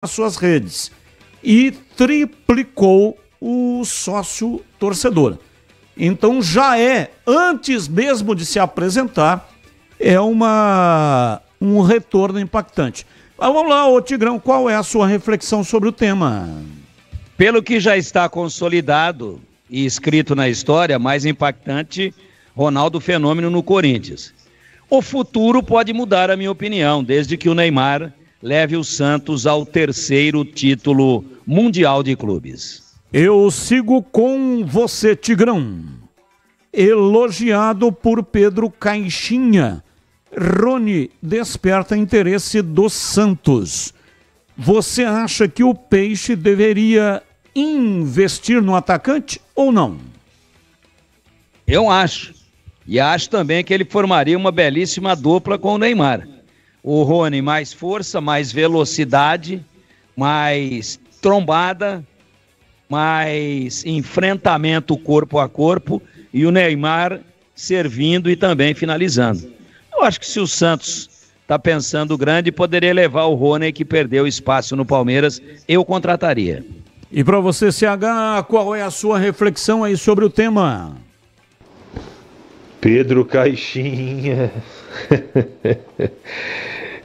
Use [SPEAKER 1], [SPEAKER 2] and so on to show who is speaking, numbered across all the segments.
[SPEAKER 1] nas suas redes e triplicou o sócio torcedor. Então já antes mesmo de se apresentar, um retorno impactante. Mas vamos lá, ô Tigrão, qual é a sua reflexão sobre o tema?
[SPEAKER 2] Pelo que já está consolidado e escrito na história, mais impactante, Ronaldo Fenômeno no Corinthians. O futuro pode mudar a minha opinião, desde que o Neymar leve o Santos ao 3º título mundial de clubes.
[SPEAKER 1] Eu sigo com você, Tigrão. Elogiado por Pedro Caixinha. Rony desperta interesse do Santos. Você acha que o Peixe deveria investir no atacante ou não?
[SPEAKER 2] Eu acho. E acho também que ele formaria uma belíssima dupla com o Neymar. O Rony mais força, mais velocidade, mais trombada, mais enfrentamento corpo a corpo, e o Neymar servindo e também finalizando. Eu acho que se o Santos está pensando grande, poderia levar o Rony, que perdeu espaço no Palmeiras, eu contrataria.
[SPEAKER 1] E para você, CH, qual é a sua reflexão aí sobre o tema?
[SPEAKER 3] Pedro Caixinha.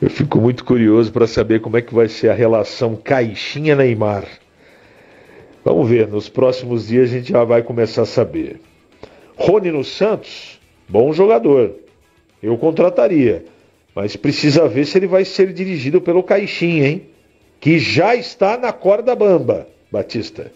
[SPEAKER 3] Eu fico muito curioso para saber como é que vai ser a relação Caixinha-Neymar. Vamos ver, nos próximos dias a gente já vai começar a saber. Rony no Santos, bom jogador. Eu contrataria, mas precisa ver se ele vai ser dirigido pelo Caixinha, hein? Que já está na corda bamba, Batista.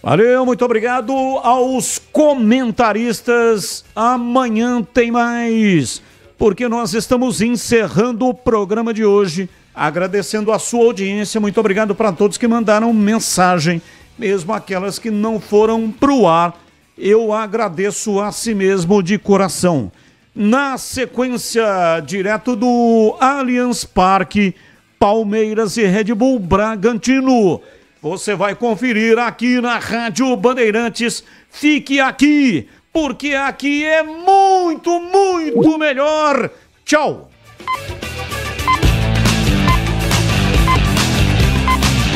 [SPEAKER 1] Valeu, muito obrigado aos comentaristas. Amanhã tem mais, porque nós estamos encerrando o programa de hoje, agradecendo a sua audiência. Muito obrigado para todos que mandaram mensagem, mesmo aquelas que não foram pro ar. Eu agradeço a si mesmo de coração. Na sequência, direto do Allianz Parque, Palmeiras e Red Bull Bragantino. Você vai conferir aqui na Rádio Bandeirantes. Fique aqui, porque aqui é muito, muito melhor. Tchau.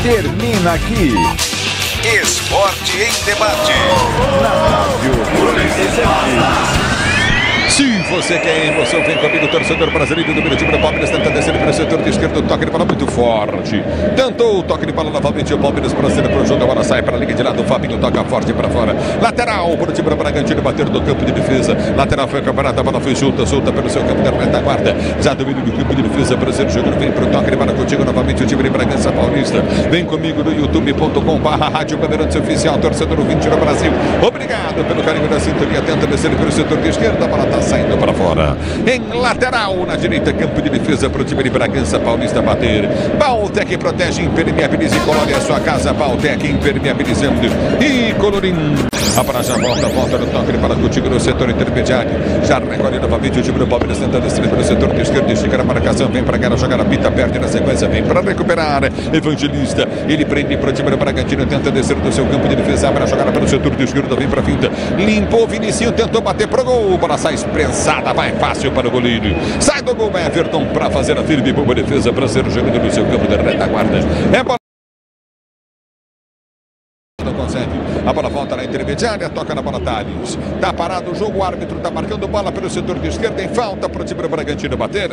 [SPEAKER 4] Termina aqui Esporte em Debate na Rádio. Se você quer emoção, vem comigo, torcedor brasileiro do meu time do Palmeiras, tenta descer pelo setor de esquerdo, toque de bola muito forte. Tentou o toque de bola novamente, o Palmeiras para cima para o jogo, a bola sai para a linha de lado, o Fabinho toca forte para fora. Lateral para o time do Bragantino, bater do campo de defesa. Lateral foi campeonato, a bola foi solta pelo seu campo da retaguarda. Já domínio do campo de defesa para ser jogando, vem para o toque de bola contigo novamente, o time de Bragança Paulista. Vem comigo no youtube.com/Rádio Bandeirantes Oficial, torcedor 20 no Brasil. Obrigado pelo carinho da sintonia, tenta descer pelo setor de esquerda, a bola está saindo para fora. Em lateral, na direita, campo de defesa para o time de Bragança Paulista bater. Baltec protege, impermeabiliza e colore a sua casa. Baltec impermeabilizando e colorindo. A bola já volta no toque para contigo no setor intermediário. Já recolhe novamente o time do Palmeiras tentando descer pelo setor de esquerda. Estica a marcação, vem para cá, jogar a pita, perde na sequência, vem para recuperar. Evangelista, ele prende para o time do Bragantino, tenta descer do seu campo de defesa, abre a jogada pelo setor de esquerda, vem para a finta. Limpou, Vinicinho, tentou bater pro gol. Bola sai prensada, vai fácil para o goleiro. Sai do gol, Everton, para fazer a firme e boa defesa, para ser jogando no seu campo de retaguarda. É bola. Não consegue. A bola volta na intermediária, toca na bola Thales. Tá parado o jogo, o árbitro tá marcando bola pelo setor de esquerda em falta para o time do Bragantino bater.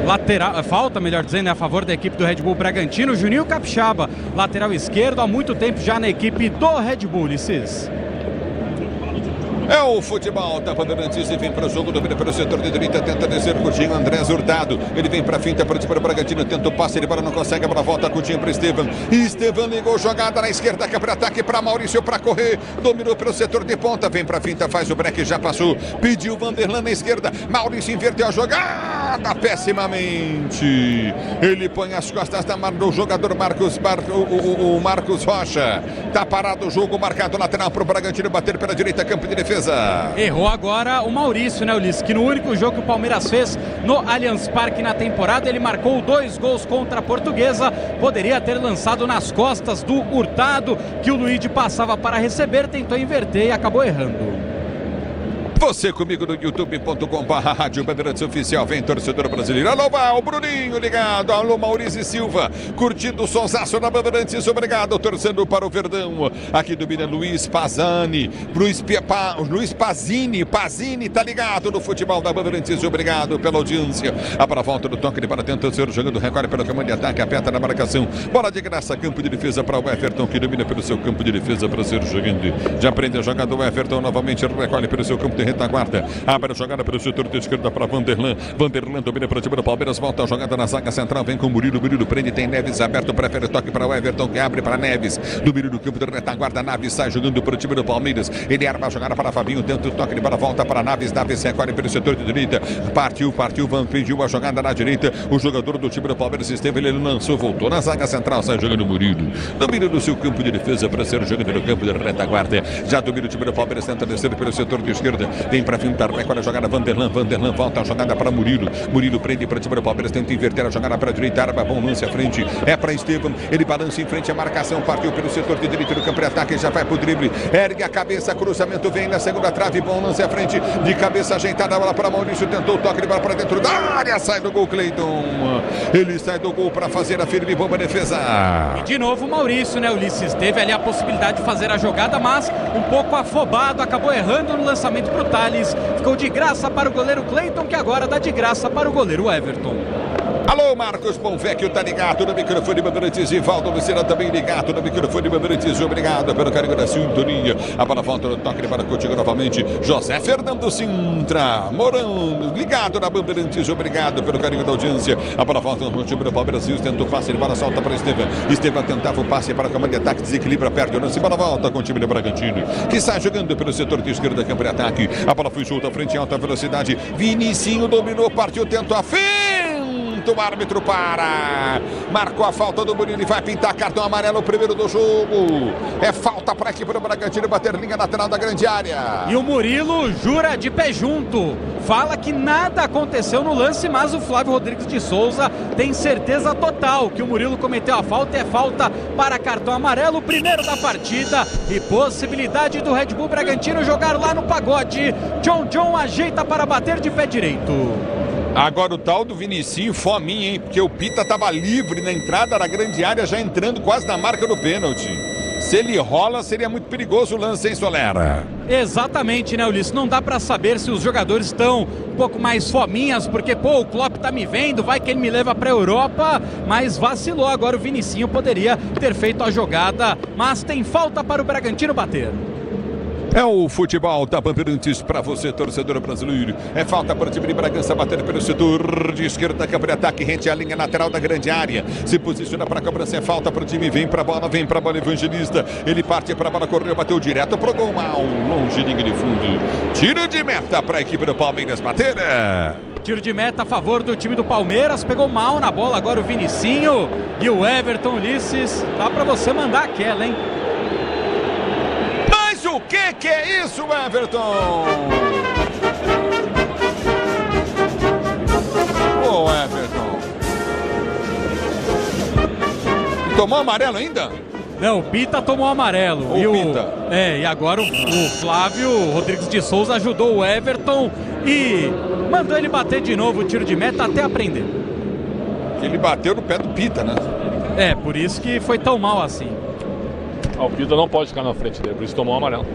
[SPEAKER 5] Lateral, falta, melhor dizendo, a favor da equipe do Red Bull Bragantino. Juninho Capixaba, lateral esquerdo, há muito tempo já na equipe do Red Bull, Ulisses.
[SPEAKER 4] É o futebol, tá Bandeirantes e vem para o jogo, domina pelo setor de direita, tenta descer Coutinho, Andrés Hurtado, ele vem para a finta para o time do Bragantino, tenta o passe, ele não consegue, a bola volta, Coutinho para Estevam, Estevam ligou, jogada na esquerda, que é para ataque para Maurício para correr, dominou pelo setor de ponta, vem para a finta, faz o break, já passou, pediu Vanderlan na esquerda, Maurício inverteu a jogada pessimamente, ele põe as costas do jogador o Marcos Rocha, tá parado o jogo, marcado lateral para o Bragantino bater pela direita, campo de defesa.
[SPEAKER 5] Errou agora o Maurício, né, Ulisses? Que no único jogo que o Palmeiras fez no Allianz Parque na temporada, ele marcou 2 gols contra a Portuguesa. Poderia ter lançado nas costas do Hurtado, que o Luigi passava para receber, tentou inverter e acabou errando.
[SPEAKER 4] Você comigo no youtube.com/Rádio Bandeirantes Oficial. Vem, torcedor brasileiro. Alô, o Bruninho ligado. Alô, Maurício Silva. Curtindo o sonsaço na Bandeirantes. Obrigado, torcendo para o Verdão. Aqui domina Luiz Pazani. Luiz Pazini. Pazini tá ligado no futebol da Bandeirantes. Obrigado pela audiência. A para a volta do toque de para tenta ser jogando. Recolhe pelo comando de ataque. Aperta na marcação. Bola de graça. Campo de defesa para o Everton, que domina pelo seu campo de defesa para ser jogando. Já prende a jogada do Everton. Novamente recolhe pelo seu campo de retaguarda. Abre a jogada pelo setor de esquerda para Vanderlan. Vanderlan domina para o time do Palmeiras. Volta a jogada na zaga central. Vem com o Murilo. Murilo prende. Tem Neves aberto. Prefere toque para o Everton, que abre para Neves. Domina do campo de retaguarda. Naves sai jogando para o time do Palmeiras. Ele arma a jogada para Fabinho. Tenta o toque de bola. Volta para Naves. Naves recolhe pelo setor de direita. Partiu. Van pediu a jogada na direita. O jogador do time do Palmeiras esteve. Ele lançou. Voltou na zaga central. Sai jogando o Murilo. Domina do seu campo de defesa para ser jogando no campo de retaguarda. Já domina o time do Palmeiras. Tenta descer pelo setor de esquerda. Vem para frente. Recolhe a jogada Vanderlan. Vanderlan volta a jogada para Murilo. Murilo prende para o time do Palmeiras. Tenta inverter a jogada para a direita. Arma bom lance à frente. É para Estevam. Ele balança em frente à marcação. Partiu pelo setor de direita do campo de ataque. Já vai para o drible. Ergue a cabeça. Cruzamento vem na segunda trave. Bom lance à frente. De cabeça ajeitada. A bola para Maurício. Tentou o toque de bola para dentro da área. Sai do gol, Cleiton. Ele sai do gol para fazer a firme e bomba defesa.
[SPEAKER 5] E de novo o Maurício, né? Ulisses teve ali a possibilidade de fazer a jogada, mas um pouco afobado. Acabou errando no lançamento para o Thales. Ficou de graça para o goleiro Cleiton, que agora dá de graça para o goleiro Everton.
[SPEAKER 4] Alô, Marcos Bonvecchio, tá ligado no microfone Bandeirantes. E Valdo Lucena também ligado no microfone Bandeirantes. Obrigado pelo carinho da sintonia. A bola volta no toque para contigo novamente. José Fernando Sintra Morão, ligado na Bandeirantes. Obrigado pelo carinho da audiência. A bola volta no time do Palmeiras. Tentou o passe, a bola solta para Estevam. Estevam tentava o passe para o comando de ataque. Desequilibra, perde o lance. Bola volta com o time do Bragantino, que sai jogando pelo setor de esquerda, campo de ataque. A bola foi solta, frente em alta velocidade. Vinicinho dominou, partiu, tentou a fim. O árbitro para. Marcou a falta do Murilo e vai pintar cartão amarelo, o primeiro do jogo. É falta para a equipe do Bragantino bater linha lateral da grande área.
[SPEAKER 5] E o Murilo jura de pé junto. Fala que nada aconteceu no lance, mas o Flávio Rodrigues de Souza tem certeza total que o Murilo cometeu a falta. É falta para cartão amarelo, primeiro da partida. E possibilidade do Red Bull Bragantino jogar lá no pagode. John ajeita para bater de pé direito.
[SPEAKER 4] Agora o tal do Vinicinho, fominha, hein? Porque o Pita estava livre na entrada da grande área, já entrando quase na marca do pênalti. Se ele rola, seria muito perigoso o lance, hein, Solera?
[SPEAKER 5] Exatamente, né, Ulisses? Não dá pra saber se os jogadores estão um pouco mais fominhas, porque, o Klopp tá me vendo, vai que ele me leva pra Europa, mas vacilou. Agora o Vinicinho poderia ter feito a jogada, mas tem falta para o Bragantino bater.
[SPEAKER 4] É o futebol da Bandeirantes para você, torcedor brasileiro. É falta para o time de Bragança bater pelo setor de esquerda, campo de ataque, rente à linha lateral da grande área. Se posiciona para a cobrança, é falta para o time. Vem para a bola, Evangelista. Ele parte para a bola, correu, bateu direto pro gol mal, longe linha de fundo. Tiro de meta para a equipe do Palmeiras bater.
[SPEAKER 5] Tiro de meta a favor do time do Palmeiras. Pegou mal na bola agora o Vinicinho. E o Everton, Ulisses, dá para você mandar aquela, hein?
[SPEAKER 4] O que é isso, Everton? Ô, Everton. Tomou amarelo ainda?
[SPEAKER 5] Não, o Pita tomou amarelo. E agora o Flávio Rodrigues de Souza ajudou o Everton e mandou ele bater de novo o tiro de meta até aprender.
[SPEAKER 4] Ele bateu no pé do Pita, né?
[SPEAKER 5] É, por isso que foi tão mal assim.
[SPEAKER 6] O Pita não pode ficar na frente dele, por isso tomou um amarelo.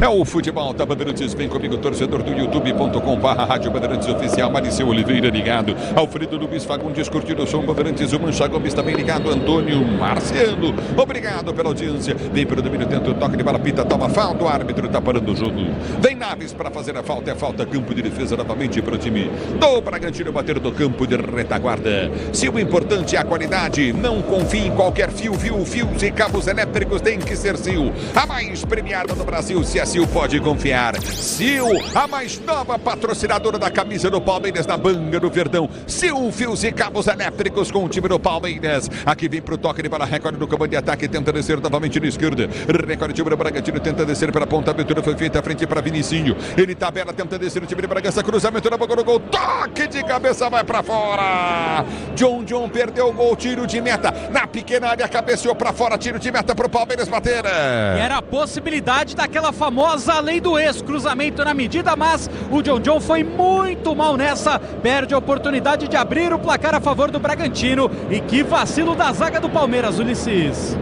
[SPEAKER 4] É o futebol da Bandeirantes. Vem comigo, torcedor do youtube.com/Rádio Bandeirantes Oficial. Mariceu Oliveira ligado. Alfredo Luiz Fagundes curtindo o som Bandeirantes. O Mancha Gomes também ligado. Antônio Marciano, obrigado pela audiência. Vem pelo domínio, tenta o toque de bola. Pita, toma falta. O árbitro tá parando o jogo. Vem Naves para fazer a falta. É falta, campo de defesa novamente para o time do Bragantino bater do campo de retaguarda. Se o importante é a qualidade, não confie em qualquer fio. Fios e cabos elétricos tem que ser Sil. A mais premiada do Brasil. Se a Sil pode confiar. Sil, a mais nova patrocinadora da camisa do Palmeiras na banga do Verdão. Sil, fios e cabos elétricos com o time do Palmeiras. Aqui vem pro toque de bola, recorde no comando de ataque, tenta descer novamente na esquerda. Recorde o time do Bragantino, tenta descer pela ponta, a abertura foi feita à frente para Vinicinho. Ele tabela, tenta descer o time de Bragança, cruzamento na boca do gol, toque de cabeça, vai para fora. John perdeu o gol, tiro de meta. Na pequena área, cabeceou para fora, tiro de meta pro Palmeiras bater.
[SPEAKER 5] E era a possibilidade daquela famosa famosa lei do ex, cruzamento na medida, mas o John foi muito mal nessa, perde a oportunidade de abrir o placar a favor do Bragantino. E que vacilo da zaga do Palmeiras, Ulisses.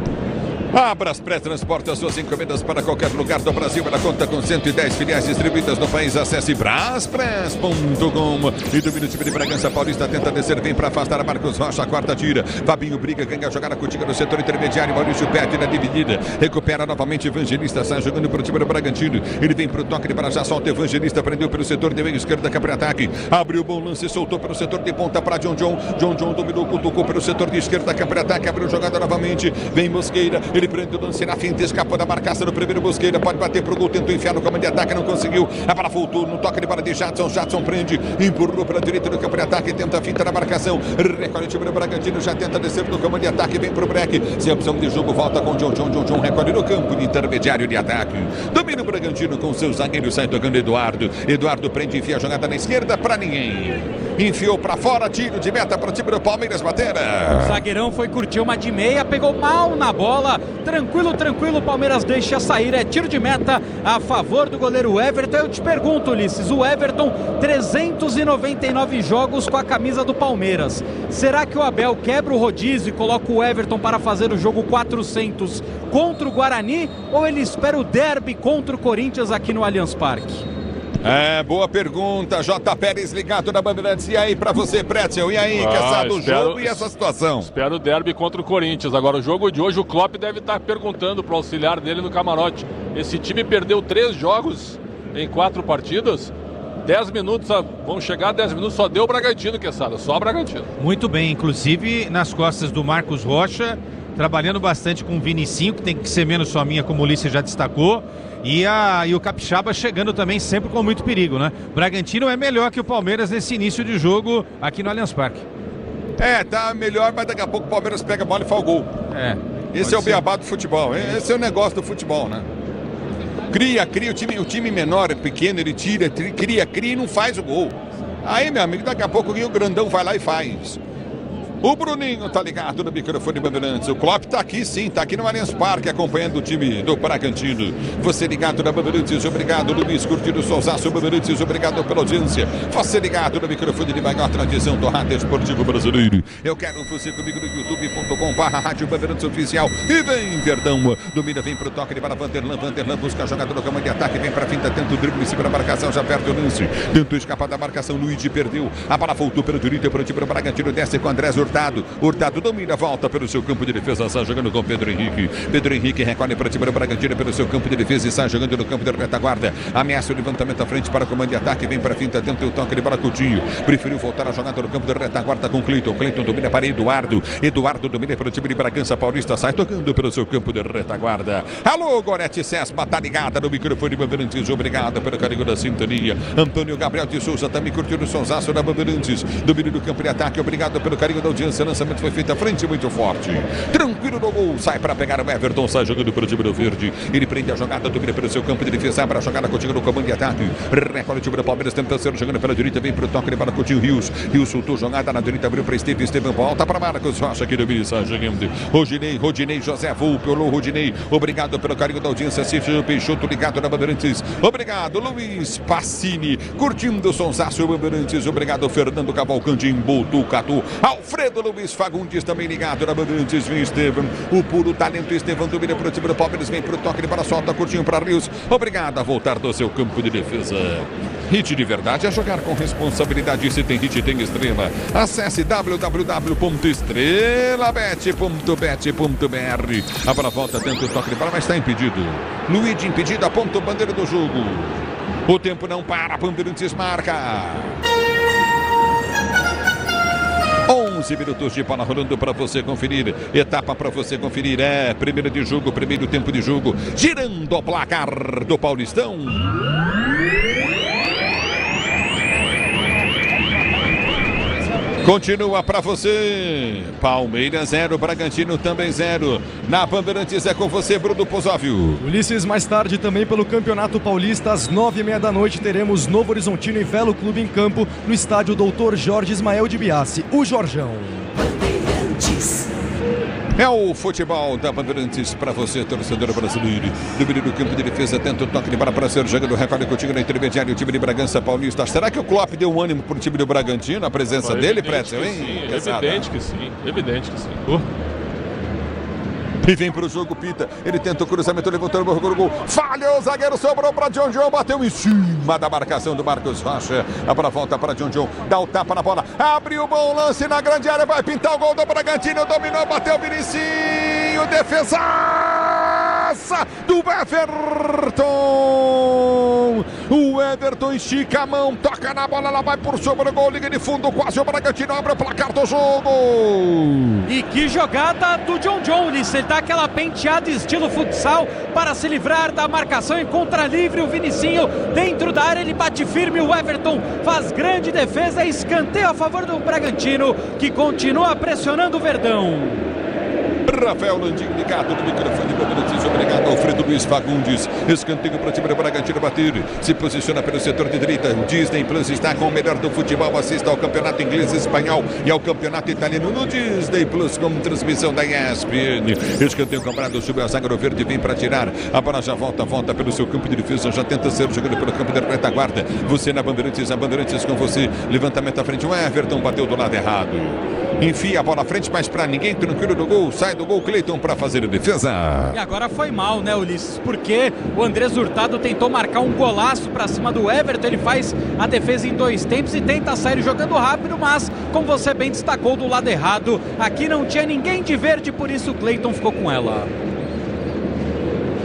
[SPEAKER 4] A Braspress transporta suas encomendas para qualquer lugar do Brasil. Ela conta com 110 filiais distribuídas no país. Acesse braspress.com. E domina o time de Bragança Paulista. Tenta descer bem para afastar Marcos Rocha. A quarta tira. Fabinho briga, ganha a jogada contigo no setor intermediário. Maurício perde na dividida. Recupera novamente Evangelista. Sai jogando para o time do Bragantino. Ele vem para o toque de para já. Solta Evangelista. Prendeu pelo setor de meio esquerda. Para ataque. Abriu bom lance. Soltou pelo setor de ponta para John. John dominou, cutucou pelo setor de esquerda. Para ataque. Abriu jogada novamente. Vem Mosqueira. Ele prende o lance na finta, escapou da marcação no primeiro. Mosqueira pode bater pro gol, tentou enfiar no campo de ataque, não conseguiu. A bola voltou no toque de bola de Jadson prende, empurrou pela direita no campo de ataque, tenta a finta na marcação. Recolhe o time do Bragantino, já tenta descer no campo de ataque, vem pro break. Sem opção de jogo, volta com John, recolhe no campo de intermediário de ataque. Domina o Bragantino com seus zagueiros, sai tocando Eduardo prende, enfia a jogada na esquerda pra ninguém. Enfiou pra fora, tiro de meta pro time do Palmeiras, Batera.
[SPEAKER 5] O zagueirão foi curtir uma de meia, pegou mal na bola. Tranquilo, o Palmeiras deixa sair, é tiro de meta a favor do goleiro Everton. Eu te pergunto, Ulisses, o Everton, 399 jogos com a camisa do Palmeiras. Será que o Abel quebra o rodízio e coloca o Everton para fazer o jogo 400 contra o Guarani? Ou ele espera o derby contra o Corinthians aqui no Allianz Parque?
[SPEAKER 4] Boa pergunta, J. Pérez ligado na Bandeirantes. E aí pra você, Pretzel? E aí, quer saber o jogo e essa situação?
[SPEAKER 6] Espero o derby contra o Corinthians. Agora, o jogo de hoje, o Klopp deve estar perguntando pro auxiliar dele no camarote. Esse time perdeu 3 jogos em 4 partidas. 10 minutos, vão chegar a 10 minutos, só deu o Bragantino, Quesada, só o Bragantino.
[SPEAKER 7] Muito bem, inclusive nas costas do Marcos Rocha, trabalhando bastante com o Vinicinho, que tem que ser menos sominha, como o Ulisses já destacou. E o Capixaba chegando também sempre com muito perigo, né? O Bragantino é melhor que o Palmeiras nesse início de jogo aqui no Allianz Parque.
[SPEAKER 4] Tá melhor, mas daqui a pouco o Palmeiras pega a bola e faz o gol. Esse é o beabá do futebol, esse é o negócio do futebol, né? Cria, o time menor, pequeno, ele tira, cria e não faz o gol. Aí, meu amigo, daqui a pouco o grandão vai lá e faz. O Bruninho tá ligado no microfone Bandeirantes. O Klopp tá aqui sim, tá aqui no Allianz Parque acompanhando o time do Bragantino. Você ligado na Bandeirantes, obrigado Luiz Curtido Souzaço, Bandeirantes, obrigado pela audiência. Você ligado no microfone de maior tradição do rádio esportivo brasileiro. Eu quero você comigo no youtube.com/rádio Bandeirantes Oficial. E vem Verdão, domina, vem pro toque de bola, Vanderlan busca a jogada no campo de ataque, vem pra finta, tenta o drible em cima da marcação, já perde o lance. Tentou escapar da marcação, Luigi perdeu. A bola voltou pela direita para o time do Bragantino, desce com Andrés Hurtado domina, volta pelo seu campo de defesa, sai jogando com Pedro Henrique recolhe para o time do Bragantino pelo seu campo de defesa e sai jogando no campo de retaguarda, ameaça o levantamento à frente para o comando de ataque, vem para a finta, tenta o toque de bola, Coutinho, preferiu voltar a jogada no campo de retaguarda com Cleiton domina para Eduardo domina para o time de Bragança Paulista, sai tocando pelo seu campo de retaguarda. Alô, Gorete Sesma, tá ligada no microfone Bandeirantes, obrigado pelo carinho da sintonia. Antônio Gabriel de Souza também curtindo o sonsaço da Bandeirantes, domínio do campo de ataque, obrigado pelo carinho da audiência. Lançamento foi feito à frente, muito forte. Tranquilo no gol, sai para pegar o Everton, sai jogando pelo time do Verde. Ele prende a jogada, domina pelo seu campo de defesa, para a jogada contigo no comando de ataque. Recolhe o time do Palmeiras, tenta ser jogando pela direita, vem para o toque, para Coutinho Rios soltou jogada na direita, abriu para Estevam, volta para Marcos Rocha aqui no Mini, sai jogando. Rodinei, José Volpe, olô Rodinei, obrigado pelo carinho da audiência. Cícero Peixoto ligado na Bandeirantes, obrigado Luiz Passini, curtindo o sonsaço Bandeirantes, obrigado Fernando Cavalcante em Botucatu, Alfredo Luiz Fagundes também ligado na Bandeirantes, vem Estevam, o puro talento Estevam domina para o time do Palmeiras, vem para o toque de bola, solta, curtinho para Rios, obrigado a voltar do seu campo de defesa. Hit de verdade é jogar com responsabilidade, se tem hit, tem estrela. Acesse www.estrelabet.bet.br. A bola volta dentro do toque de bola, mas está impedido. Luigi impedido, aponta o bandeira do jogo. O tempo não para, Bandeirantes marca. 11 minutos de bola rolando para você conferir. Etapa para você conferir. Primeiro de jogo, primeiro tempo de jogo. Girando o placar do Paulistão. Continua para você. Palmeiras 0, Bragantino também 0. Na Bandeirantes é com você, Bruno Pozóvio.
[SPEAKER 8] Ulisses, mais tarde também pelo Campeonato Paulista, às 9h30 da noite, teremos Novo Horizontino e Velo Clube em campo no estádio Dr. Jorge Ismael de Biassi, o Jorjão.
[SPEAKER 9] Bandeirantes.
[SPEAKER 4] É o futebol da Bandeirantes para você, torcedor brasileiro. Do meio do campo de defesa, tenta o toque de bola para ser jogado, recolhe contigo no intermediário, o time de Bragança Paulista. Será que o Klopp deu um ânimo para o time do Bragantino, a presença dele, Pretzel, hein?
[SPEAKER 6] Evidente que sim, evidente que sim.
[SPEAKER 4] E vem pro jogo, Pita. Ele tenta o cruzamento, levantou o gol. Falhou o zagueiro, sobrou para John John. Bateu em cima da marcação do Marcos Rocha. A bola volta para John John. Dá o tapa na bola. Abriu o bom lance na grande área. Vai pintar o gol do Bragantino. Dominou, bateu o Vinicinho. Defesaça do Everton. O Everton estica a mão, toca na bola. Ela vai por sobre o gol. Liga de fundo, quase o Bragantino abre o placar do jogo.
[SPEAKER 5] E que jogada do John John, Ulisses. Ele dá aquela penteada estilo futsal para se livrar da marcação, encontra livre o Vinicinho dentro da área, ele bate firme, o Everton faz grande defesa, escanteio a favor do Bragantino, que continua pressionando o Verdão.
[SPEAKER 4] Rafael Landim ligado no microfone do Bandeirantes, obrigado Alfredo Luiz Fagundes, escanteio para o time do Bragantino bater, se posiciona pelo setor de direita. Disney Plus está com o melhor do futebol, assista ao campeonato inglês e espanhol e ao campeonato italiano no Disney Plus com transmissão da ESPN. Escanteio comprado, subiu a zaga do verde, vem para tirar, a bola já volta pelo seu campo de defesa, já tenta ser jogando pelo campo da retaguarda. Você na Bandeirantes, a Bandeirantes com você, levantamento à frente, o Everton bateu do lado errado. Enfia a bola à frente, mas para ninguém, tranquilo do gol, sai do gol Cleiton para fazer a defesa.
[SPEAKER 5] E agora foi mal, né, Ulisses? Porque o Andrés Hurtado tentou marcar um golaço para cima do Everton, ele faz a defesa em 2 tempos e tenta sair jogando rápido, mas, como você bem destacou, do lado errado, aqui não tinha ninguém de verde, por isso o Cleiton ficou com ela.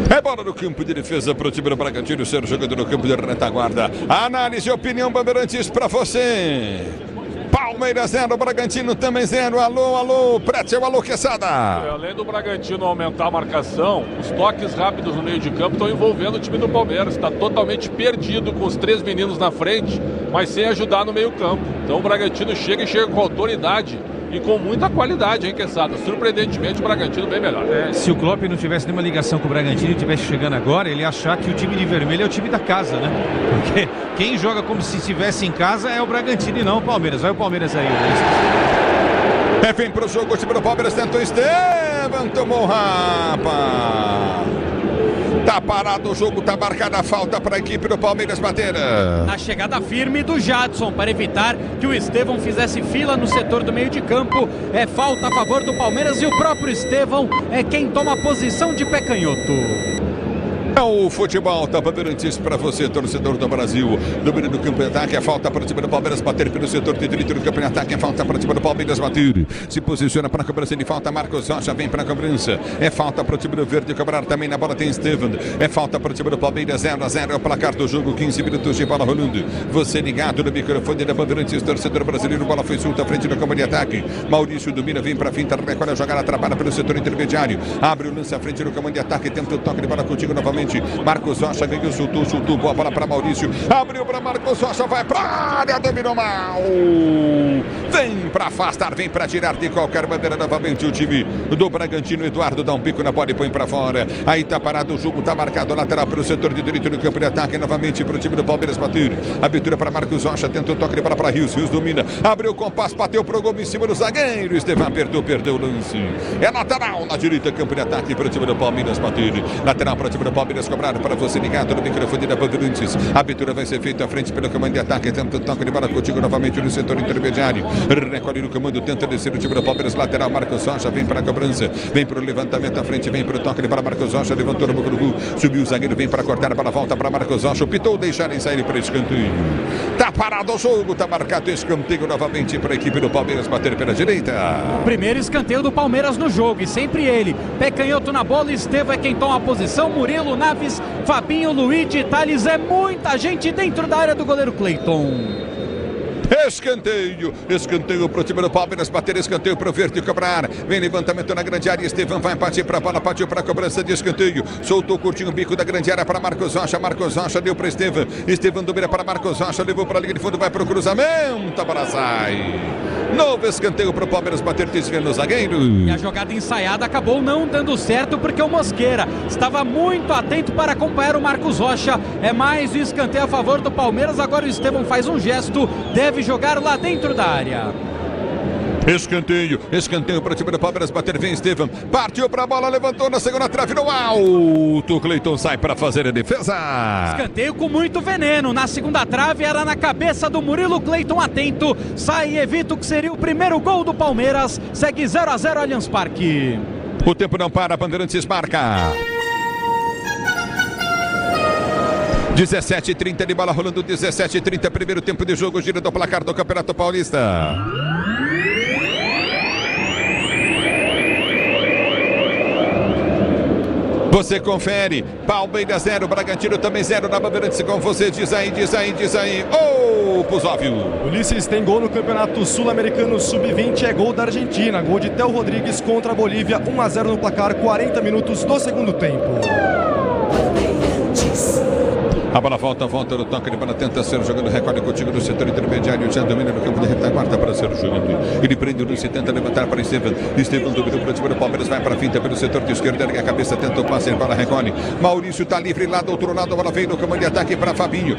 [SPEAKER 4] É bola no campo de defesa para o time do Bragantino ser jogando no campo de retaguarda. Análise e opinião Bandeirantes para você. Palmeiras 0, Bragantino também 0. Alô, Pretzel, alô, Quesada.
[SPEAKER 6] Além do Bragantino aumentar a marcação, os toques rápidos no meio de campo estão envolvendo o time do Palmeiras. Está totalmente perdido com os 3 meninos na frente, mas sem ajudar no meio campo. Então o Bragantino chega com autoridade e com muita qualidade, hein, Quesada? Surpreendentemente, o Bragantino bem melhor.
[SPEAKER 7] Se o Klopp não tivesse nenhuma ligação com o Bragantino e estivesse chegando agora, ele ia achar que o time de vermelho é o time da casa, né? Porque quem joga como se estivesse em casa é o Bragantino e não o Palmeiras. Vai o Palmeiras aí,
[SPEAKER 4] vem pro jogo, o time do Palmeiras tentou Estevam, tomou rapa. Tá parado o jogo, tá marcada a falta para a equipe do Palmeiras bater.
[SPEAKER 5] A chegada firme do Jadson para evitar que o Estevão fizesse fila no setor do meio de campo. É falta a favor do Palmeiras e o próprio Estevão é quem toma a posição de pé canhoto.
[SPEAKER 4] É o futebol da Bandeirantes para você, torcedor do Brasil. Domínio do campo de ataque, é falta para o time do Palmeiras bater pelo setor de direito do campo de ataque, é falta para o time do Palmeiras bater. Se posiciona para a cobrança de falta, Marcos Rocha vem para a cobrança. É falta para o time do Verde cobrar também, na bola tem Estevam. É falta para o time do Palmeiras, 0-0 é o placar do jogo, 15 minutos de bola rolando. Você ligado no microfone da Bandeirantes, torcedor brasileiro, bola foi solta à frente do campo de ataque. Maurício domina, vem para a finta, recolhe a jogada, atrapalha pelo setor intermediário. Abre o lance à frente do campo de ataque, tenta o toque de bola contigo novamente. Marcos Rocha ganhou, soltou, boa bola para Maurício, abriu para Marcos Rocha, vai para a área, dominou mal, vem para afastar, vem para tirar de qualquer maneira novamente o time do Bragantino. Eduardo dá um bico na bola e põe para fora, aí tá parado o jogo, tá marcado lateral pelo setor de direito no campo de ataque, novamente para o time do Palmeiras bater, abertura para Marcos Rocha, tenta o toque de bola para Rios domina, abriu o compasso, bateu pro gol em cima do zagueiro, Estevam perdeu o lance, é lateral na direita, campo de ataque para o time do Palmeiras bater, lateral para o time do Palmeiras cobrar para você ligado no microfone da Bandeirantes. A abertura vai ser feita à frente pelo comando de ataque, tenta o toque de bola contigo novamente no setor intermediário, recolhe no comando, tenta descer o time do Palmeiras, lateral Marcos Rocha, vem para a cobrança, vem para o levantamento à frente, vem para o toque de bola, Marcos Rocha levantou no boca do gol, subiu o zagueiro, vem para cortar a bola, volta para Marcos Rocha, pitou, deixarem sair para escanteio, tá parado o jogo, tá marcado escanteio novamente para a equipe do Palmeiras bater pela direita.
[SPEAKER 5] O primeiro escanteio do Palmeiras no jogo, e sempre ele, pé canhoto na bola, Estevão é quem toma a posição, Murilo, Naves, Fabinho, Luigi, Thales, é muita gente dentro da área do goleiro Cleiton.
[SPEAKER 4] Escanteio para o time do Palmeiras, bater escanteio para o Verde cobrar, vem levantamento na grande área, Estevam vai partir para a bola, partiu para a cobrança de escanteio, soltou curtinho o bico da grande área para Marcos Rocha deu para Estevam domina para Marcos Rocha, levou para a linha de fundo, vai para o cruzamento, a bola sai, novo escanteio para o Palmeiras bater, desviando o zagueiro.
[SPEAKER 5] E a jogada ensaiada acabou não dando certo porque o Mosqueira estava muito atento para acompanhar o Marcos Rocha, é mais um escanteio a favor do Palmeiras, agora o Estevam faz um gesto, deve jogar lá dentro da área.
[SPEAKER 4] Escanteio para o time do Palmeiras, bater, vem Estevam, partiu para a bola, levantou na segunda trave, no alto, Cleiton sai para fazer a defesa.
[SPEAKER 5] Escanteio com muito veneno, na segunda trave era na cabeça do Murilo, Cleiton atento, sai e evita o que seria o primeiro gol do Palmeiras, segue 0-0 Allianz Parque.
[SPEAKER 4] O tempo não para, Bandeirantes marca. 17h30 de bola rolando, 17h30, primeiro tempo de jogo, gira do placar do Campeonato Paulista. Você confere, Palmeiras 0, Bragantino também 0 na Bandeirantes com você, diz aí, Pusóvio.
[SPEAKER 8] Ulisses, tem gol no Campeonato Sul-Americano Sub-20, é gol da Argentina, gol de Theo Rodrigues contra a Bolívia, 1-0 no placar, 40 minutos do segundo tempo.
[SPEAKER 4] A bola volta no toque de bola, tenta ser jogando, recolhe contigo no setor intermediário, já domina no campo de retaguarda para ser jogando. Ele prende o lance, tenta levantar para Estevam dominou para o time do Palmeiras, vai para a finta pelo setor de esquerda, ergue a cabeça, tenta o passe, bola recolhe. Maurício está livre lá do outro lado, a bola veio no comando de ataque para Fabinho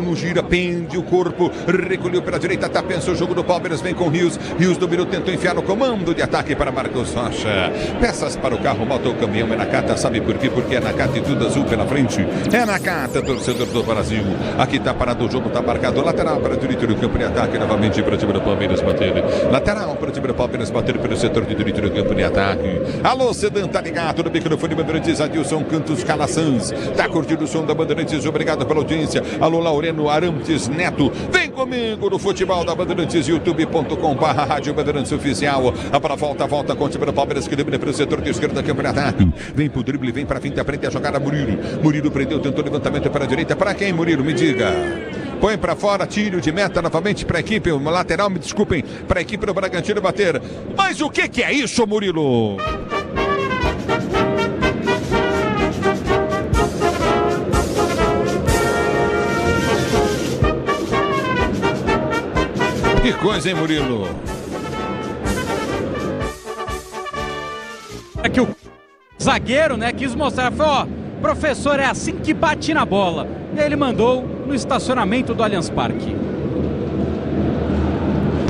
[SPEAKER 4] no gira, pende o corpo, recolheu pela direita, tá, pensa o jogo do Palmeiras, vem com Rios dominou, tentou enfiar no comando de ataque para Marcos Rocha. Peças para o carro, moto, caminhão, é Nakata, sabe por quê? Porque é Nakata e tudo azul pela frente. É Nakata, torcedor do Brasil. Aqui está parado o jogo, está marcado. Lateral para o direito do campo de ataque. Novamente para o time do Palmeiras bater. Lateral para o time do Palmeiras bater pelo setor de direito do campo de ataque. Alô, Sedan, tá ligado no microfone Bandeirantes, Adilson Cantos Calaçãs. Tá curtindo o som da Bandeirantes, obrigado pela audiência. Alô, Laureno Arantes Neto. Vem comigo no futebol da Bandeirantes, youtube.com/rádio Bandeirantes Oficial. A para volta com o time do Palmeiras que domina pelo setor de esquerda do campo de ataque. Vem pro drible, vem pra frente, aprende a jogar a Murilo prendeu, tentou levantamento para a direita. Para quem, Murilo? Me diga. Põe para fora, tiro de meta novamente para a equipe, o lateral, me desculpem, para a equipe do Bragantino bater. Mas o que é isso, Murilo? Que coisa, hein, Murilo?
[SPEAKER 5] É que o zagueiro, né, quis mostrar, falou, professor, é assim que bate na bola. E aí ele mandou no estacionamento do Allianz Parque.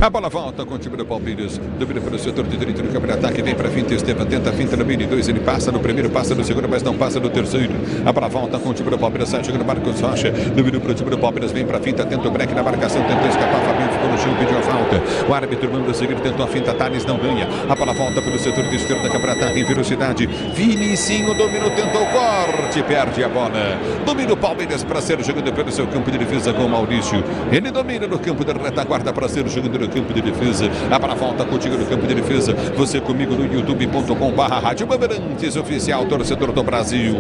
[SPEAKER 4] A bola volta com o time do Palmeiras. Domina pelo setor de direito do campo de ataque. Vem para a finta. Estevam tenta a finta no mini 2. Ele passa no primeiro, passa no segundo, mas não passa no terceiro. A bola volta com o time do Palmeiras. Sai jogando Marcos Rocha. Domina para o time do Palmeiras. Vem para a finta. Tenta o break na marcação. Tentou escapar. Fabinho ficou no chão. Pediu a falta. O árbitro manda seguir. Tentou a finta. Thales não ganha. A bola volta pelo setor de esquerda do campo de ataque. Em velocidade. Vinicinho dominou. Tentou o corte. Perde a bola. Domina o Palmeiras para ser jogando pelo seu campo de defesa com o Maurício. Ele domina no campo da retaguarda para ser jogando no campo de defesa. A bola volta contigo no campo de defesa. Você comigo no youtube.com/rádio Bandeirantes Oficial, torcedor do Brasil.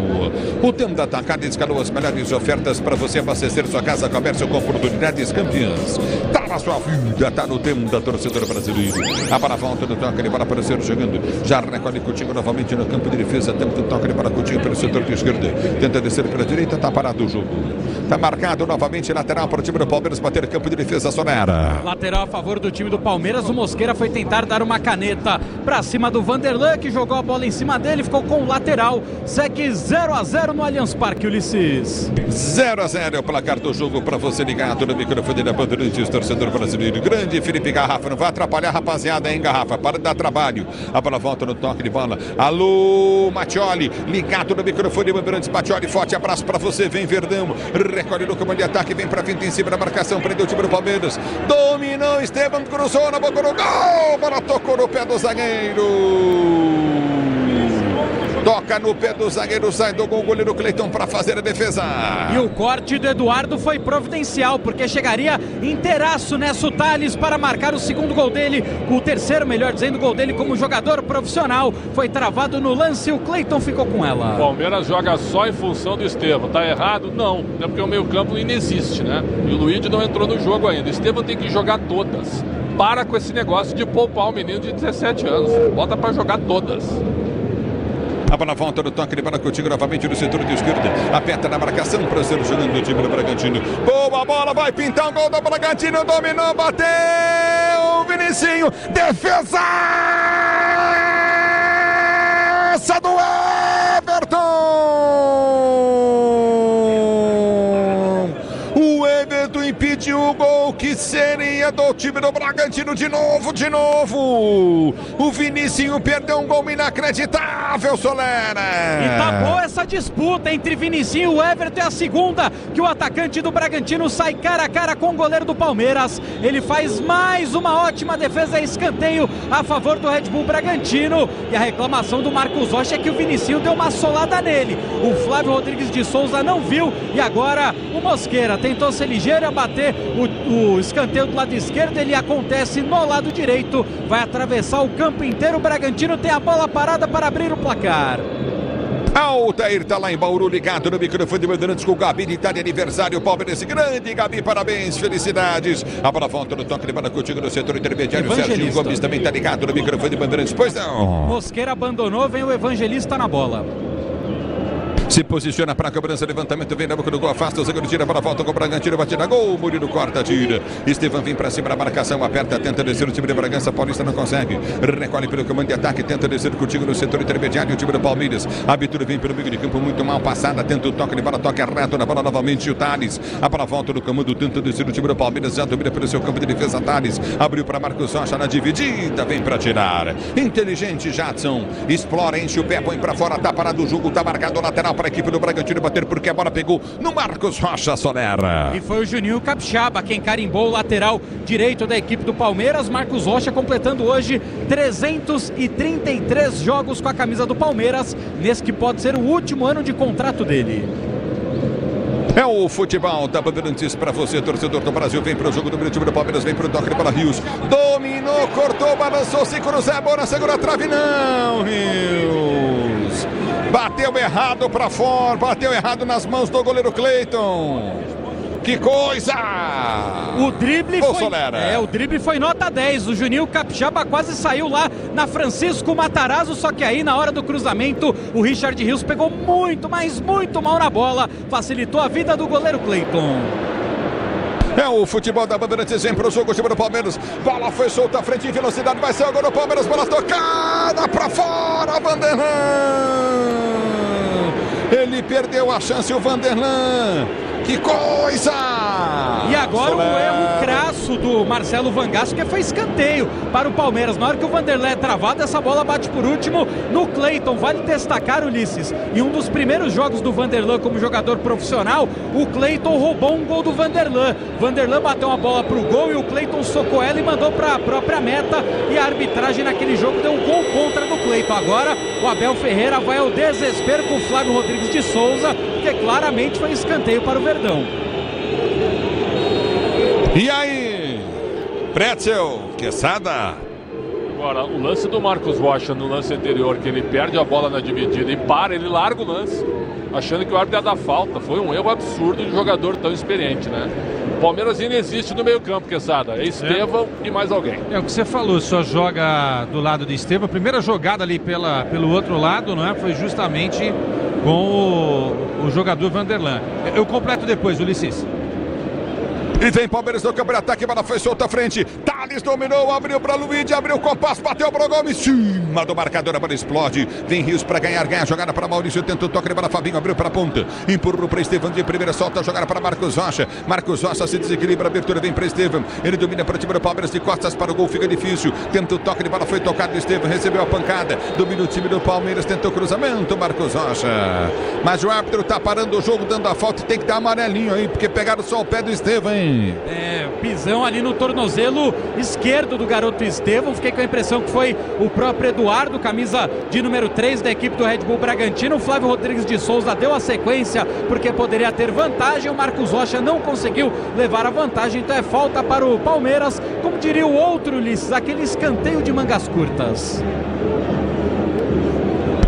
[SPEAKER 4] O tempo da Atacado escalou as melhores ofertas para você abastecer sua casa, comércio com oportunidades campeãs. Tá na sua vida, tá no tempo da torcedor brasileiro. A bola volta no toque de bola para ser jogando. Já recolhe contigo novamente no campo de defesa. Tempo do toque de bola contigo pelo setor de esquerda. Tenta descer pela direita, tá parado o jogo. Tá marcado novamente lateral para o time do Palmeiras bater campo de defesa, Sonera.
[SPEAKER 5] Lateral a favor do time do Palmeiras, o Mosqueira foi tentar dar uma caneta para cima do Vanderlan, que jogou a bola em cima dele, ficou com o lateral. Segue 0-0 no Allianz Parque, Ulisses.
[SPEAKER 4] 0-0 é o placar do jogo para você ligado no microfone da Bandeirantes, torcedor brasileiro. Grande Felipe Garrafa, não vai atrapalhar a rapaziada, hein, Garrafa? Para de dar trabalho. A bola volta no toque de bola. Alô, Matioli, ligado no microfone Bandeirantes. Matioli, forte abraço para você. Vem Verdão, recolhe no comando de ataque, vem para frente em cima da marcação, prendeu o time do Palmeiras. Dominou, Estevam cruzou na boca do gol, bola tocou no pé do zagueiro. Toca no pé do zagueiro, sai do gol, goleiro Cleiton para fazer a defesa.
[SPEAKER 5] E o corte do Eduardo foi providencial, porque chegaria inteiraço nessa o Thales para marcar o segundo gol dele, o terceiro, melhor dizendo, gol dele como jogador profissional. Foi travado no lance, o Cleiton ficou com ela.
[SPEAKER 6] O Palmeiras joga só em função do Estevam. Tá errado? Não. É porque o meio-campo não existe, né? E o Luigi não entrou no jogo ainda. O Estevam tem que jogar todas. Para com esse negócio de poupar o menino de 17 anos. Bota para jogar todas.
[SPEAKER 4] A bola volta no toque de bola contigo novamente no setor de esquerda. Aperta na marcação para ser jogando o time do Bragantino. Boa bola, vai pintar um gol do Bragantino. Dominou, bateu. Vinicinho, defesa do Everton. O Everton impediu o gol que seria é do time do Bragantino de novo. O Vinicinho perdeu um gol inacreditável, Solera.
[SPEAKER 5] E tá boa essa disputa entre Vinicinho e o Everton. É a segunda que o atacante do Bragantino sai cara a cara com o goleiro do Palmeiras. Ele faz mais uma ótima defesa, escanteio a favor do Red Bull Bragantino. E a reclamação do Marcos Rocha é que o Vinicinho deu uma solada nele. O Flávio Rodrigues de Souza não viu e agora o Mosqueira tentou ser ligeiro a bater o escanteio do lado esquerdo. Ele acontece no lado direito, vai atravessar o campo inteiro. O Bragantino tem a bola parada para abrir o placar.
[SPEAKER 4] Altair tá lá em Bauru, ligado no microfone de Bandeirantes com o Gabi, de tá de aniversário, palmeirense grande, Gabi, parabéns, felicidades. A bola volta no toque de bola contigo no setor intermediário, Serginho Gomes também tá ligado no microfone de Bandeirantes, pois não.
[SPEAKER 5] Mosqueira abandonou, vem o Evangelista na bola.
[SPEAKER 4] Se posiciona para a cobrança, levantamento, vem na boca do gol, afasta o zagueiro, tira para a volta com o Bragantino, batida, gol, Murilo corta, tira. Estevam vem para cima da marcação, aperta, tenta descer, o time de Bragança Paulista não consegue. Recolhe pelo comando de ataque, tenta descer contigo no setor intermediário, o time do Palmeiras. A abertura vem pelo meio de campo, muito mal passada, tenta o toque de bola, toque reto na bola novamente, o Thales. A bola volta no comando, tenta descer, o time do Palmeiras já domina pelo seu campo de defesa, Thales. Abriu para Marcos Rocha na dividida, vem para tirar. Inteligente, Jadson. Explora, enche o pé, põe para fora, tá parado o jogo, tá marcado lateral para a equipe do Bragantino bater porque a bola pegou no Marcos Rocha, Solera.
[SPEAKER 5] E foi o Juninho Capixaba quem carimbou o lateral direito da equipe do Palmeiras. Marcos Rocha completando hoje 333 jogos com a camisa do Palmeiras, nesse que pode ser o último ano de contrato dele.
[SPEAKER 4] É o futebol da Bandeirantes para você, torcedor do Brasil. Vem para o jogo do time do Palmeiras, vem para o toque de bola, Rios. Dominou, cortou, balançou, se cruzar, bola, segura a trave, não, Rios. Bateu errado para fora, bateu errado nas mãos do goleiro Cleiton. Que coisa!
[SPEAKER 5] O drible o drible foi nota 10. O Juninho Capixaba quase saiu lá na Francisco Matarazzo, só que aí na hora do cruzamento o Richard Rios pegou muito, mas muito mal na bola, facilitou a vida do goleiro Cleiton.
[SPEAKER 4] É o futebol da Bandeirantes, vem para o jogo, o time do Palmeiras. Bola foi solta à frente em velocidade, vai ser agora o Palmeiras, bola tocada para fora, Vanderlan. Ele perdeu a chance, o Vanderlan. Que coisa!
[SPEAKER 5] E agora o erro crasso do Marcelo Vangaço, que foi escanteio para o Palmeiras. Na hora que o Vanderlan é travado, essa bola bate por último no Cleiton. Vale destacar, Ulisses, em um dos primeiros jogos do Vanderlan como jogador profissional, o Cleiton roubou um gol do Vanderlan. Vanderlan bateu uma bola para o gol e o Cleiton socou ela e mandou para a própria meta. E a arbitragem naquele jogo deu um gol contra do Cleiton. Agora o Abel Ferreira vai ao desespero com o Flávio Rodrigues de Souza, porque claramente foi escanteio para o Verdão.
[SPEAKER 4] E aí, Pretzel, Quesada.
[SPEAKER 6] Agora, o lance do Marcos Rocha no lance anterior, que ele perde a bola na dividida e para, ele larga o lance, achando que o árbitro ia dar falta. Foi um erro absurdo de um jogador tão experiente, né? O Palmeiras ainda existe no meio campo, Quesada. É Estevam e mais alguém.
[SPEAKER 7] É o que você falou, só joga do lado de Estevam. A primeira jogada ali pelo outro lado, não é? Foi justamente com o jogador Vanderlan. Eu completo depois, Ulisses.
[SPEAKER 4] E vem Palmeiras no campo de ataque, bola foi solta à frente. Thales dominou, abriu para Luiz, abriu o compasso, bateu para o Gomes, cima do marcador, a bola explode. Vem Rios para ganhar a jogada para Maurício, tenta o toque de bola, Fabinho abriu para a ponta, empurrou para Estevam de primeira, solta a jogada para Marcos Rocha. Marcos Rocha se desequilibra, a abertura vem para Estevam, ele domina para o time do Palmeiras de costas para o gol, fica difícil. Tenta o toque de bola, foi tocado, Estevam recebeu a pancada, domina o time do Palmeiras, tentou o cruzamento, Marcos Rocha. Mas o árbitro tá parando o jogo, dando a falta, tem que dar amarelinho aí, porque pegaram só o pé do Estevam, hein?
[SPEAKER 5] Pisão ali no tornozelo esquerdo do garoto Estevam. Fiquei com a impressão que foi o próprio Eduardo, camisa de número 3 da equipe do Red Bull Bragantino. O Flávio Rodrigues de Souza deu a sequência porque poderia ter vantagem. O Marcos Rocha não conseguiu levar a vantagem, então é falta para o Palmeiras. Como diria o outro, Ulisses, aquele escanteio de mangas curtas.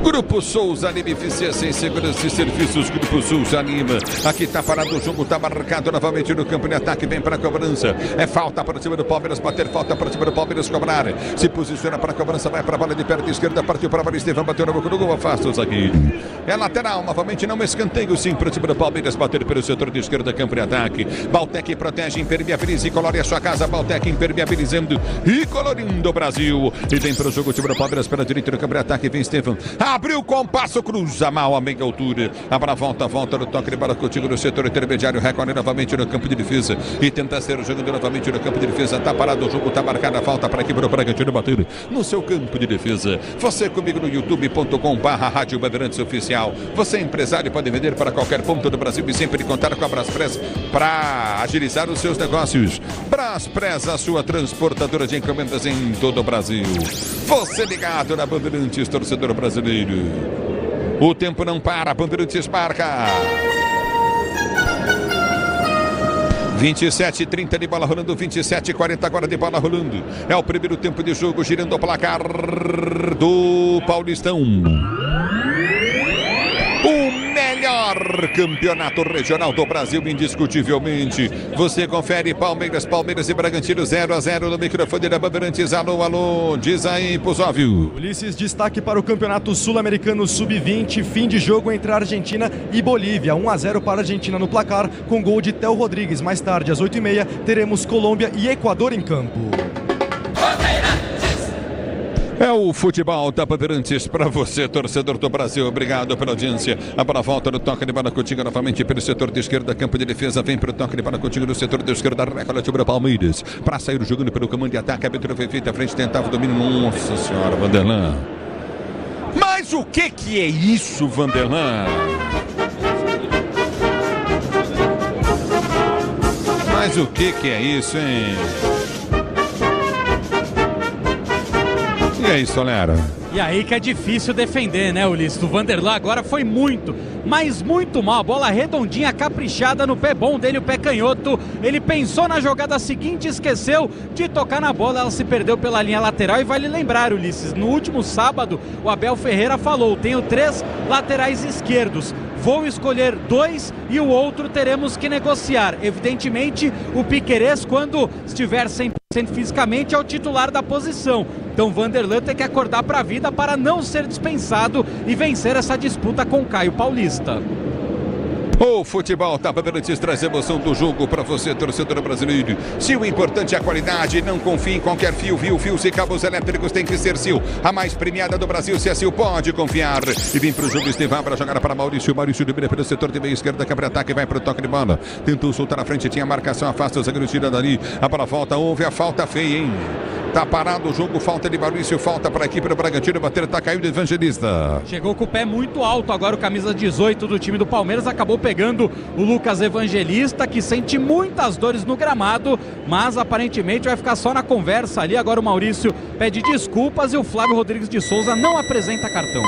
[SPEAKER 4] Grupo Souza anima eficiência em segurança e serviços. Grupo Souza anima. Aqui tá parado o jogo, tá marcado novamente no campo de ataque. Vem para a cobrança. É falta para cima do Palmeiras bater, falta para cima do Palmeiras cobrar. Se posiciona para a cobrança, vai para a bola de perna esquerda, partiu para a bola. Estevam bateu na boca do gol, afasta o zagueiro. É lateral, novamente não escanteio, sim, para cima do Palmeiras bater pelo setor de esquerda, campo de ataque. Baltec protege, impermeabiliza e colore a sua casa. Baltec impermeabilizando e colorindo o Brasil. E vem para o jogo, o time do Palmeiras pela direita no campo de ataque. Vem Estevam. Abriu o compasso, cruza mal a meia altura. Para a volta no toque de bola contigo no setor intermediário. Recolhe novamente no campo de defesa e tenta ser jogando novamente no campo de defesa. Tá parado o jogo, tá marcada a falta para aqui para o Bragantino bater no seu campo de defesa. Você comigo no youtube.com/Rádio Bandeirantes Oficial. Você é empresário, pode vender para qualquer ponto do Brasil e sempre contar com a Braspress para agilizar os seus negócios. Braspress, a sua transportadora de encomendas em todo o Brasil. Você ligado na Bandeirantes, torcedor brasileiro. O tempo não para, Bandeirantes marca. 27:30 de bola rolando, 27:40 agora de bola rolando. É o primeiro tempo de jogo, girando o placar do Paulistão. O melhor campeonato regional do Brasil, indiscutivelmente. Você confere Palmeiras e Bragantino 0-0 no microfone da Bandeirantes. Alô, diz aí, Pusóvio.
[SPEAKER 8] Ulisses, destaque para o Campeonato Sul-Americano Sub-20, fim de jogo entre Argentina e Bolívia. 1-0 para a Argentina no placar, com gol de Theo Rodrigues. Mais tarde, às 8h30, teremos Colômbia e Equador em campo.
[SPEAKER 4] É o futebol da Bandeirantes para você, torcedor do Brasil. Obrigado pela audiência. A bola volta no toque de bola contigo novamente pelo setor de esquerda, campo de defesa. Vem para o toque de bola contigo no setor de esquerda. Recolhe sobre o Palmeiras. Para sair jogando pelo comando de ataque. A abertura foi feita à frente, tentava o domínio. Nossa senhora, Vanderlan. Mas o que é isso, Vanderlan? Mas o que é isso, hein? E aí, Solera?
[SPEAKER 5] E aí que é difícil defender, né, Ulisses? O Vanderlan agora foi muito, mas muito mal. A bola redondinha, caprichada no pé bom dele, o pé canhoto. Ele pensou na jogada seguinte, esqueceu de tocar na bola. Ela se perdeu pela linha lateral. E vale lembrar, Ulisses, no último sábado, o Abel Ferreira falou: tenho 3 laterais esquerdos. Vou escolher 2 e o outro teremos que negociar. Evidentemente, o Piquerez, quando estiver 100% fisicamente, é o titular da posição. Então, Vanderlan tem que acordar para a vida para não ser dispensado e vencer essa disputa com Caio Paulista.
[SPEAKER 4] O futebol da Bandeirantes traz emoção do jogo para você, torcedor brasileiro. Se o importante é a qualidade, não confie em qualquer fio. Fios e cabos elétricos tem que ser Sil. A mais premiada do Brasil, se a Sil pode confiar. E vem para o jogo Estevam para jogar para Maurício. Maurício libera pelo setor de meia esquerda, quebra ataque, vai para o toque de bola. Tentou soltar na frente, tinha marcação, afasta o zagueiro, tira dali. A bola volta, houve a falta feia, hein? Tá parado o jogo, falta de Maurício, falta para a equipe do Bragantino, bater, tá caindo Evangelista.
[SPEAKER 5] Chegou com o pé muito alto agora o camisa 18 do time do Palmeiras, acabou pegando o Lucas Evangelista, que sente muitas dores no gramado, mas aparentemente vai ficar só na conversa ali. Agora o Maurício pede desculpas e o Flávio Rodrigues de Souza não apresenta cartão.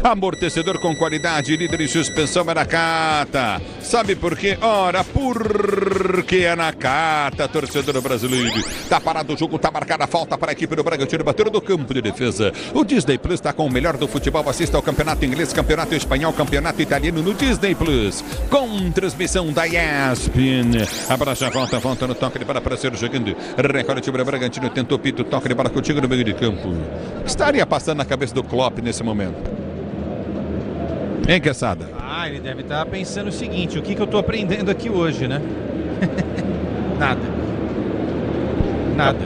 [SPEAKER 4] Amortecedor com qualidade, líder em suspensão é Nakata. Sabe por quê? Ora, porque é Nakata, torcedor brasileiro. Tá parado o jogo, tá marcada a falta para a equipe do Bragantino, bateu no campo de defesa. O Disney Plus tá com o melhor do futebol. Assista ao campeonato inglês, campeonato espanhol, campeonato italiano no Disney Plus. Com transmissão da ESPN. Abraça, volta no toque de bola para ser jogando. Recolhe sobre o Bragantino, tentou Pito, toque de bola contigo no meio de campo. O que estaria passando na cabeça do Klopp nesse momento? Hein, Quesada?
[SPEAKER 7] Ele deve estar pensando o seguinte: o que eu estou aprendendo aqui hoje, né? Nada.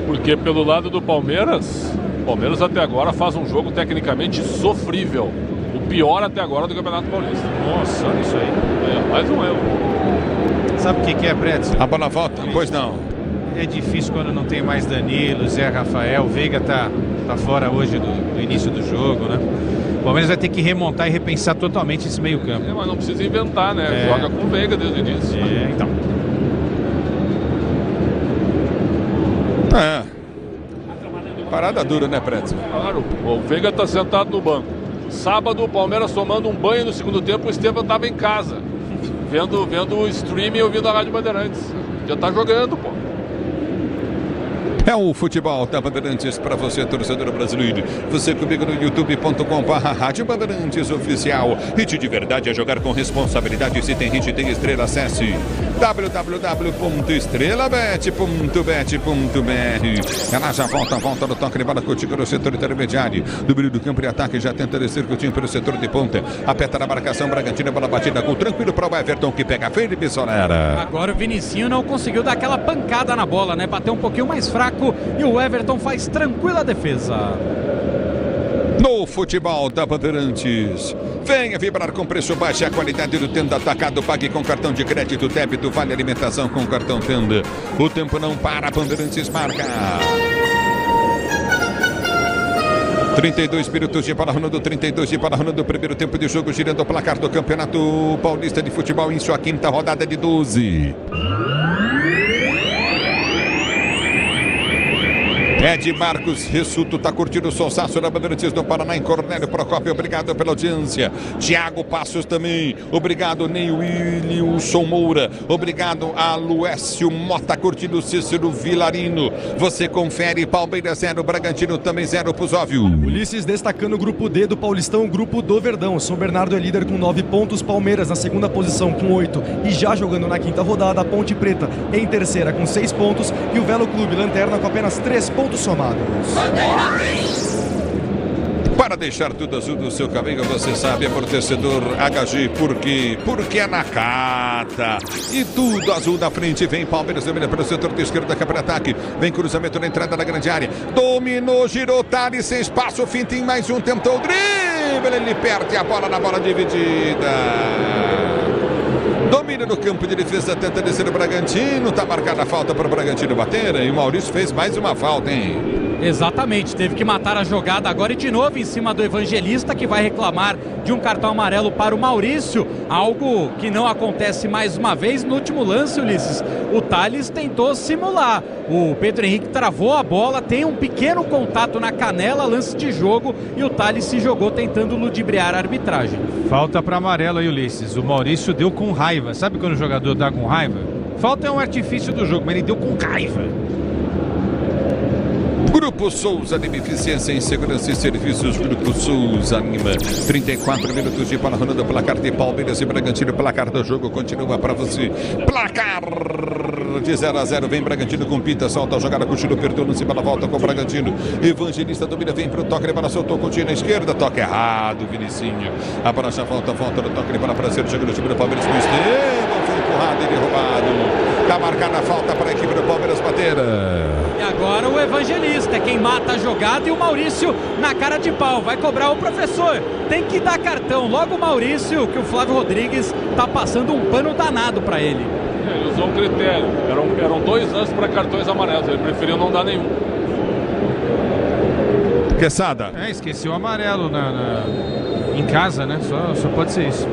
[SPEAKER 6] Porque pelo lado do Palmeiras, o Palmeiras até agora faz um jogo tecnicamente sofrível. O pior até agora do Campeonato Paulista.
[SPEAKER 7] Nossa, olha isso aí.
[SPEAKER 6] Mais um erro.
[SPEAKER 7] Sabe o que é, Pretz?
[SPEAKER 4] A bola volta? Pois não.
[SPEAKER 7] É difícil quando não tem mais Danilo, Zé Rafael. O Veiga tá fora hoje do início do jogo, né? O Palmeiras vai ter que remontar e repensar totalmente esse meio campo.
[SPEAKER 6] Mas não precisa inventar, né? Joga com o Veiga desde o início.
[SPEAKER 7] Então.
[SPEAKER 4] Parada dura, né, Pretz?
[SPEAKER 6] Claro, o Veiga tá sentado no banco. Sábado, o Palmeiras tomando um banho no segundo tempo, o Estevam tava em casa. Vendo o streaming e ouvindo a Rádio Bandeirantes. Já tá jogando, pô.
[SPEAKER 4] É o futebol da Bandeirantes para você, torcedor brasileiro. Você comigo no youtube.com/Rádio Bandeirantes Oficial. Hit de verdade é jogar com responsabilidade. Se tem hit, tem estrela. Acesse www.estrelabet.bet.br. Ela já volta no toque de bola contigo no setor intermediário. Do meio do campo de ataque, já tenta descer o time pelo setor de ponta. Aperta na marcação, Bragantino, bola batida com tranquilo para o Everton, que pega Felipe Solera.
[SPEAKER 5] Agora o Vinicinho não conseguiu dar aquela pancada na bola, né? Bateu um pouquinho mais fraco e o Everton faz tranquila defesa.
[SPEAKER 4] no futebol da Bandeirantes. Venha vibrar com preço baixo e a qualidade do Tenda Atacado. Pague com cartão de crédito, débito, vale alimentação com cartão Tenda. O tempo não para, Bandeirantes marca. 32 minutos de bola rolando, 32 de bola rolando, primeiro tempo de jogo, girando o placar do Campeonato Paulista de Futebol em sua quinta rodada de 12. Ed Marcos Ressuto tá curtindo o sonsaço da Bandeirantes do Paraná em Cornélio Procópio, obrigado pela audiência. Thiago Passos também, obrigado Ney Wilson Moura, obrigado a Luécio Mota curtindo Cícero Vilarino. Você confere, Palmeiras 0, Bragantino também 0 pro Zóvio.
[SPEAKER 8] Ulisses destacando o grupo D do Paulistão, o grupo do Verdão. São Bernardo é líder com 9 pontos, Palmeiras na segunda posição com 8 e já jogando na quinta rodada, a Ponte Preta em terceira com 6 pontos e o Velo Clube Lanterna com apenas 3 pontos somados.
[SPEAKER 4] Para deixar tudo azul do seu caminho, você sabe, amortecedor HG, porque é na Cata. E tudo azul na frente, vem Palmeiras, domina pelo setor de esquerda, capa de ataque, vem cruzamento na entrada da grande área, dominou, girou, Thales, sem espaço, fim, tem mais um, tentou o drible, ele perde a bola na bola dividida. Domina no campo de defesa, tenta descer o Bragantino, tá marcada a falta para o Bragantino bater, e o Maurício fez mais uma falta, hein?
[SPEAKER 5] Exatamente, teve que matar a jogada agora e de novo em cima do Evangelista, que vai reclamar de um cartão amarelo para o Maurício, algo que não acontece mais uma vez. No último lance, Ulisses, o Thales tentou simular, o Pedro Henrique travou a bola, tem um pequeno contato na canela, lance de jogo, e o Thales se jogou tentando ludibriar a arbitragem.
[SPEAKER 7] Falta para amarelo aí, Ulisses. O Maurício deu com raiva. Sabe quando o jogador dá com raiva? Falta é um artifício do jogo, mas ele deu com raiva.
[SPEAKER 4] Grupo Souza, de Eficiência em Segurança e Serviços. Grupo Souza anima. 34 minutos de bola rolando, placar de Palmeiras e Bragantino. Placar do jogo continua para você. Placar de 0-0. Vem Bragantino com Pita, solta a jogada, Coutinho perdeu, não se bola, volta com o Bragantino. Evangelista domina, vem para o toque de bola, soltou Coutinho na esquerda, toque errado, Vinicinho. A bola já volta no toque de bola para ser, chega no time do Palmeiras com o Estevam, foi empurrado e derrubado. Está marcada a falta para a equipe do Palmeiras bater.
[SPEAKER 5] E agora o Evangelista é quem mata a jogada e o Maurício na cara de pau. Vai cobrar o professor. Tem que dar cartão. Logo o Maurício, que o Flávio Rodrigues está passando um pano danado para ele.
[SPEAKER 6] Ele usou um critério. Eram 2 lances para cartões amarelos. Ele preferiu não dar nenhum.
[SPEAKER 4] Quesada.
[SPEAKER 7] Esqueci o amarelo em casa, né? Só pode ser isso.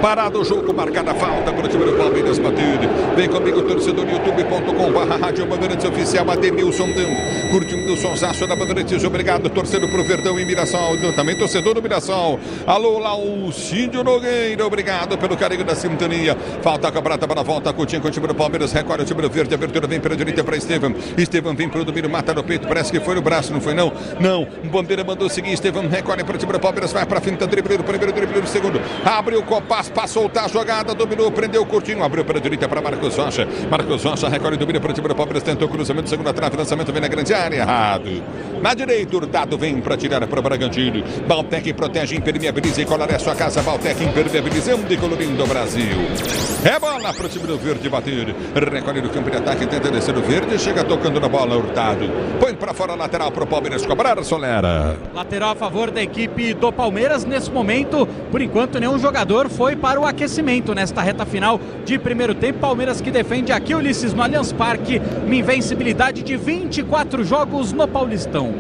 [SPEAKER 4] Parado o jogo, marcada a falta para o time do Palmeiras bater. Vem comigo, torcedor, youtube.com/Rádio Bandeirantes Oficial, Ademilson Dan, curtindo o sonsaço da Bandeirantes. Obrigado, torcedor pro Verdão e Mirassol, também torcedor do Mirassol. Alô, Laucíndio Nogueira, obrigado pelo carinho da sintonia. Falta a cobrada para a volta, Coutinho com o time do Palmeiras, recolhe o time do Verde, abertura vem pela direita para Estevam. Estevam vem para o domínio, mata no peito, parece que foi no braço, não foi não? Não, Bandeira mandou seguir, Estevam recolhe para o time do Palmeiras, vai para a finta, drible, primeiro drible, segundo, abre o Copas, para soltar a jogada, dominou, prendeu o Coutinho, abriu para a direita para Marcos Rocha. Marcos Rocha recolhe, domina para o time do Palmeiras, tentou o cruzamento, segunda trave, lançamento vem na grande área, errado. Na direita, Hurtado vem para tirar para o Bragantino. Baltec protege, impermeabiliza e colar a sua casa. Baltec impermeabilizando e colorindo o Brasil. É bola para o time do Verde bater. Recolhe no campo de ataque, tenta descer o Verde, chega tocando na bola, Hurtado. Põe para fora, lateral para o Palmeiras cobrar, Solera.
[SPEAKER 5] Lateral a favor da equipe do Palmeiras. Nesse momento, por enquanto, nenhum jogador foi para o aquecimento nesta reta final de primeiro tempo. Palmeiras que defende aqui, Ulisses, no Allianz Parque, uma invencibilidade de 24 jogos no Paulistão.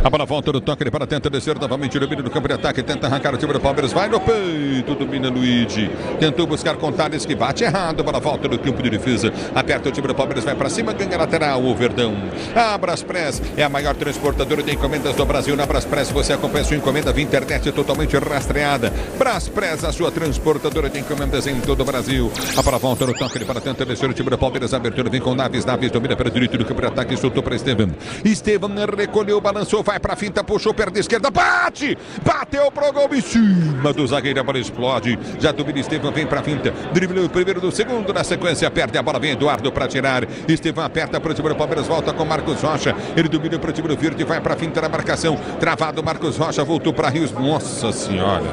[SPEAKER 4] A bola volta no toque, ele para, tenta descer novamente, domina no campo de ataque, tenta arrancar o time do Palmeiras, vai no peito, domina Luigi, tentou buscar com Thales, que bate errado, a bola volta no campo de defesa, aperta o time do Palmeiras, vai para cima, ganha lateral, o Verdão. A Braspress é a maior transportadora de encomendas do Brasil. Na Braspress você acompanha sua encomenda via internet totalmente rastreada. Braspress, a sua transportadora de encomendas em todo o Brasil. A bola volta no toque, ele para, tenta descer o time do Palmeiras, a abertura vem com Naves, domina para o direito do campo de ataque, soltou para Estevam. Estevam recolheu, balançou, vai para a finta, puxou, perna esquerda, bate! Bateu pro gol em cima do zagueiro, a bola explode. Já domina Estevam, vem para a finta, driblou o primeiro do segundo, na sequência perde a bola, vem Eduardo para tirar. Estevam aperta para o time do Palmeiras, volta com Marcos Rocha, ele domina para o time do Verde, vai para a finta na marcação, travado Marcos Rocha, voltou para Rios. Nossa senhora,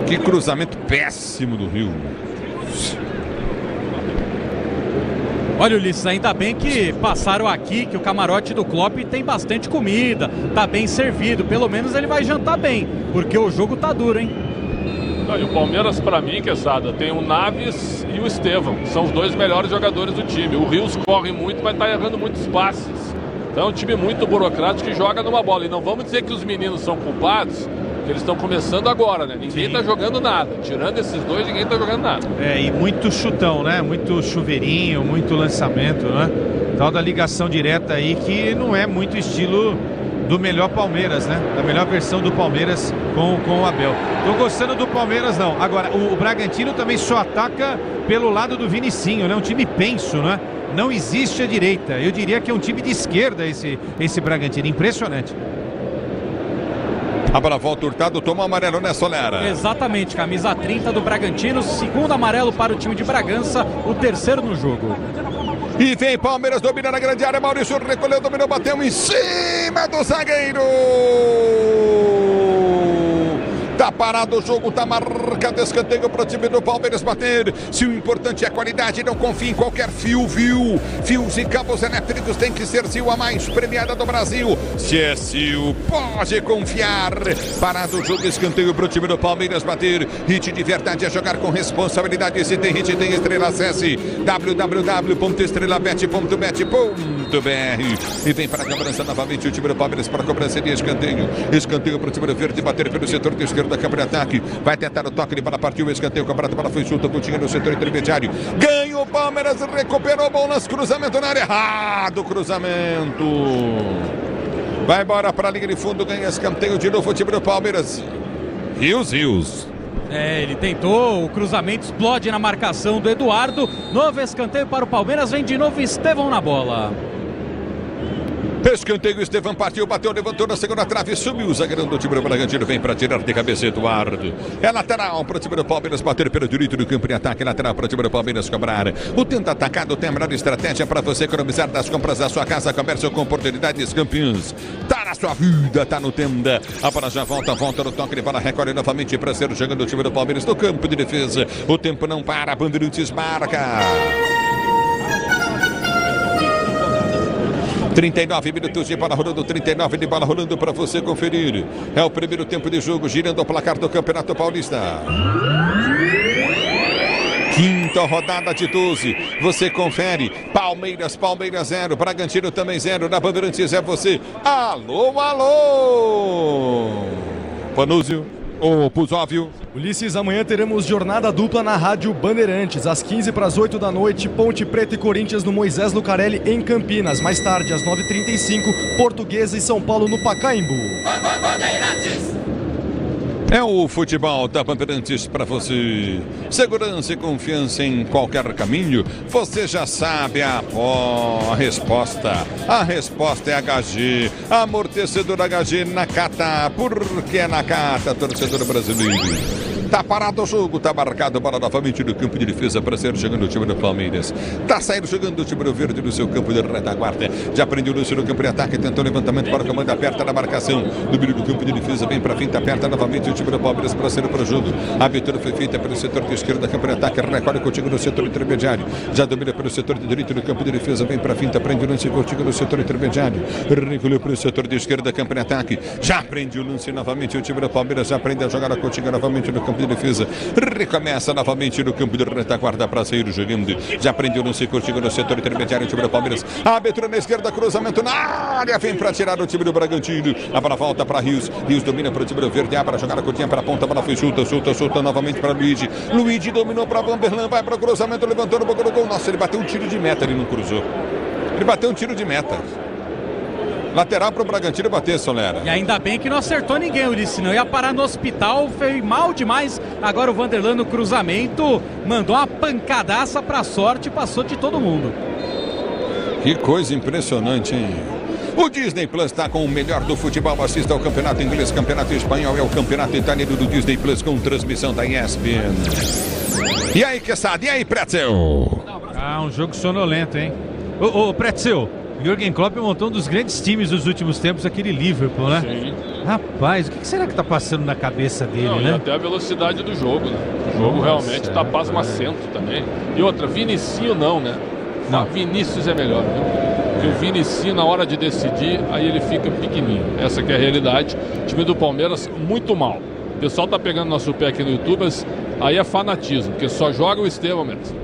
[SPEAKER 4] que cruzamento péssimo do Rio.
[SPEAKER 5] Olha, Ulisses, ainda bem que passaram aqui, que o camarote do Klopp tem bastante comida, tá bem servido, pelo menos ele vai jantar bem, porque o jogo tá duro, hein?
[SPEAKER 6] E o Palmeiras, para mim, Quesada, tem o Naves e o Estevão, são os dois melhores jogadores do time. O Rios corre muito, mas tá errando muitos passes. Então é um time muito burocrático que joga numa bola. E não vamos dizer que os meninos são culpados, que eles estão começando agora, né? Ninguém tá jogando nada. Tirando esses dois, ninguém tá jogando nada.
[SPEAKER 7] E muito chutão, né? Muito chuveirinho, muito lançamento, né? Tal da ligação direta aí que não é muito estilo do melhor Palmeiras, né? Da melhor versão do Palmeiras com o Abel. Tô gostando do Palmeiras, não. Agora, o Bragantino também só ataca pelo lado do Vinicinho, né? Um time penso, né? Não existe a direita. Eu diria que é um time de esquerda esse Bragantino. Impressionante.
[SPEAKER 4] A bola volta, Hurtado toma amarelo, né, Solera?
[SPEAKER 5] Exatamente, camisa 30 do Bragantino, segundo amarelo para o time de Bragança, o terceiro no jogo.
[SPEAKER 4] E vem Palmeiras, domina na grande área, Maurício recolheu, dominou, bateu em cima do zagueiro. Tá parado o jogo, tá marcado escanteio para o time do Palmeiras bater. Se o importante é a qualidade, não confie em qualquer fio, viu? Fios e cabos elétricos tem que ser Sil, a mais premiada do Brasil. Se é Sil, pode confiar. Parado o jogo, escanteio para o time do Palmeiras bater. Hit de verdade é jogar com responsabilidade. Se tem hit, tem estrela. Acesse www.estrelabet.bet.br. E vem para a cobrança novamente o time do Palmeiras para a cobrança de escanteio. Escanteio para o time do Verde bater pelo setor de esquerda. Câmara de ataque, vai tentar o toque, para partir o escanteio, cobrado, para foi chuta, Coutinho no setor intermediário, ganhou o Palmeiras, recuperou, bom lance, cruzamento na área, errado, cruzamento, vai embora para a linha de fundo, ganha escanteio de novo o time do Palmeiras. Rios.
[SPEAKER 5] Ele tentou, o cruzamento explode na marcação do Eduardo, novo escanteio para o Palmeiras, vem de novo Estevão na bola.
[SPEAKER 4] Escanteio, Estevão partiu, bateu, levantou na segunda trave, subiu o zagueirão do time do Bragantino, vem para tirar de cabeça Eduardo. É lateral para o time do Palmeiras bater pelo direito do campo de ataque, lateral para o time do Palmeiras cobrar. O tenta atacado tem a melhor estratégia para você economizar das compras da sua casa, comércio com oportunidades campeãs. Tá na sua vida, tá no Tenda. A bola já volta no toque de bola, recolhe novamente para ser jogando o time do Palmeiras no campo de defesa. O tempo não para, Bandeirantes marca. 39 minutos de bola rolando, 39 de bola rolando para você conferir. É o primeiro tempo de jogo, girando o placar do Campeonato Paulista. Quinta rodada de 12. Você confere. Palmeiras 0. Bragantino também 0. Na Bandeirantes é você. Alô. Panúzio. Ô, Pusóvio.
[SPEAKER 8] Ulisses, amanhã teremos jornada dupla na Rádio Bandeirantes, às 15 para as 8 da noite, Ponte Preta e Corinthians no Moisés Lucarelli em Campinas. Mais tarde, às 9h35, Portuguesa e São Paulo no Pacaembu.
[SPEAKER 4] É o futebol da Bandeirantes para você. Segurança e confiança em qualquer caminho. Você já sabe a resposta. A resposta é HG. Amortecedor HG Nakata. Porque é Nakata, torcedor brasileiro. Tá parado o jogo, tá marcado, bola novamente no campo de defesa para ser jogando o time do Palmeiras. Tá saindo jogando o time do Verde no seu campo de retaguarda. Já prendeu o lance no campo de ataque, tentou levantamento para o comando, aperta na marcação. No meio do campo de defesa, vem para frente, aperta novamente o time do Palmeiras para ser para o jogo. A abertura foi feita pelo setor de esquerda, campo de ataque, recolhe contigo no setor intermediário. Já domina pelo setor de direito no campo de defesa, vem para frente, prende o lance contigo no setor intermediário. Recolheu pelo setor de esquerda, campo de ataque. Já prende o lance novamente o time do Palmeiras, já aprende a jogar contigo novamente no campo de defesa, recomeça novamente no campo de retaguarda para sair jogando, já prendeu no contigo no setor intermediário o time do Palmeiras, a abertura na esquerda, cruzamento na área, vem para tirar o time do Bragantino, a bola volta para Rios domina para o time do Verde, para jogar a curtinha para a ponta, a bola foi solta novamente para Luigi dominou para Vanderlan, vai para o cruzamento, levantou no boca do gol, nossa, ele bateu um tiro de meta, ele não cruzou, ele bateu um tiro de meta. Lateral para o Bragantino bater, Solera.
[SPEAKER 5] E ainda bem que não acertou ninguém, Ulisses, senão ia parar no hospital, foi mal demais. Agora o Vanderlan no cruzamento mandou uma pancadaça para a sorte e passou de todo mundo.
[SPEAKER 4] Que coisa impressionante, hein? O Disney Plus está com o melhor do futebol. Assista ao Campeonato Inglês, Campeonato Espanhol e ao Campeonato Italiano do Disney Plus com transmissão da ESPN. E aí, Quesada? E aí, Pretzel?
[SPEAKER 7] Um jogo sonolento, hein? Ô, Pretzel, Jürgen Klopp montou um dos grandes times dos últimos tempos, aquele Liverpool, né?
[SPEAKER 6] Sim.
[SPEAKER 7] Rapaz, o que será que tá passando na cabeça dele, né?
[SPEAKER 6] E até a velocidade do jogo, né? O jogo realmente tá pasmacento também. E outra, Vinicinho não, né? Não, Vinícius é melhor, viu? Porque o Vinicinho, na hora de decidir, aí ele fica pequenininho. Essa que é a realidade. O time do Palmeiras, muito mal. O pessoal tá pegando nosso pé aqui no YouTube, mas aí é fanatismo, porque só joga o Estevão mesmo.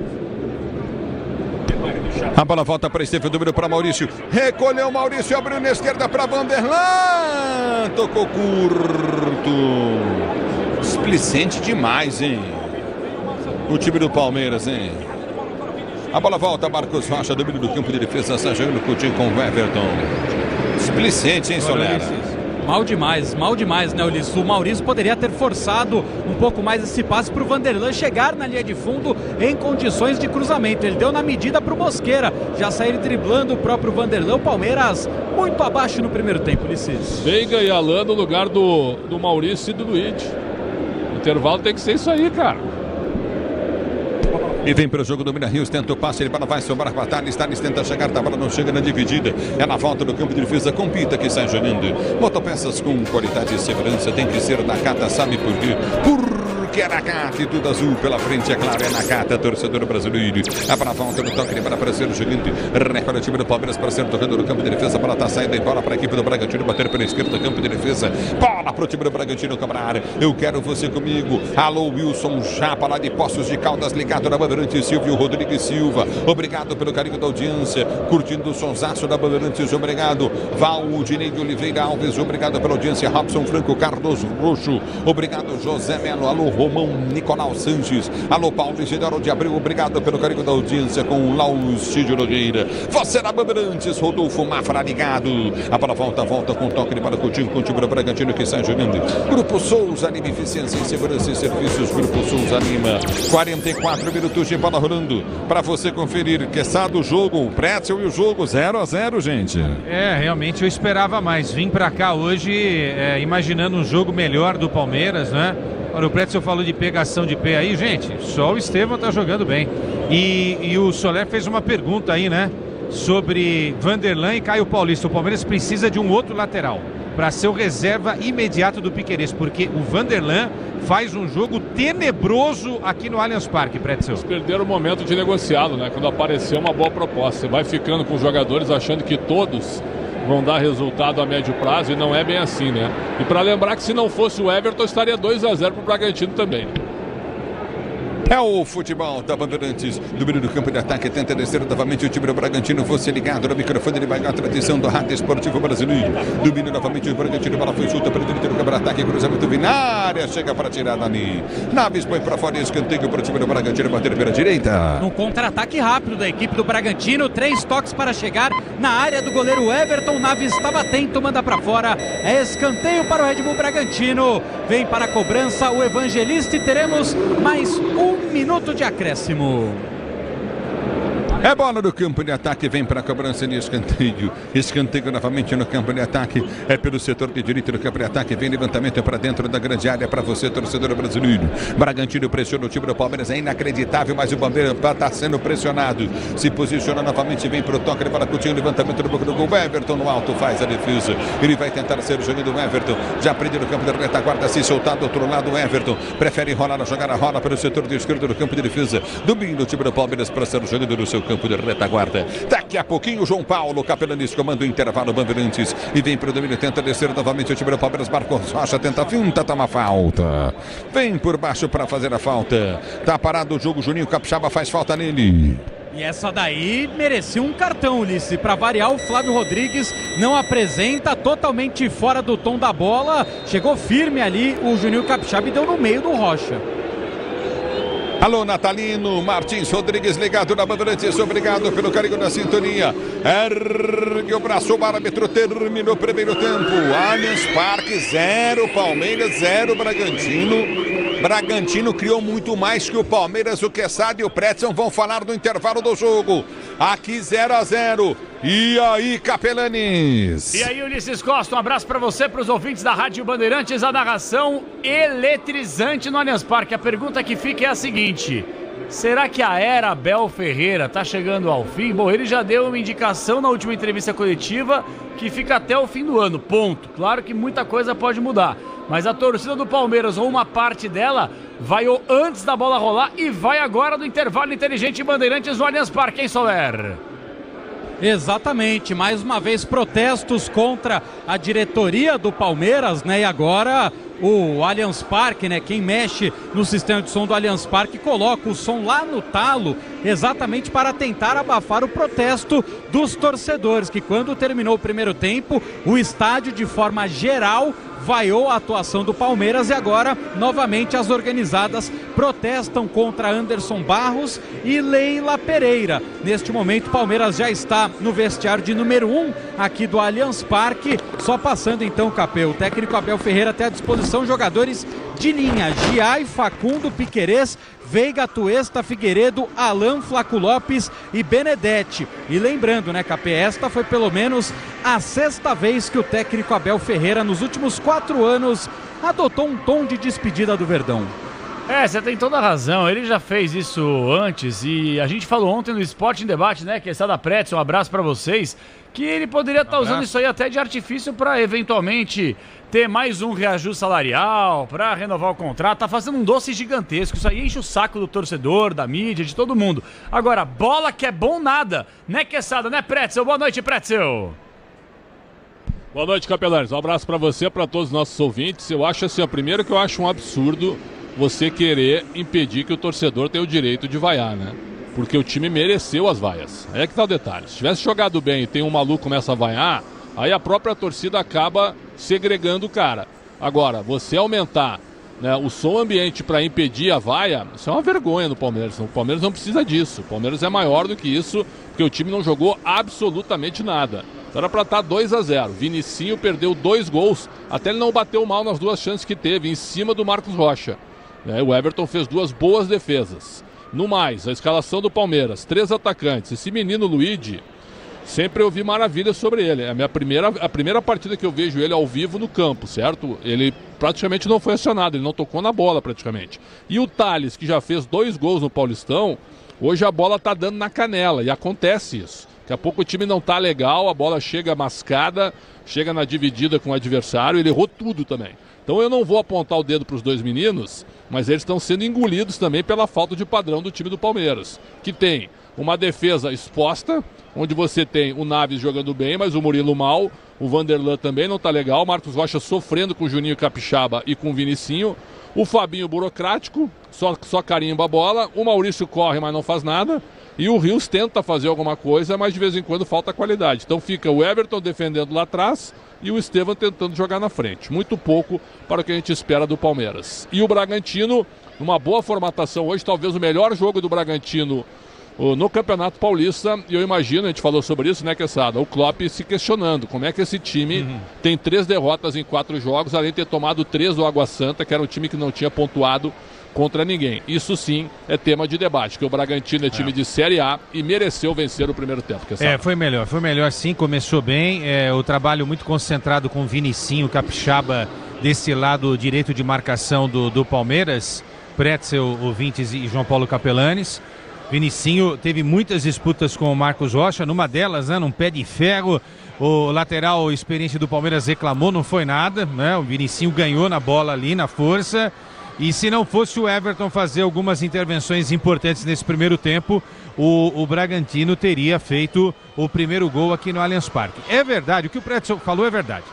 [SPEAKER 4] A bola volta para Estevão, número para Maurício. Recolheu Maurício, abriu na esquerda para Vanderlan. Tocou curto. Displicente demais, hein? O time do Palmeiras, hein? A bola volta, Marcos Rocha, domínio do campo de defesa, sai jogando Coutinho com o Everton. Displicente, hein, Solera?
[SPEAKER 5] Mal demais, né, Ulisses? O Maurício poderia ter forçado um pouco mais esse passe para o Vanderlan chegar na linha de fundo em condições de cruzamento. Ele deu na medida para o Mosqueira, já sair driblando o próprio Vanderlan. O Palmeiras muito abaixo no primeiro tempo, Ulisses.
[SPEAKER 6] Veiga e Alan no lugar do Maurício e do Luiz. O intervalo tem que ser isso aí, cara.
[SPEAKER 4] E vem para o jogo, domina Rios, tenta o passe, ele vai sobrar para Thales tenta chegar, a bola não chega na dividida, é na volta do campo de defesa, com Pita que sai jogando. Motopeças com qualidade e segurança, tem que ser Nakata, sabe por quê? Porque é Nakata e tudo azul pela frente, é claro, é Nakata, torcedor brasileiro. A para a volta do toque, para aparecer o gigante, recolhe o time do Palmeiras para ser tocando no campo de defesa, a bola está saindo e bola para a equipe do Bragantino, bater pela esquerda do campo de defesa, bola para o time do Bragantino cobrar. Eu quero você comigo, alô Wilson Japa lá de Poços de Caldas, ligado na Bandeirantes, Silvio Rodrigues Silva, obrigado pelo carinho da audiência, curtindo o sonsaço da Bandeirantes, obrigado. Valdinei de Oliveira Alves, obrigado pela audiência. Robson Franco, Carlos Roxo, obrigado José Melo, alô Romão Nicolau Sanches, alô Paulo Isidoro de Abreu, obrigado pelo carinho da audiência com o Laucídio Nogueira. Você na Bandeirantes, Rodolfo Mafra ligado. A bola volta com toque de bola Coutinho, com o time do Bragantino que sai jogando. Grupo Souza Lima, eficiência em segurança e serviços. Grupo Souza Lima, 44 minutos de bola rolando para você conferir. Quesado o jogo, o Pretzel e o jogo 0-0, gente.
[SPEAKER 7] Realmente eu esperava mais. Vim para cá hoje imaginando um jogo melhor do Palmeiras, né? Olha, o Pretzel falou de pegação de pé aí, gente. Só o Estevão tá jogando bem. E o Soler fez uma pergunta aí, né? Sobre Vanderlan e Caio Paulista. O Palmeiras precisa de um outro lateral para ser o reserva imediato do Piquerez, porque o Vanderlan faz um jogo tenebroso aqui no Allianz Parque, Pretzel.
[SPEAKER 6] Eles perderam o momento de negociá-lo, né? Quando apareceu uma boa proposta. Você vai ficando com os jogadores achando que todos vão dar resultado a médio prazo e não é bem assim, né? E para lembrar que se não fosse o Everton, estaria 2-0 para o Bragantino também.
[SPEAKER 4] É o futebol da Bandeirantes, domínio do campo de ataque, tenta descer novamente o time do Bragantino, você ligado no microfone, ele vai a tradição do rádio esportivo brasileiro, domínio novamente o Bragantino, bola foi solta pelo direito do campo de ataque, cruzamento na área, chega para tirar dali, Naves põe para fora, escanteio para o time do Bragantino, bater pela direita.
[SPEAKER 5] No contra-ataque rápido da equipe do Bragantino, 3 toques para chegar na área do goleiro Everton, Naves estava atento, manda para fora, é escanteio para o Red Bull Bragantino, vem para a cobrança o Evangelista e teremos mais 1 minuto de acréscimo.
[SPEAKER 4] É bola do campo de ataque, vem para a cobrança de escanteio. Escanteio novamente no campo de ataque. É pelo setor de direito do campo de ataque. Vem levantamento para dentro da grande área para você, torcedor brasileiro. Bragantino pressiona o time do Palmeiras. É inacreditável, mas o Palmeiras está sendo pressionado. Se posiciona novamente, vem para o toque de bola Coutinho. Levantamento do boca do gol. Everton no alto faz a defesa. Ele vai tentar ser o jogo do Everton. Já prende no campo da retaguarda. Se soltar do outro lado, o Everton prefere rolar a jogada. Rola pelo setor de esquerdo do campo de defesa. Domina o time do Palmeiras para ser o jogo do seu campo de retaguarda. Daqui a pouquinho o João Paulo Capelanes comanda o intervalo Bandeirantes e vem para o domínio, tenta descer novamente o time do Palmeiras, Marcos Rocha tenta finta, toma falta, vem por baixo para fazer a falta, tá parado o jogo, Juninho Capixaba faz falta nele.
[SPEAKER 5] E essa daí merecia um cartão, Ulisses. Para variar, o Flávio Rodrigues não apresenta, totalmente fora do tom da bola, chegou firme ali o Juninho Capixaba e deu no meio do Rocha.
[SPEAKER 4] Alô, Natalino Martins Rodrigues ligado na Bandeirantes, obrigado pelo carinho da sintonia. Ergue o braço, o árbitro terminou o primeiro tempo. Allianz Parque 0, Palmeiras 0, Bragantino. Bragantino criou muito mais que o Palmeiras, o Quesada e o Pretzel vão falar do intervalo do jogo. Aqui 0-0. E aí, Capelanes?
[SPEAKER 9] E aí, Ulisses Costa, um abraço para você, para os ouvintes da Rádio Bandeirantes. A narração eletrizante no Allianz Parque. A pergunta que fica é a seguinte: será que a era Abel Ferreira tá chegando ao fim? Bom, ele já deu uma indicação na última entrevista coletiva que fica até o fim do ano, ponto. Claro que muita coisa pode mudar, mas a torcida do Palmeiras, ou uma parte dela, vaiou antes da bola rolar e vai agora no intervalo inteligente Bandeirantes no Allianz Parque, hein, Soler?
[SPEAKER 5] Exatamente, mais uma vez protestos contra a diretoria do Palmeiras, né? E agora o Allianz Parque, né? Quem mexe no sistema de som do Allianz Parque coloca o som lá no talo, exatamente para tentar abafar o protesto dos torcedores, que quando terminou o primeiro tempo, o estádio de forma geral vaiou a atuação do Palmeiras e agora novamente as organizadas protestam contra Anderson Barros e Leila Pereira. Neste momento o Palmeiras já está no vestiário de número 1 aqui do Allianz Parque, só passando então, Capel, o técnico Abel Ferreira tem à disposição jogadores de linha: Giai, Facundo, Piquerez, Veiga, Tuesta, Figueiredo, Alan, Flaco Lopes e Benedetti. E lembrando, né, Capé, esta foi pelo menos a 6ª vez que o técnico Abel Ferreira, nos últimos 4 anos, adotou um tom de despedida do Verdão.
[SPEAKER 9] Você tem toda a razão, ele já fez isso antes e a gente falou ontem no Esporte em Debate, né, que é da Pretzel, um abraço pra vocês, que ele poderia estar usando isso aí até de artifício para eventualmente ter mais um reajuste salarial, para renovar o contrato. Tá fazendo um doce gigantesco, isso aí enche o saco do torcedor, da mídia, de todo mundo. Agora, bola que é bom nada, né, Quesada, né, Pretzel? Boa noite, Pretzel.
[SPEAKER 6] Boa noite, Capelares, um abraço para você, para todos os nossos ouvintes. Eu acho assim, primeiro que eu acho um absurdo você querer impedir que o torcedor tenha o direito de vaiar, né? Porque o time mereceu as vaias. Aí é que tá o detalhe. Se tivesse jogado bem e tem um maluco que começa a vaiar, aí a própria torcida acaba segregando o cara. Agora, você aumentar, né, o som ambiente para impedir a vaia, isso é uma vergonha no Palmeiras. O Palmeiras não precisa disso. O Palmeiras é maior do que isso, porque o time não jogou absolutamente nada. Então era para estar 2-0. Vinicinho perdeu 2 gols, até ele não bateu mal nas 2 chances que teve, em cima do Marcos Rocha. O Everton fez 2 boas defesas. No mais, a escalação do Palmeiras, 3 atacantes. Esse menino Luigi, sempre eu vi maravilhas sobre ele. É a primeira partida que eu vejo ele ao vivo no campo, certo? Ele praticamente não foi acionado, ele não tocou na bola praticamente. E o Thales, que já fez 2 gols no Paulistão, hoje a bola tá dando na canela, e acontece isso. Daqui a pouco o time não tá legal, a bola chega mascada, chega na dividida com o adversário, ele errou tudo também. Então eu não vou apontar o dedo para os 2 meninos, mas eles estão sendo engolidos também pela falta de padrão do time do Palmeiras, que tem uma defesa exposta, onde você tem o Naves jogando bem, mas o Murilo mal, o Vanderlan também não está legal, o Marcos Rocha sofrendo com o Juninho Capixaba e com o Vinicinho, o Fabinho burocrático, só carimba a bola, o Maurício corre, mas não faz nada, e o Rios tenta fazer alguma coisa, mas de vez em quando falta qualidade. Então fica o Everton defendendo lá atrás e o Estevam tentando jogar na frente. Muito pouco para o que a gente espera do Palmeiras. E o Bragantino, numa boa formatação hoje, talvez o melhor jogo do Bragantino no Campeonato Paulista, e eu imagino, a gente falou sobre isso, né, Quesada? O Klopp se questionando como é que esse time tem 3 derrotas em 4 jogos, além de ter tomado 3 do Água Santa, que era um time que não tinha pontuado contra ninguém. Isso sim é tema de debate, que o Bragantino é time de Série A e mereceu vencer o primeiro tempo.
[SPEAKER 7] Foi melhor sim, começou bem, o trabalho muito concentrado com o Vinicinho, Capixaba desse lado direito de marcação do Palmeiras, Pretzel, ouvintes e João Paulo Capelanes. Vinicinho teve muitas disputas com o Marcos Rocha, numa delas, né, num pé de ferro, o lateral experiente do Palmeiras reclamou, não foi nada, né? O Vinicinho ganhou na bola ali, na força. E se não fosse o Everton fazer algumas intervenções importantes nesse primeiro tempo, o Bragantino teria feito o primeiro gol aqui no Allianz Parque. É verdade, o que o Pretzel falou é verdade.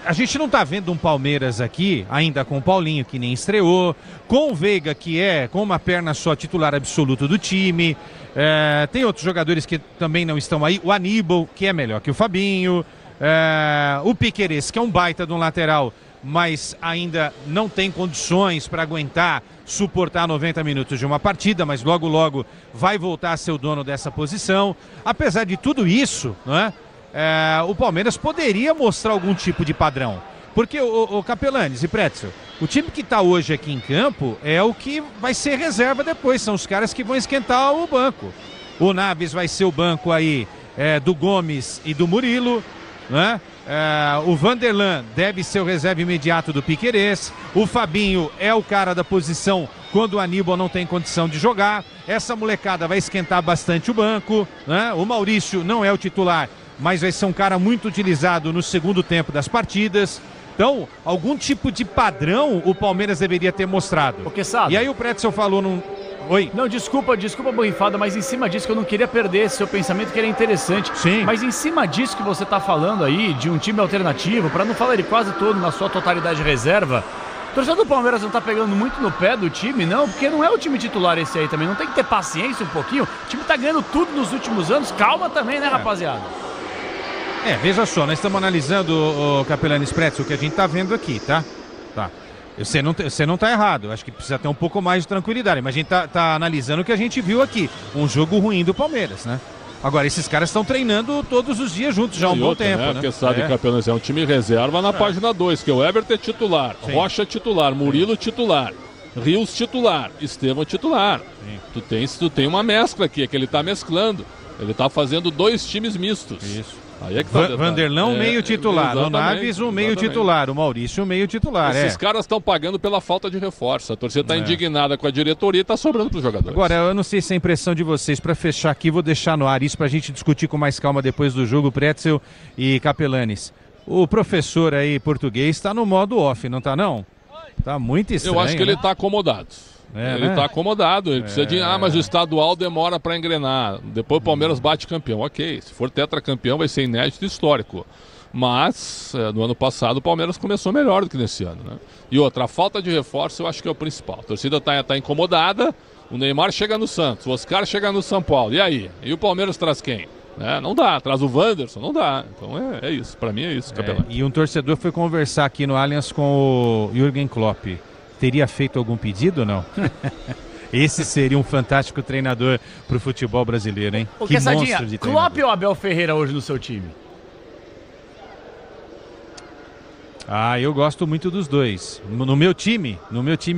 [SPEAKER 7] A gente não está vendo um Palmeiras aqui, ainda com o Paulinho, que nem estreou, com o Veiga, que é com uma perna só titular absoluto do time. Tem outros jogadores que também não estão aí. O Aníbal, que é melhor que o Fabinho. O Piquerez, que é um baita de um lateral, mas ainda não tem condições para aguentar, suportar 90 minutos de uma partida, mas logo logo vai voltar a ser o dono dessa posição. Apesar de tudo isso, né, o Palmeiras poderia mostrar algum tipo de padrão, porque o Capelanes e Pretzel, o time que está hoje aqui em campo é o que vai ser reserva depois, são os caras que vão esquentar o banco. O Naves vai ser o banco aí do Gomes e do Murilo, né? O Vanderlan deve ser o reserva imediato do Piquerez. O Fabinho é o cara da posição quando o Aníbal não tem condição de jogar. Essa molecada vai esquentar bastante o banco, né? O Maurício não é o titular, mas vai ser um cara muito utilizado no segundo tempo das partidas. Então, algum tipo de padrão o Palmeiras deveria ter mostrado.
[SPEAKER 9] Porque sabe?
[SPEAKER 7] E aí o Pretzel falou num... Oi?
[SPEAKER 9] Não, desculpa, borrifada, mas em cima disso que eu não queria perder esse seu pensamento, que era interessante.
[SPEAKER 7] Sim.
[SPEAKER 9] Mas em cima disso que você tá falando aí, de um time alternativo, para não falar ele quase todo na sua totalidade reserva, o torcedor do Palmeiras não tá pegando muito no pé do time, não, porque não é o time titular esse aí também. Não tem que ter paciência um pouquinho. O time tá ganhando tudo nos últimos anos. Calma também, né, rapaziada?
[SPEAKER 7] Veja só, nós estamos analisando, o Capelani Pretzel, o que a gente tá vendo aqui, tá? Tá. Você não tá errado, acho que precisa ter um pouco mais de tranquilidade, mas a gente tá analisando o que a gente viu aqui, um jogo ruim do Palmeiras, né? Agora, esses caras estão treinando todos os dias juntos já há um bom tempo, né?
[SPEAKER 6] Porque sabe, Capelão, é um time reserva na página 2, que é o Everton é titular, sim. Rocha titular, Murilo titular, Rios titular, Estevão titular. Tu tem uma mescla aqui, é que ele tá mesclando, ele tá fazendo 2 times mistos.
[SPEAKER 7] Isso.
[SPEAKER 6] Aí é que tá
[SPEAKER 7] Vanderlão, meio titular. O Naves, um meio titular. O Maurício, um meio titular.
[SPEAKER 6] Esses caras estão pagando pela falta de reforço. A torcida está indignada com a diretoria e está sobrando para os jogadores.
[SPEAKER 7] Agora, eu não sei se é a impressão de vocês. Para fechar aqui, vou deixar no ar isso para a gente discutir com mais calma depois do jogo, Pretzel e Capelanes. O professor aí português está no modo off, não está não? Tá muito estranho.
[SPEAKER 6] Eu acho que ele está acomodado. Ele está acomodado, ele precisa de... mas o estadual demora para engrenar. Depois o Palmeiras bate campeão. Ok, se for tetracampeão vai ser inédito e histórico. Mas no ano passado o Palmeiras começou melhor do que nesse ano, né? E outra, a falta de reforço eu acho que é o principal. A torcida está incomodada, o Neymar chega no Santos, o Oscar chega no São Paulo. E aí? E o Palmeiras traz quem? Não dá, traz o Wanderson, não dá. Então é isso, para mim é isso, Capelão.
[SPEAKER 7] E um torcedor foi conversar aqui no Allianz com o Jürgen Klopp. Teria feito algum pedido ou não? Esse seria um fantástico treinador pro futebol brasileiro, hein?
[SPEAKER 9] Que monstro de treinador. Klopp ou Abel Ferreira hoje no seu time?
[SPEAKER 7] Eu gosto muito dos dois. No meu time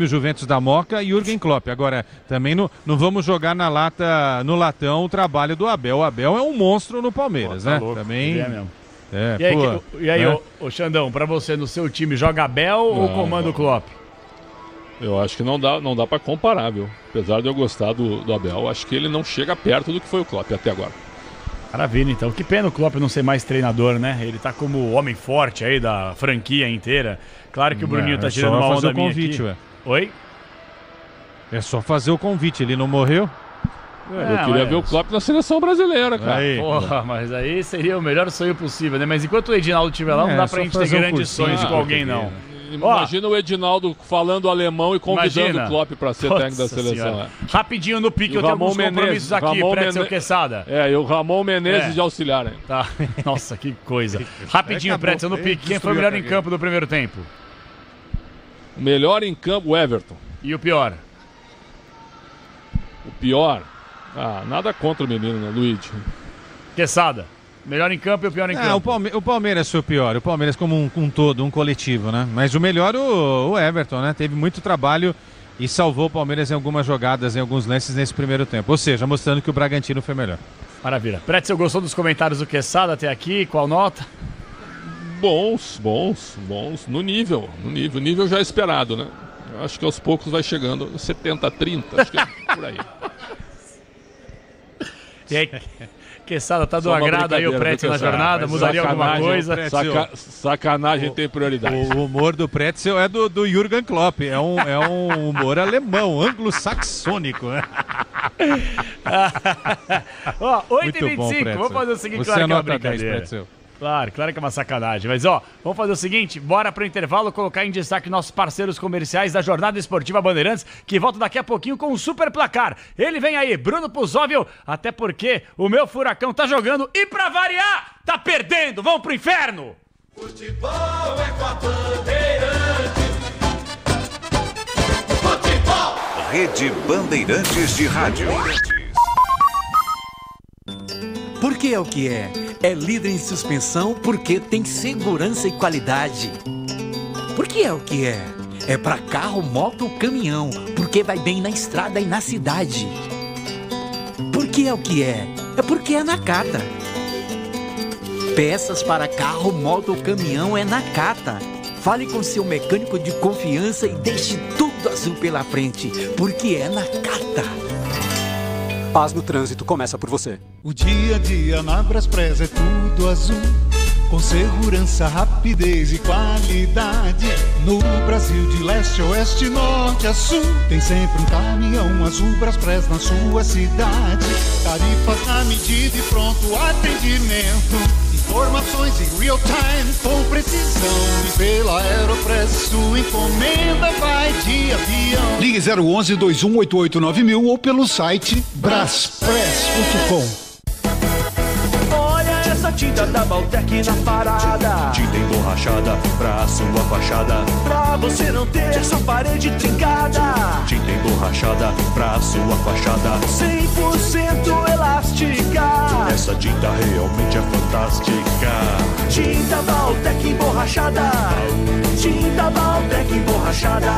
[SPEAKER 7] o Juventus da Moca e Jürgen Klopp. Agora, também não vamos jogar no latão o trabalho do Abel. O Abel é um monstro no Palmeiras, né?
[SPEAKER 9] Louco.
[SPEAKER 7] Também...
[SPEAKER 9] É mesmo. E aí, ô Xandão, pra você, no seu time, joga Abel ou comanda o Klopp?
[SPEAKER 6] Eu acho que não dá para comparar, viu? Apesar de eu gostar do Abel, acho que ele não chega perto do que foi o Klopp até agora.
[SPEAKER 9] Maravilha, então. Que pena o Klopp não ser mais treinador, né? Ele tá como o homem forte aí da franquia inteira. Claro que o Bruninho tá tirando uma onda minha aqui. Oi?
[SPEAKER 7] É só fazer o convite, ele não morreu?
[SPEAKER 6] Eu queria ver o Klopp na seleção brasileira, cara.
[SPEAKER 9] Porra, mas aí seria o melhor sonho possível, né? Mas enquanto o Edinaldo estiver lá, não dá pra gente ter grandes sonhos com alguém, não.
[SPEAKER 6] Imagina o Edinaldo falando alemão e convidando o Klopp para ser técnico da seleção.
[SPEAKER 9] Rapidinho no pique, eu tenho alguns compromissos aqui, Pretzel Quesada.
[SPEAKER 6] E o Ramon Menezes de auxiliar. Hein?
[SPEAKER 9] Tá. Nossa, que coisa. Rapidinho, Pretzel no pique. Quem foi o melhor em campo do primeiro tempo?
[SPEAKER 6] O melhor em campo, o Everton.
[SPEAKER 9] E o pior?
[SPEAKER 6] O pior? Nada contra o menino, né, Luigi?
[SPEAKER 9] Quesada. Melhor em campo e o pior em campo.
[SPEAKER 7] O Palmeiras foi o pior. O Palmeiras como um todo, um coletivo, né? Mas o melhor, o Everton, né? Teve muito trabalho e salvou o Palmeiras em algumas jogadas, em alguns lances nesse primeiro tempo. Ou seja, mostrando que o Bragantino foi melhor.
[SPEAKER 9] Maravilha. Pretzel, gostou dos comentários do Quesada até aqui? Qual nota?
[SPEAKER 6] Bons. No nível já esperado, né? Eu acho que aos poucos vai chegando 70-30, acho que é por aí.
[SPEAKER 9] E aí... Quesada, tá do agrado aí o Pretzel na jornada? Mudaria alguma coisa?
[SPEAKER 6] Sacanagem tem prioridade.
[SPEAKER 7] O humor do Pretzel é do Jürgen Klopp. É um humor alemão, anglo-saxônico, né?
[SPEAKER 9] 8h25, vamos fazer o seguinte, claro que é uma brincadeira. Claro que é uma sacanagem. Mas vamos fazer o seguinte, bora pro intervalo colocar em destaque nossos parceiros comerciais da Jornada Esportiva Bandeirantes, que volta daqui a pouquinho com um super placar. Ele vem aí, Bruno Puzóvio, até porque o meu furacão tá jogando e pra variar, tá perdendo. Vamos pro inferno!
[SPEAKER 10] Futebol é com a Bandeirantes. Futebol!
[SPEAKER 11] Rede Bandeirantes de Rádio.
[SPEAKER 12] Por que é o que é? É líder em suspensão porque tem segurança e qualidade. Por que é o que é? É para carro, moto ou caminhão, porque vai bem na estrada e na cidade. Por que é o que é? É porque é Nakata. Peças para carro, moto ou caminhão é Nakata. Fale com seu mecânico de confiança e deixe tudo azul pela frente, porque é Nakata.
[SPEAKER 13] Paz no trânsito começa por você.
[SPEAKER 14] O dia a dia na Braspress é tudo azul.
[SPEAKER 13] com segurança, rapidez e qualidade. No Brasil de leste a oeste, norte a sul, tem sempre um caminhão azul Braspress na sua cidade. Tarifas na medida e pronto atendimento. Informações em real time com precisão. E pela Aeropress sua encomenda vai de avião.
[SPEAKER 14] Ligue 011 2188 9000 ou pelo site braspress.com.
[SPEAKER 10] Essa tinta da Baltec na parada, tinta emborrachada pra sua fachada, pra você não ter sua parede trincada. Tinta emborrachada pra sua fachada, 100% elástica. Essa tinta realmente é fantástica. Tinta Baltec emborrachada, tinta Baltec emborrachada.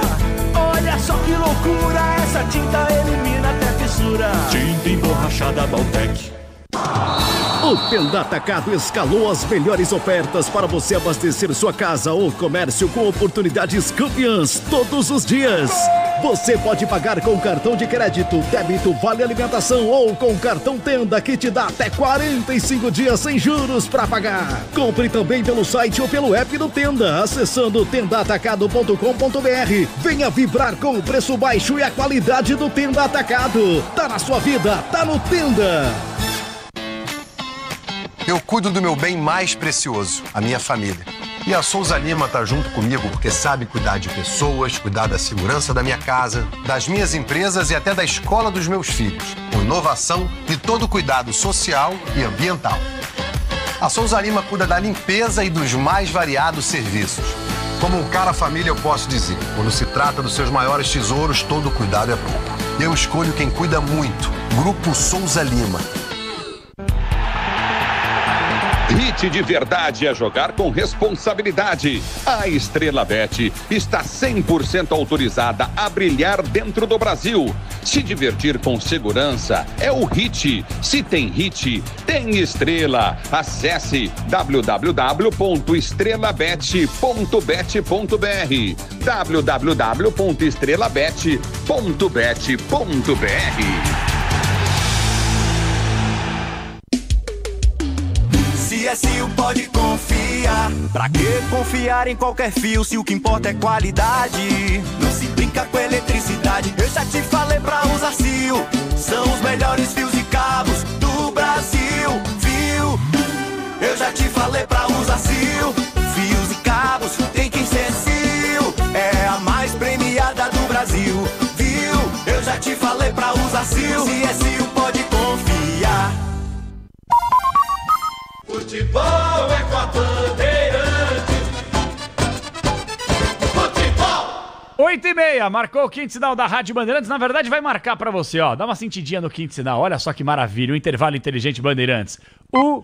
[SPEAKER 10] Olha só que loucura, essa tinta elimina até fissura. Tinta emborrachada Baltec.
[SPEAKER 15] O Tenda Atacado escalou as melhores ofertas para você abastecer sua casa ou comércio com oportunidades campeãs todos os dias. Você pode pagar com cartão de crédito, débito, vale alimentação ou com cartão Tenda que te dá até 45 dias sem juros para pagar. Compre também pelo site ou pelo app do Tenda, acessando tendaatacado.com.br. Venha vibrar com o preço baixo e a qualidade do Tenda Atacado. Tá na sua vida, tá no Tenda.
[SPEAKER 16] Eu cuido do meu bem mais precioso, a minha família. E a Souza Lima tá junto comigo porque sabe cuidar de pessoas, cuidar da segurança da minha casa, das minhas empresas e até da escola dos meus filhos, com inovação e todo cuidado social e ambiental. A Souza Lima cuida da limpeza e dos mais variados serviços. Como um cara família eu posso dizer, quando se trata dos seus maiores tesouros, todo cuidado é pouco. Eu escolho quem cuida muito, Grupo Souza Lima.
[SPEAKER 17] Hit de verdade é jogar com responsabilidade. A Estrela Bet está 100% autorizada a brilhar dentro do Brasil. Se divertir com segurança é o Hit. Se tem Hit, tem Estrela. Acesse www.estrelabet.bet.br www.estrelabet.bet.br.
[SPEAKER 10] CSU pode confiar. Pra que confiar em qualquer fio se o que importa é qualidade? Não se brinca com eletricidade. Eu já te falei pra usar CIO. São os melhores fios e cabos do Brasil, viu? Eu já te falei pra usar CIO. Fios e cabos tem que ser CIO. É a mais premiada do Brasil, viu? Eu já te falei pra usar CIO. CSU pode confiar. Futebol é com a Bandeirantes. Futebol!
[SPEAKER 9] 8h30, marcou o quinto sinal da Rádio Bandeirantes. Na verdade vai marcar pra você, ó. Dá uma sentidinha no quinto sinal. Olha só que maravilha, o intervalo inteligente Bandeirantes. O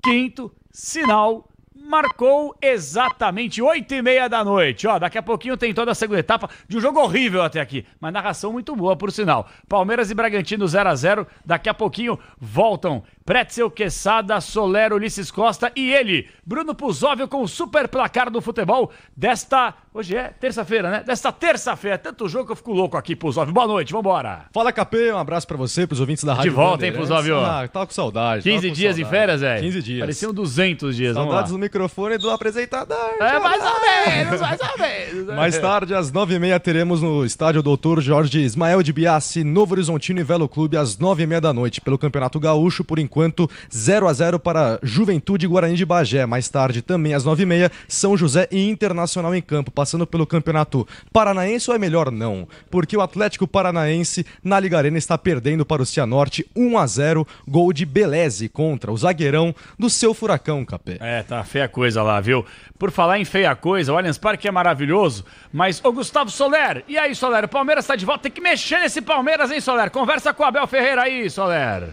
[SPEAKER 9] quinto sinal marcou exatamente 8h30 da noite. Ó, daqui a pouquinho tem toda a segunda etapa de um jogo horrível até aqui, mas narração muito boa, por sinal. Palmeiras e Bragantino 0x0. Daqui a pouquinho voltam Pretzel, Quesada, Soler, Ulisses Costa e ele, Bruno Puzóvio, com o super placar do futebol desta... Hoje é terça-feira, né? Desta terça-feira. Tanto jogo que eu fico louco aqui, Puzóvio. Boa noite, vambora.
[SPEAKER 8] Fala, KP. Um abraço pra você, pros ouvintes da Rádio
[SPEAKER 9] De volta, hein, Puzóvio?
[SPEAKER 8] Tava com saudade.
[SPEAKER 9] 15 dias em férias, velho?
[SPEAKER 8] 15 dias.
[SPEAKER 9] Pareciam 200 dias,
[SPEAKER 8] Saudades do microfone do apresentador.
[SPEAKER 9] É, mais ou menos, mais ou menos.
[SPEAKER 8] Mais tarde, às 9h30, teremos no estádio Doutor Jorge Ismael de Biassi, Novo Horizontino e Velo Clube, às 9h30 da noite. Pelo Campeonato Gaúcho, por enquanto, 0x0 para Juventude e Guarani de Bagé. Mais tarde, também às 9h30, São José e Internacional em campo. Passando pelo Campeonato Paranaense, ou é melhor não? Porque o Atlético Paranaense, na Liga Arena, está perdendo para o Cianorte 1x0, gol de Beleze contra o zagueirão do seu Furacão, Capé.
[SPEAKER 9] É, tá feia coisa lá, viu? Por falar em feia coisa, o Allianz Parque é maravilhoso, mas, ô Gustavo Soler, e aí, Soler, o Palmeiras tá de volta, tem que mexer nesse Palmeiras, hein, Soler? Conversa com o Abel Ferreira aí, Soler.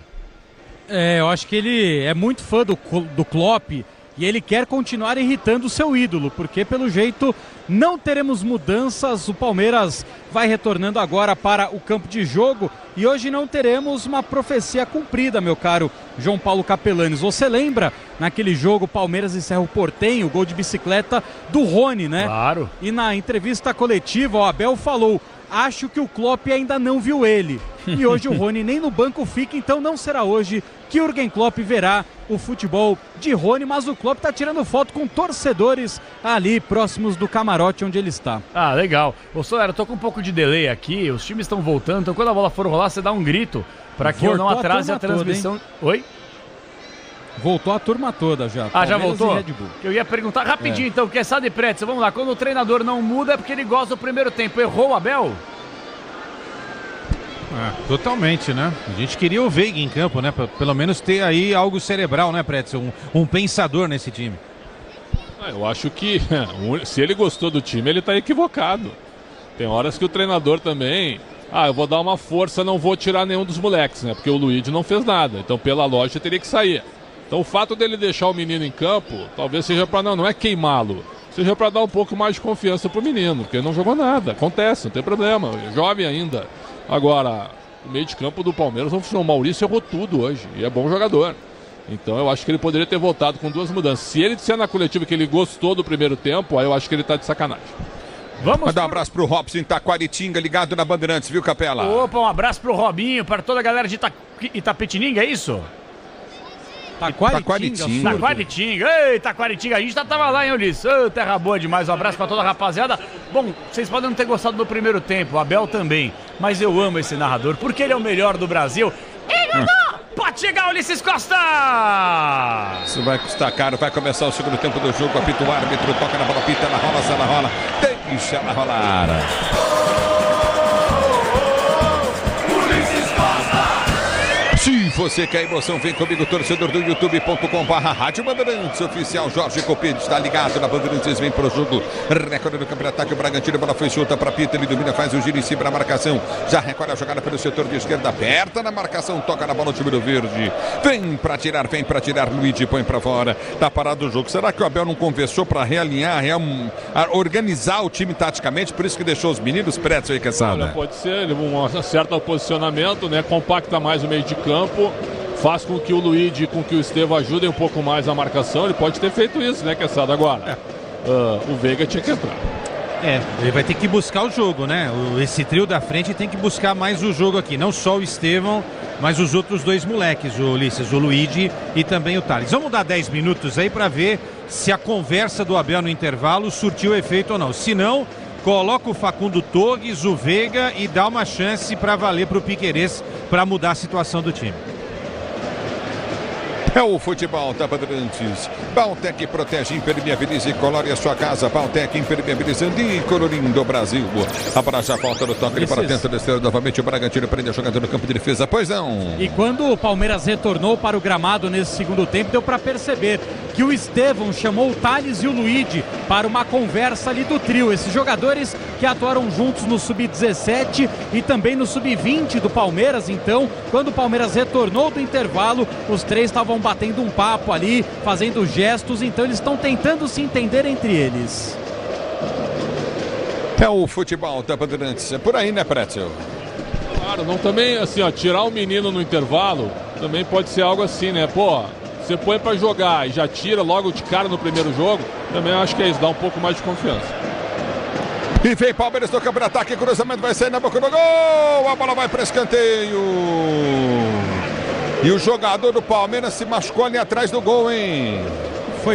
[SPEAKER 5] É, eu acho que ele é muito fã do Klopp e ele quer continuar irritando o seu ídolo, porque pelo jeito não teremos mudanças, o Palmeiras vai retornando agora para o campo de jogo e hoje não teremos uma profecia cumprida, meu caro João Paulo Capelanes. Você lembra naquele jogo Palmeiras e Cerro Porteño, gol de bicicleta do Rony, né?
[SPEAKER 9] Claro.
[SPEAKER 5] E na entrevista coletiva o Abel falou: acho que o Klopp ainda não viu ele. E hoje o Rony nem no banco fica, então não será hoje que Jürgen Klopp verá o futebol de Rony, mas o Klopp está tirando foto com torcedores ali próximos do camarote onde ele está.
[SPEAKER 9] Ah, legal. Ô Solero, eu tô com um pouco de delay aqui, os times estão voltando, então quando a bola for rolar, você dá um grito para que eu não atrase a transmissão. Oi?
[SPEAKER 5] Voltou a turma toda já.
[SPEAKER 9] Ah, já
[SPEAKER 5] Palmeiras
[SPEAKER 9] voltou?
[SPEAKER 5] e Red Bull.
[SPEAKER 9] Eu ia perguntar rapidinho então, que é Sade Pretzel, vamos lá, quando o treinador não muda é porque ele gosta do primeiro tempo. Errou o Abel?
[SPEAKER 7] Totalmente, né? A gente queria o Veiga em campo, né? Pra pelo menos ter aí algo cerebral, né, Pretzel? Um pensador nesse time.
[SPEAKER 6] Eu acho que se ele gostou do time, ele tá equivocado. Tem horas que o treinador também... eu vou dar uma força, não vou tirar nenhum dos moleques, né? Porque o Luigi não fez nada, então pela lógica teria que sair. Então o fato dele deixar o menino em campo, talvez seja para não é queimá-lo, seja para dar um pouco mais de confiança pro menino, porque ele não jogou nada, acontece, não tem problema, é jovem ainda. Agora, o meio de campo do Palmeiras não funcionou, o Maurício errou tudo hoje, e é bom jogador. Então eu acho que ele poderia ter voltado com 2 mudanças. Se ele disser na coletiva que ele gostou do primeiro tempo, aí eu acho que ele tá de sacanagem.
[SPEAKER 4] Vamos mandar um abraço pro Robson em Taquaritinga, ligado na Bandeirantes, viu, Capela?
[SPEAKER 9] Opa, um abraço pro Robinho, para toda a galera de Itapetininga, é isso? Taquaritinga. Ei, Taquaritinga, a gente tava lá, hein, Ulisses? Terra boa demais, um abraço pra toda a rapaziada. Bom, vocês podem não ter gostado do primeiro tempo, o Abel também, mas eu amo esse narrador, porque ele é o melhor do Brasil. Pode chegar, Ulisses Costa!
[SPEAKER 4] Isso vai custar caro, vai começar o segundo tempo do jogo, apita o árbitro, toca na bola, pita, ela rola, se ela rola, deixa ela rolar. Se você quer emoção, vem comigo, torcedor do youtube.com/Rádio Bandeirantes oficial. Jorge Copete está ligado na Bandeirantes, vem pro jogo. Recorde do campeonato, ataque, o Bragantino, a bola foi solta para Pita, ele domina, faz o giro em cima da marcação. Já recolhe a jogada pelo setor de esquerda, aperta na marcação, toca na bola o time do Verde. Vem para tirar, Luigi põe para fora. Tá parado o jogo. Será que o Abel não conversou para realinhar, organizar o time taticamente? Por isso que deixou os meninos pretos aí, Quesada?
[SPEAKER 6] Pode ser, um certo posicionamento, né? Compacta mais o meio de campo, faz com que o Luigi e com que o Estevão ajudem um pouco mais a marcação. Ele pode ter feito isso, né, Quesada? Agora, o Veiga tinha que entrar.
[SPEAKER 7] Ele vai ter que buscar o jogo, né? Esse trio da frente tem que buscar mais o jogo aqui. Não só o Estevão, mas os outros 2 moleques, o Ulisses, o Luigi e também o Thales. Vamos dar 10 minutos aí para ver se a conversa do Abel no intervalo surtiu efeito ou não. Se não, coloca o Facundo Torres, o Veiga e dá uma chance para valer para o Piquerez para mudar a situação do time.
[SPEAKER 4] É o futebol da Bandeirantes. Baltec protege, impermeabiliza e colore a sua casa. Baltec impermeabilizando e colorindo o Brasil. A bola já volta no toque, ele para dentro da estrela novamente. O Bragantino prende a jogada no campo de defesa. Pois não.
[SPEAKER 5] E quando o Palmeiras retornou para o gramado nesse segundo tempo, deu para perceber que o Estevão chamou o Thales e o Luigi para uma conversa ali do trio. Esses jogadores que atuaram juntos no Sub-17 e também no Sub-20 do Palmeiras. Então, quando o Palmeiras retornou do intervalo, os 3 estavam batendo um papo ali, fazendo gestos, então eles estão tentando se entender entre eles.
[SPEAKER 4] É o futebol da Bandeirantes, é por aí, né, Pretzel?
[SPEAKER 6] Claro, não também, assim, tirar o menino no intervalo, também pode ser algo assim, né, você põe pra jogar e já tira logo de cara no primeiro jogo, também acho que é isso, dá um pouco mais de confiança.
[SPEAKER 4] E vem Palmeiras no campo de ataque, cruzamento vai sair na boca do gol, a bola vai para escanteio. E o jogador do Palmeiras se machucou ali atrás do gol, hein?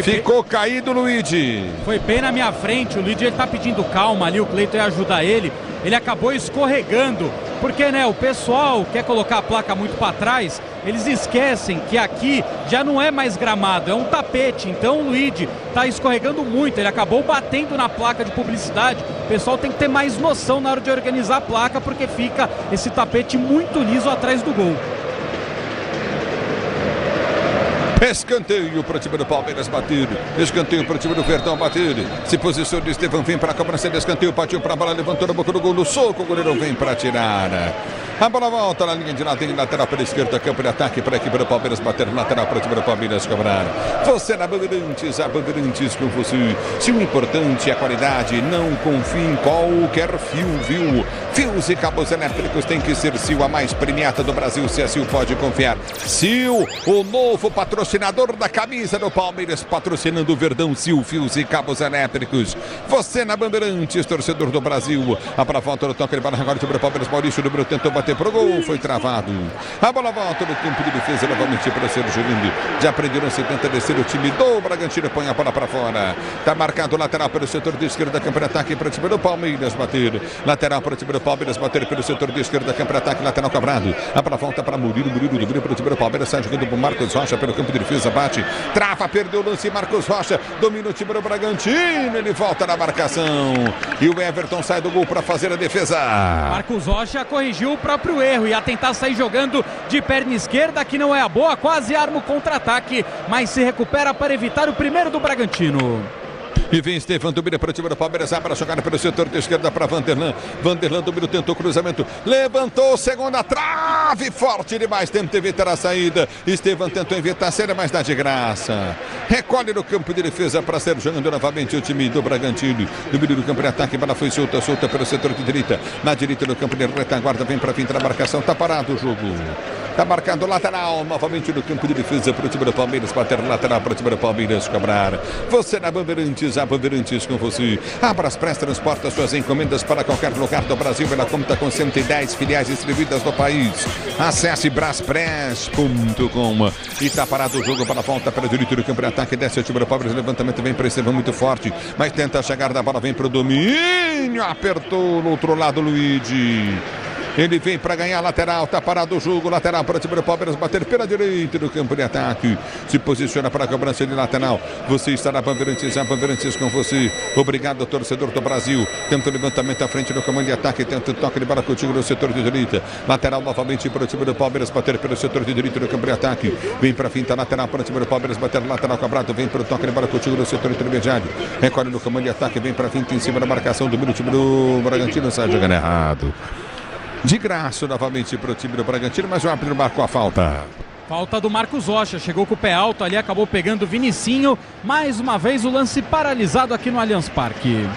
[SPEAKER 4] Ficou caído o Luigi.
[SPEAKER 5] Foi bem na minha frente, o Luigi ele tá pedindo calma ali, o Cleiton ia ajudar ele. Ele acabou escorregando, porque né, o pessoal quer colocar a placa muito para trás, eles esquecem que aqui já não é mais gramado, é um tapete. Então o Luigi tá escorregando muito, ele acabou batendo na placa de publicidade. O pessoal tem que ter mais noção na hora de organizar a placa, porque fica esse tapete muito liso atrás do gol.
[SPEAKER 4] Escanteio para o time do Palmeiras bater. Escanteio para o time do Verdão bater. Se posiciona, Estevão vem para a cobrança de escanteio. Partiu para a bola, levantou na boca do gol. No soco, o goleiro vem para tirar. A bola volta na linha de lateral para a esquerda. Campo de ataque para a equipe do Palmeiras bater. Lateral para o time do Palmeiras cobrar. Você na Bandeirantes, a Bandeirantes com você. Se o importante é a qualidade, não confie em qualquer fio, viu? Fios e cabos elétricos tem que ser Sil, a mais premiada do Brasil. Se a Sil pode confiar. Sil, o novo patrocinador da camisa do Palmeiras, patrocinando o Verdão. Sil, fios e cabos elétricos. Você na Bandeirantes, torcedor do Brasil. A bola volta no toque, ele vai agora sobre o Palmeiras. Maurício, número tentou bater bater pro gol, foi travado. A bola volta no campo de defesa novamente para ser jogando. Já prenderam 70 descer o time do Bragantino, põe a bola para fora. Tá marcado o lateral pelo setor de esquerda, campo de ataque para o time do Palmeiras bater. Lateral para o time do Palmeiras bater pelo setor de esquerda, campo de ataque, lateral cobrado. A bola volta para Murilo para o time do Palmeiras, sai jogando para Marcos Rocha pelo campo de defesa, bate, trava, perdeu o lance, Marcos Rocha domina o time do Bragantino, ele volta na marcação e o Everton sai do gol para fazer a defesa.
[SPEAKER 5] Marcos Rocha corrigiu o próprio erro e a tentar sair jogando de perna esquerda, que não é a boa, quase arma o contra-ataque, mas se recupera para evitar o primeiro do Bragantino.
[SPEAKER 4] E vem Estevão, domina para o time do Palmeiras, para jogar pelo setor de esquerda para Vanderlan. Vanderlan domina, tentou cruzamento, levantou, segunda trave, forte demais, tenta evitar a saída. Estevão tentou evitar, séria, mas dá de graça. Recolhe no campo de defesa para ser jogando novamente o time do Bragantino. Domina do campo de ataque, bola foi solta pelo setor de direita. Na direita no campo de retaguarda, vem para fim da marcação, tá parado o jogo. Tá marcando lateral, novamente no campo de defesa para o time do Palmeiras, bater lateral para o time do Palmeiras cobrar. Você na Bandeirantes, a Bandeirantes com você. Abras Press transporta suas encomendas para qualquer lugar do Brasil. Ela conta com 110 filiais distribuídas no país. Acesse braspress.com. E tá parado o jogo para a volta para o direito do campo de ataque. Desce o time do Palmeiras, levantamento vem para Estevão muito forte, mas tenta chegar da bola, vem para o domínio, apertou no outro lado Luigi. Ele vem para ganhar lateral, tá parado o jogo, lateral para o time do Palmeiras bater pela direita do campo de ataque. Se posiciona para a cobrança de lateral. Você está na Bandeirantes, a Bandeirantes com você. Obrigado, torcedor do Brasil. Tenta o levantamento à frente do comando de ataque, tenta o toque de bola contigo no setor de direita. Lateral novamente para o time do Palmeiras bater pelo setor de direita do campo de ataque. Vem para a finta lateral para o time do Palmeiras bater lateral cobrado, vem para o toque de bola contigo no setor intermediário. Recolhe no comando de ataque, vem para a finta em cima da marcação do time do Bragantino, sai jogando errado. De graça novamente para o time do Bragantino, mas o árbitro marcou a falta.
[SPEAKER 5] Falta do Marcos Rocha, chegou com o pé alto ali, acabou pegando o Vinicinho. Mais uma vez o lance paralisado aqui no Allianz Parque.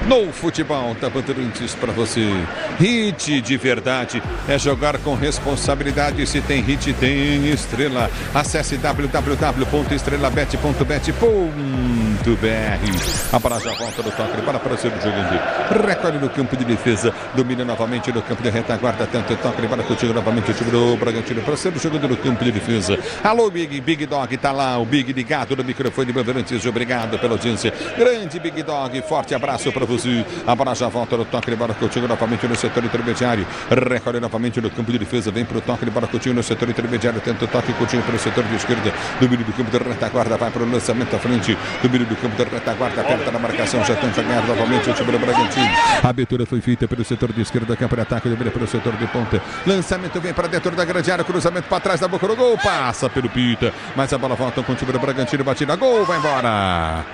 [SPEAKER 4] No futebol da Bandeirantes para você. Hit de verdade é jogar com responsabilidade. Se tem hit, tem estrela. Acesse www.estrelabet.bet.br. A bola já volta do toque para o seu jogando. Recolhe no campo de defesa. Domina novamente no campo de retaguarda. Tenta o toque para contigo novamente o time do Bragantino para ser jogando no campo de defesa. Alô, Big Dog, tá lá. O Big ligado no microfone de Bandeirantes. Obrigado pela audiência. Grande Big Dog, forte abraço para você. A bola já volta no toque de bola contigo novamente no setor intermediário. Recolhe novamente no campo de defesa. Vem para o toque de bola contigo no setor intermediário. Tenta o toque contigo pelo setor de esquerda. Domínio do campo de retaguarda. Vai para o lançamento à frente. Domínio do campo de retaguarda. Aperta na marcação. Já tenta ganhar novamente o time do Bragantino. A abertura foi feita pelo setor de esquerda. Campo de ataque. Domínio pelo setor de ponta. Lançamento vem para dentro da grande área. Cruzamento para trás da boca do gol. Passa pelo Pita. Mas a bola volta com o time do Bragantino. Batida. Gol. Vai embora.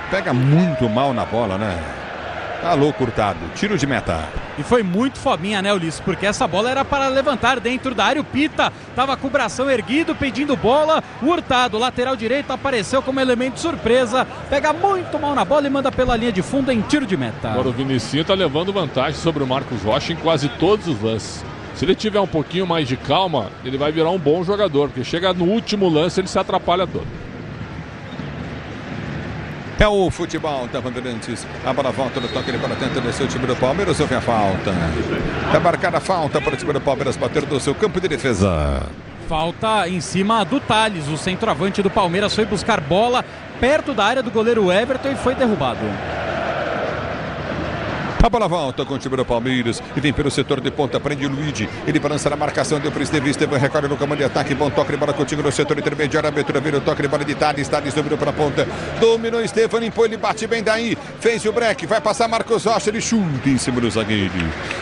[SPEAKER 4] Pega muito mal na bola, né? Alô, Hurtado, tiro de meta.
[SPEAKER 5] E foi muito fominha, né, Ulisses? Porque essa bola era para levantar dentro da área. O Pita estava com o bração erguido, pedindo bola. O Hurtado, lateral direito, apareceu como elemento surpresa. Pega muito mal na bola e manda pela linha de fundo em tiro de meta.
[SPEAKER 6] Agora o Vinicinho está levando vantagem sobre o Marcos Rocha em quase todos os lances. Se ele tiver um pouquinho mais de calma, ele vai virar um bom jogador, porque chega no último lance ele se atrapalha todo.
[SPEAKER 4] É o futebol da Bandeirantes. A bola volta no toque de bola, tenta descer o time do Palmeiras. Houve a falta. Está marcada a falta para o time do Palmeiras bater do seu campo de defesa.
[SPEAKER 5] Falta em cima do Thales. O centroavante do Palmeiras foi buscar bola perto da área do goleiro Everton e foi derrubado.
[SPEAKER 4] A bola volta com o time do Palmeiras e vem pelo setor de ponta, prende o Luigi. Ele balança na marcação, deu para Estevão, recolhe no comando de ataque, bom toque de bola contigo no setor intermediário, abertura, vira o toque de bola de Thales dominou para a ponta, dominou Estevão, limpou, ele bate bem daí, fez o break, vai passar Marcos Rocha, ele chuta em cima do zagueiro.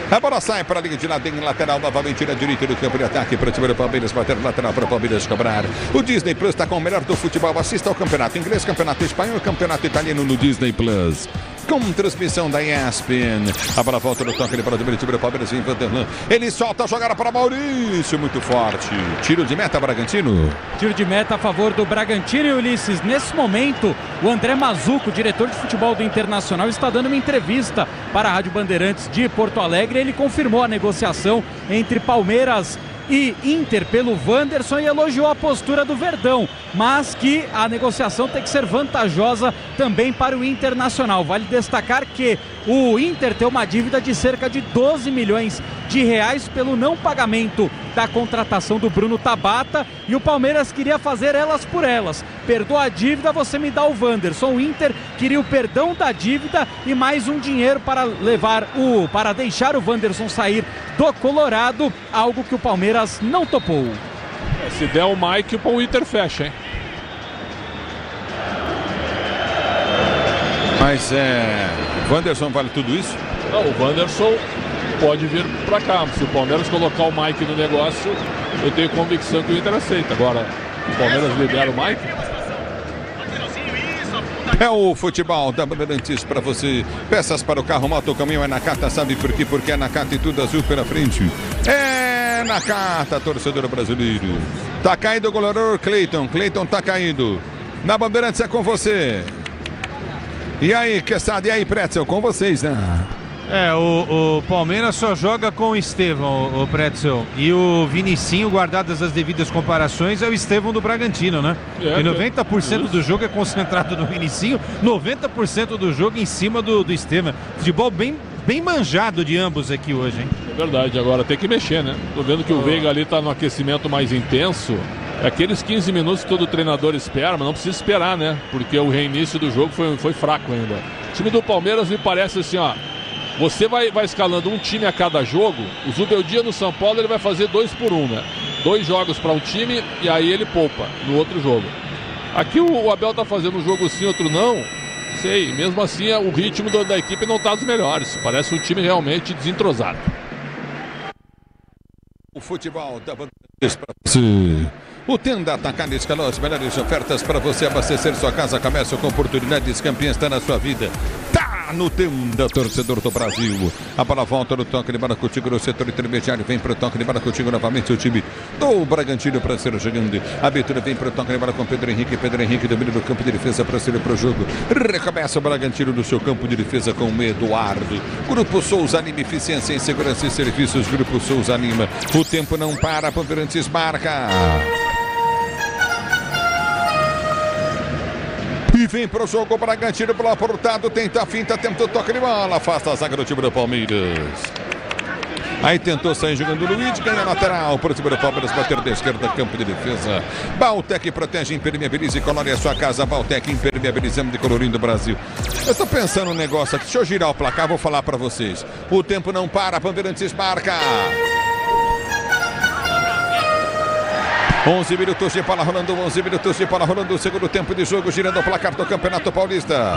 [SPEAKER 4] A bola sai para a linha de lado, em lateral, novamente na direita do campo de ataque, para o time do Palmeiras, bater lateral para o Palmeiras cobrar. O Disney Plus está com o melhor do futebol, assista ao campeonato inglês, campeonato espanhol, campeonato italiano no Disney Plus. Com transmissão da ESPN. A bola volta no toque de bola do time do Palmeiras em Vanderlan. Ele solta a jogada para Maurício, muito forte. Tiro de meta, Bragantino.
[SPEAKER 5] Tiro de meta a favor do Bragantino e Ulisses. Nesse momento, o André Mazuco, diretor de futebol do Internacional, está dando uma entrevista para a Rádio Bandeirantes de Porto Alegre. Ele confirmou a negociação entre Palmeiras e Inter pelo Wanderson e elogiou a postura do Verdão, mas que a negociação tem que ser vantajosa também para o Internacional. Vale destacar que o Inter tem uma dívida de cerca de 12 milhões de reais pelo não pagamento da contratação do Bruno Tabata, e o Palmeiras queria fazer elas por elas. Perdoa a dívida, você me dá o Wanderson. O Inter queria o perdão da dívida e mais um dinheiro para deixar o Wanderson sair do Colorado, algo que o Palmeiras não topou.
[SPEAKER 6] Se der o Mike, o Inter fecha, hein?
[SPEAKER 4] Mas o Wanderson vale tudo isso?
[SPEAKER 6] Não, o Wanderson pode vir pra cá. Se o Palmeiras colocar o Mike no negócio, eu tenho convicção que o Inter aceita. Agora, o Palmeiras libera o Mike.
[SPEAKER 4] É o futebol da Bandeirantes para você. Peças para o carro, moto, caminhão é Nakata. Sabe por quê? Porque é Nakata e tudo azul pela frente. É Nakata, torcedor brasileiro. Tá caído o goleador Cleiton. Cleiton tá caído. Na Bandeirantes é com você. E aí, Quesada, e aí, Pretzel, com vocês, né?
[SPEAKER 7] O Palmeiras só joga com o Estevão, o Pretzel. E o Vinicinho, guardadas as devidas comparações, é o Estevão do Bragantino, né? E 90% do jogo é concentrado no Vinicinho, 90% do jogo em cima do Estevão. Futebol bem manjado de ambos aqui hoje, hein?
[SPEAKER 6] É verdade, agora tem que mexer, né? Tô vendo que o Veiga ali tá no aquecimento mais intenso. É aqueles 15 minutos que todo treinador espera, mas não precisa esperar, né? Porque o reinício do jogo foi fraco ainda. O time do Palmeiras me parece assim, ó. Você vai escalando um time a cada jogo. O Zubeldia no São Paulo ele vai fazer 2 por 1, né? 2 jogos para um time e aí ele poupa no outro jogo. Aqui o Abel tá fazendo um jogo sim, outro não. Sei, mesmo assim o ritmo da equipe não tá dos melhores. Parece um time realmente desentrosado.
[SPEAKER 4] O futebol da Bandeirantes para você. O Tenda Atacado escalou as melhores ofertas para você abastecer sua casa, comércio com oportunidades campeãs está na sua vida. Tá no Tenda, torcedor do Brasil. A bola volta no toque de bola contigo no setor intermediário. Vem para o toque de bola contigo novamente o time do Bragantino para ser jogando. A abertura vem para o toque de bola com Pedro Henrique. Pedro Henrique domina no campo de defesa para ser para o jogo. Recomeça o Bragantino no seu campo de defesa com o Eduardo. Grupo Souza Lima, eficiência em segurança e serviços. Grupo Souza Lima. O tempo não para, Bandeirantes marca. E vem pro jogo, Bragantino pelo aportado, tenta a finta, tenta o toque de bola, afasta a zaga do time do Palmeiras. Aí tentou sair jogando o Luiz, ganha lateral para o time do Palmeiras, bater da esquerda, campo de defesa. Baltec protege, impermeabiliza e colore a sua casa. Baltec impermeabilizando e colorindo o Brasil. Eu tô pensando um negócio aqui, deixa eu girar o placar, vou falar para vocês. O tempo não para, Bandeirantes marca. 11 minutos de bola rolando, 11 minutos de bola rolando, o segundo tempo de jogo, girando o placar do Campeonato Paulista.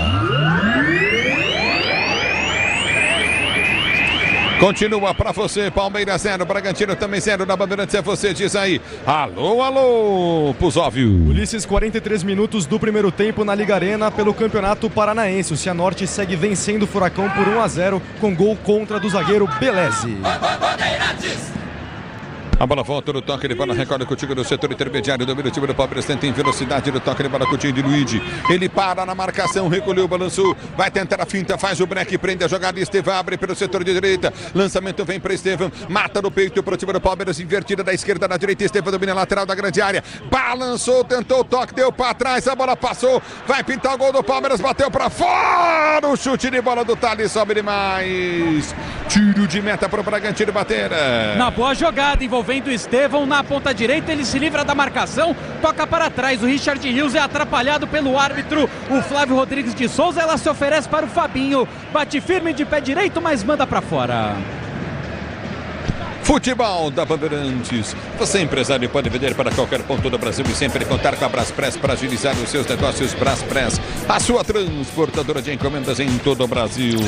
[SPEAKER 4] Continua pra você, Palmeiras 0, Bragantino também 0, na Bandeirantes é você, diz aí. Alô, alô, Pusóvio.
[SPEAKER 8] Ulisses, 43 minutos do primeiro tempo na Liga Arena pelo Campeonato Paranaense. O Cianorte segue vencendo o Furacão por 1-0 com gol contra do zagueiro Beleze.
[SPEAKER 4] A bola volta no toque de bola, recorda contigo no setor intermediário, domina o time do Palmeiras, tenta em velocidade no toque de bola contigo de Luigi. Ele para na marcação, recolheu, balançou, vai tentar a finta, faz o break, prende a jogada, Estevão abre pelo setor de direita, lançamento vem para Estevão, mata no peito para o time do Palmeiras, invertida da esquerda na direita, Estevão domina a lateral da grande área, balançou, tentou o toque, deu para trás, a bola passou, vai pintar o gol do Palmeiras, bateu para fora, o chute de bola do Thales, sobe demais, tiro de meta para o Bragantino bater.
[SPEAKER 5] Na boa jogada, envolvendo o Estevão na ponta direita, ele se livra da marcação, toca para trás, o Richard Rios é atrapalhado pelo árbitro, o Flávio Rodrigues de Souza, ela se oferece para o Fabinho, bate firme de pé direito, mas manda para fora.
[SPEAKER 4] Futebol da Bandeirantes. Você, empresário, pode vender para qualquer ponto do Brasil e sempre contar com a Braspress para agilizar os seus negócios. Braspress, a sua transportadora de encomendas em todo o Brasil.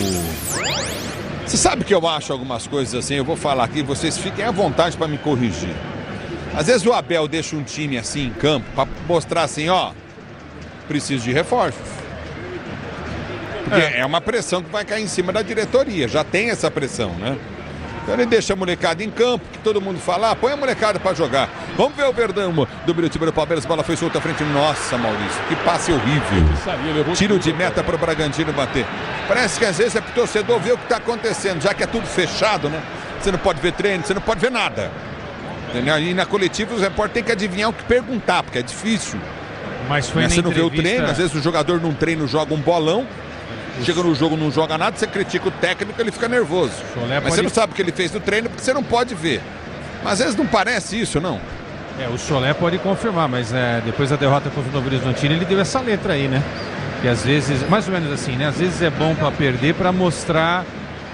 [SPEAKER 4] Você sabe que eu acho algumas coisas assim, eu vou falar aqui, vocês fiquem à vontade para me corrigir. Às vezes o Abel deixa um time assim em campo para mostrar assim, ó, preciso de reforços. Porque é uma pressão que vai cair em cima da diretoria, já tem essa pressão, né? Então ele deixa a molecada em campo, que todo mundo fala, põe a molecada para jogar. Vamos ver o Verdão do time do Palmeiras, bola foi solta à frente. Nossa, Maurício, que passe horrível. Tiro de meta para o Bragantino bater. Parece que às vezes é pro torcedor ver o que está acontecendo, já que é tudo fechado, né? Você não pode ver treino, você não pode ver nada. Entendeu? E na coletiva os repórteres têm que adivinhar o que perguntar, porque é difícil.
[SPEAKER 7] Mas foi
[SPEAKER 4] Você não vê o treino, às vezes o jogador num treino joga um bolão. Chega no jogo, não joga nada, você critica o técnico, ele fica nervoso. Mas você não sabe o que ele fez no treino porque você não pode ver. Mas às vezes não parece isso, não.
[SPEAKER 7] O Solé pode confirmar, mas depois da derrota contra o Novo Horizontino, ele deu essa letra aí, né? Que às vezes, mais ou menos assim, né? Às vezes é bom para perder, para mostrar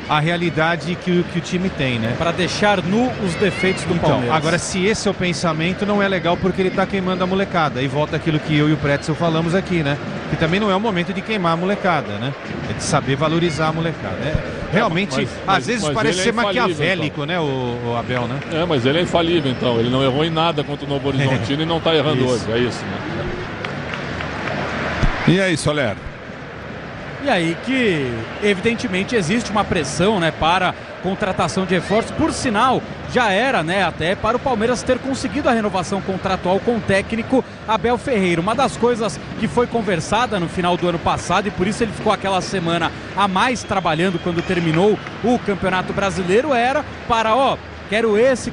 [SPEAKER 7] a realidade que o time tem, né?
[SPEAKER 5] Para deixar nu os defeitos do Palmeiras.
[SPEAKER 7] Agora, se esse é o pensamento, não é legal porque ele tá queimando a molecada. E volta aquilo que eu e o Pretzel falamos aqui, né? Que também não é o momento de queimar a molecada, né? É de saber valorizar a molecada. Realmente, às vezes parece ser maquiavélico, então, né, o Abel, né?
[SPEAKER 6] Mas ele é infalível, então. Ele não errou em nada contra o Novo Horizontino e não tá errando hoje. É isso, né?
[SPEAKER 4] E aí, Soler?
[SPEAKER 5] E aí que, evidentemente, existe uma pressão, né, para contratação de reforços. Por sinal, já era, né, até para o Palmeiras ter conseguido a renovação contratual com o técnico Abel Ferreira. Uma das coisas que foi conversada no final do ano passado, e por isso ele ficou aquela semana a mais trabalhando quando terminou o Campeonato Brasileiro, era para, quero esse,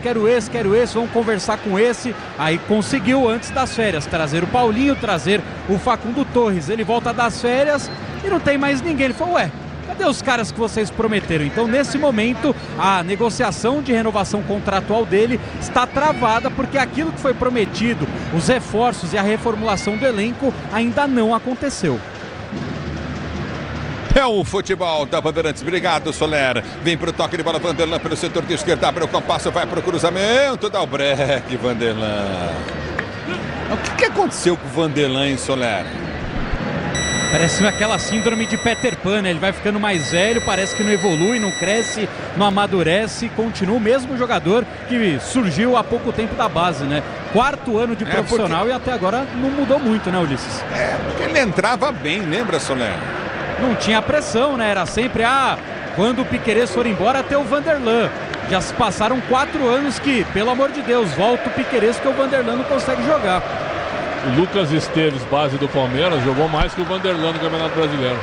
[SPEAKER 5] vamos conversar com esse. Aí conseguiu, antes das férias, trazer o Paulinho, trazer o Facundo Torres. Ele volta das férias e não tem mais ninguém. Ele falou, cadê os caras que vocês prometeram? Então, nesse momento, a negociação de renovação contratual dele está travada, porque aquilo que foi prometido, os reforços e a reformulação do elenco, ainda não aconteceu.
[SPEAKER 4] É o futebol da Bandeirantes. Obrigado, Soler. Vem pro toque de bola, Vanderlan pelo setor de esquerda. Abre o compasso, vai pro cruzamento. Dá o break, Vanderlan. O que aconteceu com o Vanderlan, hein, Soler?
[SPEAKER 5] Parece aquela síndrome de Peter Pan, né? Ele vai ficando mais velho, parece que não evolui, não cresce, não amadurece. Continua o mesmo jogador que surgiu há pouco tempo da base, né? 4º ano de profissional e até agora não mudou muito, né, Ulisses?
[SPEAKER 4] Porque ele entrava bem, lembra, Soler?
[SPEAKER 5] Não tinha pressão, né? Era sempre, quando o Piquerez for embora, até o Vanderlan. Já se passaram 4 anos que, pelo amor de Deus, volta o Piquerez que o Vanderlan não consegue jogar.
[SPEAKER 6] O Lucas Esteves, base do Palmeiras, jogou mais que o Vanderlan no Campeonato Brasileiro.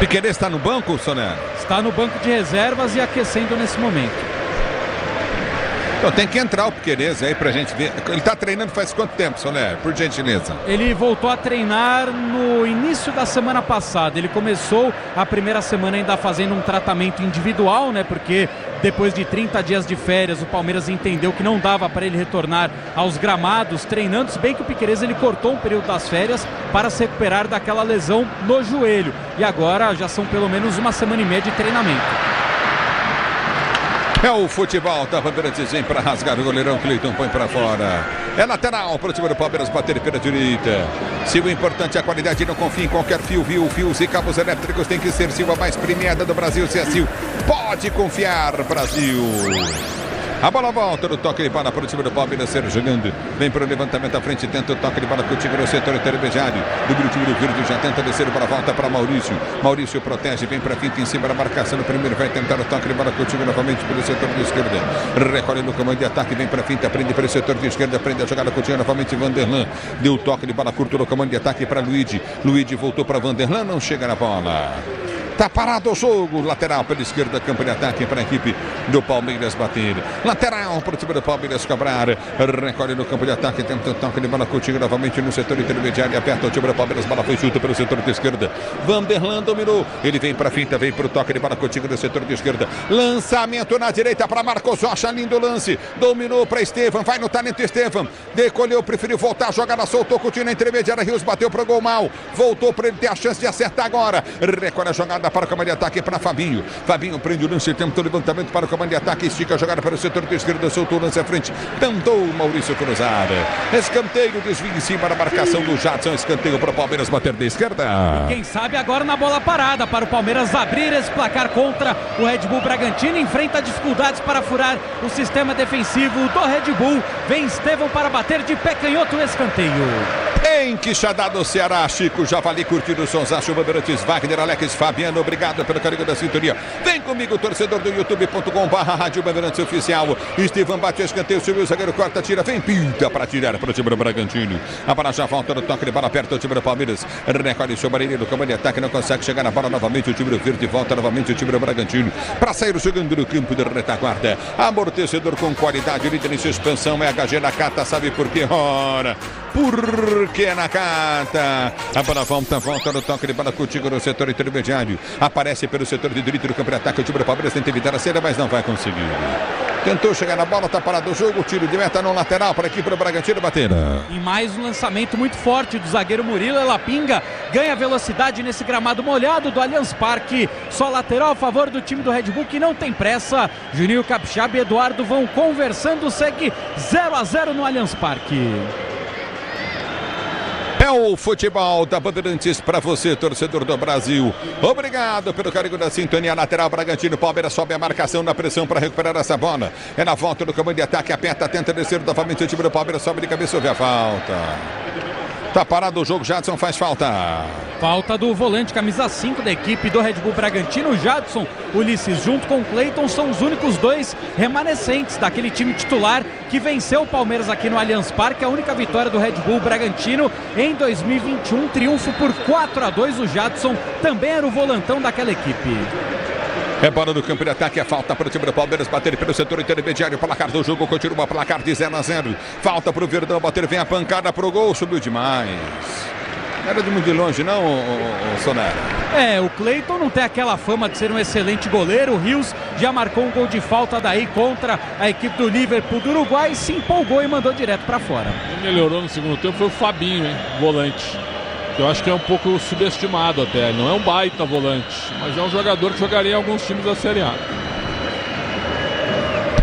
[SPEAKER 4] Piquerez está no banco, Soner?
[SPEAKER 5] Está no banco de reservas e aquecendo nesse momento.
[SPEAKER 4] Então tem que entrar o Piquerez aí pra gente ver. Ele tá treinando faz quanto tempo, Soler? Por gentileza.
[SPEAKER 5] Ele voltou a treinar no início da semana passada. Ele começou a primeira semana ainda fazendo um tratamento individual, né? Porque depois de 30 dias de férias, o Palmeiras entendeu que não dava para ele retornar aos gramados treinando. Se bem que o Piquerez ele cortou um período das férias para se recuperar daquela lesão no joelho. E agora já são pelo menos 1 semana e meia de treinamento.
[SPEAKER 4] É o futebol da Bandeirantes, vem para rasgar o goleirão, Cleiton põe para fora. É lateral para o time do Palmeiras bater pela direita. Silva, importante a qualidade, não confia em qualquer fio, fios e cabos elétricos, tem que ser Silva, mais premiada do Brasil, se é Silva. Pode confiar, Brasil. A bola volta no toque de bola para o time do Palmeiras, ser jogando. Vem para o levantamento à frente, tenta o toque de bola com o time no setor intermediário. Do time do Verde já tenta descer para a volta para Maurício. Maurício protege, vem para a finta em cima da marcação. No primeiro vai tentar o toque de bola com o time novamente pelo setor de esquerda. Recolhe no comando de ataque, vem para a finta, prende para o setor de esquerda, prende a jogada com o time novamente. Vanderlan deu o toque de bola curto no comando de ataque para Luigi. Luigi voltou para Vanderlan, não chega na bola. Tá parado o jogo, lateral pela esquerda, campo de ataque para a equipe do Palmeiras bater. Lateral para o time do Palmeiras cobrar. Recolhe no campo de ataque, tenta o toque de bola contigo novamente no setor intermediário. Aperta o time do Palmeiras, bola foi chuta pelo setor de esquerda. Vanderlan dominou, ele vem para a finta, vem para o toque de bola contigo no setor de esquerda. Lançamento na direita para Marcos Rocha, lindo lance. Dominou para Estevam, vai no talento Estevam. Decolheu, preferiu voltar, a jogada soltou, continua na intermediária. Rios bateu para o gol mal, voltou para ele ter a chance de acertar agora. Recolhe a jogada para o comando de ataque para Fabinho. Fabinho prende o lance, tenta o levantamento para o comando de ataque, estica a jogada para o setor de esquerda, soltou o lance à frente, tentou o Maurício cruzada. Escanteio, desvio em cima da marcação do Jadson, escanteio para o Palmeiras bater da esquerda.
[SPEAKER 5] Quem sabe agora na bola parada para o Palmeiras abrir esse placar contra o Red Bull Bragantino. Enfrenta dificuldades para furar o sistema defensivo do Red Bull. Vem Estevam para bater de pé canhoto o escanteio.
[SPEAKER 4] Em Quixadá do Ceará, Chico Javali curtindo o Sonsacho, Bandeirantes, Wagner, Alex, Fabiano, obrigado pelo carinho da sintonia. Vem comigo, torcedor do youtube.com/Rádio Bandeirantes Oficial. Estevam bate o escanteio, subiu o zagueiro, corta, tira, vem, pinta para tirar para o time do Bragantino. A bola já volta no toque de bola, aperta o time do Palmeiras. Recolhe seu Marinho no comando de ataque, não consegue chegar na bola novamente. O time do Verde volta novamente o time do Bragantino para sair jogando no campo de retaguarda. Amortecedor com qualidade, líder em suspensão, é HG Nakata, sabe por quê? Ora, porque na carta. A bola volta no toque de bola contigo no setor intermediário. Aparece pelo setor de direito do campo de ataque. O time do Palmeiras tenta evitar a cena, mas não vai conseguir. Tentou chegar na bola, tá parado o jogo. Tiro de meta no lateral para a equipe do Bragantino bater.
[SPEAKER 5] E mais um lançamento muito forte do zagueiro Murilo. Ela pinga, ganha velocidade nesse gramado molhado do Allianz Parque. Só lateral a favor do time do Red Bull, que não tem pressa. Juninho Capixaba e Eduardo vão conversando. Segue 0-0 no Allianz Parque.
[SPEAKER 4] É o futebol da Bandeirantes para você, torcedor do Brasil. Obrigado pelo carinho da sintonia. Lateral Bragantino, Palmeiras sobe a marcação na pressão para recuperar essa bola. É na volta do comando de ataque, aperta, tenta descer novamente o time do Palmeiras, sobe de cabeça, ouve a falta. Tá parado o jogo, Jadson faz falta.
[SPEAKER 5] Falta do volante, camisa 5 da equipe do Red Bull Bragantino. Jadson, Ulisses junto com o Cleiton são os únicos dois remanescentes daquele time titular que venceu o Palmeiras aqui no Allianz Parque. A única vitória do Red Bull Bragantino em 2021, triunfo por 4-2. O Jadson também era o volantão daquela equipe.
[SPEAKER 4] É bola do campo de ataque, é falta para o time do Palmeiras bater pelo setor intermediário. Placar do jogo continua, placar de 0-0. Falta para o Verdão bater, vem a pancada para o gol, subiu demais. Não era de muito longe não, o Sonera?
[SPEAKER 5] O Cleiton não tem aquela fama de ser um excelente goleiro. O Rios já marcou um gol de falta daí contra a equipe do Liverpool do Uruguai, se empolgou e mandou direto para fora.
[SPEAKER 6] Quem melhorou no segundo tempo foi o Fabinho, hein? Volante. Eu acho que é um pouco subestimado até. Ele não é um baita volante, mas é um jogador que jogaria em alguns times da Série A.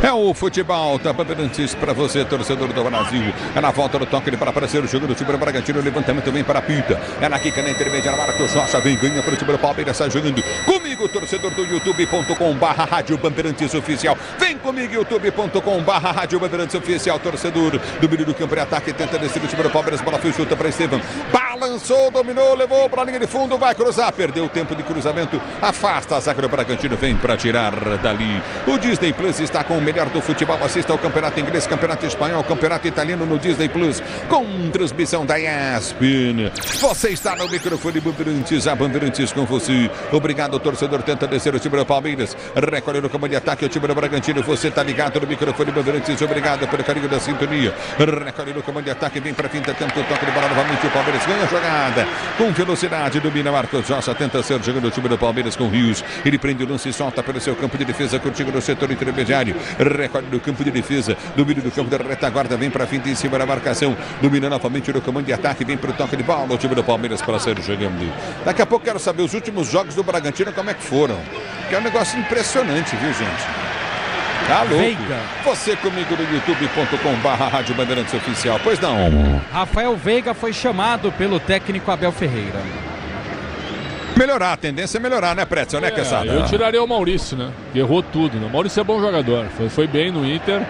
[SPEAKER 4] É o futebol da Bandeirantes para você, torcedor do Brasil. É na volta do toque para aparecer o jogo do time do Bragantino. O levantamento vem para a pinta. É na quica na intermediária. Marcos Rocha vem, ganha para o time do Palmeiras. Sai jogando comigo, torcedor do youtube.com/Rádio Bandeirantes Oficial. Vem comigo, youtube.com/Rádio Bandeirantes Oficial. Torcedor do meio do campo de ataque. Tenta descer o time do Palmeiras. Bola foi chuta para Estevam. Balançou, dominou, levou para a linha de fundo. Vai cruzar. Perdeu o tempo de cruzamento. Afasta a zaga do Bragantino. Vem para tirar dali. O Disney Plus está com o melhor do futebol. Assista ao campeonato inglês, campeonato espanhol, campeonato italiano no Disney Plus, com transmissão da ESPN. Você está no microfone Bandeirantes, a Bandeirantes com você. Obrigado, torcedor. Tenta descer o time do Palmeiras. Recolhe no comando de ataque o time do Bragantino. Você está ligado no microfone Bandeirantes. Obrigado pelo carinho da sintonia. Recolhe no comando de ataque. Vem para finta, tenta o toque de bola novamente. O Palmeiras ganha a jogada com velocidade. Domina Marcos Rocha. Tenta ser jogando o time do Palmeiras com Rios. Ele prende o lance e solta pelo seu campo de defesa. Contigo no setor intermediário. Recolhe no campo de defesa, domínio do campo da retaguarda, vem para fim em cima da marcação, domina novamente no comando de ataque, vem para o toque de bola, o time do Palmeiras para ser jogando. Daqui a pouco quero saber os últimos jogos do Bragantino, como é que foram, que é um negócio impressionante, viu, gente? Tá louco. Veiga. Você comigo no youtube.com/Rádio Bandeirantes Oficial, pois não.
[SPEAKER 5] Rafael Veiga foi chamado pelo técnico Abel Ferreira.
[SPEAKER 4] Melhorar, a tendência é melhorar, né, Pretzel, né, Quesada?
[SPEAKER 6] Eu tiraria o Maurício, né? Que errou tudo, né? O Maurício é bom jogador, foi bem no Inter.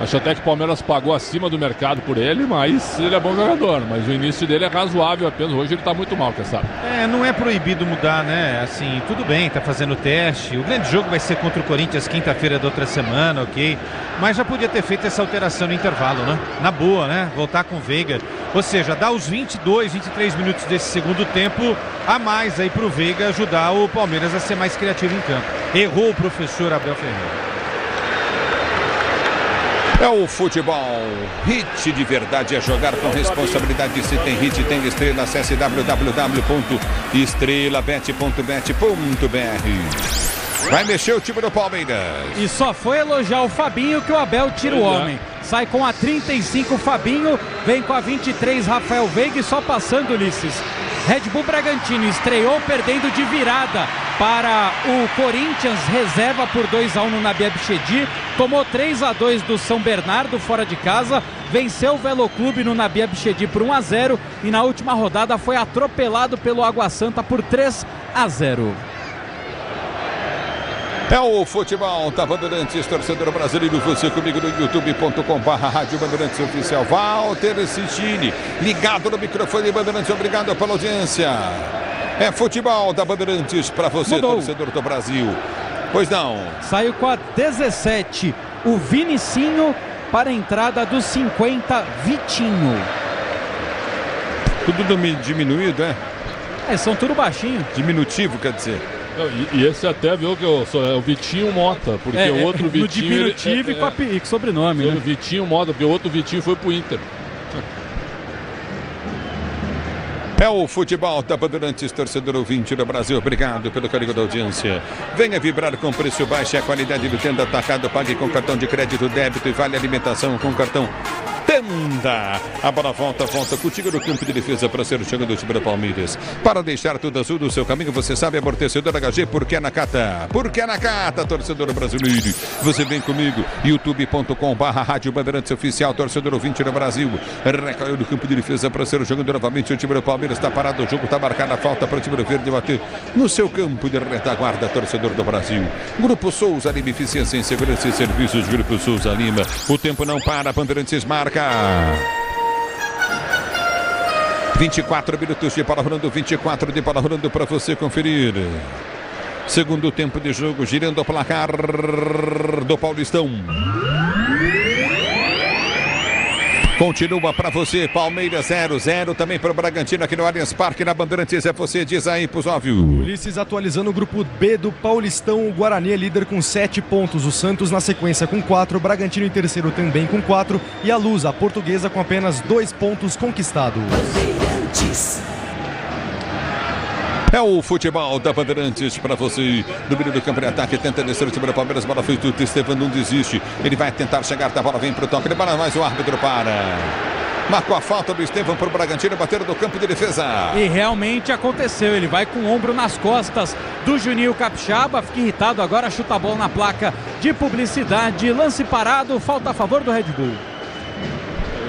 [SPEAKER 6] Acho até que o Palmeiras pagou acima do mercado por ele, mas ele é bom jogador. Mas o início dele é razoável apenas. Hoje ele tá muito mal, Quesada.
[SPEAKER 7] Não é proibido mudar, né? Assim, tudo bem, tá fazendo teste. O grande jogo vai ser contra o Corinthians quinta-feira da outra semana, ok? Mas já podia ter feito essa alteração no intervalo, né? Na boa, né? Voltar com o Veiga. Ou seja, dar os 22, 23 minutos desse segundo tempo a mais aí pro Veiga ajudar o Palmeiras a ser mais criativo em campo. Errou o professor Abel Ferreira.
[SPEAKER 4] É o futebol. Hit de verdade é jogar com responsabilidade. Se tem hit, tem estrela. Acesse www.estrelabet.bet.br. Vai mexer o time do Palmeiras.
[SPEAKER 5] E só foi elogiar o Fabinho que o Abel tira o homem. Sai com a 35 Fabinho, vem com a 23 Rafael Veiga e só passando, Ulisses. Red Bull Bragantino estreou perdendo de virada para o Corinthians, reserva por 2-1 no Nabi Abichedi, tomou 3-2 do São Bernardo fora de casa, venceu o Velo Clube no Nabi Abichedi por 1-0 e na última rodada foi atropelado pelo Água Santa por 3-0.
[SPEAKER 4] É o futebol da Bandeirantes, torcedor brasileiro. Você comigo no youtube.com/Rádio Bandeirantes Oficial. Walter Cicini, ligado no microfone Bandeirantes. Obrigado pela audiência. É futebol da Bandeirantes para você, torcedor do Brasil. Pois não.
[SPEAKER 5] Saiu com a 17 o Vinicinho para a entrada dos 50 Vitinho.
[SPEAKER 4] Tudo diminuído, é?
[SPEAKER 5] São tudo baixinho.
[SPEAKER 4] Diminutivo, quer dizer.
[SPEAKER 6] E esse até viu que é o Vitinho Mota, porque o outro Vitinho...
[SPEAKER 5] No diminutivo e com sobrenome,
[SPEAKER 6] né? O Vitinho Mota, porque o outro Vitinho foi pro Inter.
[SPEAKER 4] É o futebol da Bandeirantes, torcedor ouvinte do Brasil. Obrigado pelo carinho da audiência. Venha vibrar com preço baixo e a qualidade do Tenda Atacado. Pague com cartão de crédito, débito e vale alimentação com cartão Tenda. A bola volta contigo no campo de defesa para ser o jogo do time do Palmeiras. Para deixar tudo azul do seu caminho, você sabe, amortecedor HG, porque é na Cata. Porque é na Cata, torcedor brasileiro. Você vem comigo, youtube.com/Rádio Bandeirantes Oficial, torcedor ouvinte do Brasil. Recaiu no campo de defesa para ser o jogo novamente. O time do Palmeiras está parado, o jogo está marcado, a falta para o time do Verde bater no seu campo de retaguarda, torcedor do Brasil. Grupo Souza Lima, eficiência em segurança e serviços. Grupo Souza Lima. O tempo não para, Bandeirantes marca. 24 minutos de bola rolando, 24 de bola rolando para você conferir. Segundo tempo de jogo, girando o placar do Paulistão. Continua para você, Palmeiras 0-0, também para o Bragantino aqui no Allianz Parque, na Bandeirantes. É você, diz aí, Pusóvio.
[SPEAKER 8] Ulisses atualizando o grupo B do Paulistão. O Guarani é líder com 7 pontos, o Santos na sequência com 4, o Bragantino em terceiro também com 4 e a Luz, a portuguesa, com apenas 2 pontos conquistados.
[SPEAKER 4] É o futebol da Bandeirantes para você. No meio do campo de ataque, tenta descer o time do Palmeiras. Bola foi tudo. Estevam não desiste. Ele vai tentar chegar da bola, vem para o toque de bola, mas o árbitro para. Marcou a falta do Estevam para o Bragantino, bateram do campo de defesa.
[SPEAKER 5] E realmente aconteceu. Ele vai com o ombro nas costas do Juninho Capixaba. Fica irritado agora, chuta a bola na placa de publicidade. Lance parado, falta a favor do Red Bull.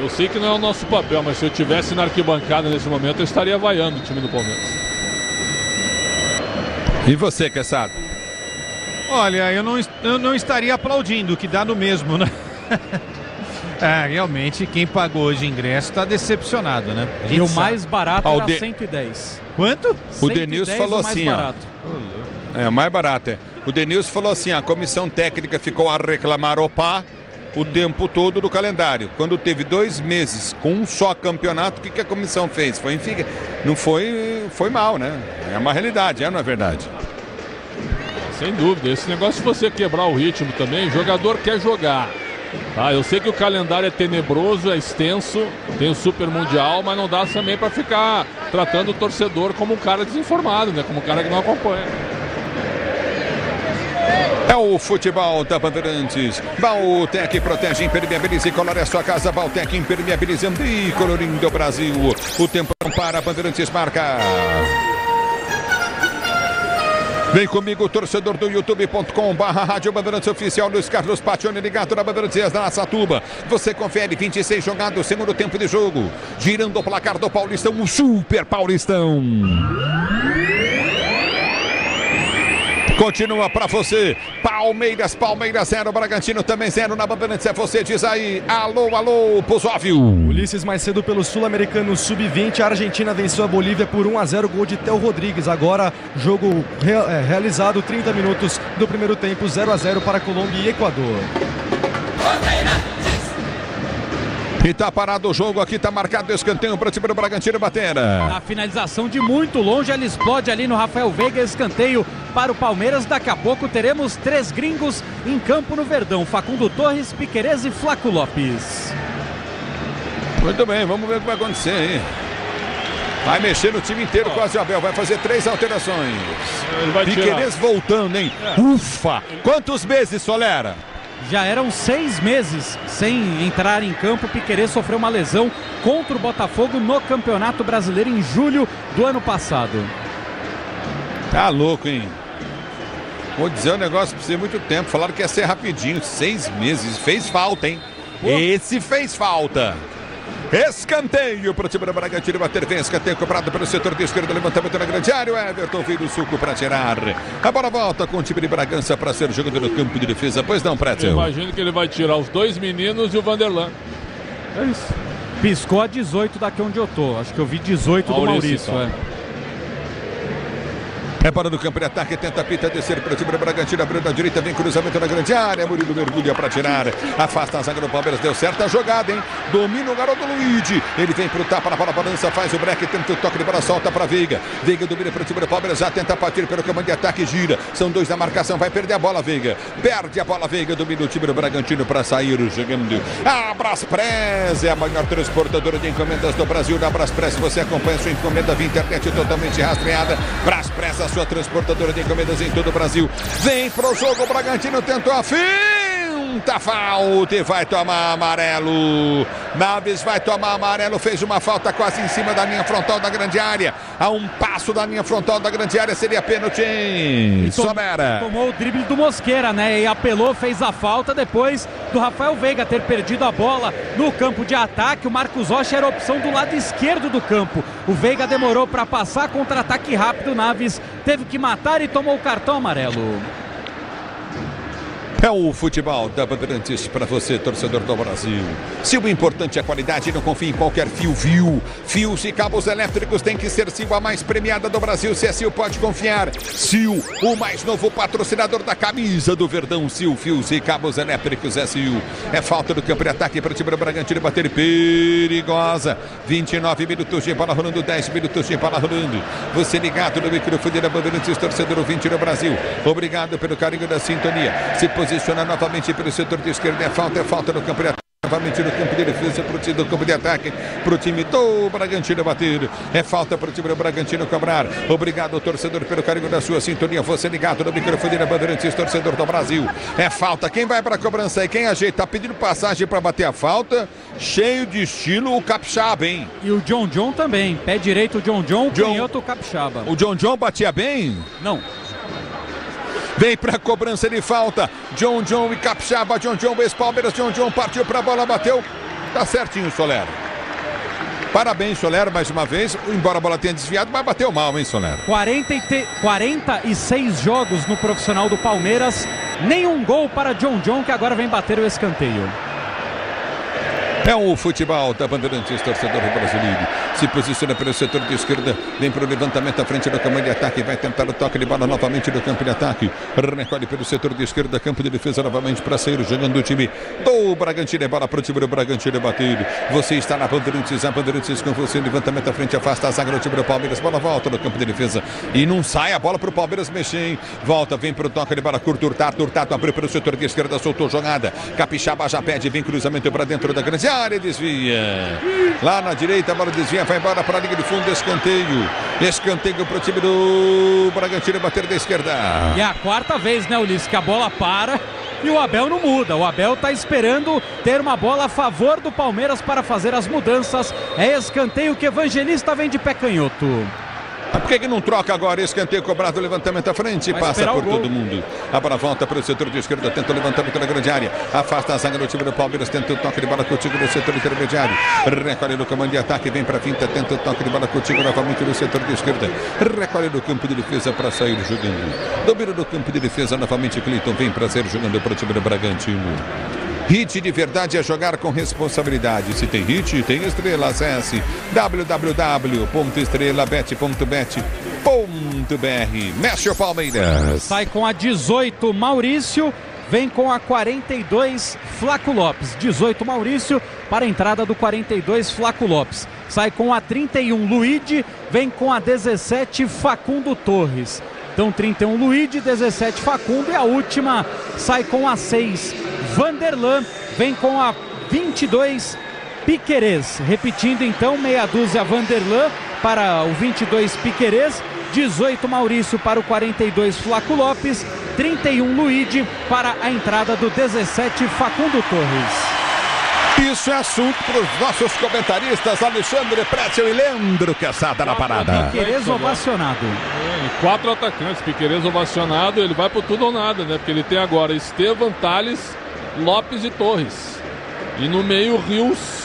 [SPEAKER 6] Eu sei que não é o nosso papel, mas se eu estivesse na arquibancada nesse momento, eu estaria vaiando o time do Palmeiras.
[SPEAKER 4] E você, Quesada?
[SPEAKER 7] Olha, eu não estaria aplaudindo, que dá no mesmo, né? Realmente, quem pagou hoje ingresso está decepcionado, né?
[SPEAKER 5] E o mais barato era 110.
[SPEAKER 7] Quanto?
[SPEAKER 4] O Denilson falou assim,
[SPEAKER 5] barato.
[SPEAKER 4] O mais barato. O Denilson falou assim, a comissão técnica ficou a reclamar o tempo todo do calendário. Quando teve 2 meses com um só campeonato, o que a comissão fez? Não foi mal, né? É uma realidade, não é verdade?
[SPEAKER 6] Sem dúvida. Esse negócio de você quebrar o ritmo também, o jogador quer jogar. Tá? Eu sei que o calendário é tenebroso, é extenso, tem o Super Mundial, mas não dá também para ficar tratando o torcedor como um cara desinformado, né? Como um cara que não acompanha.
[SPEAKER 4] É o futebol da Bandeirantes. Baltec protege, impermeabiliza e colore a sua casa. Baltec impermeabilizando e colorindo o Brasil. O tempo não para, Bandeirantes marca. Vem comigo, torcedor do youtube.com/Rádio Bandeirantes Oficial. Luiz Carlos Pacione ligado na Bandeirantes da Araçatuba. Você confere, 26 jogados, segundo tempo de jogo. Girando o placar do Paulistão, o Super Paulistão. Continua para você, Palmeiras 0, Bragantino também 0 na Bandeirantes. É você, diz aí, alô, Pusóvio.
[SPEAKER 8] Ulisses, mais cedo pelo Sul-Americano Sub-20, a Argentina venceu a Bolívia por 1-0, gol de Theo Rodrigues. Agora, jogo realizado, 30 minutos do primeiro tempo, 0-0 para Colômbia e Equador.
[SPEAKER 4] E tá parado o jogo aqui, tá marcado o escanteio para o time do Bragantino bater.
[SPEAKER 5] A finalização de muito longe, ela explode ali no Rafael Veiga, escanteio para o Palmeiras. Daqui a pouco teremos 3 gringos em campo no Verdão: Facundo Torres, Piquerez e Flaco Lopes.
[SPEAKER 4] Muito bem, vamos ver o que vai acontecer aí. Vai mexer no time inteiro, quase o Abel, vai fazer 3 alterações. Piquerez voltando, hein? Ufa! Quantos meses, Solera?
[SPEAKER 5] Já eram 6 meses sem entrar em campo. Piquerez sofreu uma lesão contra o Botafogo no Campeonato Brasileiro em julho do ano passado.
[SPEAKER 4] Tá louco, hein? Vou dizer um negócio pra você, muito tempo. Falaram que ia ser rapidinho, 6 meses. Fez falta, hein? Esse fez falta. Escanteio para o time do Bragantino bater, vem escanteio cobrado pelo setor de esquerda, levantamento na grande área, o Everton veio do suco para tirar. A bola volta com o time de Bragança para ser jogado no campo de defesa, pois não, Pretzel?
[SPEAKER 6] Imagino que ele vai tirar os 2 meninos e o Vanderlan. É isso.
[SPEAKER 5] Piscou a 18 daqui onde eu tô, acho que eu vi 18 do Maurício.
[SPEAKER 4] É bola no campo de ataque, tenta a pita descer para o time do Bragantino, abriu da direita, vem cruzamento na grande área, Murilo mergulha para tirar, afasta a zaga do Palmeiras, deu certo a jogada, hein? Domina o garoto Luigi, ele vem para o tapa, na bola balança, faz o break, tenta o toque de bola, solta para Veiga, Veiga domina para o time do Palmeiras, já tenta partir pelo comando de ataque, gira, são 2 na marcação, vai perder a bola, Veiga, perde a bola, Veiga, domina o time do Bragantino para sair, jogando. A Braspress é a maior transportadora de encomendas do Brasil. Na Braspress você acompanha sua encomenda via internet totalmente rastreada. Braspress, a sua transportadora de encomendas em todo o Brasil. Vem pro jogo, o Bragantino tentou a finta, falta e vai tomar amarelo. Naves vai tomar amarelo, fez uma falta quase em cima da linha frontal da grande área. A um passo da linha frontal da grande área seria pênalti. Somera.
[SPEAKER 5] Tomou o drible do Mosqueira, né? E apelou, fez a falta depois do Rafael Veiga ter perdido a bola no campo de ataque. O Marcos Rocha era a opção do lado esquerdo do campo. O Veiga demorou para passar, contra-ataque rápido. Naves teve que matar e tomou o cartão amarelo.
[SPEAKER 4] É o futebol da Bandeirantes para você, torcedor do Brasil. Se o importante é a qualidade, não confie em qualquer fio, viu? Fios e cabos elétricos tem que ser Sil, a mais premiada do Brasil. Se é Sil, pode confiar. Sil, o mais novo patrocinador da camisa do Verdão. Sil, fios e cabos elétricos é Sil. É falta do campo de ataque para o time do Bragantino bater perigosa. 29 minutos de bola rolando, 10 minutos de bola rolando. Você ligado no microfone da Bandeirantes, torcedor ouvinte do Brasil. Obrigado pelo carinho da sintonia. Se posiciona novamente pelo setor de esquerda, é falta no campo de ataque. Novamente no campo de defesa para o time do campo de ataque, para o time do Bragantino bater. É falta para o time do Bragantino cobrar. Obrigado, torcedor, pelo carinho da sua sintonia. Você ligado no microfone da Bandeirantes, torcedor do Brasil. É falta. Quem vai para a cobrança e quem ajeita? Tá pedindo passagem para bater a falta. Cheio de estilo o Capixaba, hein?
[SPEAKER 5] E o John John também. Pé direito o John John, canhoto o Capixaba.
[SPEAKER 4] O John John batia bem?
[SPEAKER 5] Não.
[SPEAKER 4] Vem para a cobrança de falta. John John e Capixaba. John John, ex-Palmeiras. John John partiu para a bola, bateu. Tá certinho, Soler. Parabéns, Soler, mais uma vez. Embora a bola tenha desviado, mas bateu mal, hein, Soler?
[SPEAKER 5] 46 jogos no profissional do Palmeiras. Nenhum gol para John John, que agora vem bater o escanteio.
[SPEAKER 4] É o futebol da Bandeirantes, torcedor brasileiro. Se posiciona pelo setor de esquerda, vem para o levantamento à frente do campo de ataque, vai tentar o toque de bola novamente do campo de ataque. Recolhe pelo setor de esquerda, campo de defesa novamente para sair, jogando o time do Bragantino. É bola para o time do Bragantino bater. Você está na Bandeirantes, a Bandeirantes com você, levantamento à frente, afasta a zaga do time do Palmeiras. Bola volta no campo de defesa e não sai a bola para o Palmeiras mexer, hein? Volta, vem para o toque de bola curto, Hurtado abriu pelo setor de esquerda, soltou jogada. Capixaba já pede, vem cruzamento para dentro da grande área, desvia. Lá na direita, a bola desvia, vai embora para a linha de fundo, escanteio. Escanteio para o time do Bragantino bater da esquerda.
[SPEAKER 5] E é a quarta vez, né, Ulisses, que a bola para e o Abel não muda. O Abel está esperando ter uma bola a favor do Palmeiras para fazer as mudanças. É escanteio que Evangelista vem de pé canhoto.
[SPEAKER 4] Por que não troca agora? Escanteio cobrado, levantamento à frente, vai passa por todo mundo. A bola volta para o setor de esquerda, tenta o levantamento na grande área, afasta a zaga do time do Palmeiras, tenta o toque de bola contigo no setor intermediário, recolhe no comando de ataque, vem para a finta, tenta o toque de bola contigo novamente no setor de esquerda, recolhe no campo de defesa para sair jogando. Domina no campo de defesa novamente, Cleiton vem para sair jogando para o time do Bragantino. Hit de verdade é jogar com responsabilidade. Se tem hit, tem estrela. Acesse www.estrelabet.bet.br. Mexe o Palmeiras.
[SPEAKER 5] Sai com a 18 Maurício, vem com a 42 Flaco Lopes. 18 Maurício para a entrada do 42 Flaco Lopes. Sai com a 31 Luigi, vem com a 17 Facundo Torres. Então 31 Luigi, 17 Facundo e a última sai com a 6 Vanderlan, vem com a 22 Piquerez. Repetindo então, meia dúzia Vanderlan para o 22 Piquerez, 18 Maurício para o 42 Flaco Lopes, 31 Luigi para a entrada do 17 Facundo Torres.
[SPEAKER 4] Isso é assunto para os nossos comentaristas Alexandre Pretzel e Leandro Quesada na parada.
[SPEAKER 5] Piquerez ovacionado.
[SPEAKER 6] 4 atacantes, Piquerez ovacionado, ele vai por tudo ou nada, né? Porque ele tem agora Estevam, Thales, Lopes e Torres. E no meio, Rios.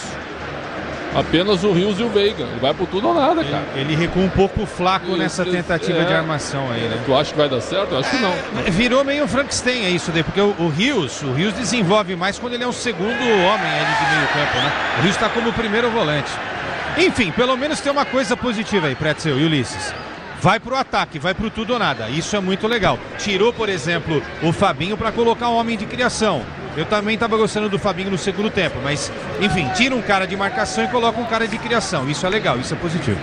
[SPEAKER 6] Apenas o Rios e o Veiga. Ele vai por tudo ou nada, cara.
[SPEAKER 7] Ele recua um pouco o Flaco nessa tentativa de armação aí, né?
[SPEAKER 6] Tu acha que vai dar certo? Eu acho que não.
[SPEAKER 7] Virou meio Frankenstein, é isso daí, porque o Rios desenvolve mais quando ele é um segundo homem ali de meio campo, né? O Rios está como primeiro volante. Enfim, pelo menos tem uma coisa positiva aí, Pretzel e Ulisses. vai pro ataque, vai pro tudo ou nada. Isso é muito legal. Tirou, por exemplo, o Fabinho para colocar um homem de criação. Eu também estava gostando do Fabinho no segundo tempo, mas, enfim, tira um cara de marcação e coloca um cara de criação. Isso é legal, isso é positivo.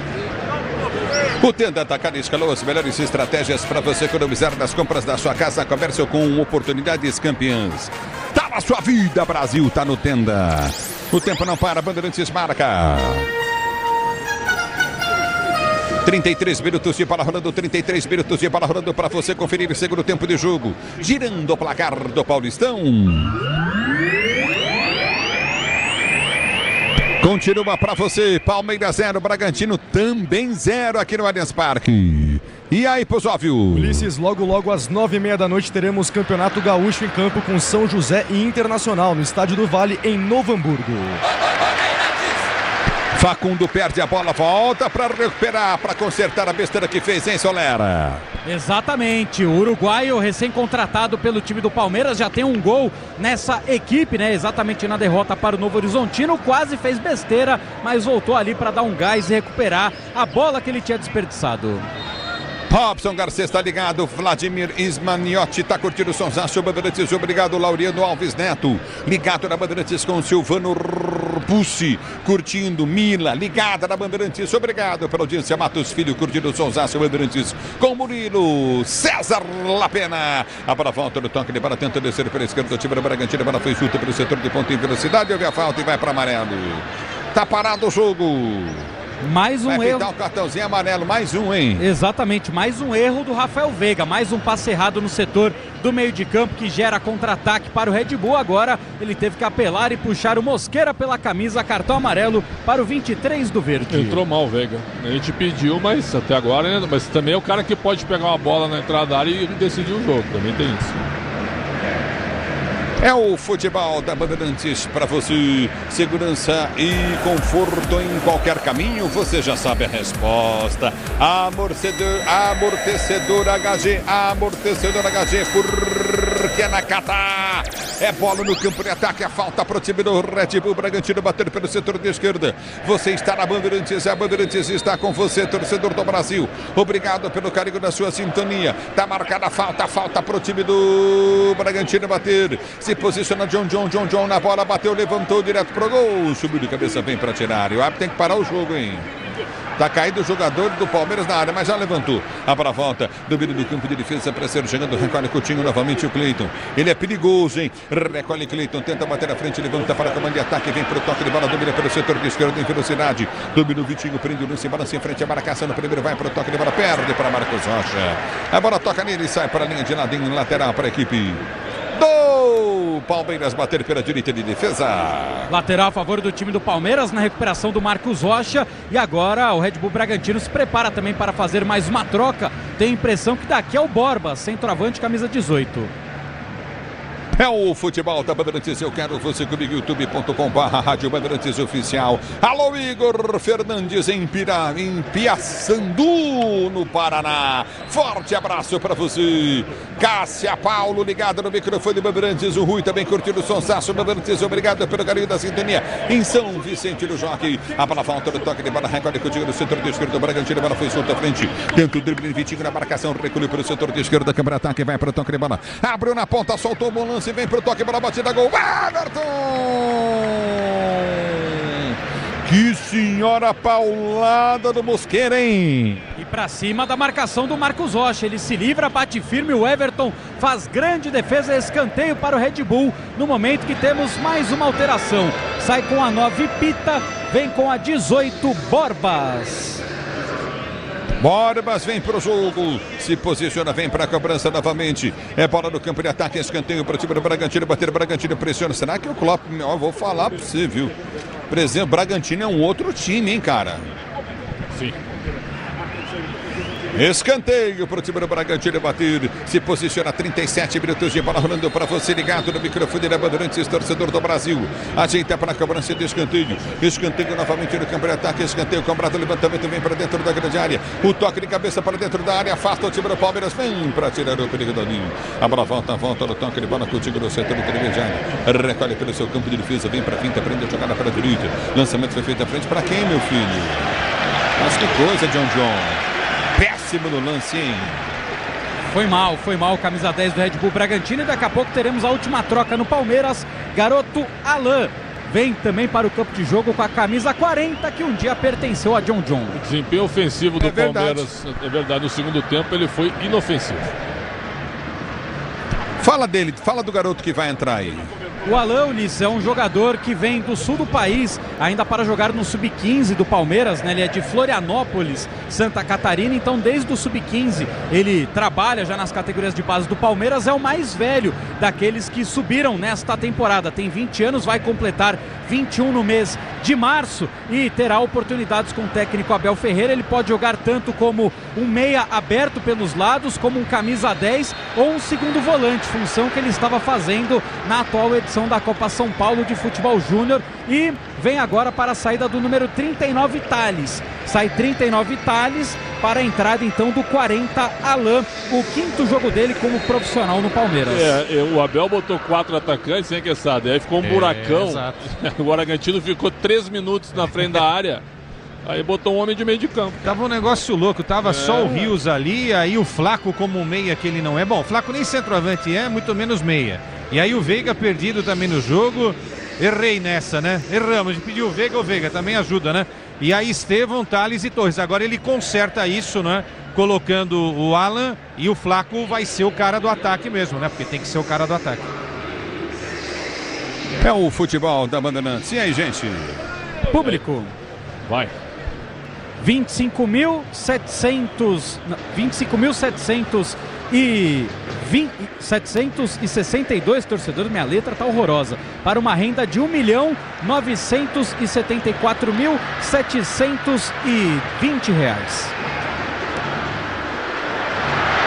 [SPEAKER 4] O Tenda Atacado escalou as melhores estratégias para você economizar nas compras da sua casa, comércio com oportunidades campeãs. Tá na sua vida, Brasil, tá no Tenda. O tempo não para, Bandeirantes marca. 33 minutos de bola rolando, 33 minutos de bola rolando para você conferir o segundo tempo de jogo. Girando o placar do Paulistão. Continua para você, Palmeiras 0, Bragantino também 0 aqui no Allianz Parque. E aí, Pozóvio?
[SPEAKER 8] Ulisses, logo às 9h30 da noite teremos Campeonato Gaúcho em campo com São José e Internacional no Estádio do Vale em Novo Hamburgo.
[SPEAKER 4] Facundo perde a bola, volta para recuperar, para consertar a besteira que fez, hein, Solera?
[SPEAKER 5] Exatamente, o uruguaio recém-contratado pelo time do Palmeiras já tem um gol nessa equipe, né? Exatamente na derrota para o Novo Horizontino, quase fez besteira, mas voltou ali para dar um gás e recuperar a bola que ele tinha desperdiçado.
[SPEAKER 4] Robson Garcia está ligado, Vladimir Ismaniotti está curtindo o sonsaço, Bandeirantes, obrigado, Laureano Alves Neto, ligado na Bandeirantes com Silvano Pussi, curtindo, Mila, ligada na Bandeirantes, obrigado pela audiência, Matos Filho, curtindo o sonsaço, Bandeirantes com Murilo, César Lapena, a bola volta no toque de bola, tenta descer pela esquerda do time do Bragantino, a bola foi chuta pelo setor de ponta em velocidade, houve a falta e vai para amarelo, tá parado o jogo.
[SPEAKER 5] Mais um erro.
[SPEAKER 4] Vai dar um cartãozinho amarelo, mais um, hein?
[SPEAKER 5] Exatamente, mais um erro do Rafael Veiga, mais um passe errado no setor do meio de campo que gera contra-ataque para o Red Bull. Agora ele teve que apelar e puxar o Mosqueira pela camisa, cartão amarelo para o 23 do Verde.
[SPEAKER 6] Entrou mal o Veiga. A gente pediu, mas até agora, né? Mas também é o cara que pode pegar uma bola na entrada da área e decidir o jogo, também tem isso.
[SPEAKER 4] É o futebol da Bandeirantes para você, segurança e conforto em qualquer caminho, você já sabe a resposta. Amortecedor HG, porque é na Catar. É bola no campo de ataque, a falta para o time do Red Bull Bragantino, batendo pelo setor de esquerda. Você está na Bandeirantes, a Bandeirantes está com você, torcedor do Brasil. Obrigado pelo carinho da sua sintonia. Tá marcada a falta para o time do Bragantino bater. Se posiciona John na bola, bateu, levantou direto pro gol, subiu de cabeça, vem para tirar. E o árbitro tem que parar o jogo, hein? Tá caído o jogador do Palmeiras na área, mas já levantou. A bola volta, domínio do campo de defesa para ser chegando, recolhe Coutinho novamente o Cleiton. Ele é perigoso, hein? Recolhe Cleiton, tenta bater na frente, levanta para a comando de ataque, vem pro toque de bola, domina pelo setor de esquerda em velocidade. Domina o Vitinho, prende o lance, balança em frente, a marcação no primeiro, vai pro toque de bola, perde para Marcos Rocha. A bola toca nele e sai para a linha de lado em lateral para a equipe do Palmeiras, bater pela direita de defesa.
[SPEAKER 5] Lateral a favor do time do Palmeiras na recuperação do Marcos Rocha. E agora o Red Bull Bragantino se prepara também para fazer mais uma troca. Tem a impressão que daqui é o Borba, centroavante, camisa 18.
[SPEAKER 4] É o futebol da Bandeirantes, eu quero você comigo, youtube.com/Rádio Bandeirantes Oficial. Alô, Igor Fernandes em Piaçandu, no Paraná. Forte abraço para você. Cássia Paulo, ligado no microfone Bandeirantes. O Rui também curtindo o sonsaço Bandeirantes. Obrigado pelo carinho da sintonia. Em São Vicente do Jockey. A bola volta no toque de bola, recolhe contigo no setor de esquerda do Bragantino. A bola foi solta à frente. Tenta o drible, Vitinho na marcação, recolhe para o setor de esquerda. Câmara ataque, vai para o toque de bola. Abriu na ponta, soltou o bom lance. Vem pro toque, bola batida, gol, Everton! Que senhora paulada do Mosqueira, hein?
[SPEAKER 5] E pra cima da marcação do Marcos Rocha, ele se livra, bate firme, o Everton faz grande defesa, escanteio para o Red Bull, no momento que temos mais uma alteração. Sai com a 9 Pita, vem com a 18 Borbas.
[SPEAKER 4] Borbas vem pro jogo, se posiciona, vem pra cobrança novamente. É bola no campo de ataque, escanteio para o time do Bragantino, bater o Bragantino, pressiona. Será que o Klopp, vou falar pra você, viu? Por exemplo, o Bragantino é um outro time, hein, cara?
[SPEAKER 6] Sim.
[SPEAKER 4] Escanteio para o time do Bragantino bater. Se posiciona 37 minutos de bola rolando para você ligado no microfone da Bandeirantes, torcedor do Brasil. Ajeita para a cobrança de escanteio. Escanteio novamente no campo de ataque. Escanteio cobrado, levantamento vem para dentro da grande área. O toque de cabeça para dentro da área. Afasta o time do Palmeiras. Vem para tirar o perigo do ninho. A bola volta no toque de bola contigo no setor intermediário. Recolhe pelo seu campo de defesa. Vem para a finta, prende a jogada para a direita. Lançamento foi feito à frente para quem, meu filho? Mas que coisa, John. péssimo no lance, hein?
[SPEAKER 5] Foi mal, camisa 10 do Red Bull Bragantino. E daqui a pouco teremos a última troca no Palmeiras. Garoto Alain vem também para o campo de jogo com a camisa 40, que um dia pertenceu a John John.
[SPEAKER 6] O desempenho ofensivo do Palmeiras, é verdade, no segundo tempo ele foi inofensivo.
[SPEAKER 4] Fala dele, fala do garoto que vai entrar aí.
[SPEAKER 5] O Alain Ulisses é um jogador que vem do sul do país, ainda para jogar no Sub-15 do Palmeiras, né? Ele é de Florianópolis, Santa Catarina, então desde o Sub-15 ele trabalha já nas categorias de base do Palmeiras, é o mais velho daqueles que subiram nesta temporada, tem 20 anos, vai completar 21 no mês de março e terá oportunidades com o técnico Abel Ferreira. Ele pode jogar tanto como um meia aberto pelos lados, como um camisa 10 ou um segundo volante, função que ele estava fazendo na atual edição da Copa São Paulo de Futebol Júnior, e vem agora para a saída do número 39 Thales. Sai 39 Thales para a entrada então do 40 Alain, o quinto jogo dele como profissional no Palmeiras.
[SPEAKER 6] O Abel botou 4 atacantes, hein, Quesada? Aí ficou um buracão.
[SPEAKER 5] Exato.
[SPEAKER 6] O Bragantino ficou 3 minutos na frente da área. Aí botou um homem de meio de campo.
[SPEAKER 7] Tava um negócio louco, tava só o Rios ali, aí o Flaco como meia que ele não é. Bom, o Flaco nem centroavante é, muito menos meia. E aí o Veiga perdido também no jogo. Errei nessa, né? Erramos, a gente pediu o Veiga também ajuda, né? E aí Estevão, Thales e Torres. Agora ele conserta isso, né? Colocando o Alan, e o Flaco vai ser o cara do ataque mesmo, né? Porque tem que ser o cara do ataque.
[SPEAKER 4] É o futebol da Bandeirantes. E aí, gente?
[SPEAKER 5] Público.
[SPEAKER 6] Vai.
[SPEAKER 5] 25.762 torcedores, minha letra tá horrorosa, para uma renda de R$1.974.720.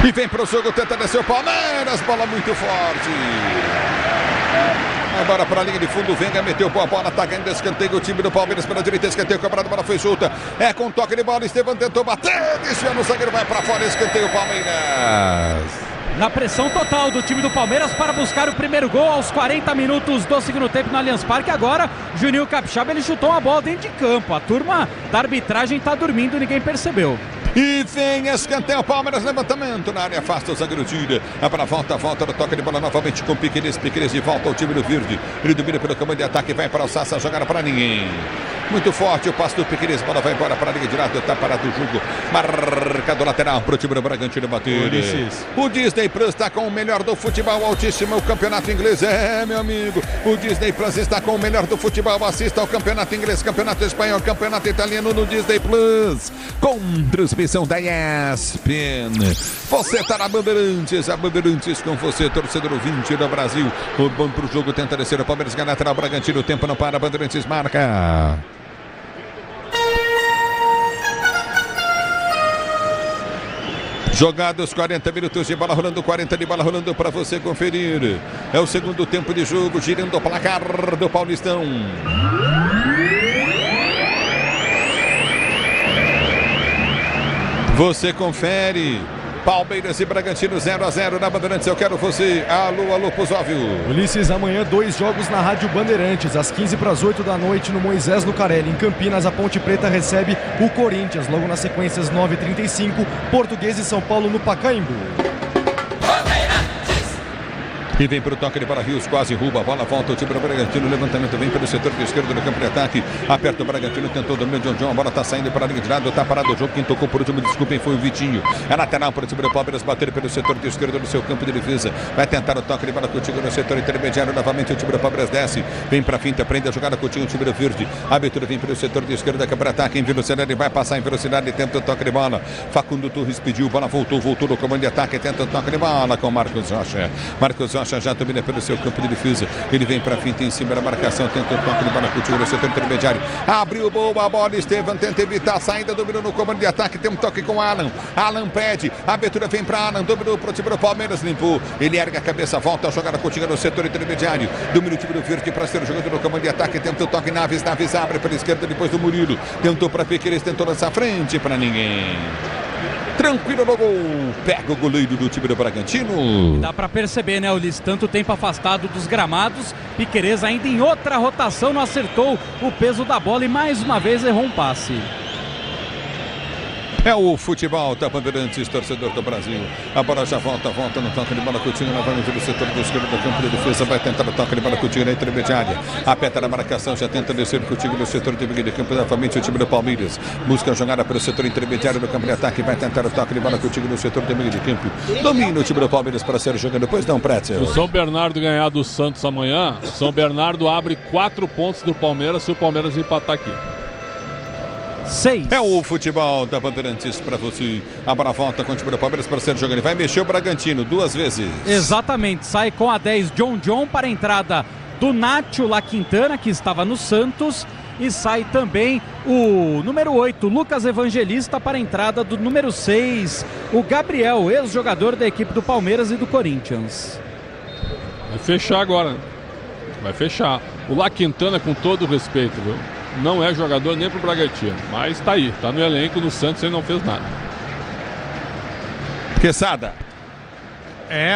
[SPEAKER 4] E vem pro jogo, tenta descer o Palmeiras, bola muito forte. Agora para a linha de fundo, Venga meteu boa bola, tá ganhando escanteio o time do Palmeiras pela direita, escanteio cobrado, a bola foi solta, é com toque de bola, Estevão tentou bater, desviando o zagueiro, vai para fora, escanteio Palmeiras.
[SPEAKER 5] Na pressão total do time do Palmeiras para buscar o primeiro gol aos 40 minutos do segundo tempo no Allianz Parque. Agora, Juninho Capixaba, ele chutou uma bola dentro de campo, a turma da arbitragem tá dormindo, ninguém percebeu.
[SPEAKER 4] E vem escanteio, Palmeiras, levantamento na área, afasta o zagueiro, tira, é para volta no toque de bola novamente com Piqueires de volta ao time do Verde, ele domina pelo caminho de ataque, vai para o Sassa, jogar para ninguém. Muito forte o passe do Piqueires, bola vai embora para a linha de lado, tá parado o jogo, marcado lateral para o time do Bragantino bater. O Disney Plus está com o melhor do futebol, altíssimo o campeonato inglês, meu amigo, o Disney Plus está com o melhor do futebol, assista ao campeonato inglês, campeonato espanhol, campeonato italiano no Disney Plus, com transmissão da ESPN. Você está na Bandeirantes, a Bandeirantes com você, torcedor ouvinte do Brasil. O bom pro jogo, tenta descer o Palmeiras, ganha lateral, Bragantino, o tempo não para, Bandeirantes marca. Jogados 40 minutos de bola rolando, 40 de bola rolando para você conferir. É o segundo tempo de jogo, girando o placar do Paulistão. Você confere. Palmeiras e Bragantino 0-0 na Bandeirantes, eu quero você. Alô, Pozóvio.
[SPEAKER 8] Ulisses, amanhã 2 jogos na Rádio Bandeirantes, às 7h45 da noite no Moisés Lucarelli. Em Campinas, a Ponte Preta recebe o Corinthians. Logo nas sequências, 9h35, Português e São Paulo no Pacaembu.
[SPEAKER 4] E vem para o toque de bola, Rios quase rouba a bola, volta o time do Bragantino, levantamento vem pelo setor de esquerdo do campo de ataque, aperta o Bragantino, tentou o domínio de John, a bola está saindo para a linha de lado, está parado o jogo, quem tocou por último, desculpem, foi o Vitinho, é lateral para o time do Palmeiras, bater pelo setor de esquerdo do seu campo de defesa, vai tentar o toque de bola contigo no setor intermediário, novamente o time do Palmeiras desce, vem para a finta, prende a jogada contigo o time do Verde, a abertura vem pelo setor de esquerdo do campo de ataque, em velocidade, vai passar em velocidade, tenta o toque de bola, Facundo Torres pediu, bola voltou no comando de ataque, tenta o toque de bola com Marcos Rocha já domina pelo seu campo de defesa, ele vem para a finta em cima da marcação, tenta o toque de bola contigo no setor intermediário, abriu boa a bola, Estevam tenta evitar a saída, dominou no comando de ataque, tem um toque com Alan pede, a abertura vem para Alan, dominou para o time do Palmeiras, limpou, ele erga a cabeça, volta a jogada contigo no setor intermediário, domina o time do Verde para ser jogando no comando de ataque, tenta o toque, Naves abre pela esquerda, depois do Murilo, tentou para Piqueires, tentou lançar frente para ninguém. Tranquilo no gol, pega o goleiro do time do Bragantino.
[SPEAKER 5] Dá pra perceber, né, Ulisses? Tanto tempo afastado dos gramados, Piqueires ainda em outra rotação não acertou o peso da bola e mais uma vez errou um passe.
[SPEAKER 4] É o futebol da Bandeirantes, torcedor do Brasil. A bola já volta no toque de bola Coutinho, novamente do setor do esquerdo do campo de defesa. Vai tentar o toque de bola Coutinho na intermediária. Aperta na marcação, já tenta descer Coutinho no setor de meio de campo. Novamente o time do Palmeiras. Busca a jogada pelo setor intermediário do campo de ataque. Vai tentar o toque de bola Coutinho no setor de meio de campo. Domina o time do Palmeiras para ser jogando. Depois dá um pretzel.
[SPEAKER 6] Se o São Bernardo ganhar do Santos amanhã, São Bernardo abre 4 pontos do Palmeiras se o Palmeiras empatar aqui.
[SPEAKER 5] 6.
[SPEAKER 4] É o futebol da Bandeirantes para você. A bola volta com o time do Palmeiras para ser jogando. Vai mexer o Bragantino 2 vezes.
[SPEAKER 5] Exatamente. Sai com a 10 John para a entrada do Nacho La Quintana, que estava no Santos. E sai também o número 8, Lucas Evangelista, para a entrada do número 6, o Gabriel, ex-jogador da equipe do Palmeiras e do Corinthians.
[SPEAKER 6] Vai fechar agora. Vai fechar. O La Quintana, com todo o respeito, viu? Não é jogador nem pro Bragantino, mas tá aí, tá no elenco, no Santos ele não fez nada.
[SPEAKER 4] Quesada.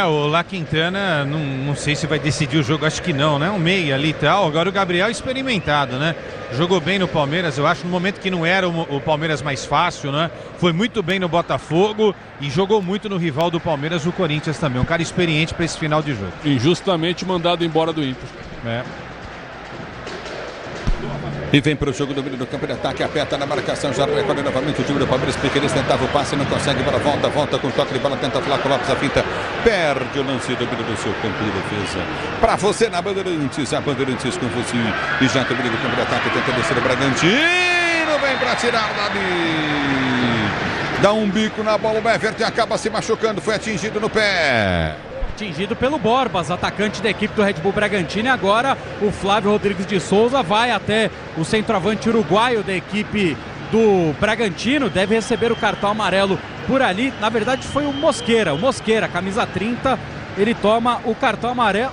[SPEAKER 7] O La Quintana, não sei se vai decidir o jogo, acho que não, né? Um meia ali e tal. Agora o Gabriel experimentado, né? Jogou bem no Palmeiras, eu acho, no momento que não era o Palmeiras mais fácil, né? Foi muito bem no Botafogo e jogou muito no rival do Palmeiras, o Corinthians também. Um cara experiente para esse final de jogo.
[SPEAKER 6] Injustamente mandado embora do Inter.
[SPEAKER 4] E vem para o jogo do meio do campo de ataque, aperta na marcação, já recolhe novamente o time do Palmeiras. Piqueires tentava o passe, não consegue, bola volta com toque de bola, tenta Flávio Lopes a finta, perde o lance do meio do seu campo de defesa. Para você na Bandeirantes, a Bandeirantes com você. E já tem o meio do campo de ataque, tenta descer o Bragantino, vem para tirar dali. Dá um bico na bola, o Everton acaba se machucando, foi atingido no pé.
[SPEAKER 5] Atingido pelo Borbas, atacante da equipe do Red Bull Bragantino. E agora o Flávio Rodrigues de Souza vai até o centroavante uruguaio da equipe do Bragantino. Deve receber o cartão amarelo por ali. Na verdade foi o Mosqueira, camisa 30. Ele toma o cartão amarelo.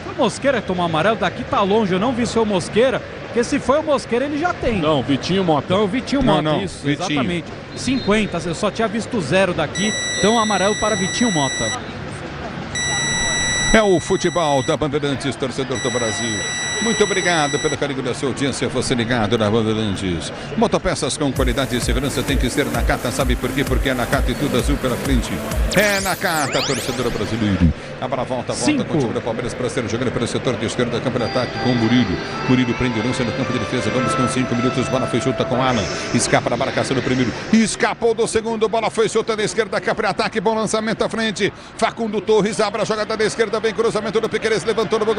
[SPEAKER 5] Foi o Mosqueira que tomou amarelo? Daqui tá longe, eu não vi se foi o Mosqueira. Porque se foi o Mosqueira ele já tem.
[SPEAKER 6] Não, Vitinho Mota.
[SPEAKER 5] Então o Vitinho Mota,
[SPEAKER 6] não,
[SPEAKER 5] isso,
[SPEAKER 6] Vitinho.
[SPEAKER 5] Exatamente. 50, eu só tinha visto 0 daqui. Então amarelo para Vitinho Mota.
[SPEAKER 4] É o futebol da Bandeirantes, torcedor do Brasil. Muito obrigado pelo carinho da sua audiência, você ligado na Bandeirantes. Motopeças com qualidade e segurança tem que ser Nakata, sabe por quê? Porque é Nakata e tudo azul pela frente. É Nakata, torcedor brasileiro. A bola volta com o time do Palmeiras para ser jogando pelo setor de esquerda do campo de ataque com o Murilo. Murilo prende o lance no campo de defesa. Vamos com 5 minutos, bola foi solta com Alan. Escapa na marcação do primeiro. Escapou do segundo, bola foi solta da esquerda, campo de ataque, bom lançamento à frente. Facundo Torres abre a jogada da esquerda, vem cruzamento do Piqueires, levantou no gol,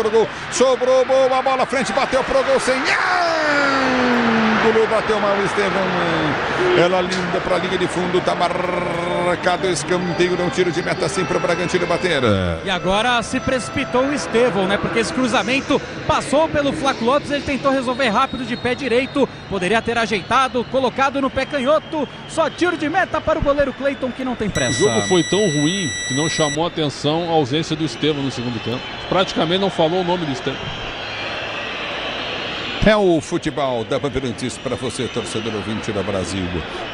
[SPEAKER 4] sobrou boa bola à frente, bateu pro gol sem ângulo, bateu mal o Estevão. Ela linda para a linha de fundo, tá marcado escanteio, um tiro de meta assim para o Bragantino bater.
[SPEAKER 5] E agora se precipitou o Estevão, né? Porque esse cruzamento passou pelo Flávio Lopes, ele tentou resolver rápido de pé direito, poderia ter ajeitado, colocado no pé canhoto, só tiro de meta para o goleiro Cleiton, que não tem pressa.
[SPEAKER 6] O jogo foi tão ruim que não chamou atenção a ausência do Estevão no segundo tempo. Praticamente não falou o nome do Estevão.
[SPEAKER 4] É o futebol da Bandeirantes para você, torcedor ouvinte do Brasil.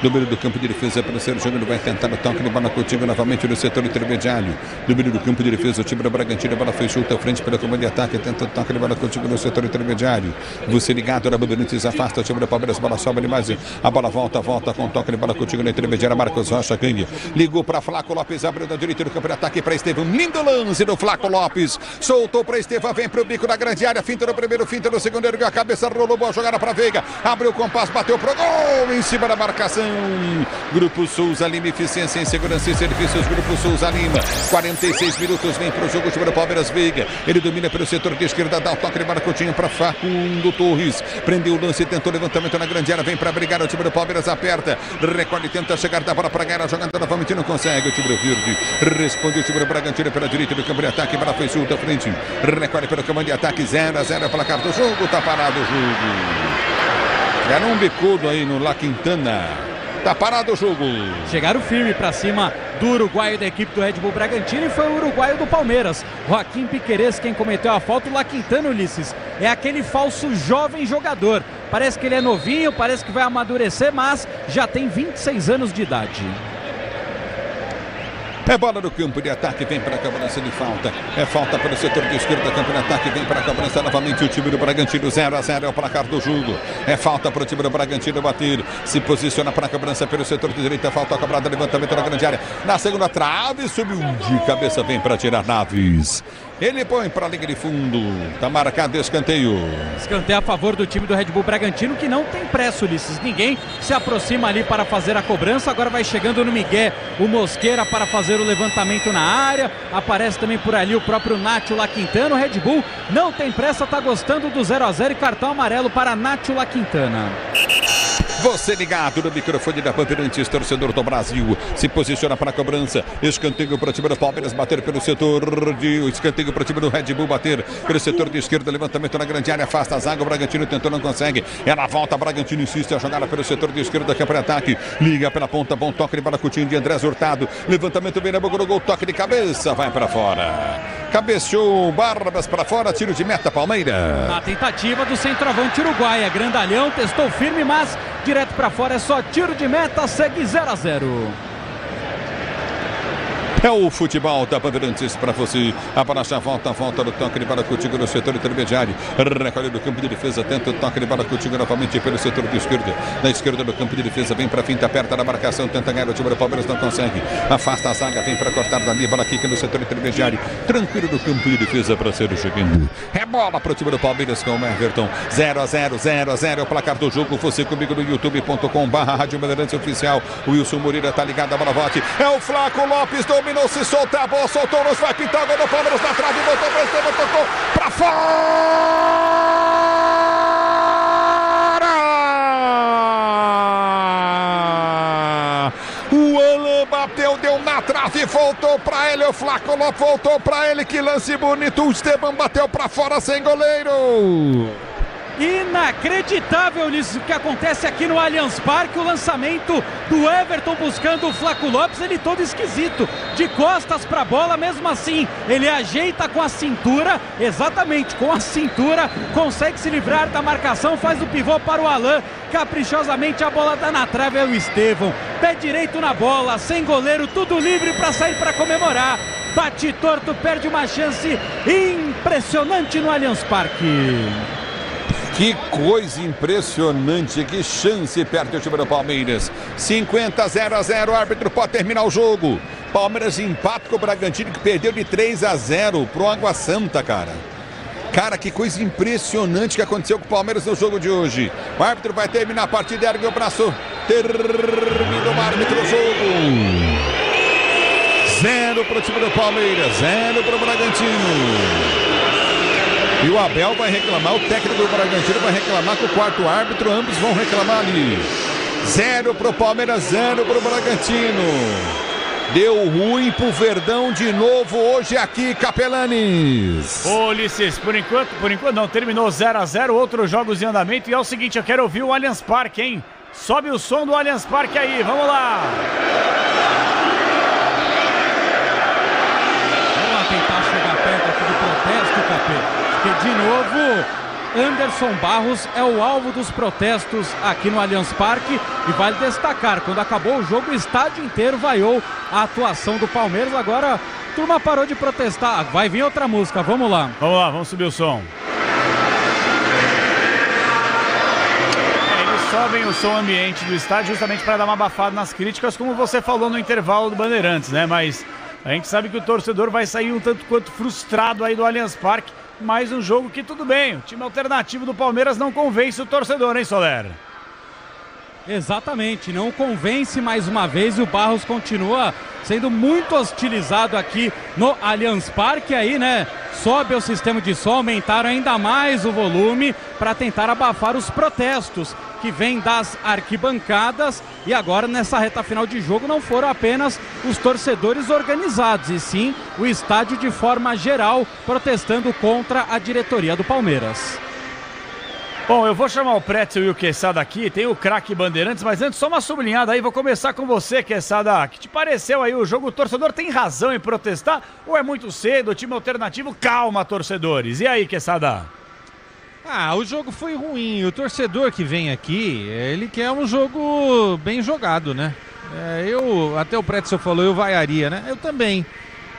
[SPEAKER 4] Número do campo de defesa para ser jogando, vai tentar o toque de bola contigo novamente no setor intermediário. Número do campo de defesa, o time do Bragantino, a bola foi chuta à frente pela comando de ataque, tenta o toque de bola contigo no setor intermediário. Você ligado na Bandeirantes, afasta o time do Palmeiras, bola sobe demais. A bola volta com o toque de bola contigo no intermediário. Marcos Rocha ganha. Ligou para Flávio Lopes, abriu da direita do campo de ataque para Estevão. Lindo lance do Flávio Lopes. Soltou para Estevão, vem para o bico da grande área. Finta no primeiro, finta no segundo, ergueu a cabeça, rolou boa jogada para Veiga, abriu o compasso, bateu pro gol em cima da marcação. Grupo Souza Lima, eficiência em segurança e serviços. Grupo Souza Lima, 46 minutos, vem pro jogo, o time do Palmeiras. Veiga, ele domina pelo setor de esquerda, dá o toque de bola Coutinho para Facundo Torres, prendeu o lance, tentou levantamento na grande área, vem para brigar, o time do Palmeiras aperta, recolhe, tenta chegar da bola para ganhar, jogando novamente, não consegue, o time do Verde responde, o time do Bragantino pela direita do campo de ataque, bola foi solta à frente, recolhe pelo campo de ataque, 0-0 placar do jogo, tá parado o jogo. Era um bicudo aí no La Quintana. Tá parado o jogo.
[SPEAKER 5] Chegaram firme pra cima do uruguaio da equipe do Red Bull Bragantino e foi o uruguaio do Palmeiras, Joaquim Piqueires, quem cometeu a falta. O La Quintana, Ulisses, é aquele falso jovem jogador. Parece que ele é novinho, parece que vai amadurecer, mas já tem 26 anos de idade.
[SPEAKER 4] É bola no campo de ataque, vem para a cobrança de falta. É falta para o setor de esquerda, campo de ataque, vem para a cobrança novamente o time do Bragantino, 0-0 é o placar do jogo. É falta para o time do Bragantino bater. Se posiciona para a cobrança pelo setor de direita, falta cobrada, levantamento na grande área. Na segunda trave, subiu de cabeça, vem para tirar Naves. Ele põe para a linha de fundo. Está marcado escanteio.
[SPEAKER 5] Escanteio a favor do time do Red Bull Bragantino, que não tem pressa, Ulisses. Ninguém se aproxima ali para fazer a cobrança. Agora vai chegando no Miguel o Mosqueira para fazer o levantamento na área. Aparece também por ali o próprio Nátio Quintana. O Red Bull não tem pressa, está gostando do 0-0 e cartão amarelo para Nátio Quintana.
[SPEAKER 4] Você ligado no microfone da Bandeirantes, torcedor do Brasil, se posiciona para a cobrança, escanteio para o time do Palmeiras, bater pelo setor de escanteio para o time do Red Bull, bater pelo setor de esquerda, levantamento na grande área, afasta a zaga, o Bragantino tentou, não consegue, ela volta, o Bragantino insiste a jogada pelo setor de esquerda, campo de ataque, liga pela ponta, bom toque de baracutinho de Andrés Hurtado, levantamento bem na boca do gol, toque de cabeça, vai para fora, cabeceou Barbas para fora, tiro de meta Palmeiras.
[SPEAKER 5] Na tentativa do centroavante uruguaia, grandalhão, testou firme, mas direto para fora, é só tiro de meta, segue 0-0.
[SPEAKER 4] É o futebol da Bandeirantes para você. A bola já volta do toque de bola contigo no setor intermediário. Recolhe do campo de defesa, tenta o toque de bola contigo novamente pelo setor de esquerda. Na esquerda do campo de defesa, vem para finta, aperta na marcação, tenta ganhar o time do Palmeiras, não consegue. Afasta a zaga, vem para cortar dali, bola quica no setor intermediário. Tranquilo do campo de defesa para ser chegando. É bola para o time do Palmeiras com o Everton. 0-0 é o placar do jogo. Você comigo no youtube.com/Rádio Bandeirantes Oficial. O Wilson Moreira tá ligado, a bola vote. É o Flaco Lopes, domina. Não se solta a bola, soltou, nos vai pintar o gol do Palmeiras na trave, botou pra cima, tocou pra fora! O Alan bateu, deu na trave, voltou pra ele, o Flaco Lopes voltou pra ele, que lance bonito, o Esteban bateu pra fora sem goleiro.
[SPEAKER 5] Inacreditável nisso que acontece aqui no Allianz Parque, o lançamento do Everton buscando o Flaco Lopes, ele todo esquisito, de costas para a bola, mesmo assim ele ajeita com a cintura, exatamente com a cintura, consegue se livrar da marcação, faz o pivô para o Alan, caprichosamente a bola dá na trave, é o Estevão, pé direito na bola, sem goleiro, tudo livre para sair para comemorar, bate torto, perde uma chance impressionante no Allianz Parque.
[SPEAKER 4] Que coisa impressionante, que chance perde o time do Palmeiras. 50-0, o árbitro pode terminar o jogo. Palmeiras empata com o Bragantino, que perdeu de 3-0 pro Água Santa, cara. Cara, que coisa impressionante que aconteceu com o Palmeiras no jogo de hoje. O árbitro vai terminar a partida, ergue o braço. Termina o árbitro do jogo. 0 pro time do Palmeiras, 0 pro Bragantino. E o Abel vai reclamar, o técnico do Bragantino vai reclamar com o quarto árbitro, ambos vão reclamar ali. 0 pro Palmeiras, 0 pro Bragantino. Deu ruim pro Verdão de novo hoje aqui, Capelanes.
[SPEAKER 9] Ô, Ulisses, por enquanto não, terminou 0-0, outros jogos em andamento. E é o seguinte, eu quero ouvir o Allianz Parque, hein? Sobe o som do Allianz Parque aí, vamos lá.
[SPEAKER 5] Vamos lá tentar chegar perto aqui do protesto, Capê. Porque, de novo, Anderson Barros é o alvo dos protestos aqui no Allianz Parque. E vale destacar, quando acabou o jogo, o estádio inteiro vaiou a atuação do Palmeiras. Agora, a turma parou de protestar. Vai vir outra música, vamos lá.
[SPEAKER 9] Vamos lá, vamos subir o som. Eles sobem o som ambiente do estádio justamente para dar uma abafada nas críticas, como você falou no intervalo do Bandeirantes, né? Mas a gente sabe que o torcedor vai sair um tanto quanto frustrado aí do Allianz Parque. Mais um jogo que tudo bem, o time alternativo do Palmeiras não convence o torcedor, hein, Soler?
[SPEAKER 5] Exatamente, não convence mais uma vez, o Barros continua sendo muito hostilizado aqui no Allianz Parque, aí, né, sobe o sistema de som, aumentaram ainda mais o volume para tentar abafar os protestos que vêm das arquibancadas. E agora nessa reta final de jogo não foram apenas os torcedores organizados, e sim o estádio de forma geral protestando contra a diretoria do Palmeiras.
[SPEAKER 9] Bom, eu vou chamar o Pretzel e o Quesada aqui, tem o craque Bandeirantes, mas antes só uma sublinhada aí, vou começar com você, Quesada. O que te pareceu aí o jogo? O torcedor tem razão em protestar ou é muito cedo? O time alternativo calma, torcedores. E aí, Quesada?
[SPEAKER 7] O jogo foi ruim. O torcedor que vem aqui, ele quer um jogo bem jogado, né? Até o Pretzel falou, eu vaiaria, né? Eu também.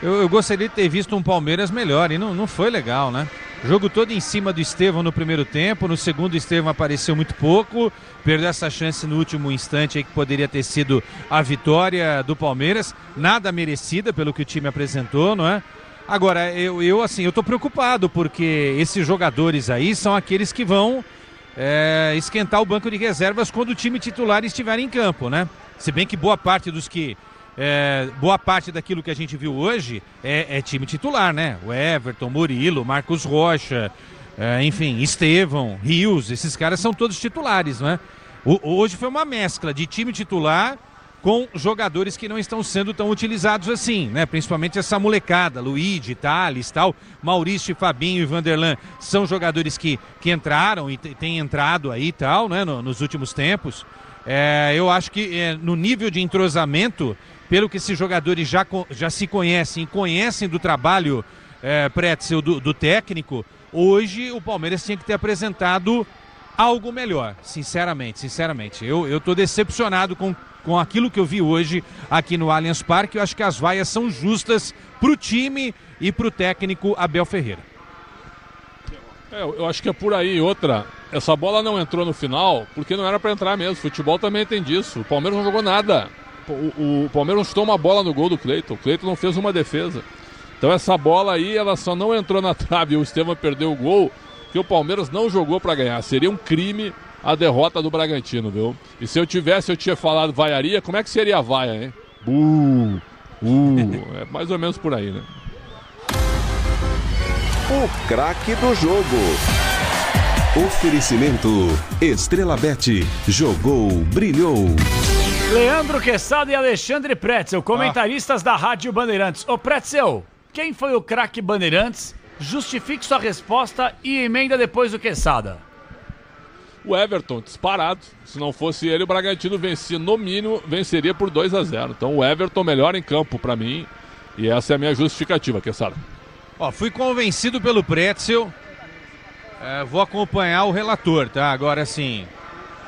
[SPEAKER 7] Eu gostaria de ter visto um Palmeiras melhor e não foi legal, né? O jogo todo em cima do Estevão no primeiro tempo, no segundo o Estevão apareceu muito pouco, perdeu essa chance no último instante aí que poderia ter sido a vitória do Palmeiras, nada merecida pelo que o time apresentou, não é? Agora, eu tô preocupado porque esses jogadores aí são aqueles que vão esquentar o banco de reservas quando o time titular estiver em campo, né? Se bem que boa parte daquilo que a gente viu hoje é time titular, né? O Everton, Murilo, Marcos Rocha, enfim, Estevão, Rios, esses caras são todos titulares, né? Hoje foi uma mescla de time titular com jogadores que não estão sendo tão utilizados assim, né? Principalmente essa molecada, Luigi, Thales, tal, Maurício, Fabinho e Vanderlan são jogadores que entraram e têm entrado aí e tal, né? Nos últimos tempos. Eu acho que no nível de entrosamento, pelo que esses jogadores já se conhecem do trabalho Pretzel do técnico, hoje o Palmeiras tinha que ter apresentado algo melhor, sinceramente. Eu estou decepcionado com aquilo que eu vi hoje aqui no Allianz Parque. Eu acho que as vaias são justas para o time e para o técnico Abel Ferreira.
[SPEAKER 6] Eu acho que é por aí. Outra, essa bola não entrou no final porque não era para entrar mesmo. Futebol também tem disso. O Palmeiras não jogou nada. O Palmeiras não chutou uma bola no gol do Cleiton. O Cleiton não fez uma defesa. Então essa bola aí, ela só não entrou na trave. O Estevão perdeu o gol que o Palmeiras não jogou para ganhar. Seria um crime a derrota do Bragantino, viu? E se eu tinha falado vaiaria, como é que seria a vaia, hein? É mais ou menos por aí, né?
[SPEAKER 11] O craque do jogo. Oferecimento Estrela Bet. Jogou, brilhou.
[SPEAKER 9] Leandro Quesada e Alexandre Pretzel, comentaristas da Rádio Bandeirantes. Ô Pretzel, quem foi o craque Bandeirantes? Justifique sua resposta e emenda depois o Quesada.
[SPEAKER 6] O Everton, disparado. Se não fosse ele, o Bragantino venceria por 2-0. Então o Everton melhor em campo para mim. E essa é a minha justificativa, Quesada.
[SPEAKER 7] Fui convencido pelo Pretzel. Vou acompanhar o relator, tá? Agora, assim,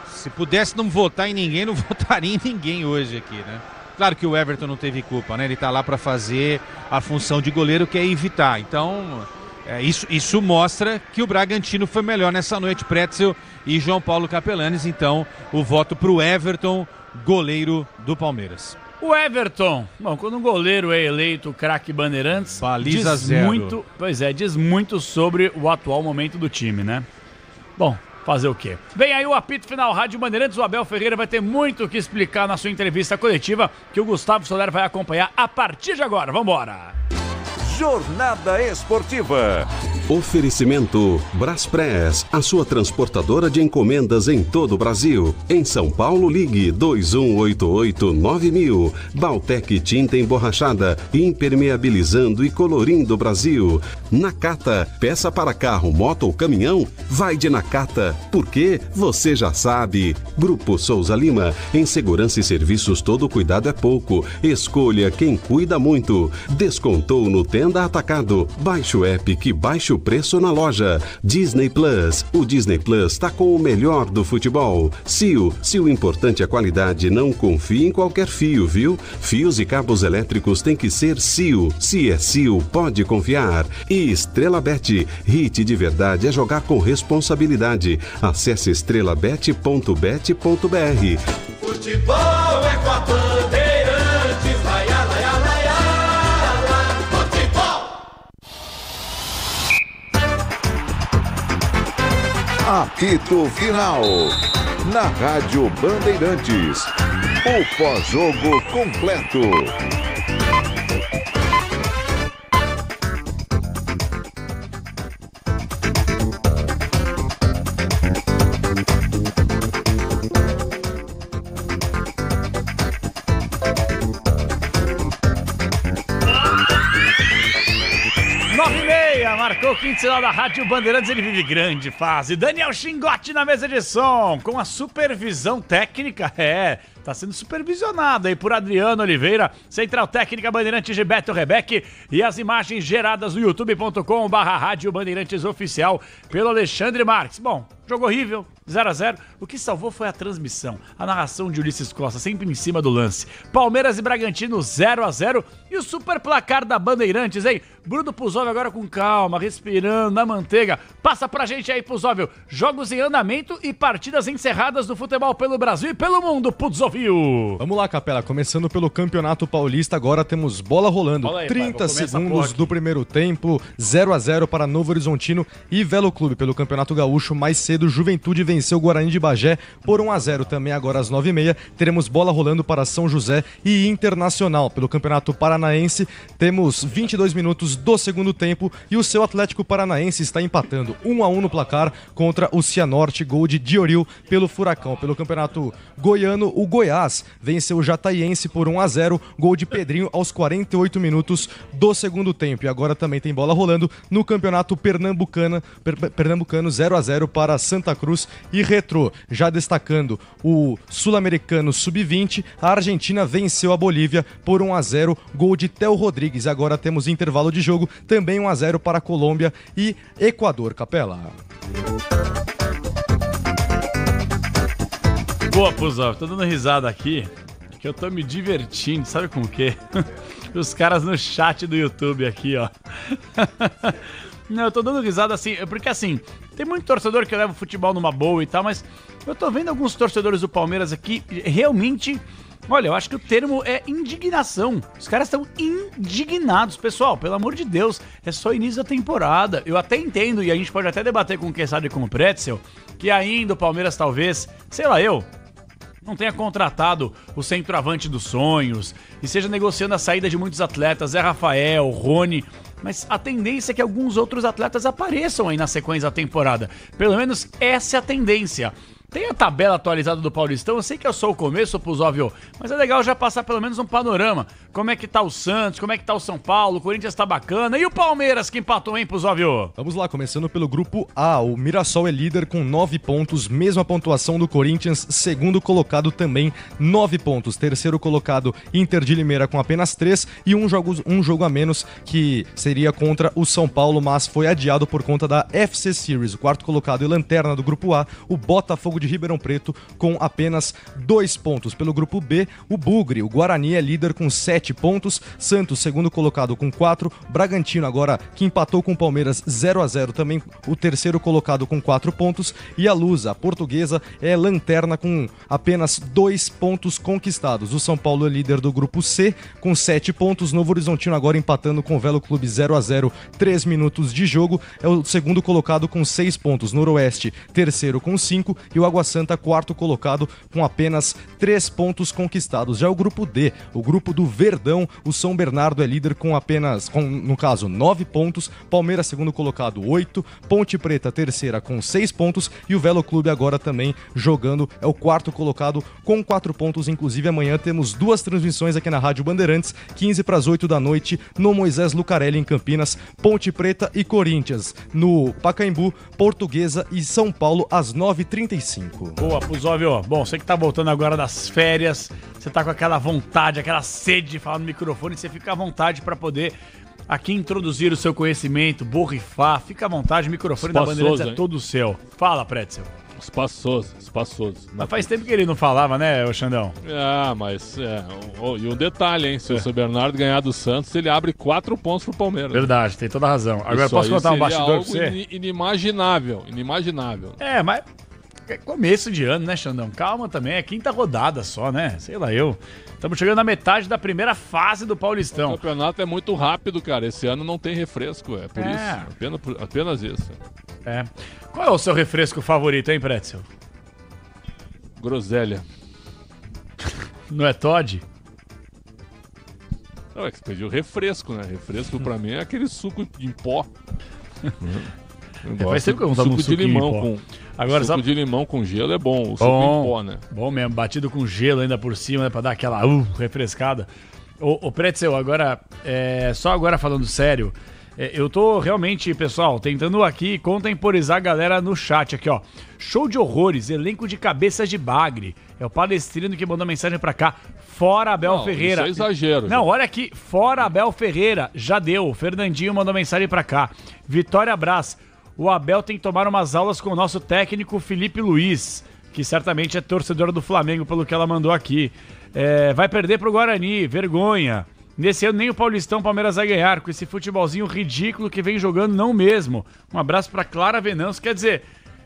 [SPEAKER 7] se pudesse não votar em ninguém, não votaria em ninguém hoje aqui, né? Claro que o Everton não teve culpa, né? Ele tá lá para fazer a função de goleiro, que é evitar. Então, isso mostra que o Bragantino foi melhor nessa noite, Pretzel e João Paulo Capelanes. Então, o voto pro Everton, goleiro do Palmeiras.
[SPEAKER 9] O Everton, bom, quando um goleiro é eleito craque Bandeirantes,
[SPEAKER 7] baliza zero.
[SPEAKER 9] Diz muito sobre o atual momento do time, né? Bom, fazer o quê? Vem aí o apito final, Rádio Bandeirantes. O Abel Ferreira vai ter muito o que explicar na sua entrevista coletiva, que o Gustavo Soler vai acompanhar a partir de agora. Vambora!
[SPEAKER 11] Jornada Esportiva. Oferecimento Braspress, a sua transportadora de encomendas em todo o Brasil. Em São Paulo, ligue 2188-9000. Baltec Tinta Emborrachada, impermeabilizando e colorindo o Brasil. Nakata, peça para carro, moto ou caminhão? Vai de Nakata, porque você já sabe. Grupo Souza Lima, em segurança e serviços todo cuidado é pouco. Escolha quem cuida muito. Descontou no Tenda Atacado. Baixe o app que baixa o preço na loja. Disney Plus. O Disney Plus está com o melhor do futebol. Sil. Se o importante é a qualidade, não confie em qualquer fio, viu? Fios e cabos elétricos tem que ser Sil. Se é Sil, pode confiar. E Estrela Bet. Hit de verdade é jogar com responsabilidade. Acesse estrelabet.bet.br.
[SPEAKER 10] Futebol é com a Bandeirantes. Laia, laia, laia, laia. Futebol.
[SPEAKER 11] Apito Final. Na Rádio Bandeirantes. O pós-jogo completo.
[SPEAKER 9] 6h30, marcou o quinto sinal da Rádio Bandeirantes, ele vive grande fase. Daniel Xingotti na mesa de som, com a supervisão técnica, tá sendo supervisionado aí por Adriano Oliveira, Central Técnica Bandeirantes de Beto Rebeque, e as imagens geradas no youtube.com/Rádio Bandeirantes Oficial pelo Alexandre Marques. Bom, jogo horrível, 0x0. O que salvou foi a transmissão, a narração de Ulisses Costa, sempre em cima do lance. Palmeiras e Bragantino 0x0 e o super placar da Bandeirantes, hein? Bruno Puzóvio agora com calma, respirando na manteiga. Passa pra gente aí, Puzóvio. Jogos em andamento e partidas encerradas do futebol pelo Brasil e pelo mundo, Puzóvio.
[SPEAKER 8] Vamos lá, Capela. Começando pelo Campeonato Paulista, agora temos bola rolando. Aí, 30 segundos do primeiro tempo, 0x0 para Novo Horizontino e Velo Clube. Pelo Campeonato Gaúcho, mais cedo, Juventude venceu o Guarani de Bagé por 1x0. Também agora às 9h30, teremos bola rolando para São José e Internacional. Pelo Campeonato Paranaense, temos 22 minutos do segundo tempo e o seu Atlético Paranaense está empatando 1x1 no placar contra o Cianorte, gol de Dioril pelo Furacão. Pelo Campeonato Goiano, o Goiás venceu o Jataiense por 1x0, gol de Pedrinho aos 48 minutos do segundo tempo. E agora também tem bola rolando no Campeonato Pernambucano, 0x0 para Santa Cruz e Retrô. Já destacando o Sul-Americano Sub-20, a Argentina venceu a Bolívia por 1x0, gol de Theo Rodrigues. Agora temos intervalo de jogo, também 1x0 para Colômbia e Equador, Capela.
[SPEAKER 9] Boa, Puzóvio, tô dando risada aqui, que eu tô me divertindo, sabe com o quê? Os caras no chat do YouTube aqui, ó. Não, eu tô dando risada assim, porque assim, tem muito torcedor que leva o futebol numa boa e tal, mas eu tô vendo alguns torcedores do Palmeiras aqui realmente... Olha, eu acho que o termo é indignação. Os caras estão indignados. Pessoal, pelo amor de Deus, é só início da temporada. Eu até entendo, e a gente pode até debater com o Quesada e com o Pretzel, que ainda o Palmeiras talvez, sei lá, não tenha contratado o centroavante dos sonhos e seja negociando a saída de muitos atletas, Zé Rafael, Rony, mas a tendência é que alguns outros atletas apareçam aí na sequência da temporada. Pelo menos essa é a tendência. Tem a tabela atualizada do Paulistão, eu sei que é só o começo, Puzóvio, mas é legal já passar pelo menos um panorama. Como é que tá o Santos, como é que tá o São Paulo, o Corinthians tá bacana, e o Palmeiras que empatou, hein, Puzóvio?
[SPEAKER 8] Vamos lá, começando pelo grupo A, o Mirassol é líder com 9 pontos, mesma pontuação do Corinthians, segundo colocado também 9 pontos, terceiro colocado Inter de Limeira com apenas 3 e um jogo a menos que seria contra o São Paulo, mas foi adiado por conta da FC Series. O quarto colocado e lanterna do grupo A, o Botafogo de Ribeirão Preto com apenas 2 pontos. Pelo grupo B, o Bugre, o Guarani é líder com 7 pontos, Santos segundo colocado com 4, Bragantino agora que empatou com o Palmeiras 0x0 também o terceiro colocado com 4 pontos e a Lusa, a portuguesa, é lanterna com apenas 2 pontos conquistados. O São Paulo é líder do grupo C com 7 pontos, Novo Horizontino agora empatando com o Velo Clube 0x0, 3 minutos de jogo, é o segundo colocado com 6 pontos, Noroeste terceiro com 5 e o Água Santa quarto colocado com apenas 3 pontos conquistados. Já o grupo D, o grupo do Verdão, o São Bernardo é líder com apenas, no caso, 9 pontos, Palmeiras segundo colocado 8, Ponte Preta terceira com 6 pontos e o Velo Clube agora também jogando, é o quarto colocado com 4 pontos. Inclusive amanhã temos 2 transmissões aqui na Rádio Bandeirantes, 15h08 da noite no Moisés Lucarelli em Campinas, Ponte Preta e Corinthians, no Pacaembu, Portuguesa e São Paulo às 9h35.
[SPEAKER 9] Boa, Puzóvio. Bom, você que tá voltando agora das férias, você tá com aquela vontade, aquela sede de falar no microfone, você fica à vontade para poder aqui introduzir o seu conhecimento, borrifar, fica à vontade, o microfone da Bandeirantes é todo seu. Fala, Pretzel.
[SPEAKER 6] Espaçoso.
[SPEAKER 9] Mas faz tempo que ele não falava, né, Xandão?
[SPEAKER 6] Mas e um detalhe, hein? Se o São Bernardo ganhar do Santos, ele abre 4 pontos pro Palmeiras.
[SPEAKER 9] Verdade, tem toda a razão. Agora, posso contar um bastidor pra você?
[SPEAKER 6] Inimaginável.
[SPEAKER 9] Mas é começo de ano, né, Xandão? Calma também, é quinta rodada só, né? Sei lá eu. Estamos chegando na metade da primeira fase do Paulistão.
[SPEAKER 6] O campeonato é muito rápido, cara. Esse ano não tem refresco, é por isso. Apenas isso.
[SPEAKER 9] Qual é o seu refresco favorito, hein, Pretzel?
[SPEAKER 6] Groselha.
[SPEAKER 9] Não é Todd?
[SPEAKER 6] Não, é que você pediu refresco, né? Refresco pra mim é aquele suco em pó.
[SPEAKER 9] Faz tempo que eu não tomo um suco de limão
[SPEAKER 6] suco de limão com gelo é bom, o suco em pó, né?
[SPEAKER 9] Bom mesmo, batido com gelo ainda por cima, né, pra dar aquela refrescada. Ô Pretzel, agora, só agora falando sério, Eu tô realmente, pessoal, tentando aqui contemporizar a galera no chat aqui, ó. Show de horrores, elenco de cabeças de bagre. É o Palestrino que mandou mensagem pra cá. Fora Abel Ferreira.
[SPEAKER 6] Isso é exagero.
[SPEAKER 9] Não, olha aqui. Fora Abel Ferreira. Já deu. O Fernandinho mandou mensagem pra cá. Vitória Brás. O Abel tem que tomar umas aulas com o nosso técnico Felipe Luiz, que certamente é torcedor do Flamengo, pelo que ela mandou aqui. Vai perder pro Guarani. Vergonha. Nesse ano nem o Paulistão Palmeiras vai ganhar, com esse futebolzinho ridículo que vem jogando, não mesmo. Um abraço pra Clara Venâncio. Quer dizer,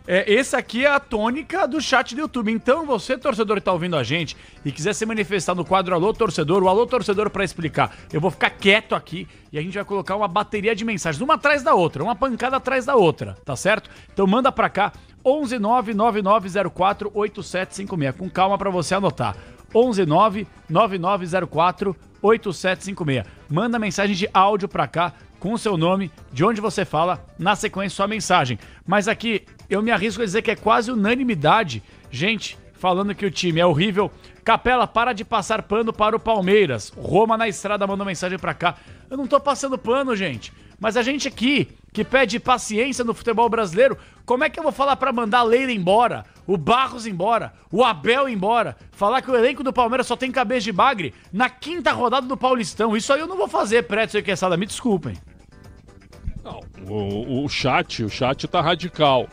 [SPEAKER 9] esse aqui é a tônica do chat do YouTube. Então você, torcedor que tá ouvindo a gente e quiser se manifestar no quadro Alô Torcedor, o Alô Torcedor pra explicar, eu vou ficar quieto aqui e a gente vai colocar uma bateria de mensagens, uma atrás da outra, uma pancada atrás da outra, tá certo? Então manda pra cá, 11999048756, com calma pra você anotar. 11999048756. Manda mensagem de áudio pra cá com o seu nome, de onde você fala, na sequência sua mensagem. Mas aqui eu me arrisco a dizer que é quase unanimidade, gente, falando que o time é horrível. Capela, para de passar pano para o Palmeiras. Roma na Estrada mandou mensagem pra cá. Eu não tô passando pano, gente. Mas a gente aqui, que pede paciência no futebol brasileiro, como é que eu vou falar pra mandar a Leila embora, o Barros embora, o Abel embora, falar que o elenco do Palmeiras só tem cabeça de bagre na 5ª rodada do Paulistão? Isso aí eu não vou fazer, Pretzel e Quesada, me desculpem.
[SPEAKER 6] Não, o chat tá radical.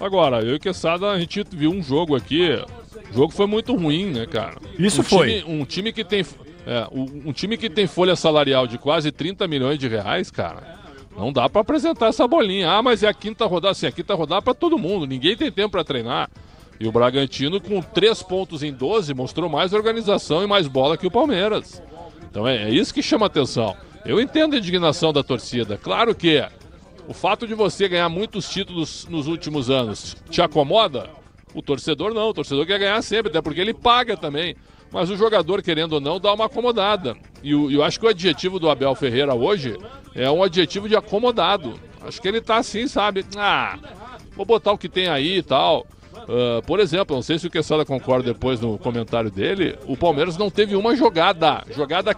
[SPEAKER 6] Agora, eu e Quesada, a gente viu um jogo aqui, o jogo foi muito ruim, né, cara?
[SPEAKER 9] Isso foi.
[SPEAKER 6] Um time que tem folha salarial de quase 30 milhões de reais, cara, não dá pra apresentar essa bolinha. Ah, mas é a 5ª rodada. Sim, a 5ª rodada pra todo mundo. Ninguém tem tempo pra treinar. E o Bragantino, com 3 pontos em 12, mostrou mais organização e mais bola que o Palmeiras. Então é isso que chama atenção. Eu entendo a indignação da torcida. Claro que o fato de você ganhar muitos títulos nos últimos anos te acomoda? O torcedor não. O torcedor quer ganhar sempre, até porque ele paga também. Mas o jogador, querendo ou não, dá uma acomodada. E eu acho que o adjetivo do Abel Ferreira hoje é um adjetivo de acomodado. Acho que ele tá assim, sabe? Vou botar o que tem aí e tal. Por exemplo, não sei se o Quesada concorda depois no comentário dele, o Palmeiras não teve uma jogada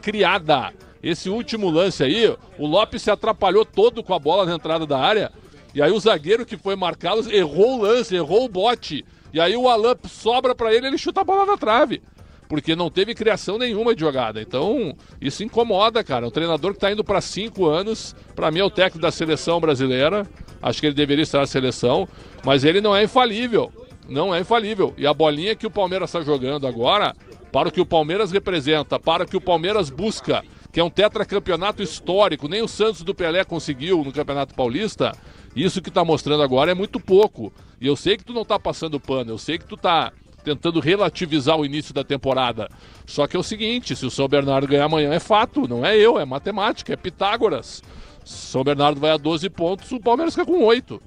[SPEAKER 6] criada. Esse último lance aí, o Lopes se atrapalhou todo com a bola na entrada da área. E aí o zagueiro que foi marcá-lo errou o lance, errou o bote. E aí o Alan sobra pra ele chuta a bola na trave. Porque não teve criação nenhuma de jogada. Então, isso incomoda, cara. Um treinador que está indo para 5 anos, para mim é o técnico da seleção brasileira. Acho que ele deveria estar na seleção, mas ele não é infalível. Não é infalível. E a bolinha que o Palmeiras está jogando agora, para o que o Palmeiras representa, para o que o Palmeiras busca, que é um tetracampeonato histórico, nem o Santos do Pelé conseguiu no Campeonato Paulista, isso que está mostrando agora é muito pouco. E eu sei que tu não está passando pano, eu sei que tu está tentando relativizar o início da temporada. Só que é o seguinte, se o São Bernardo ganhar amanhã é fato, não é eu, é matemática, é Pitágoras. São Bernardo vai a 12 pontos, o Palmeiras fica com 8.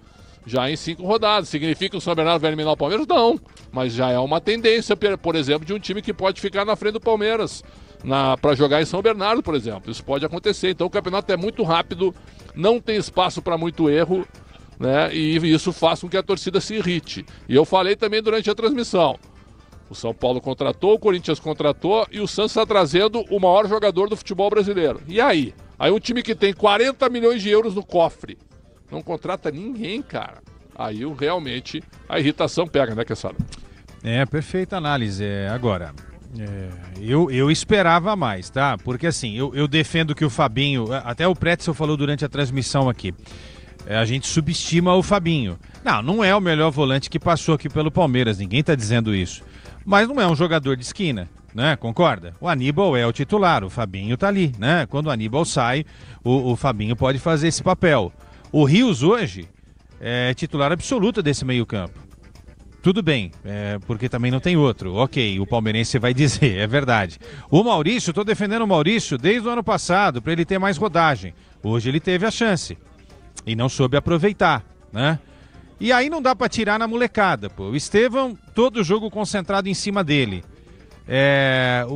[SPEAKER 6] Já em 5 rodadas. Significa que o São Bernardo vai eliminar o Palmeiras? Não. Mas já é uma tendência, por exemplo, de um time que pode ficar na frente do Palmeiras para jogar em São Bernardo, por exemplo. Isso pode acontecer. Então o campeonato é muito rápido, não tem espaço para muito erro, né? E isso faz com que a torcida se irrite. E eu falei também durante a transmissão. O São Paulo contratou, o Corinthians contratou e o Santos está trazendo o maior jogador do futebol brasileiro. E aí? Aí um time que tem 40 milhões de euros no cofre não contrata ninguém, cara. Aí realmente a irritação pega, né, Quesada?
[SPEAKER 7] Perfeita análise. Agora, eu esperava mais, tá? Porque assim, eu defendo que o Fabinho, até o Pretzel falou durante a transmissão aqui, a gente subestima o Fabinho. Não é o melhor volante que passou aqui pelo Palmeiras, ninguém tá dizendo isso. Mas não é um jogador de esquina, né? Concorda? O Aníbal é o titular, o Fabinho tá ali, né? Quando o Aníbal sai, o Fabinho pode fazer esse papel. O Rios hoje é titular absoluto desse meio-campo. Tudo bem, porque também não tem outro. Ok, o palmeirense vai dizer, é verdade. O Maurício, estou defendendo o Maurício desde o ano passado, para ele ter mais rodagem. Hoje ele teve a chance e não soube aproveitar, né? E aí não dá para tirar na molecada, pô. O Estevão, todo o jogo concentrado em cima dele.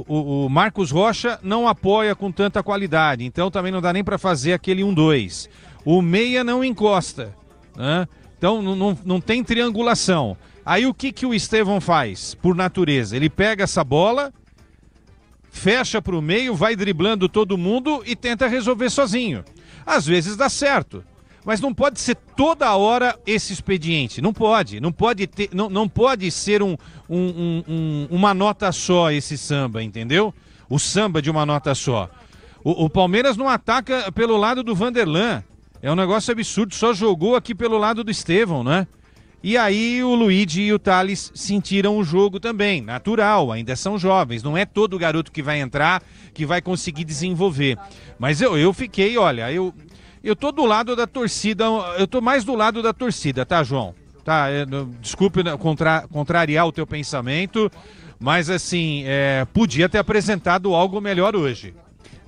[SPEAKER 7] O Marcos Rocha não apoia com tanta qualidade, então também não dá nem para fazer aquele 1-2. O meia não encosta, né? Então não tem triangulação. Aí o que o Estevão faz, por natureza? Ele pega essa bola, fecha para o meio, vai driblando todo mundo e tenta resolver sozinho. Às vezes dá certo. Mas não pode ser toda hora esse expediente. Não pode. Não pode ser uma nota só esse samba, entendeu? O samba de uma nota só. O Palmeiras não ataca pelo lado do Vanderlan. É um negócio absurdo. Só jogou aqui pelo lado do Estevão, né? E aí o Luigi e o Thales sentiram o jogo também. Natural, ainda são jovens. Não é todo garoto que vai entrar que vai conseguir desenvolver. Mas eu fiquei, olha, eu tô do lado da torcida, eu tô mais do lado da torcida, tá, João? Tá, desculpe contrariar o teu pensamento, mas assim, podia ter apresentado algo melhor hoje.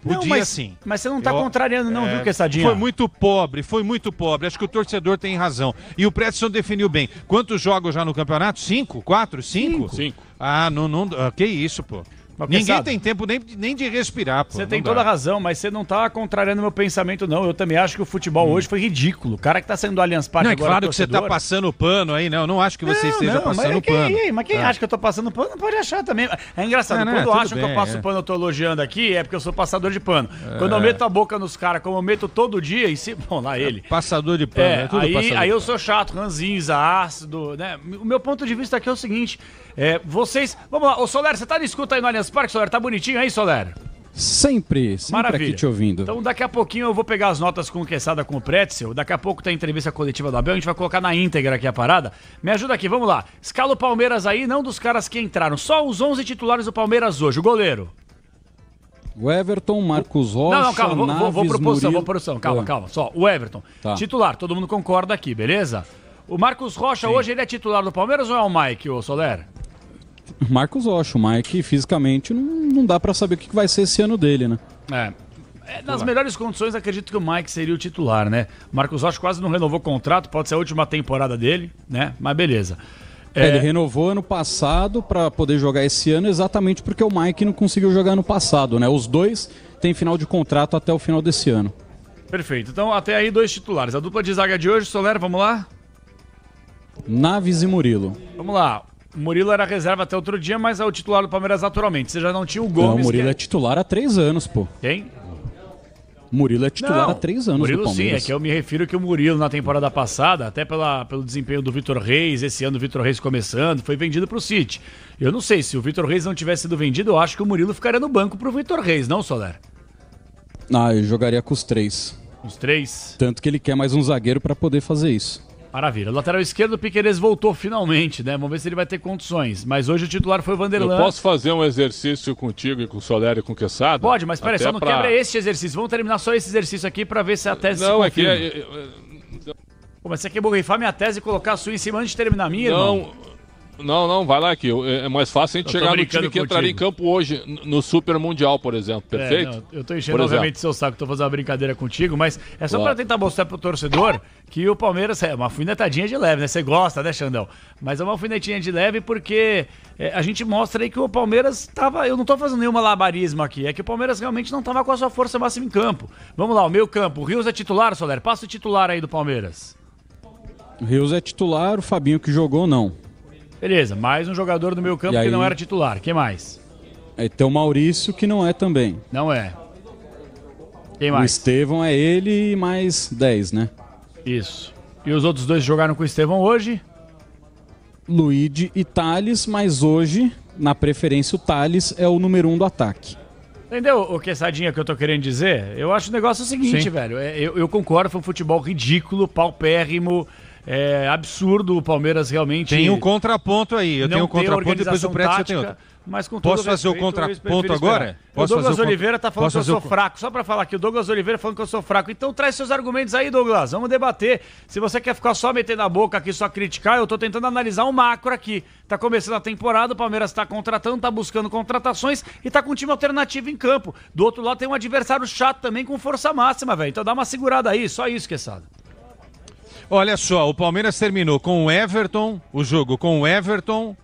[SPEAKER 7] Podia sim.
[SPEAKER 9] Mas você não tá contrariando não, viu, Quessadinha?
[SPEAKER 7] Foi muito pobre. Acho que o torcedor tem razão. E o Predson definiu bem. Quantos jogos já no campeonato? 5? 4? 5?
[SPEAKER 6] 5.
[SPEAKER 7] Ah, não, que isso, pô. Ninguém tem tempo nem de respirar, pô.
[SPEAKER 9] Você tem toda a razão, mas você não tá contrariando meu pensamento, não. Eu também acho que o futebol hoje foi ridículo. O cara que tá saindo do Allianz Parque
[SPEAKER 7] não,
[SPEAKER 9] agora...
[SPEAKER 7] Claro que você tá passando pano aí, não. Eu não acho que você esteja passando pano.
[SPEAKER 9] Mas quem acha que eu tô passando pano, pode achar também. É engraçado, quando acham que eu passo pano, eu tô elogiando aqui, é porque eu sou passador de pano. Quando eu meto a boca nos caras, como eu meto todo dia, e se... Bom, lá ele.
[SPEAKER 7] Passador de pano, tudo passador.
[SPEAKER 9] Aí eu sou chato, ranzinza, ácido, né? O meu ponto de vista aqui é o seguinte, vocês... Vamos lá, ô Soler, você tá na escuta aí no Allianz Parque, Soler? Tá bonitinho aí, Soler?
[SPEAKER 18] Sempre
[SPEAKER 9] Maravilha.
[SPEAKER 18] Aqui te ouvindo.
[SPEAKER 9] Então daqui a pouquinho eu vou pegar as notas com o Quesada com o Pretzel, daqui a pouco tem a entrevista coletiva do Abel, a gente vai colocar na íntegra aqui a parada. Me ajuda aqui, vamos lá. Escala o Palmeiras aí, não dos caras que entraram, só os 11 titulares do Palmeiras hoje. O goleiro.
[SPEAKER 18] O Everton, Marcos Rocha,
[SPEAKER 9] Não, calma, vou pro posição,
[SPEAKER 18] Murilo...
[SPEAKER 9] calma. Só, o Everton, titular, todo mundo concorda aqui, beleza? O Marcos Rocha hoje ele é titular do Palmeiras ou é o Mike, ô Soler?
[SPEAKER 18] Marcos Rocha, o Mike fisicamente não dá pra saber o que vai ser esse ano dele, né?
[SPEAKER 9] Nas melhores condições, acredito que o Mike seria o titular, né? O Marcos Rocha quase não renovou o contrato, pode ser a última temporada dele, né? Mas beleza.
[SPEAKER 18] Ele renovou ano passado pra poder jogar esse ano exatamente porque o Mike não conseguiu jogar ano passado, né? Os dois têm final de contrato até o final desse ano.
[SPEAKER 9] Perfeito. Então, até aí, 2 titulares. A dupla de zaga de hoje, Soler, vamos lá?
[SPEAKER 18] Naves e Murilo.
[SPEAKER 9] Vamos lá. O Murilo era reserva até outro dia, mas é o titular do Palmeiras naturalmente. Você já não tinha o Gomes...
[SPEAKER 18] Não, o Murilo é titular há 3 anos, pô.
[SPEAKER 9] Quem?
[SPEAKER 18] Murilo é titular há 3 anos
[SPEAKER 9] Murilo,
[SPEAKER 18] do Palmeiras.
[SPEAKER 9] sim, é que eu me refiro que o Murilo na temporada passada, até pelo desempenho do Vitor Reis, esse ano o Vitor Reis começando, foi vendido pro City. Eu não sei, se o Vitor Reis não tivesse sido vendido, eu acho que o Murilo ficaria no banco pro Vitor Reis, não, Soler?
[SPEAKER 18] Eu jogaria com os 3.
[SPEAKER 9] Os 3?
[SPEAKER 18] Tanto que ele quer mais um zagueiro pra poder fazer isso.
[SPEAKER 9] Maravilha. Lateral esquerdo, o Piquerez voltou finalmente, né? Vamos ver se ele vai ter condições. Mas hoje o titular foi o Vanderlan.
[SPEAKER 6] Eu posso fazer um exercício contigo e com o Soler e com o Quesada?
[SPEAKER 9] Pode, mas peraí, só não quebra este exercício. Vamos terminar só esse exercício aqui pra ver se a tese
[SPEAKER 6] não,
[SPEAKER 9] se confirma. Pô, mas você quer borrifar minha tese e colocar a sua em cima antes de terminar a minha, irmão?
[SPEAKER 6] Não, vai lá aqui. É mais fácil a gente chegar no time que entraria em campo hoje, no Super Mundial, por exemplo. Perfeito?
[SPEAKER 9] Eu tô enchendo, obviamente, seu saco, tô fazendo uma brincadeira contigo, mas é só pra tentar mostrar pro torcedor que o Palmeiras é uma alfinetadinha de leve, né? Você gosta, né, Xandão? Mas é uma alfinetinha de leve porque a gente mostra aí que o Palmeiras tava... Eu não tô fazendo nenhum malabarismo aqui, é que o Palmeiras realmente não tava com a sua força máxima em campo. Vamos lá, o meio campo. O Rios é titular, Soler? Passa o titular aí do Palmeiras.
[SPEAKER 18] O Rios é titular, o Fabinho que jogou, não.
[SPEAKER 9] Beleza, mais um jogador do meio campo que não era titular. Quem mais?
[SPEAKER 18] Aí tem o Maurício, que não é também.
[SPEAKER 9] Não é. Quem mais?
[SPEAKER 18] O Estevão é ele e mais 10, né?
[SPEAKER 9] Isso. E os outros 2 jogaram com o Estevão hoje?
[SPEAKER 18] Luigi e Thales, mas hoje, na preferência, o Thales é o número 1 do ataque.
[SPEAKER 9] Entendeu o Quessadinha que eu tô querendo dizer? Eu acho o negócio o seguinte, velho. Eu concordo, foi um futebol ridículo, paupérrimo. É absurdo o Palmeiras realmente...
[SPEAKER 7] Tem um contraponto aí, eu tenho um contraponto e depois o Pretzel tem outro.
[SPEAKER 9] Mas com todo
[SPEAKER 7] Posso fazer o contraponto agora?
[SPEAKER 9] O Douglas Oliveira tá falando que eu sou fraco. Só pra falar aqui, o Douglas Oliveira falando que eu sou fraco. Então traz seus argumentos aí, Douglas. Vamos debater. Se você quer ficar só metendo a boca aqui, só criticar, eu tô tentando analisar um macro aqui. Tá começando a temporada, o Palmeiras tá contratando, tá buscando contratações e tá com um time alternativo em campo. Do outro lado tem um adversário chato também com força máxima, velho. Então dá uma segurada aí, só isso, Quesada.
[SPEAKER 7] Olha só, o Palmeiras terminou com o Everton, o jogo com o Everton,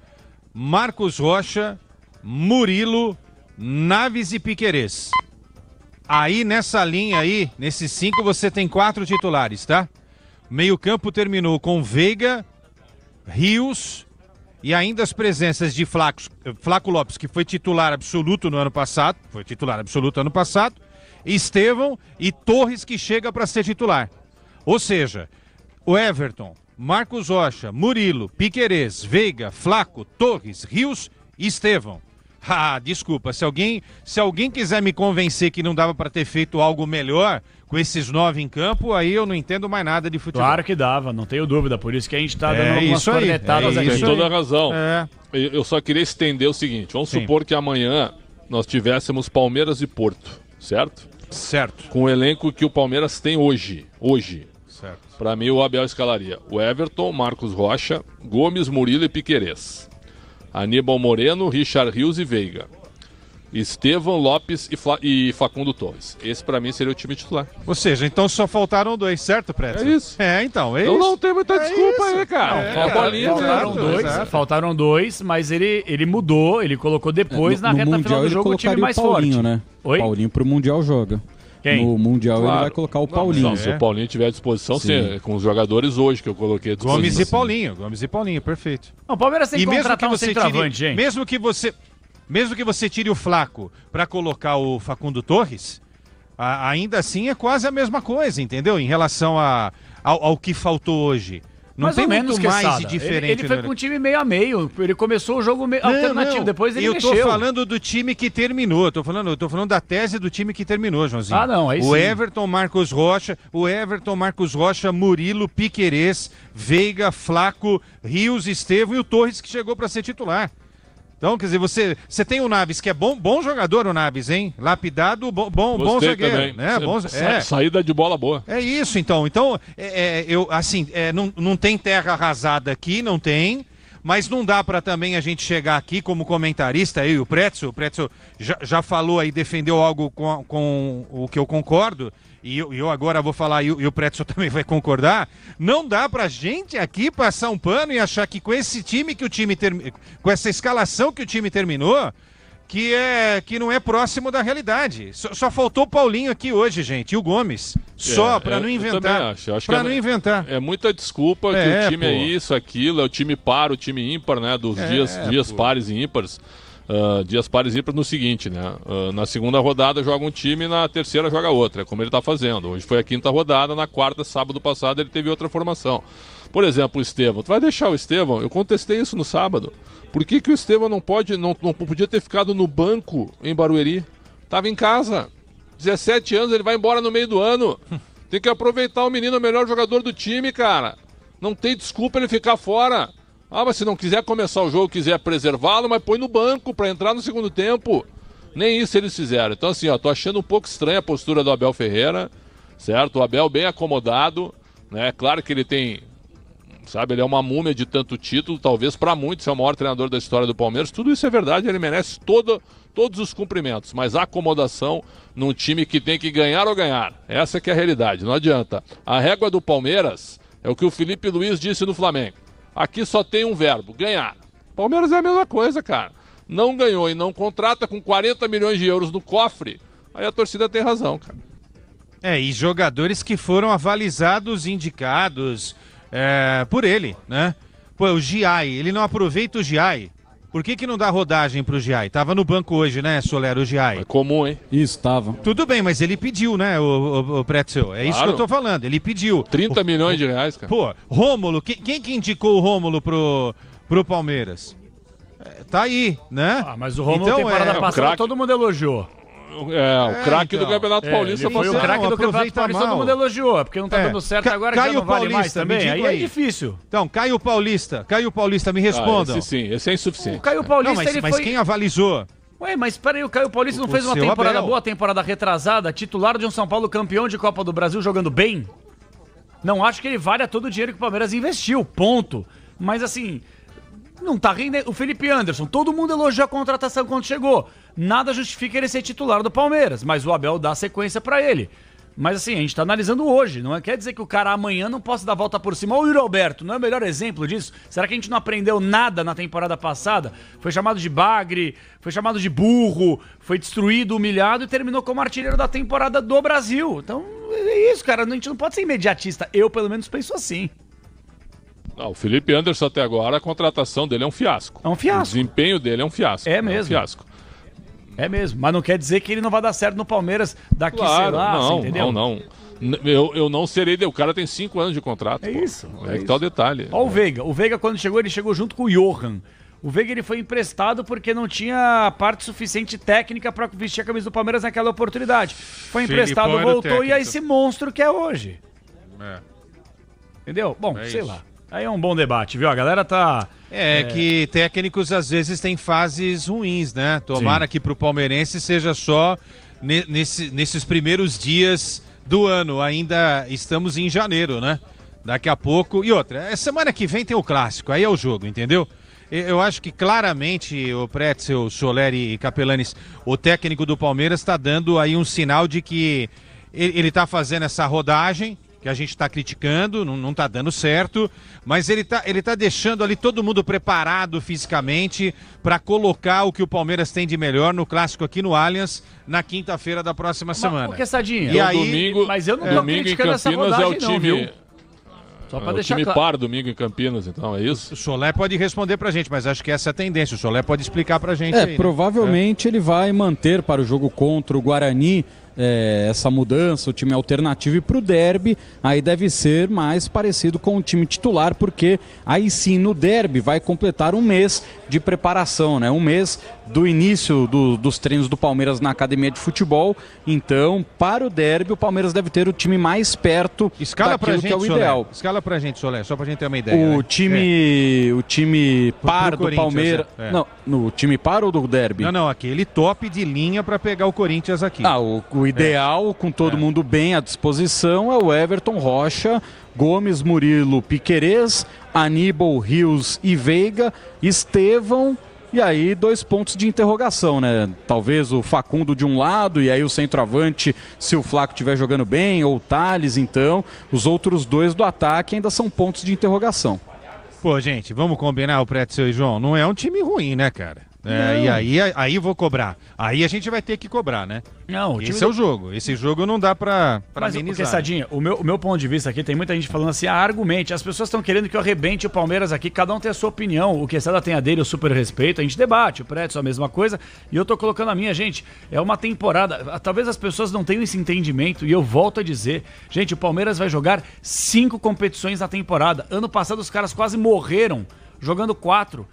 [SPEAKER 7] Marcos Rocha, Murilo, Naves e Piquerez. Aí nessa linha aí, nesses 5 você tem 4 titulares, tá? Meio campo terminou com Veiga, Rios e ainda as presenças de Flaco Lopes, que foi titular absoluto no ano passado, Estevão e Torres, que chega para ser titular. Ou seja, o Everton, Marcos Rocha, Murilo, Piquerez, Veiga, Flaco, Torres, Rios e Estevão. Ah, desculpa, se alguém quiser me convencer que não dava para ter feito algo melhor com esses 9 em campo, aí eu não entendo mais nada de futebol.
[SPEAKER 9] Claro que dava, não tenho dúvida, por isso que a gente tá dando algumas cornetadas aqui.
[SPEAKER 6] Tem toda a razão. Eu só queria estender o seguinte, vamos supor que amanhã nós tivéssemos Palmeiras e Porto, certo?
[SPEAKER 7] Certo.
[SPEAKER 6] Com o elenco que o Palmeiras tem hoje.
[SPEAKER 7] Certo.
[SPEAKER 6] Para mim o Abel escalaria o Everton, Marcos Rocha, Gomes, Murilo e Piquerez. Aníbal Moreno, Richard Rios e Veiga. Estevão, Lopes e Facundo Torres. Esse pra mim seria o time titular.
[SPEAKER 7] Ou seja, então só faltaram 2, certo, Preto?
[SPEAKER 6] É isso.
[SPEAKER 7] Então,
[SPEAKER 6] isso. Não tem muita desculpa aí, cara.
[SPEAKER 9] Faltaram dois, mas ele mudou, ele colocou depois na reta final do jogo o time mais
[SPEAKER 18] Paulinho,
[SPEAKER 9] forte.
[SPEAKER 18] Né?
[SPEAKER 9] Oi?
[SPEAKER 18] Paulinho pro Mundial joga.
[SPEAKER 9] Quem?
[SPEAKER 18] No Mundial ele vai colocar o Paulinho.
[SPEAKER 6] Se o Paulinho tiver à disposição, sim, com os jogadores hoje que eu coloquei à disposição.
[SPEAKER 7] Gomes e Paulinho, perfeito.
[SPEAKER 9] Não, o Palmeiras tem que contratar um centroavante, gente.
[SPEAKER 7] Mesmo que você tire o Flaco para colocar o Facundo Torres, ainda assim é quase a mesma coisa, entendeu? Em relação ao que faltou hoje. Não tem muito mais de diferente.
[SPEAKER 9] Ele foi com um time meio a meio. Ele começou o jogo alternativo, depois ele mexeu.
[SPEAKER 7] Eu tô falando do time que terminou. Eu tô falando da tese do time que terminou, Joãozinho.
[SPEAKER 9] Ah, não, aí sim.
[SPEAKER 7] O Everton, Marcos Rocha, Murilo, Piquerez, Veiga, Flaco, Rios, Estevão e o Torres, que chegou para ser titular. Então, quer dizer, você tem o Naves, que é bom jogador, o Naves, hein? Lapidado, bom zagueiro. Né?
[SPEAKER 6] Saída de bola boa.
[SPEAKER 7] É isso, então. Então, não tem terra arrasada aqui, não tem. Mas não dá para também a gente chegar aqui como comentarista, eu e o Pretzel. O Pretzel já falou aí, defendeu algo com o que eu concordo. E eu agora vou falar, e o Pretzel também vai concordar. Não dá pra gente aqui passar um pano e achar que com esse time com essa escalação que o time terminou, que não é próximo da realidade. Só faltou o Paulinho aqui hoje, gente, e o Gomes. Pra não inventar.
[SPEAKER 6] Acho
[SPEAKER 7] pra
[SPEAKER 6] que
[SPEAKER 7] não inventar.
[SPEAKER 6] É muita desculpa que o time é isso, aquilo, é o time par, o time ímpar, né? Dos dias pares e ímpares. Dias pares e ímpares no seguinte, né? Na segunda rodada joga um time, na terceira joga outra, é como ele tá fazendo. Hoje foi a quinta rodada, na quarta, sábado passado, ele teve outra formação. Por exemplo, o Estevão. Tu vai deixar o Estevão? Eu contestei isso no sábado. Por que o Estevão não podia ter ficado no banco em Barueri? Tava em casa. 17 anos, ele vai embora no meio do ano. Tem que aproveitar o menino, o melhor jogador do time, cara. Não tem desculpa ele ficar fora. Mas se não quiser começar o jogo, quiser preservá-lo, mas põe no banco para entrar no segundo tempo. Nem isso eles fizeram. Então assim, tô achando um pouco estranha a postura do Abel Ferreira, certo? O Abel bem acomodado, né? Claro que ele tem, ele é uma múmia de tanto título, talvez para muitos é o maior treinador da história do Palmeiras. Tudo isso é verdade, ele merece todos os cumprimentos, mas a acomodação num time que tem que ganhar ou ganhar. Essa que é a realidade, não adianta. A régua do Palmeiras é o que o Felipe Luiz disse no Flamengo. Aqui só tem um verbo, ganhar. Palmeiras é a mesma coisa, cara. Não ganhou e não contrata com 40 milhões de euros no cofre, aí a torcida tem razão, cara.
[SPEAKER 7] E jogadores que foram avalizados, indicados por ele, né? O Giai, ele não aproveita o Giai. Por que não dá rodagem pro Giai? Tava no banco hoje, né, Solero, o Giai?
[SPEAKER 6] É comum, hein?
[SPEAKER 18] Isso, tava.
[SPEAKER 7] Tudo bem, mas ele pediu, né, o Pretzel? É isso que eu tô falando, ele pediu.
[SPEAKER 6] 30 milhões de reais, cara.
[SPEAKER 7] Rômulo, quem que indicou o Rômulo pro Palmeiras? Tá aí, né?
[SPEAKER 9] Mas o Rômulo temporada passada todo mundo elogiou.
[SPEAKER 6] O craque do Campeonato Paulista.
[SPEAKER 9] Foi o craque do Campeonato Paulista, todo mundo elogiou. Porque não tá dando certo agora, que já não vale mais também. Aí é difícil.
[SPEAKER 7] Então, Caio Paulista, me respondam.
[SPEAKER 6] Esse é insuficiente.
[SPEAKER 9] O Caio Paulista,
[SPEAKER 7] mas quem avalizou?
[SPEAKER 9] Mas peraí, o Caio Paulista não fez uma temporada boa, temporada retrasada, titular de um São Paulo campeão de Copa do Brasil jogando bem? Não acho que ele valha todo o dinheiro que o Palmeiras investiu, ponto. Mas assim, não tá rendendo. O Felipe Anderson, todo mundo elogiou a contratação quando chegou. Nada justifica ele ser titular do Palmeiras, mas o Abel dá sequência pra ele. Mas assim, a gente tá analisando hoje, não quer dizer que o cara amanhã não possa dar a volta por cima. Olha o Yuri Alberto, não é o melhor exemplo disso? Será que a gente não aprendeu nada na temporada passada? Foi chamado de bagre, foi chamado de burro, foi destruído, humilhado e terminou como artilheiro da temporada do Brasil. Então é isso, cara, a gente não pode ser imediatista. Eu, pelo menos, penso assim.
[SPEAKER 6] O Felipe Anderson até agora, a contratação dele é um fiasco.
[SPEAKER 9] É um fiasco.
[SPEAKER 6] O desempenho dele é um fiasco.
[SPEAKER 9] É mesmo.
[SPEAKER 6] É um fiasco.
[SPEAKER 9] É mesmo, mas não quer dizer que ele não vai dar certo no Palmeiras daqui, sei lá,
[SPEAKER 6] não,
[SPEAKER 9] entendeu?
[SPEAKER 6] Não. Eu não serei... O cara tem 5 anos de contrato.
[SPEAKER 9] É isso.
[SPEAKER 6] É que tá o detalhe.
[SPEAKER 9] Olha o Veiga. O Veiga, quando chegou, ele chegou junto com o Johan. O Veiga ele foi emprestado porque não tinha parte suficiente técnica para vestir a camisa do Palmeiras naquela oportunidade. Foi emprestado, voltou e é esse monstro que é hoje. Entendeu? Bom, sei lá. Aí é um bom debate, viu? A galera tá...
[SPEAKER 7] que técnicos às vezes têm fases ruins, né? Tomara que pro palmeirense seja só nesses primeiros dias do ano. Ainda estamos em janeiro, né? Daqui a pouco... E outra, semana que vem tem o clássico, aí é o jogo, entendeu? Eu acho que claramente o Pretzel, Soleri e Capelanes, o técnico do Palmeiras, está dando aí um sinal de que ele está fazendo essa rodagem, que a gente está criticando, não está dando certo, mas ele tá deixando ali todo mundo preparado fisicamente para colocar o que o Palmeiras tem de melhor no clássico aqui no Allianz na quinta-feira da próxima semana.
[SPEAKER 9] Porque, Sadinha,
[SPEAKER 7] e aí,
[SPEAKER 6] domingo,
[SPEAKER 9] mas eu não tô criticando essa rodagem,
[SPEAKER 6] é o time,
[SPEAKER 9] não, viu? Só pra deixar claro.
[SPEAKER 6] Par domingo em Campinas, então, é isso?
[SPEAKER 7] O Solé pode responder pra gente, mas acho que essa é a tendência. O Solé pode explicar pra gente aí,
[SPEAKER 18] provavelmente ele vai manter para o jogo contra o Guarani essa mudança, o time alternativo, e pro derby aí deve ser mais parecido com o time titular, porque aí sim no derby vai completar um mês de preparação, né? Um mês do início dos treinos do Palmeiras na academia de futebol. Então, para o derby, o Palmeiras deve ter o time mais perto daquilo que é o ideal.
[SPEAKER 7] Escala pra gente, Solé, só pra gente ter uma ideia.
[SPEAKER 18] O time par do Palmeiras... Não, no time par ou do derby?
[SPEAKER 7] Não, aquele top de linha pra pegar o Corinthians aqui.
[SPEAKER 18] O ideal, com todo mundo bem à disposição, é o Everton, Rocha, Gomes, Murilo, Piquerez, Aníbal, Rios e Veiga, Estevão, e aí 2 pontos de interrogação, né? Talvez o Facundo de um lado, e aí o centroavante, se o Flaco estiver jogando bem, ou o Thales, então. Os outros 2 do ataque ainda são pontos de interrogação.
[SPEAKER 7] Pô, gente, vamos combinar, o Pretzel e João, não é um time ruim, né, cara? E aí vou cobrar. Aí a gente vai ter que cobrar, né?
[SPEAKER 9] Não,
[SPEAKER 7] esse é o jogo. Esse jogo não dá pra
[SPEAKER 9] mas,
[SPEAKER 7] amenizar.
[SPEAKER 9] Mas, Sadinha, o meu ponto de vista aqui, tem muita gente falando assim, argumente. As pessoas estão querendo que eu arrebente o Palmeiras aqui, cada um tem a sua opinião. O Quesada tem a dele, eu super respeito, a gente debate. O Pretzel a mesma coisa, e eu tô colocando a minha, gente. É uma temporada, talvez as pessoas não tenham esse entendimento, e eu volto a dizer, gente, o Palmeiras vai jogar 5 competições na temporada. Ano passado os caras quase morreram jogando 4.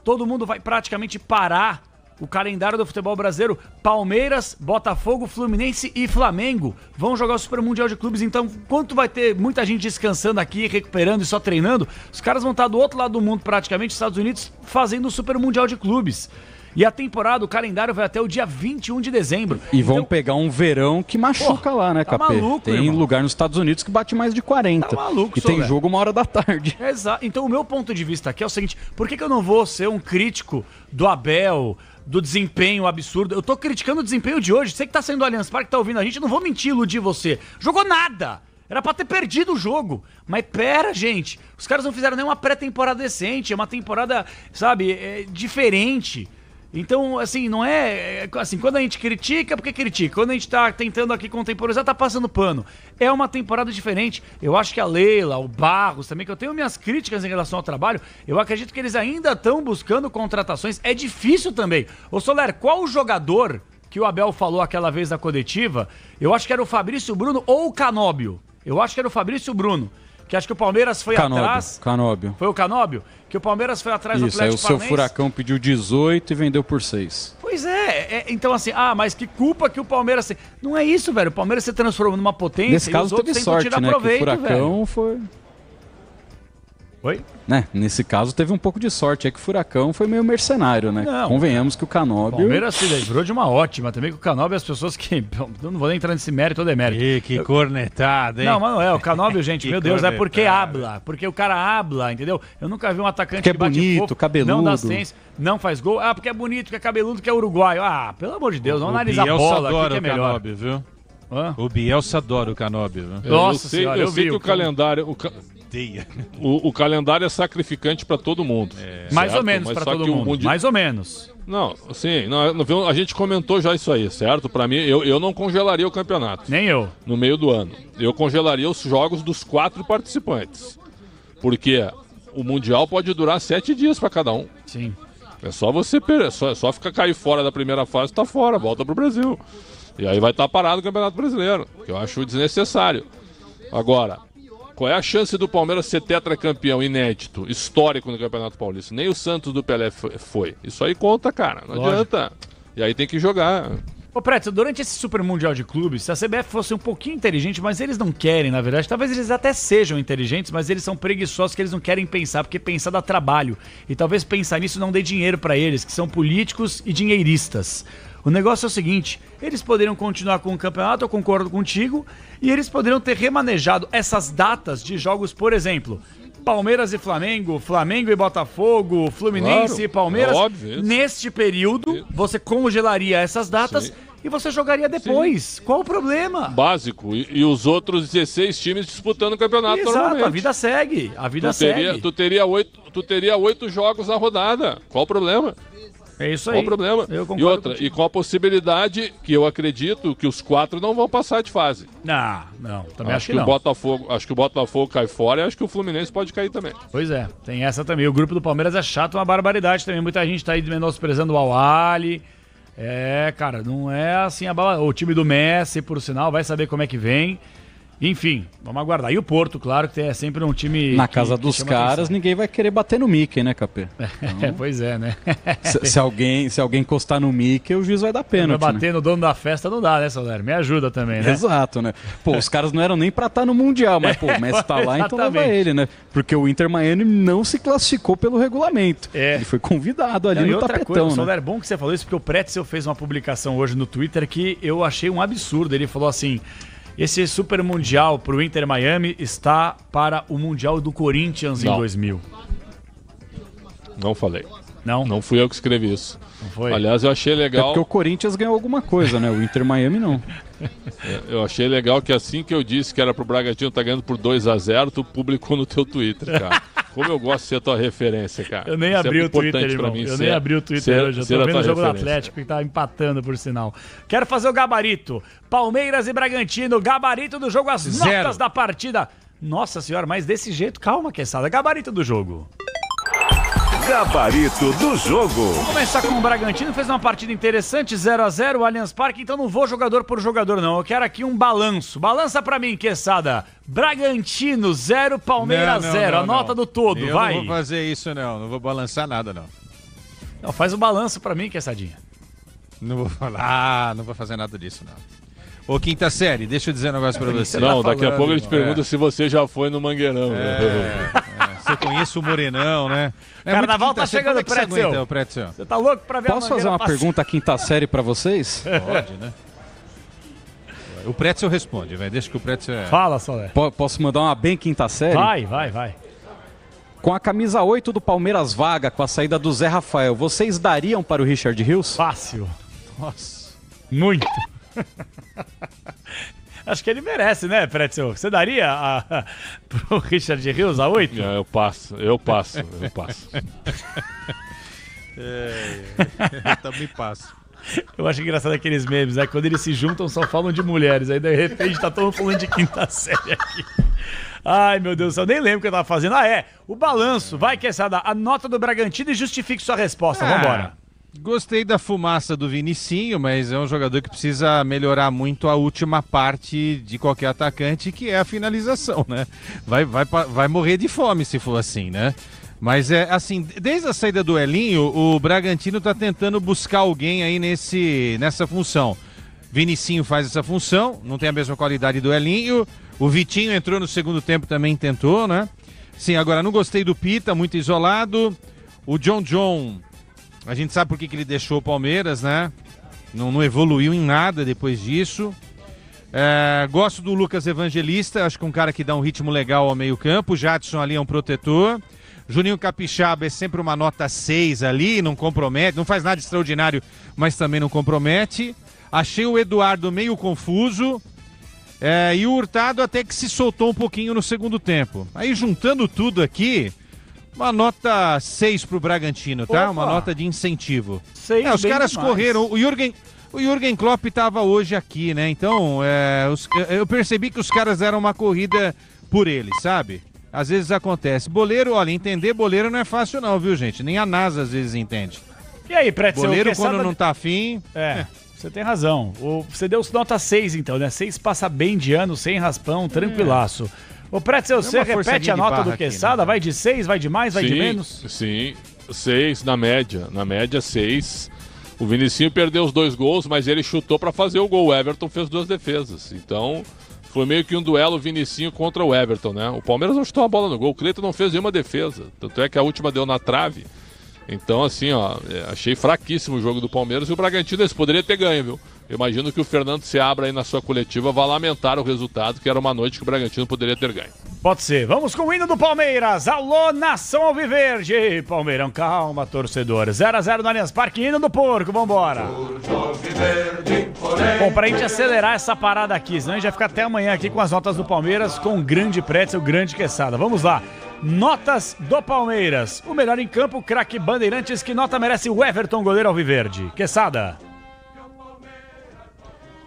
[SPEAKER 9] Todo mundo vai praticamente parar o calendário do futebol brasileiro. Palmeiras, Botafogo, Fluminense e Flamengo vão jogar o Super Mundial de Clubes. Então, enquanto vai ter muita gente descansando aqui, recuperando e só treinando, os caras vão estar do outro lado do mundo, praticamente, Estados Unidos, fazendo o Super Mundial de Clubes. E a temporada, o calendário vai até o dia 21 de dezembro.
[SPEAKER 18] E vão pegar um verão que machuca lá, né, Capê?
[SPEAKER 9] Maluco,
[SPEAKER 18] tem
[SPEAKER 9] irmão.
[SPEAKER 18] Lugar nos Estados Unidos que bate mais de 40.
[SPEAKER 9] Tá maluco,
[SPEAKER 18] e tem jogo 1h da
[SPEAKER 9] Exato. Então o meu ponto de vista aqui é o seguinte, por que eu não vou ser um crítico do Abel, do desempenho absurdo? Eu tô criticando o desempenho de hoje. Você que tá saindo do Allianz Parque, tá ouvindo a gente, eu não vou mentir, iludir você. Jogou nada! Era pra ter perdido o jogo. Mas pera, gente. Os caras não fizeram nenhuma pré-temporada decente. É uma temporada, sabe, diferente. Então, assim, não é... Assim, quando a gente critica, porque critica. Quando a gente tá tentando aqui contemporizar, tá passando pano. É uma temporada diferente. Eu acho que a Leila, o Barros também, que eu tenho minhas críticas em relação ao trabalho, eu acredito que eles ainda estão buscando contratações. É difícil também. Ô, Soler, qual o jogador que o Abel falou aquela vez na coletiva? Eu acho que era o Fabrício Bruno ou o Canóbio. Eu acho que era o Fabrício Bruno. Que acho que o Palmeiras foi atrás...
[SPEAKER 18] Canóbio.
[SPEAKER 9] Foi o Canóbio? Que o Palmeiras foi atrás do Atlético
[SPEAKER 18] Paranaense. Isso, aí o seu Furacão pediu 18 e vendeu por 6.
[SPEAKER 9] Pois então assim, mas que culpa que o Palmeiras tem. Não é isso, velho, o Palmeiras se transformou numa potência.
[SPEAKER 18] Nesse caso teve sorte, né, proveito, que o Furacão velho. Foi...
[SPEAKER 9] Oi?
[SPEAKER 18] Né? Nesse caso teve um pouco de sorte, é que o Furacão foi meio mercenário, né? Não, convenhamos que o Canóbio...
[SPEAKER 9] O Palmeiras se livrou de uma ótima também, que o Canóbio, as pessoas que... Eu não vou nem entrar nesse mérito ou demérito.
[SPEAKER 7] Que cornetada, hein?
[SPEAKER 9] Não, mas não é, o Canóbio, gente, meu Deus, é porque habla, porque o cara habla, entendeu? Eu nunca vi um atacante
[SPEAKER 18] que bate bonito, fofo, cabeludo.
[SPEAKER 9] Não dá ciência, não faz gol, porque é bonito, que é cabeludo, que é uruguaio. Pelo amor de Deus, vamos analisar a bola aqui que é melhor.
[SPEAKER 7] Canóbio, viu? O Bielsa adora o Canóbio, viu?
[SPEAKER 9] Nossa senhora,
[SPEAKER 6] eu sei que o calendário... O calendário é sacrificante para todo mundo.
[SPEAKER 9] Mais ou menos para todo mundo. Mais ou menos.
[SPEAKER 6] Não, sim. Não, a gente comentou já isso aí, certo? Para mim, eu não congelaria o campeonato.
[SPEAKER 9] Nem eu.
[SPEAKER 6] No meio do ano. Eu congelaria os jogos dos 4 participantes. Porque o Mundial pode durar 7 dias para cada um.
[SPEAKER 9] Sim.
[SPEAKER 6] É só você só ficar cair fora da primeira fase, tá fora, volta pro Brasil. E aí vai estar parado o Campeonato Brasileiro, que eu acho desnecessário. Agora, qual é a chance do Palmeiras ser tetracampeão inédito, histórico no Campeonato Paulista? Nem o Santos do Pelé foi. Isso aí conta, cara, não adianta. E aí tem que jogar.
[SPEAKER 9] Ô, Preto, durante esse Super Mundial de Clubes, se a CBF fosse um pouquinho inteligente, mas eles não querem, na verdade, talvez eles até sejam inteligentes, mas eles são preguiçosos, que eles não querem pensar, porque pensar dá trabalho. E talvez pensar nisso não dê dinheiro pra eles, que são políticos e dinheiristas. O negócio é o seguinte, eles poderiam continuar com o campeonato, eu concordo contigo, e eles poderiam ter remanejado essas datas de jogos, por exemplo, Palmeiras e Flamengo, Flamengo e Botafogo, Fluminense e Palmeiras.
[SPEAKER 6] Óbvio,
[SPEAKER 9] neste período, você congelaria essas datas e você jogaria depois. Qual o problema?
[SPEAKER 6] Básico. E os outros 16 times disputando o campeonato normalmente.
[SPEAKER 9] Exato, a vida segue. A vida segue.
[SPEAKER 6] Tu teria 8 jogos na rodada. Qual o problema?
[SPEAKER 9] É isso aí.
[SPEAKER 6] Qual o problema?
[SPEAKER 9] Eu concordo
[SPEAKER 6] E outra,
[SPEAKER 9] contigo.
[SPEAKER 6] e com a possibilidade que eu acredito que os 4 não vão passar de fase.
[SPEAKER 9] Não, também acho que
[SPEAKER 6] o
[SPEAKER 9] não.
[SPEAKER 6] Acho que o Botafogo cai fora e acho que o Fluminense pode cair também.
[SPEAKER 9] Pois é, tem essa também. O grupo do Palmeiras é chato, uma barbaridade também. Muita gente tá aí menosprezando o Al-Ahly. Cara, não é assim a bala. O time do Messi, por sinal, vai saber como é que vem. Enfim, vamos aguardar. E o Porto, claro, que é sempre um time...
[SPEAKER 18] Na casa dos caras,
[SPEAKER 9] atenção.
[SPEAKER 18] ninguém vai querer bater no Mickey, né, Capê?
[SPEAKER 9] Pois é, né?
[SPEAKER 18] Se alguém encostar no Mickey, o juiz vai dar pênalti.
[SPEAKER 9] Vai bater no dono da festa, não dá, né, Soler? Me ajuda também, né?
[SPEAKER 18] Exato, né? Pô, os caras não eram nem pra estar no Mundial, mas, pô, o Messi tá lá, então leva ele, né? Porque o Inter Miami não se classificou pelo regulamento. Ele foi convidado ali no
[SPEAKER 9] outra
[SPEAKER 18] tapetão,
[SPEAKER 9] coisa,
[SPEAKER 18] né?
[SPEAKER 9] Soler, bom que você falou isso, porque o Pretzel fez uma publicação hoje no Twitter que eu achei um absurdo. Ele falou assim... Esse Super Mundial pro Inter Miami está para o Mundial do Corinthians em 2000.
[SPEAKER 6] Não falei.
[SPEAKER 9] Não?
[SPEAKER 6] Não fui eu que escrevi isso.
[SPEAKER 9] Não foi?
[SPEAKER 6] Aliás, eu achei legal...
[SPEAKER 18] É porque o Corinthians ganhou alguma coisa, né? O Inter Miami não.
[SPEAKER 6] Eu achei legal que assim que eu disse que era pro Bragantino tá ganhando por 2-0, tu publicou no teu Twitter, cara. Como eu gosto de ser a tua referência, cara.
[SPEAKER 9] Eu nem abri o Twitter, irmão. Eu nem abri o Twitter hoje. Eu tô vendo o jogo do Atlético que tá empatando, por sinal. Quero fazer o gabarito. Palmeiras e Bragantino. Gabarito do jogo, as notas da partida. Nossa senhora, mas desse jeito, calma, Quesada. Gabarito do jogo.
[SPEAKER 19] Gabarito do jogo.
[SPEAKER 9] Vamos começar com o Bragantino, fez uma partida interessante, 0-0, o Allianz Parque, então não vou jogador por jogador não, eu quero aqui um balanço. Balança pra mim, Quesada. Bragantino 0, Palmeiras 0, a nota do todo, vai.
[SPEAKER 7] Eu não vou fazer isso não vou balançar nada não.
[SPEAKER 9] Não, faz o balanço pra mim, Quessadinha.
[SPEAKER 7] Não vou falar, não vou fazer nada disso não. Ô, quinta série, deixa eu dizer um negócio pra você.
[SPEAKER 6] Não, daqui a pouco ele te pergunta se você já foi no Mangueirão.
[SPEAKER 7] Você conhece o Morenão, né?
[SPEAKER 9] Carnaval tá chegando,
[SPEAKER 7] Pretzel.
[SPEAKER 9] Você tá louco pra ver
[SPEAKER 18] Posso fazer uma pergunta quinta série pra vocês?
[SPEAKER 7] Pode, né? O Pretzel responde, velho. Deixa que o Pretzel...
[SPEAKER 9] Fala, Soler.
[SPEAKER 18] Posso mandar uma bem quinta série?
[SPEAKER 9] Vai.
[SPEAKER 18] Com a camisa 8 do Palmeiras vaga, com a saída do Zé Rafael, vocês dariam para o Richard Rios?
[SPEAKER 9] Fácil.
[SPEAKER 7] Nossa.
[SPEAKER 9] Muito. Acho que ele merece, né, Pretzel? Você daria pro Richard Rios a 8?
[SPEAKER 6] Eu passo. Eu
[SPEAKER 7] também passo.
[SPEAKER 9] Eu acho engraçado aqueles memes, né? Quando eles se juntam só falam de mulheres, aí de repente tá todo mundo falando de quinta série aqui. Ai, meu Deus do céu, nem lembro o que eu tava fazendo. O balanço, vai que essa a nota do Bragantino e justifique sua resposta, vambora.
[SPEAKER 7] Gostei da fumaça do Vinicinho, mas é um jogador que precisa melhorar muito a última parte de qualquer atacante, que é a finalização, né? Vai morrer de fome se for assim, né? Mas é assim, desde a saída do Elinho, o Bragantino tá tentando buscar alguém aí nessa função. Vinicinho faz essa função, não tem a mesma qualidade do Elinho. O Vitinho entrou no segundo tempo, também tentou, né? Sim, agora não gostei do Pita, muito isolado. O John, a gente sabe por que ele deixou o Palmeiras, né? Não evoluiu em nada depois disso. Gosto do Lucas Evangelista, acho que é um cara que dá um ritmo legal ao meio campo. O Jadson ali é um protetor. Juninho Capixaba é sempre uma nota 6 ali, não compromete, não faz nada extraordinário, mas também não compromete. Achei o Eduardo meio confuso. E o Hurtado até que se soltou um pouquinho no segundo tempo. Aí juntando tudo aqui, uma nota 6 pro Bragantino, tá?
[SPEAKER 9] Opa.
[SPEAKER 7] Uma nota de incentivo.
[SPEAKER 9] 6
[SPEAKER 7] os caras
[SPEAKER 9] demais.
[SPEAKER 7] correram. O Jürgen Klopp estava hoje aqui, né? Então, eu percebi que os caras deram uma corrida por ele, sabe? Às vezes acontece. Boleiro, olha, entender boleiro não é fácil não, viu, gente? Nem a NASA às vezes entende.
[SPEAKER 9] E aí, Pretzel?
[SPEAKER 7] Goleiro quando não tá afim...
[SPEAKER 9] Você tem razão. Você deu nota 6, então, né? 6 passa bem de ano, sem raspão, tranquilaço. Ô, Pretzel, você repete a nota do Quesada? Né? Vai de 6, vai de mais, vai de menos?
[SPEAKER 6] Sim, 6 na média. Na média, 6. O Vinicinho perdeu os 2 gols, mas ele chutou pra fazer o gol. O Everton fez 2 defesas. Então, foi meio que um duelo Vinicinho contra o Everton, né? O Palmeiras não chutou a bola no gol. O Cleiton não fez nenhuma defesa. Tanto é que a última deu na trave. Então, assim, achei fraquíssimo o jogo do Palmeiras e o Bragantino esse poderia ter ganho, viu? Eu imagino que o Fernando Seabra aí na sua coletiva vai lamentar o resultado, que era uma noite que o Bragantino poderia ter ganho.
[SPEAKER 9] Pode ser. Vamos com o hino do Palmeiras. Alô, nação alviverde. Palmeirão, calma, torcedor. 0x0 no Allianz Parque, hino do porco. Vambora. Bom, pra gente acelerar essa parada aqui, senão a gente vai ficar até amanhã aqui com as notas do Palmeiras, com o grande Pretzel, o grande Quesada. Vamos lá. Notas do Palmeiras. O melhor em campo, o craque Bandeirantes. Que nota merece o Everton, goleiro alviverde? Quesada.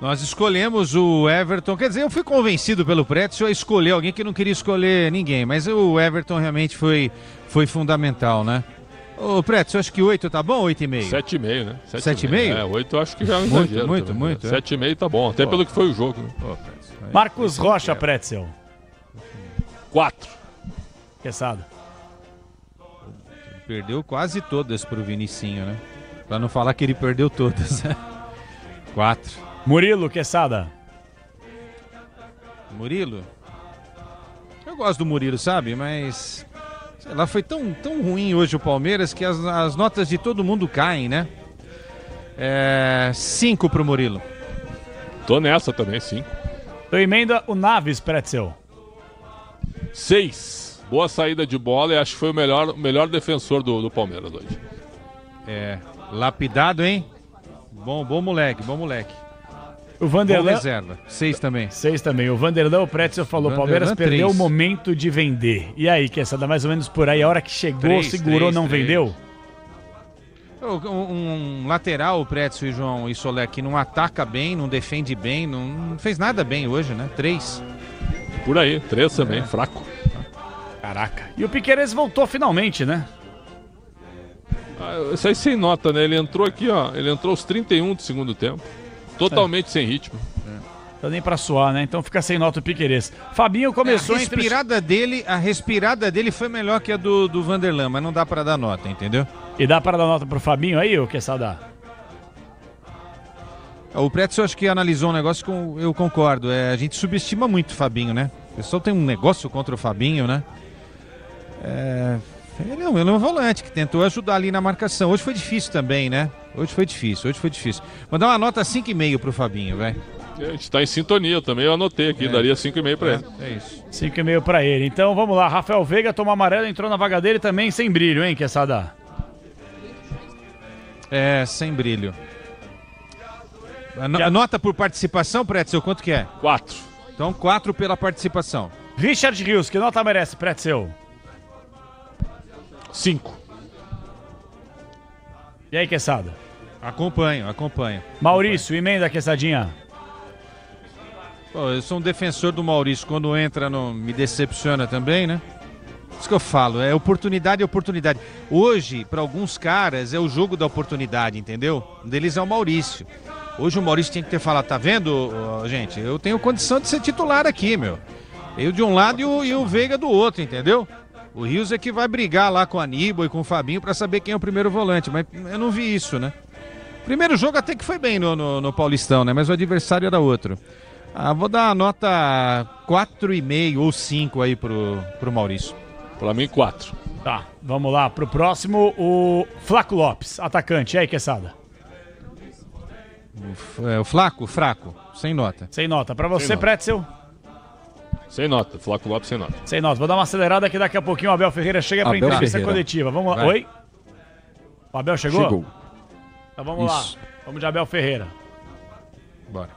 [SPEAKER 7] Nós escolhemos o Everton. Quer dizer, eu fui convencido pelo Pretzel a escolher alguém que não queria escolher ninguém. Mas o Everton realmente foi fundamental, né? Ô, Pretzel, acho que 8 tá bom ou 8,5?
[SPEAKER 6] 7,5, né?
[SPEAKER 7] 7,5?
[SPEAKER 6] 8 eu acho que já é um exagero.
[SPEAKER 7] Muito.
[SPEAKER 6] 7,5 tá bom, até pelo que foi o jogo. Né?
[SPEAKER 9] Marcos Rocha, Pretzel.
[SPEAKER 6] 4.
[SPEAKER 9] Quesada.
[SPEAKER 7] Perdeu quase todas pro Vinicinho, né? Pra não falar que ele perdeu todas. 4.
[SPEAKER 9] Murilo, Quesada.
[SPEAKER 7] Murilo? Eu gosto do Murilo, sabe? Mas, sei lá, foi tão ruim hoje o Palmeiras que as notas de todo mundo caem, né? 5 pro Murilo.
[SPEAKER 6] Tô nessa também, 5.
[SPEAKER 9] Eu emenda o Naves, Pretzel.
[SPEAKER 6] 6. Boa saída de bola e acho que foi o melhor defensor do Palmeiras hoje.
[SPEAKER 7] Lapidado, hein? Bom moleque.
[SPEAKER 9] O Vanderlan...
[SPEAKER 7] reserva. 6 também.
[SPEAKER 9] 6 também. O Vanderlan, o Pretzel falou, o Palmeiras perdeu 3. O momento de vender. E aí, Quesada, mais ou menos por aí, a hora que chegou, segurou, não vendeu?
[SPEAKER 7] Um lateral, o Pretzel e João e Solé, que não ataca bem, não defende bem, não fez nada bem hoje, né? 3.
[SPEAKER 6] Por aí, 3 também, fraco.
[SPEAKER 9] Caraca. E o Piquerez voltou finalmente, né?
[SPEAKER 6] Isso aí sem nota, né? Ele entrou aqui, ó. Ele entrou aos 31 do segundo tempo. Totalmente sem ritmo.
[SPEAKER 9] Tá nem pra suar, né? Então fica sem nota o Piquerez. Fabinho começou
[SPEAKER 7] a respirada dele foi melhor que a do Vanderlan, mas não dá pra dar nota, entendeu?
[SPEAKER 9] E dá pra dar nota pro Fabinho aí, ou Quesada?
[SPEAKER 7] O Pretzel acho que analisou um negócio que eu concordo. A gente subestima muito o Fabinho, né? O pessoal tem um negócio contra o Fabinho, né? Ele é um volante que tentou ajudar ali na marcação. Hoje foi difícil também, né? Hoje foi difícil. Vou dar uma nota 5,5 pro Fabinho, velho.
[SPEAKER 6] A gente tá em sintonia também, eu anotei aqui, daria 5,5 pra ele.
[SPEAKER 7] É isso.
[SPEAKER 9] 5,5 pra ele. Então vamos lá, Rafael Veiga tomou amarelo, entrou na vaga dele também sem brilho, hein, Quesada?
[SPEAKER 7] Sem brilho. A nota por participação, Pretzel, quanto que é?
[SPEAKER 6] 4.
[SPEAKER 7] Então 4 pela participação.
[SPEAKER 9] Richard Rios, que nota merece, Pretzel?
[SPEAKER 6] 5.
[SPEAKER 9] E aí, Quesada?
[SPEAKER 7] Acompanho.
[SPEAKER 9] Maurício, emenda, Quesadinha.
[SPEAKER 7] Pô, eu sou um defensor do Maurício. Quando entra, me decepciona também, né? Isso que eu falo, oportunidade. Hoje, para alguns caras, é o jogo da oportunidade, entendeu? Um deles é o Maurício. Hoje o Maurício tinha que ter falado, tá vendo, gente? Eu tenho condição de ser titular aqui, meu. Eu de um lado e o Veiga do outro, entendeu? O Rios é que vai brigar lá com a Aníbal e com o Fabinho pra saber quem é o primeiro volante, mas eu não vi isso, né? Primeiro jogo até que foi bem no Paulistão, né? Mas o adversário era outro. Vou dar a nota 4,5 ou 5 aí pro Maurício.
[SPEAKER 6] Pra mim, 4.
[SPEAKER 9] Tá, vamos lá pro próximo, o Flaco Lopes, atacante. E aí, Quesada?
[SPEAKER 7] O Flaco, fraco, sem nota.
[SPEAKER 9] Sem nota. Pra você, Pretzel?
[SPEAKER 6] Sem nota, Flaco Lopes sem nota.
[SPEAKER 9] Sem nota. Vou dar uma acelerada que daqui a pouquinho o Abel Ferreira chega pra entrevista coletiva. Vamos lá. Vai. Oi? O Abel chegou?
[SPEAKER 19] Chegou.
[SPEAKER 9] Então vamos lá. Vamos de Abel Ferreira.
[SPEAKER 7] Bora.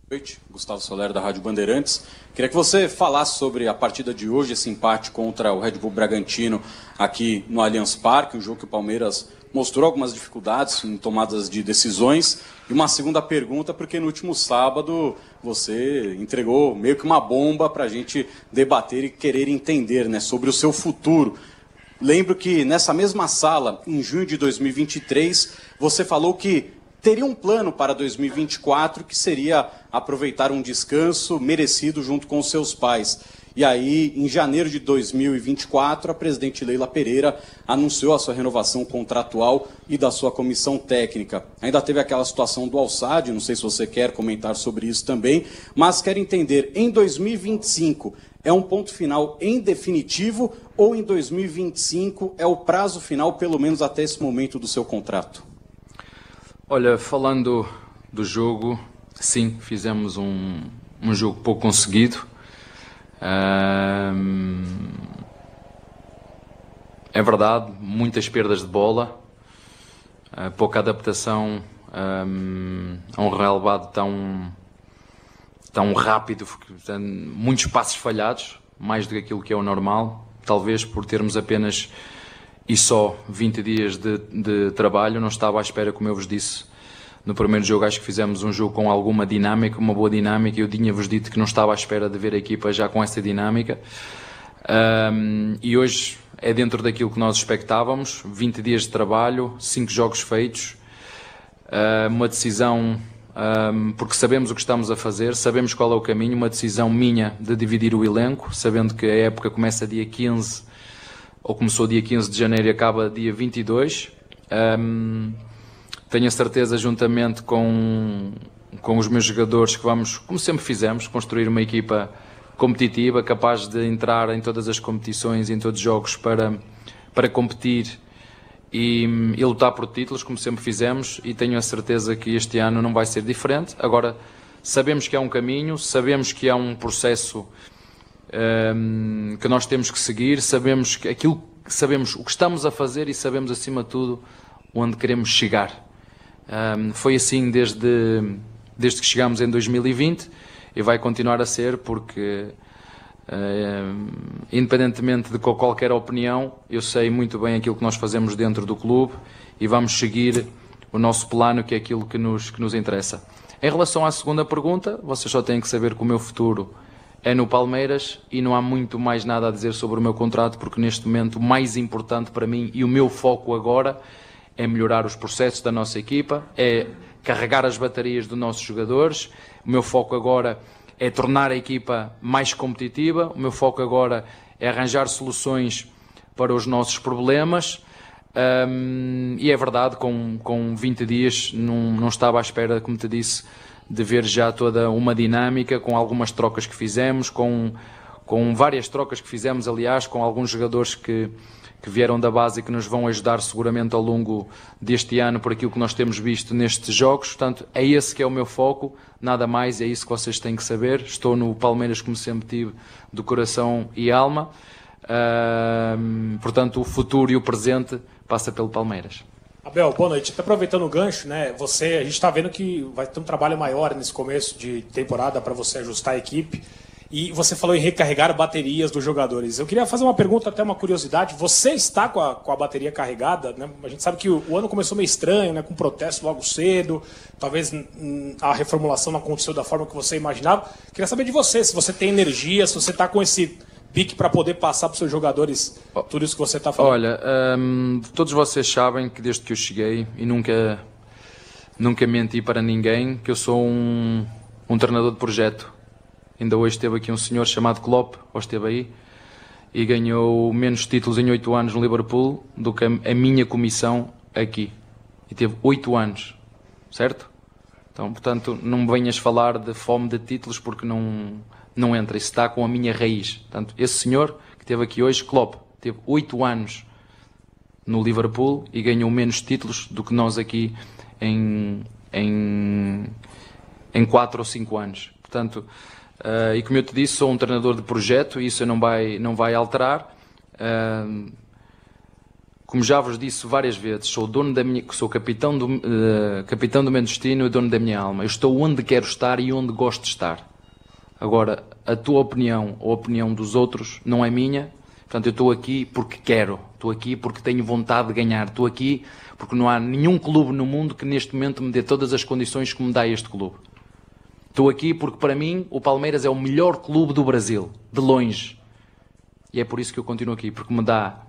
[SPEAKER 19] Boa noite, Gustavo Soler da Rádio Bandeirantes. Queria que você falasse sobre a partida de hoje, esse empate contra o Red Bull Bragantino aqui no Allianz Parque, um jogo que o Palmeiras mostrou algumas dificuldades em tomadas de decisões. E uma segunda pergunta, porque no último sábado você entregou meio que uma bomba para a gente debater e querer entender, né, sobre o seu futuro. Lembro que nessa mesma sala, em junho de 2023, você falou que teria um plano para 2024, que seria aproveitar um descanso merecido junto com os seus pais. E aí, em janeiro de 2024, a presidente Leila Pereira anunciou a sua renovação contratual e da sua comissão técnica. Ainda teve aquela situação do Alçade, não sei se você quer comentar sobre isso também, mas quero entender, em 2025, é um ponto final em definitivo ou em 2025 é o prazo final, pelo menos até esse momento do seu contrato?
[SPEAKER 20] Olha, falando do jogo, sim, fizemos um jogo pouco conseguido. É verdade, muitas perdas de bola, pouca adaptação a um relevado tão rápido, muitos passos falhados, mais do que aquilo que é o normal, talvez por termos apenas e só 20 dias de trabalho. Não estava à espera, como eu vos disse no primeiro jogo, acho que fizemos um jogo com alguma dinâmica, uma boa dinâmica, e eu tinha-vos dito que não estava à espera de ver a equipa já com essa dinâmica, e hoje é dentro daquilo que nós expectávamos. 20 dias de trabalho, 5 jogos feitos, uma decisão, porque sabemos o que estamos a fazer, sabemos qual é o caminho, uma decisão minha de dividir o elenco, sabendo que a época começa dia 15, ou começou dia 15 de janeiro e acaba dia 22, tenho a certeza, juntamente com os meus jogadores, que vamos, como sempre fizemos, construir uma equipa competitiva, capaz de entrar em todas as competições e em todos os jogos para competir e lutar por títulos, como sempre fizemos, e tenho a certeza que este ano não vai ser diferente. Agora, sabemos que há um caminho, sabemos que há um processo que nós temos que seguir, sabemos o que estamos a fazer e sabemos, acima de tudo, onde queremos chegar. Foi assim desde que chegámos em 2020 e vai continuar a ser, porque independentemente de qualquer opinião, eu sei muito bem aquilo que nós fazemos dentro do clube e vamos seguir o nosso plano, que é aquilo que nos interessa. Em relação à segunda pergunta, vocês só têm que saber que o meu futuro é no Palmeiras e não há muito mais nada a dizer sobre o meu contrato, porque neste momento o mais importante para mim e o meu foco agora é melhorar os processos da nossa equipa, é carregar as baterias dos nossos jogadores. O meu foco agora é tornar a equipa mais competitiva, o meu foco agora é arranjar soluções para os nossos problemas, e é verdade, com 20 dias não estava à espera, como te disse, de ver já toda uma dinâmica, com algumas trocas que fizemos, com várias trocas que fizemos, aliás, com alguns jogadores que vieram da base e que nos vão ajudar seguramente ao longo deste ano, por aquilo que nós temos visto nestes jogos. Portanto, é esse que é o meu foco, nada mais, é isso que vocês têm que saber. Estou no Palmeiras, como sempre tive, do coração e alma. Portanto, o futuro e o presente passa pelo Palmeiras.
[SPEAKER 21] Abel, boa noite. Até aproveitando o gancho, né? A gente está vendo que vai ter um trabalho maior nesse começo de temporada para você ajustar a equipe. E você falou em recarregar baterias dos jogadores. Eu queria fazer uma pergunta, até uma curiosidade. Você está com a bateria carregada, né? A gente sabe que o ano começou meio estranho, né? Com protesto logo cedo. Talvez a reformulação não aconteceu da forma que você imaginava. Queria saber de você, se você tem energia, se você está com esse pique para poder passar para os seus jogadores tudo isso que você está falando.
[SPEAKER 20] Olha, todos vocês sabem que desde que eu cheguei, e nunca menti para ninguém, que eu sou um treinador de projeto. Ainda hoje esteve aqui um senhor chamado Klopp, ou esteve aí, e ganhou menos títulos em 8 anos no Liverpool do que a minha comissão aqui. E teve 8 anos, certo? Então, portanto, não me venhas falar de fome de títulos, porque não entra. Isso está com a minha raiz. Portanto, esse senhor que esteve aqui hoje, Klopp, teve 8 anos no Liverpool e ganhou menos títulos do que nós aqui em 4 ou 5 anos. Portanto, e como eu te disse, sou um treinador de projeto e isso não vai alterar. Como já vos disse várias vezes, sou capitão do meu destino e dono da minha alma. Eu estou onde quero estar e onde gosto de estar. Agora, a tua opinião ou a opinião dos outros não é minha. Portanto, eu estou aqui porque quero. Estou aqui porque tenho vontade de ganhar. Estou aqui porque não há nenhum clube no mundo que neste momento me dê todas as condições que me dá este clube. Estou aqui porque, para mim, o Palmeiras é o melhor clube do Brasil, de longe. E é por isso que eu continuo aqui, porque me dá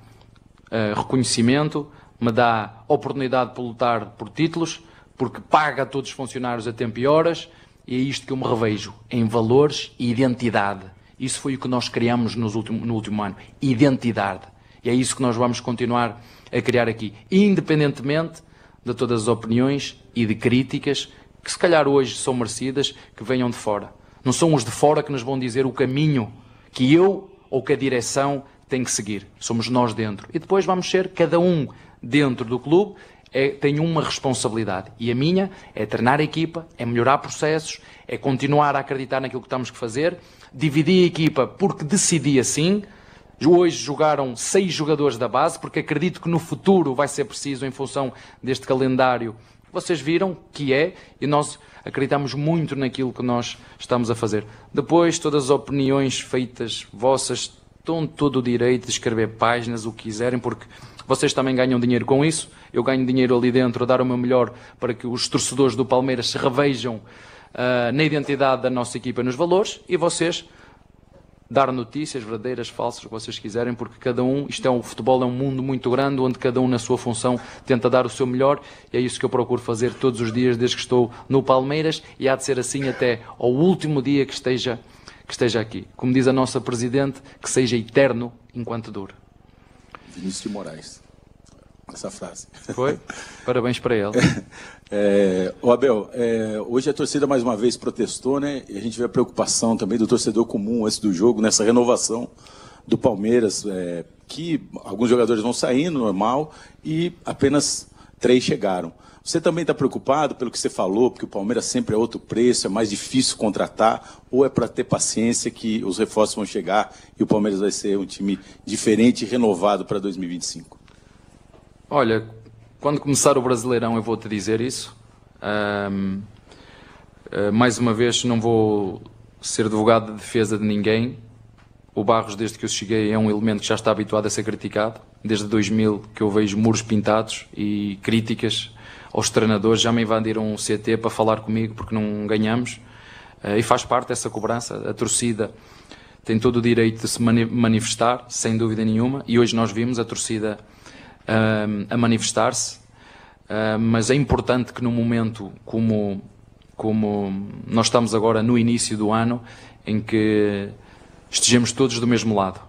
[SPEAKER 20] reconhecimento, me dá oportunidade de lutar por títulos, porque paga a todos os funcionários a tempo e horas, e é isto que eu me revejo, em valores e identidade. Isso foi o que nós criamos no último ano, identidade. E é isso que nós vamos continuar a criar aqui, independentemente de todas as opiniões e de críticas que se calhar hoje são merecidas, que venham de fora. Não são os de fora que nos vão dizer o caminho que eu ou que a direção tem que seguir. Somos nós dentro. E depois vamos ser, cada um dentro do clube, tem uma responsabilidade. E a minha é treinar a equipa, é melhorar processos, é continuar a acreditar naquilo que estamos a fazer, dividir a equipa porque decidi assim. Hoje jogaram 6 jogadores da base, porque acredito que no futuro vai ser preciso, em função deste calendário que vocês viram, que é, e nós acreditamos muito naquilo que nós estamos a fazer. Depois, todas as opiniões feitas vossas, estão todo o direito de escrever páginas, o que quiserem, porque vocês também ganham dinheiro com isso. Eu ganho dinheiro ali dentro a dar o meu melhor para que os torcedores do Palmeiras se revejam na identidade da nossa equipa, nos valores, e vocês dar notícias verdadeiras, falsas, o que vocês quiserem, porque cada um, o futebol é um mundo muito grande, onde cada um na sua função tenta dar o seu melhor, e é isso que eu procuro fazer todos os dias desde que estou no Palmeiras, e há de ser assim até ao último dia que esteja aqui. Como diz a nossa Presidente, que seja eterno enquanto dure.
[SPEAKER 2] Vinícius de Moraes, essa frase.
[SPEAKER 20] Foi? Parabéns para ele.
[SPEAKER 2] Abel, hoje a torcida mais uma vez protestou, né? E a gente vê a preocupação também do torcedor comum antes do jogo, nessa renovação do Palmeiras, que alguns jogadores vão saindo, normal, e apenas 3 chegaram. Você também está preocupado pelo que você falou, porque o Palmeiras sempre é outro preço, é mais difícil contratar, ou é para ter paciência que os reforços vão chegar e o Palmeiras vai ser um time diferente e renovado para 2025?
[SPEAKER 20] Olha, quando começar o Brasileirão eu vou-te dizer isso. Mais uma vez, não vou ser advogado de defesa de ninguém. O Barros, desde que eu cheguei, é um elemento que já está habituado a ser criticado. Desde 2000 que eu vejo muros pintados e críticas aos treinadores. Já me invadiram um CT para falar comigo porque não ganhamos. E faz parte dessa cobrança. A torcida tem todo o direito de se manifestar, sem dúvida nenhuma. E hoje nós vimos a torcida a manifestar-se. Mas é importante que num momento como nós estamos agora no início do ano, em que estejamos todos do mesmo lado,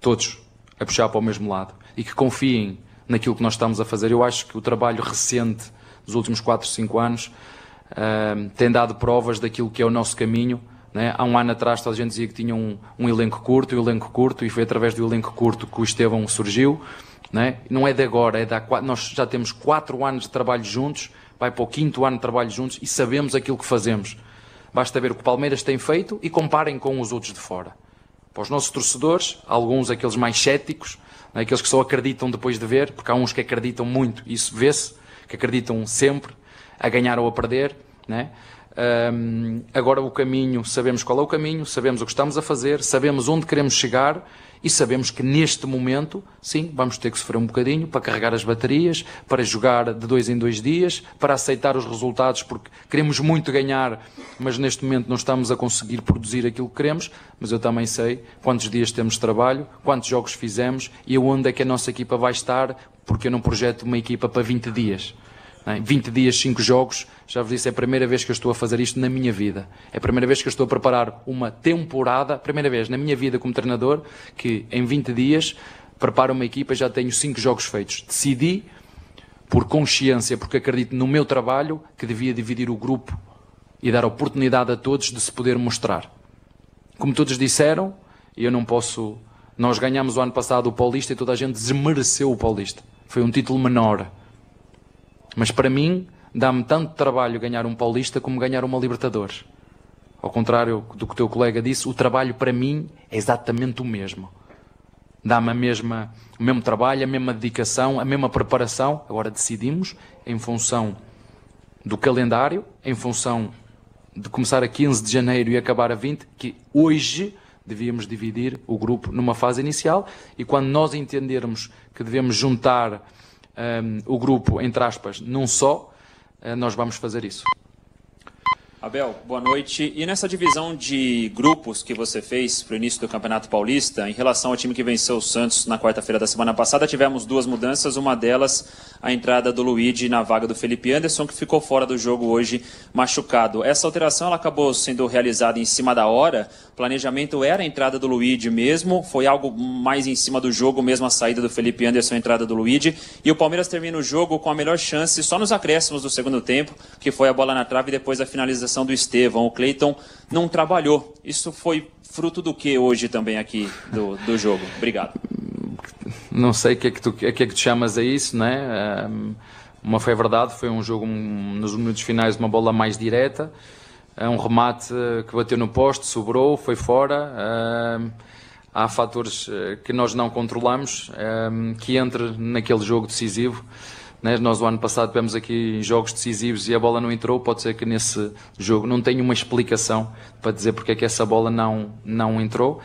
[SPEAKER 20] todos a puxar para o mesmo lado, e que confiem naquilo que nós estamos a fazer. Eu acho que o trabalho recente dos últimos 4, 5 anos tem dado provas daquilo que é o nosso caminho, né? Há um ano atrás toda a gente dizia que tinha um elenco curto, e foi através do elenco curto que o Estevão surgiu. Não é de agora, nós já temos 4 anos de trabalho juntos, vai para o 5º ano de trabalho juntos e sabemos aquilo que fazemos. Basta ver o que o Palmeiras tem feito e comparem com os outros de fora. Para os nossos torcedores, alguns aqueles mais céticos, aqueles que só acreditam depois de ver, porque há uns que acreditam muito, isso vê-se, que acreditam sempre, a ganhar ou a perder. Agora o caminho, sabemos qual é o caminho, sabemos o que estamos a fazer, sabemos onde queremos chegar. E sabemos que neste momento, sim, vamos ter que sofrer um bocadinho para carregar as baterias, para jogar de 2 em 2 dias, para aceitar os resultados, porque queremos muito ganhar, mas neste momento não estamos a conseguir produzir aquilo que queremos. Mas eu também sei quantos dias temos de trabalho, quantos jogos fizemos e onde é que a nossa equipa vai estar, porque eu não projeto uma equipa para 20 dias. 20 dias, 5 jogos, já vos disse, é a primeira vez que eu estou a fazer isto na minha vida. É a primeira vez que eu estou a preparar uma temporada, primeira vez na minha vida como treinador, que em 20 dias preparo uma equipa e já tenho 5 jogos feitos. Decidi, por consciência, porque acredito no meu trabalho, que devia dividir o grupo e dar oportunidade a todos de se poder mostrar. Como todos disseram, e eu não posso... Nós ganhamos o ano passado o Paulista e toda a gente desmereceu o Paulista. Foi um título menor. Mas para mim, dá-me tanto trabalho ganhar um Paulista como ganhar uma Libertadores. Ao contrário do que o teu colega disse, o trabalho para mim é exatamente o mesmo. Dá-me o mesmo trabalho, a mesma dedicação, a mesma preparação. Agora decidimos, em função do calendário, em função de começar a 15 de janeiro e acabar a 20, que hoje devíamos dividir o grupo numa fase inicial, e quando nós entendermos que devemos juntar o grupo, entre aspas, num só, nós vamos fazer isso.
[SPEAKER 3] Abel, boa noite. E nessa divisão de grupos que você fez para o início do Campeonato Paulista, em relação ao time que venceu o Santos na quarta-feira da semana passada, tivemos 2 mudanças, uma delas a entrada do Luigi na vaga do Felipe Anderson, que ficou fora do jogo hoje machucado. Essa alteração ela acabou sendo realizada em cima da hora, o planejamento era a entrada do Luigi mesmo, foi algo mais em cima do jogo mesmo, a saída do Felipe Anderson, a entrada do Luigi, e o Palmeiras termina o jogo com a melhor chance só nos acréscimos do segundo tempo, que foi a bola na trave e depois a finalização do Estevão. O Cleiton não trabalhou. Isso foi fruto do que hoje também aqui do jogo? Obrigado.
[SPEAKER 20] Não sei o que é que tu chamas a isso, né? Uma foi verdade, foi um jogo nos minutos finais, uma bola mais direta, um remate que bateu no poste, sobrou, foi fora. Há fatores que nós não controlamos, que entre naquele jogo decisivo. Nós, o ano passado, tivemos aqui jogos decisivos e a bola não entrou. Pode ser que nesse jogo não tenha uma explicação para dizer porque é que essa bola não entrou.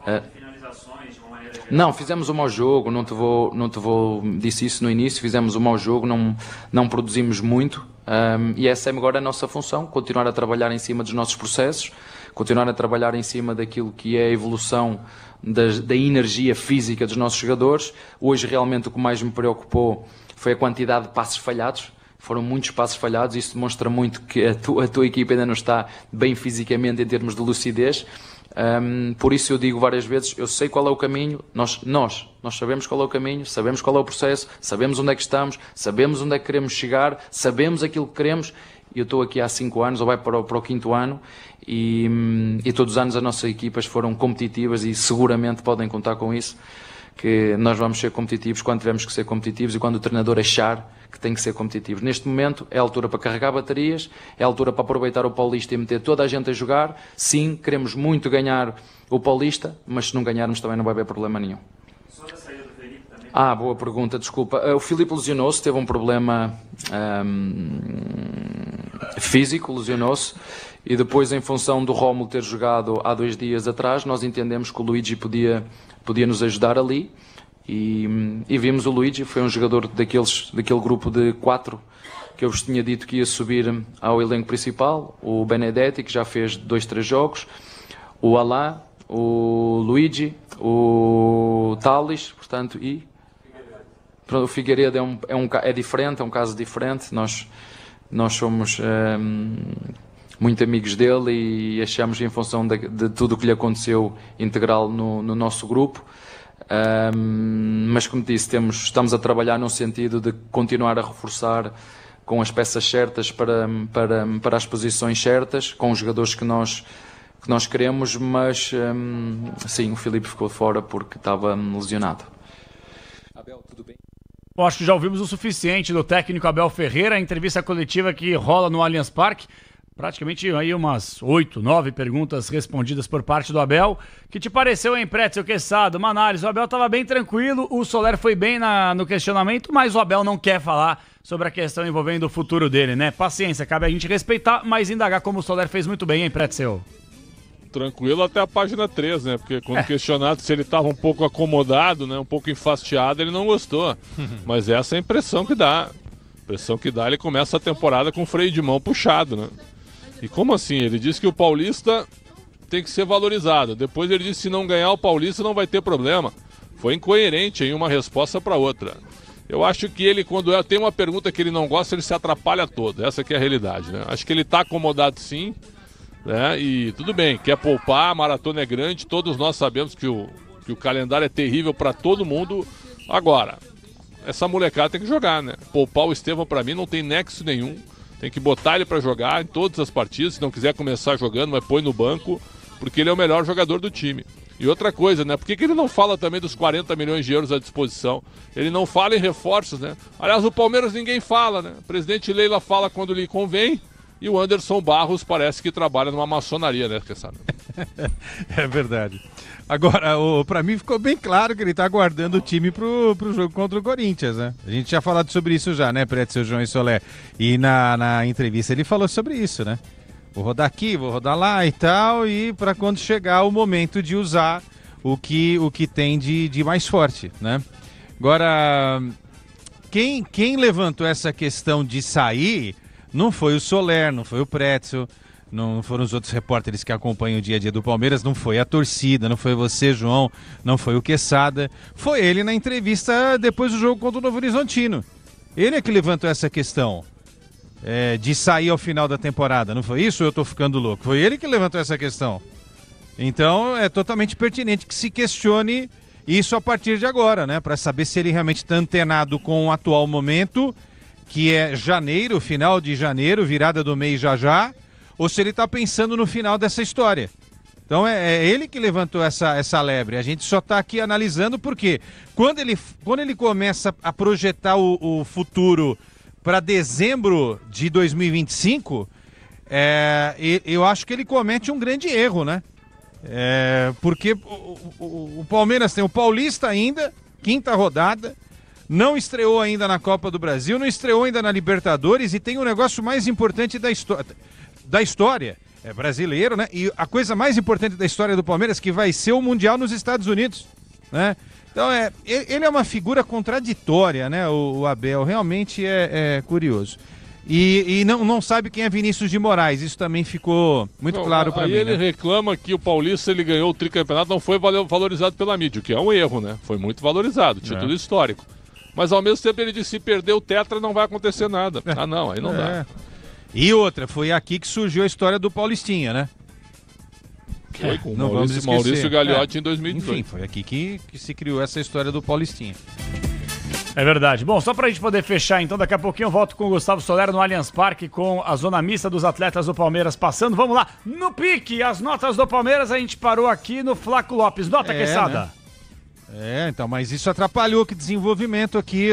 [SPEAKER 3] Mas a falta de finalizações, de uma maneira geral...
[SPEAKER 20] Não, fizemos um mau jogo, não te vou disse isso no início, fizemos um mau jogo, não produzimos muito, e essa é agora a nossa função, continuar a trabalhar em cima dos nossos processos, continuar a trabalhar em cima daquilo que é a evolução da energia física dos nossos jogadores. Hoje realmente o que mais me preocupou foi a quantidade de passos falhados. Foram muitos passos falhados. Isso demonstra muito que a tua equipa ainda não está bem fisicamente em termos de lucidez. Por isso eu digo várias vezes, eu sei qual é o caminho, nós sabemos qual é o caminho, sabemos qual é o processo, sabemos onde é que estamos, sabemos onde é que queremos chegar, sabemos aquilo que queremos. Eu estou aqui há 5 anos, ou vai para o 5º ano, e todos os anos as nossas equipas foram competitivas e seguramente podem contar com isso, que nós vamos ser competitivos quando tivermos que ser competitivos e quando o treinador achar que tem que ser competitivo. Neste momento é a altura para carregar baterias, é a altura para aproveitar o Paulista e meter toda a gente a jogar. Sim, queremos muito ganhar o Paulista, mas se não ganharmos também não vai haver problema nenhum.
[SPEAKER 3] Sobre a saída do Felipe também.
[SPEAKER 20] Boa pergunta, desculpa. O Filipe lesionou-se, teve um problema físico, lesionou-se, e depois, em função do Rómulo ter jogado há 2 dias atrás, nós entendemos que o Luigi podia nos ajudar ali, e vimos o Luigi, foi um jogador daquele grupo de 4 que eu vos tinha dito que ia subir ao elenco principal, o Benedetti, que já fez 2, 3 jogos, o Alain, o Luigi, o Tales, portanto, o Figueiredo é diferente, é um caso diferente. Nós somos muito amigos dele e achamos, em função de tudo o que lhe aconteceu, integral no nosso grupo. Mas, como disse, estamos a trabalhar no sentido de continuar a reforçar com as peças certas para as posições certas, com os jogadores que nós queremos, mas sim, o Filipe ficou fora porque estava lesionado.
[SPEAKER 9] Abel, tudo bem? Eu acho que já ouvimos o suficiente do técnico Abel Ferreira, a entrevista coletiva que rola no Allianz Parque. Praticamente aí umas 8, 9 perguntas respondidas por parte do Abel. Que te pareceu, hein, Pretzel, Quesada? Uma análise. O Abel estava bem tranquilo, o Soler foi bem no questionamento, mas o Abel não quer falar sobre a questão envolvendo o futuro dele, né? Paciência, cabe a gente respeitar, mas indagar como o Soler fez muito bem, hein, Pretzel?
[SPEAKER 6] Tranquilo até a página 3, né? Porque quando questionado se ele estava um pouco acomodado, né? Um pouco enfastiado, ele não gostou. Mas essa é a impressão que dá. A impressão que dá, ele começa a temporada com o freio de mão puxado, né? E como assim? Ele disse que o Paulista tem que ser valorizado. Depois ele disse que se não ganhar o Paulista não vai ter problema. Foi incoerente em uma resposta para outra. Eu acho que ele, quando tem uma pergunta que ele não gosta, ele se atrapalha todo. Essa que é a realidade, né? Acho que ele está acomodado sim, né? E tudo bem, quer poupar, a maratona é grande, todos nós sabemos que o calendário é terrível para todo mundo. Agora, essa molecada tem que jogar, né? Poupar o Estevão, para mim, não tem nexo nenhum. Tem que botar ele para jogar em todas as partidas. Se não quiser começar jogando, mas põe no banco, porque ele é o melhor jogador do time. E outra coisa, né? Por que ele não fala também dos 40 milhões de euros à disposição? Ele não fala em reforços, né? Aliás, o Palmeiras ninguém fala, né? O presidente Leila fala quando lhe convém, e o Anderson Barros parece que trabalha numa maçonaria, né?
[SPEAKER 7] É verdade. Agora, pra mim ficou bem claro que ele tá aguardando o time pro jogo contra o Corinthians, né? A gente tinha falado sobre isso já, né, Pretzel, João e Solé? E na entrevista ele falou sobre isso, né? Vou rodar aqui, vou rodar lá e tal, e para quando chegar o momento de usar o que tem de mais forte, né? Agora, quem levantou essa questão de sair não foi o Soler, não foi o Pretzel, não foram os outros repórteres que acompanham o dia a dia do Palmeiras, não foi a torcida, não foi você, João, não foi o Quesada, foi ele na entrevista depois do jogo contra o Novo Horizontino. Ele é que levantou essa questão de sair ao final da temporada, não foi isso ou eu tô ficando louco? Foi ele que levantou essa questão. Então é totalmente pertinente que se questione isso a partir de agora, né? Para saber se ele realmente está antenado com o atual momento, que é janeiro, final de janeiro, virada do mês já, ou se ele está pensando no final dessa história. Então é ele que levantou essa lebre. A gente só está aqui analisando porque quando ele começa a projetar o futuro para dezembro de 2025, eu acho que ele comete um grande erro, né? Porque o Palmeiras tem o Paulista ainda, 5ª rodada, não estreou ainda na Copa do Brasil, não estreou ainda na Libertadores e tem o negócio mais importante da história. É brasileiro, né? E a coisa mais importante da história do Palmeiras que vai ser o Mundial nos Estados Unidos, né? Então ele é uma figura contraditória, né? O Abel realmente é curioso. E não sabe quem é Vinícius de Moraes, isso também ficou muito claro para mim.
[SPEAKER 6] Aí ele
[SPEAKER 7] né?
[SPEAKER 6] reclama que o Paulista, ele ganhou o tricampeonato, não foi valorizado pela mídia, o que é um erro, né? Foi muito valorizado, título histórico. Mas ao mesmo tempo ele disse, se perder o tetra não vai acontecer nada. Ah não, aí não dá.
[SPEAKER 7] E outra, foi aqui que surgiu a história do Paulistinha, né?
[SPEAKER 6] Foi com o Maurício Gagliotti em 2018.
[SPEAKER 7] Enfim, foi aqui que se criou essa história do Paulistinha.
[SPEAKER 9] É verdade. Bom, só pra gente poder fechar, então, daqui a pouquinho eu volto com o Gustavo Soler no Allianz Parque com a zona mista dos atletas do Palmeiras passando. Vamos lá, no pique, as notas do Palmeiras, a gente parou aqui no Flaco Lopes. Nota, Quesada.
[SPEAKER 7] Né? Então, mas isso atrapalhou que desenvolvimento aqui,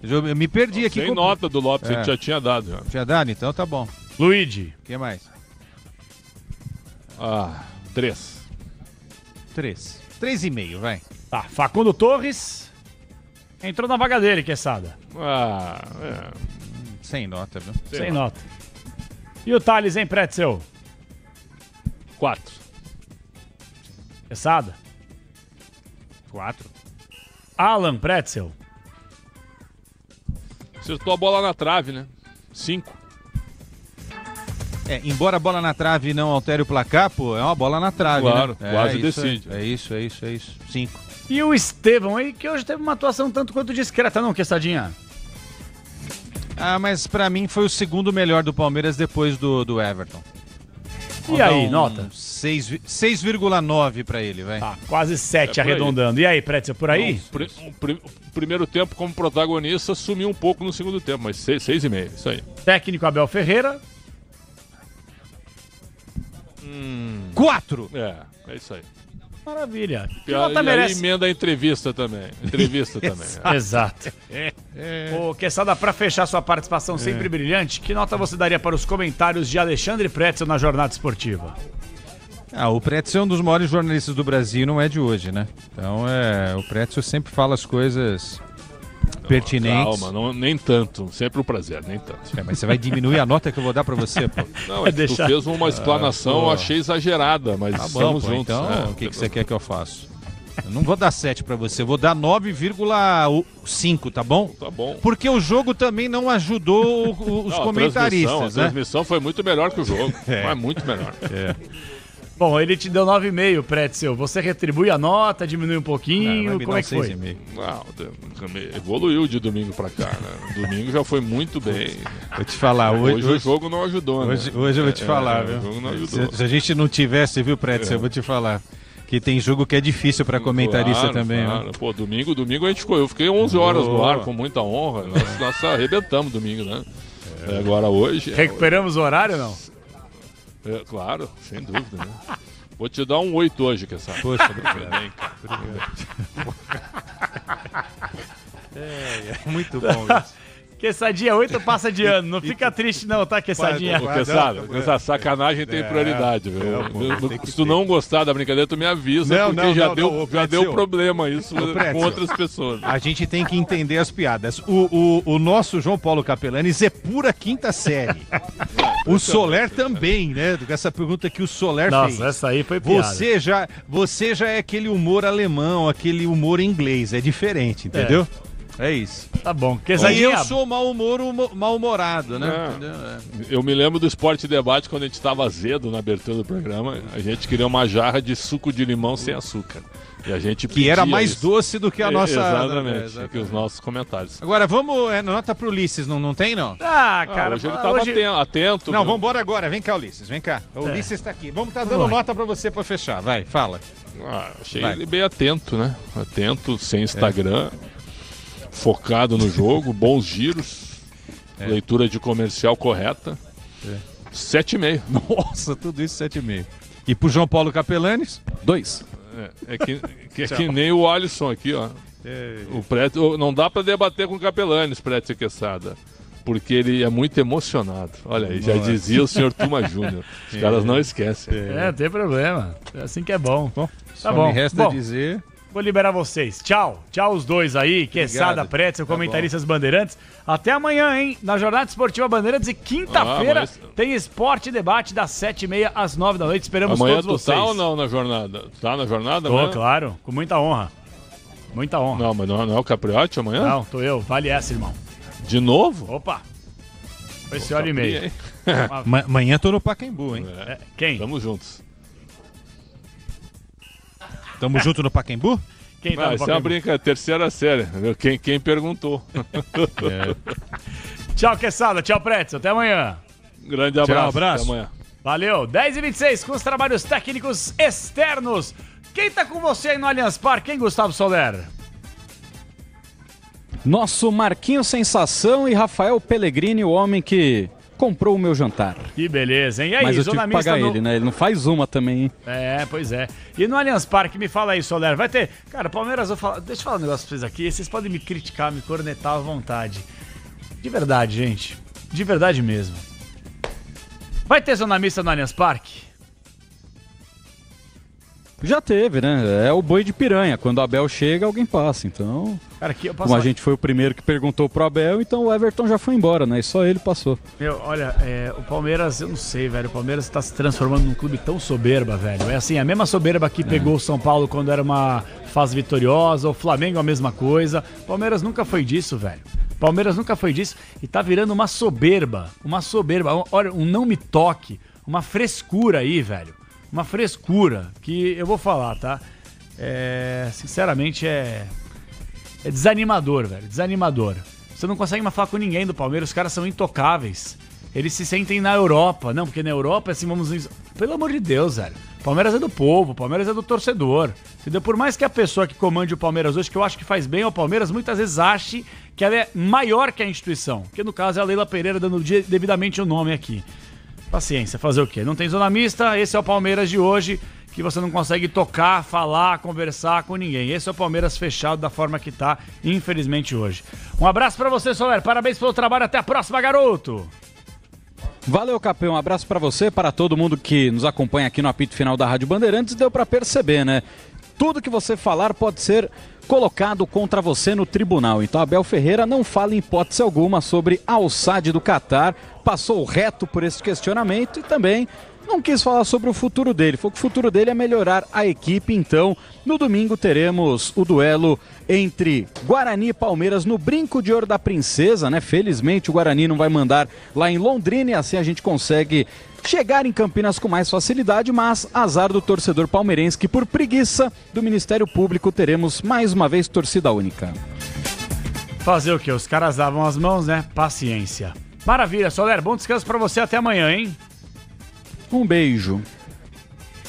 [SPEAKER 7] eu me perdi aqui.
[SPEAKER 6] Sem nota do Lopes, a gente já tinha dado. Já.
[SPEAKER 7] Tinha dado? Então tá bom.
[SPEAKER 9] Luigi.
[SPEAKER 7] O que mais?
[SPEAKER 6] 3.
[SPEAKER 7] 3,5, vai.
[SPEAKER 9] Tá, Facundo Torres entrou na vaga dele, Quesada.
[SPEAKER 7] Sem nota, viu?
[SPEAKER 9] Sem nota. E o Thales, hein, Pretzel?
[SPEAKER 6] 4.
[SPEAKER 9] Quesada?
[SPEAKER 7] 4.
[SPEAKER 9] Alan Pretzel.
[SPEAKER 6] Acertou a bola na trave, né? 5.
[SPEAKER 7] Embora a bola na trave não altere o placar, pô, é uma bola na trave,
[SPEAKER 6] claro,
[SPEAKER 7] né?
[SPEAKER 6] Quase decide.
[SPEAKER 7] É isso. 5.
[SPEAKER 9] E o Estevão aí, que hoje teve uma atuação tanto quanto discreta, não, Quesadinha?
[SPEAKER 7] Mas pra mim foi o segundo melhor do Palmeiras depois do Everton.
[SPEAKER 9] E aí, nota?
[SPEAKER 7] 6,9 pra ele, vai.
[SPEAKER 9] Tá, quase 7 arredondando. E aí, Pretzel, por aí?
[SPEAKER 6] O primeiro tempo como protagonista sumiu um pouco no segundo tempo, mas 6,5, isso aí.
[SPEAKER 9] Técnico Abel Ferreira.
[SPEAKER 7] 4.
[SPEAKER 6] É isso aí.
[SPEAKER 9] Maravilha.
[SPEAKER 6] Que nota merece? Aí emenda a entrevista também.
[SPEAKER 9] Exato. Ô, Quesada, pra fechar sua participação sempre brilhante, que nota você daria para os comentários de Alexandre Pretzel na jornada esportiva?
[SPEAKER 7] O Pretzel é um dos maiores jornalistas do Brasil, não é de hoje, né? Então, o Pretzel sempre fala as coisas pertinentes.
[SPEAKER 6] Calma, nem tanto. Sempre um prazer, nem tanto.
[SPEAKER 7] Mas você vai diminuir a nota que eu vou dar pra você, pô.
[SPEAKER 6] Não, tu fez uma explanação, eu achei exagerada, mas estamos juntos.
[SPEAKER 7] Então, o que você quer que eu faça? Eu não vou dar 7 pra você, eu vou dar 9,5, tá bom?
[SPEAKER 6] Tá bom.
[SPEAKER 7] Porque o jogo também não ajudou os comentaristas,
[SPEAKER 6] A transmissão foi muito melhor que o jogo. Mas muito melhor.
[SPEAKER 9] Bom, ele te deu 9,5, Pretzel. Você retribui a nota, diminui um pouquinho, como é que foi?
[SPEAKER 6] 6,5. Não, evoluiu de domingo pra cá, né? Domingo já foi muito bem.
[SPEAKER 7] Vou te falar, hoje
[SPEAKER 6] o jogo não ajudou, né?
[SPEAKER 7] Hoje eu vou te falar, viu?
[SPEAKER 6] O jogo não ajudou.
[SPEAKER 7] Se a gente não tivesse, viu, Pretzel, eu vou te falar. Que tem jogo que é difícil pra comentarista também, né?
[SPEAKER 6] Pô, domingo a gente ficou. Eu fiquei 11 horas no ar com muita honra. Nós arrebentamos domingo, né? Agora hoje.
[SPEAKER 9] Recuperamos o horário ou não?
[SPEAKER 6] Claro, sem dúvida, né? Vou te dar um 8 hoje, que essa.
[SPEAKER 7] Poxa, obrigado. Muito bom isso.
[SPEAKER 9] Quesadinha, 8 passa de ano. Não fica triste não, tá, Quesadinha?
[SPEAKER 6] Essa sacanagem tem prioridade, viu? Se tu não gostar da brincadeira, tu me avisa, porque já deu problema isso com outras pessoas.
[SPEAKER 7] A gente tem que entender as piadas. O nosso João Paulo Capelanes é pura quinta série. O Soler também, né? Com essa pergunta que o Soler fez.
[SPEAKER 9] Nossa, essa aí foi piada.
[SPEAKER 7] Você já é aquele humor alemão, aquele humor inglês. É diferente, entendeu? É isso.
[SPEAKER 9] Tá bom.
[SPEAKER 7] E eu sou mal-humorado, né?
[SPEAKER 6] Eu me lembro do Esporte Debate, quando a gente estava azedo na abertura do programa, a gente queria uma jarra de suco de limão sem açúcar. E a gente
[SPEAKER 7] que era mais doce do que a nossa...
[SPEAKER 6] Exatamente, que os nossos comentários.
[SPEAKER 7] Agora, vamos... nota pro Ulisses, não tem, não?
[SPEAKER 9] Ah, cara...
[SPEAKER 6] hoje ele estava atento.
[SPEAKER 7] Não, vamos embora agora. Vem cá, Ulisses, vem cá. O Ulisses está aqui. Vamos estar dando nota pra você pra fechar. Vai, fala.
[SPEAKER 6] Achei ele bem atento, né? Atento, sem Instagram, focado no jogo, bons giros, leitura de comercial correta. 7,5.
[SPEAKER 7] Nossa, tudo isso 7,5. E pro João Paulo Capelanes?
[SPEAKER 18] 2.
[SPEAKER 6] É que nem o Alisson aqui, ó. O Prédio, não dá pra debater com o Capelanes, Prédio Quesada, porque ele é muito emocionado. Olha aí, já dizia o senhor Tuma Júnior. Os caras não esquecem.
[SPEAKER 9] Não tem problema. É assim que é bom. Tá
[SPEAKER 7] bom. Me resta dizer...
[SPEAKER 9] Vou liberar vocês. Tchau. Tchau os dois aí. Quesada, Prédio, comentaristas Bandeirantes. Até amanhã, hein? Na Jornada Esportiva Bandeirantes. E quinta-feira tem Esporte Debate das 7h30 às 9 da noite. Esperamos
[SPEAKER 6] amanhã
[SPEAKER 9] todos vocês.
[SPEAKER 6] Amanhã tu tá ou não na jornada? Tá na jornada?
[SPEAKER 9] Tô, claro. Com muita honra. Muita honra.
[SPEAKER 6] Não, mas não é o Capriotti amanhã?
[SPEAKER 9] Não, tô eu. Vale essa, irmão.
[SPEAKER 6] De novo?
[SPEAKER 9] Opa. Foi esse hora e meia.
[SPEAKER 7] Amanhã tô no Pacaembu, hein?
[SPEAKER 9] Quem?
[SPEAKER 6] Tamo juntos.
[SPEAKER 7] Tamo junto no Pacaembu?
[SPEAKER 9] Quem tá no
[SPEAKER 6] Pacaembu? Isso é uma brincadeira, terceira série. Quem perguntou?
[SPEAKER 9] Tchau, Quesada. Tchau, Prédio. Até amanhã.
[SPEAKER 6] Grande abraço.
[SPEAKER 7] Tchau, abraço.
[SPEAKER 6] Até amanhã.
[SPEAKER 9] Valeu. 10h26 com os trabalhos técnicos externos. Quem tá com você aí no Allianz Parque, hein, Gustavo Soler?
[SPEAKER 18] Nosso Marquinhos Sensação e Rafael Pellegrini, o homem que comprou o meu jantar.
[SPEAKER 9] Que beleza, hein? E aí,
[SPEAKER 18] mas eu tive que pagar ele, né? Ele não faz uma também, hein?
[SPEAKER 9] Pois é. E no Allianz Parque, me fala aí, Soler, vai ter... Cara, Palmeiras, deixa eu falar um negócio pra vocês aqui. Vocês podem me criticar, me cornetar à vontade. De verdade, gente. De verdade mesmo. Vai ter zona mista no Allianz Parque?
[SPEAKER 18] Já teve, né? É o boi de piranha. Quando o Abel chega, alguém passa. Então,
[SPEAKER 9] cara, aqui eu passo...
[SPEAKER 18] como a gente foi o primeiro que perguntou pro Abel, então o Everton já foi embora, né? E só ele passou.
[SPEAKER 9] Olha, o Palmeiras, eu não sei, velho. O Palmeiras tá se transformando num clube tão soberba, velho. É assim, a mesma soberba que pegou o São Paulo quando era uma fase vitoriosa, o Flamengo a mesma coisa. O Palmeiras nunca foi disso, velho. Palmeiras nunca foi disso e tá virando uma soberba. Uma soberba. Olha, um não me toque. Uma frescura aí, velho. Uma frescura que eu vou falar, tá? Sinceramente, é desanimador, velho. Desanimador. Você não consegue mais falar com ninguém do Palmeiras. Os caras são intocáveis. Eles se sentem na Europa. Não, porque na Europa, assim, vamos... Pelo amor de Deus, velho. Palmeiras é do povo, Palmeiras é do torcedor. Entendeu? Por mais que a pessoa que comande o Palmeiras hoje, que eu acho que faz bem ao Palmeiras, muitas vezes ache que ela é maior que a instituição. Que no caso é a Leila Pereira dando devidamente o nome aqui. Paciência, fazer o quê? Não tem zona mista, esse é o Palmeiras de hoje, que você não consegue tocar, falar, conversar com ninguém. Esse é o Palmeiras fechado da forma que tá, infelizmente, hoje. Um abraço pra você, Soler. Parabéns pelo trabalho. Até a próxima, garoto.
[SPEAKER 18] Valeu, Capê. Um abraço pra você, para todo mundo que nos acompanha aqui no apito final da Rádio Bandeirantes. Deu pra perceber, né? Tudo que você falar pode ser colocado contra você no tribunal. Então Abel Ferreira não fala em hipótese alguma sobre a Al-Sadd do Catar, passou reto por esse questionamento e também não quis falar sobre o futuro dele. Falou que o futuro dele é melhorar a equipe. Então, no domingo teremos o duelo entre Guarani e Palmeiras no Brinco de Ouro da Princesa, né? Felizmente o Guarani não vai mandar lá em Londrina e assim a gente consegue chegar em Campinas com mais facilidade, mas azar do torcedor palmeirense que por preguiça do Ministério Público teremos mais uma vez torcida única.
[SPEAKER 9] Fazer o quê? Os caras davam as mãos, né? Paciência. Maravilha, Soler. Bom descanso pra você. Até amanhã, hein?
[SPEAKER 18] Um beijo.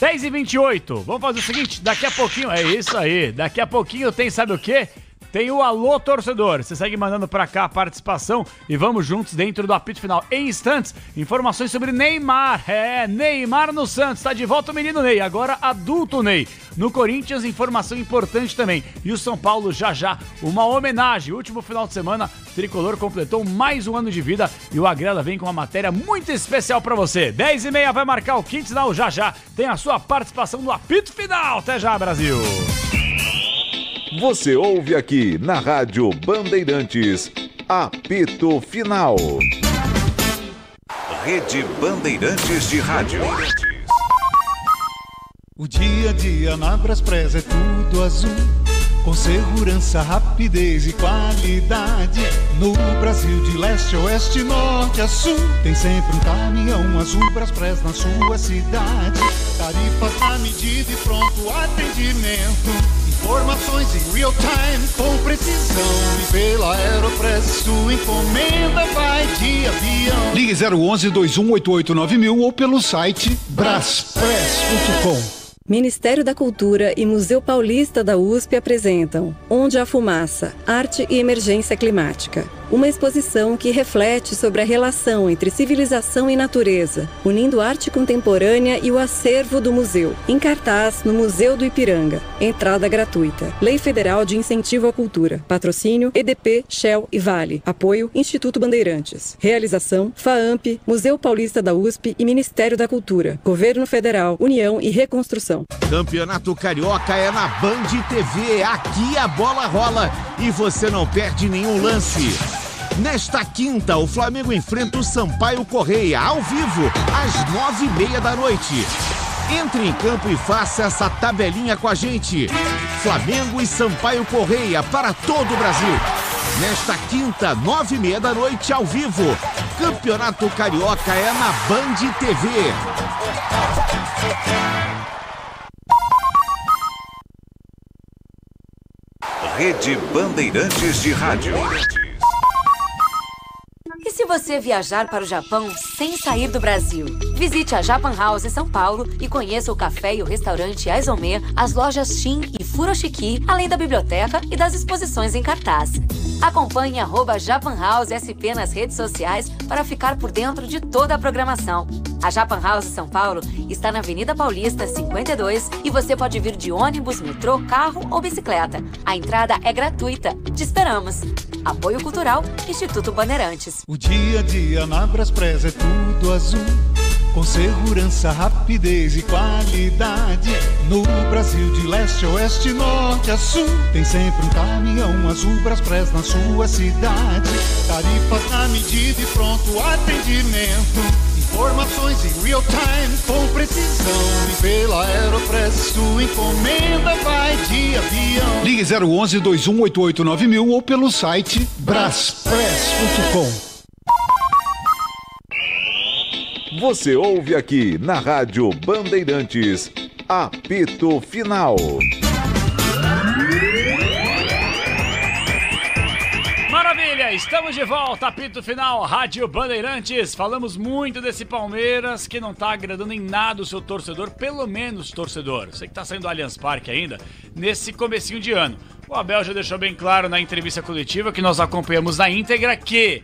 [SPEAKER 9] 10h28. Vamos fazer o seguinte, daqui a pouquinho... É isso aí. Daqui a pouquinho tem, sabe o quê? Tem o Alô Torcedor. Você segue mandando pra cá a participação e vamos juntos dentro do apito final. Em instantes, informações sobre Neymar. Neymar no Santos. Tá de volta o menino Ney. Agora adulto Ney. No Corinthians, informação importante também. E o São Paulo já. Uma homenagem. Último final de semana, Tricolor completou mais um ano de vida e o Agrela vem com uma matéria muito especial pra você. 10h30 vai marcar o quinto sinal já. Tem a sua participação no apito final. Até já, Brasil.
[SPEAKER 1] Você ouve aqui na Rádio Bandeirantes, apito final. Rede Bandeirantes de Rádio.
[SPEAKER 13] O dia a dia na Braspress é tudo azul. com segurança, rapidez e qualidade. No Brasil de leste a oeste, norte a sul, tem sempre um caminhão azul Braspress na sua cidade. Tarifas na medida e pronto atendimento. Informações em real time com precisão. E pela Aeropress sua encomenda vai de avião.
[SPEAKER 14] Ligue 011 2188 9000 ou pelo site braspress.com.
[SPEAKER 12] Ministério da Cultura e Museu Paulista da USP apresentam Onde há Fumaça, Arte e Emergência Climática. Uma exposição que reflete sobre a relação entre civilização e natureza, unindo arte contemporânea e o acervo do museu. Em cartaz no Museu do Ipiranga. Entrada gratuita. Lei Federal de Incentivo à Cultura. Patrocínio EDP, Shell e Vale. Apoio Instituto Bandeirantes. Realização FAAMP, Museu Paulista da USP e Ministério da Cultura. Governo Federal, União e Reconstrução.
[SPEAKER 22] Campeonato Carioca é na Band TV. Aqui a bola rola e você não perde nenhum lance. Nesta quinta, o Flamengo enfrenta o Sampaio Correia, ao vivo, às 9h30 da noite. Entre em campo e faça essa tabelinha com a gente. Flamengo e Sampaio Correia para todo o Brasil. Nesta quinta, 9h30 da noite, ao vivo. Campeonato Carioca é na Band TV.
[SPEAKER 1] Rede Bandeirantes de Rádio.
[SPEAKER 23] E se você viajar para o Japão sem sair do Brasil? Visite a Japan House em São Paulo e conheça o café e o restaurante Aizome, as lojas Shin e Furoshiki, além da biblioteca e das exposições em cartaz. Acompanhe @Japan House SP nas redes sociais para ficar por dentro de toda a programação. A Japan House São Paulo está na Avenida Paulista 52 e você pode vir de ônibus, metrô, carro ou bicicleta. A entrada é gratuita. Te esperamos. Apoio Cultural, Instituto Bandeirantes.
[SPEAKER 13] O dia a dia na Braspress é tudo azul, com segurança, rapidez e qualidade. No Brasil de leste a oeste, norte a sul, tem sempre um caminhão azul Braspress na sua cidade. Tarifas na medida e pronto atendimento. Informações em real time com precisão. E pela Aeropress sua encomenda vai de avião.
[SPEAKER 14] Ligue 011 2188 9000 ou pelo site braspress.com.
[SPEAKER 1] Você ouve aqui na Rádio Bandeirantes, apito final.
[SPEAKER 9] Maravilha, estamos de volta, apito final, Rádio Bandeirantes. Falamos muito desse Palmeiras que não tá agradando em nada o seu torcedor, pelo menos torcedor. Você que tá saindo do Allianz Parque ainda, nesse comecinho de ano. O Abel já deixou bem claro na entrevista coletiva que nós acompanhamos na íntegra que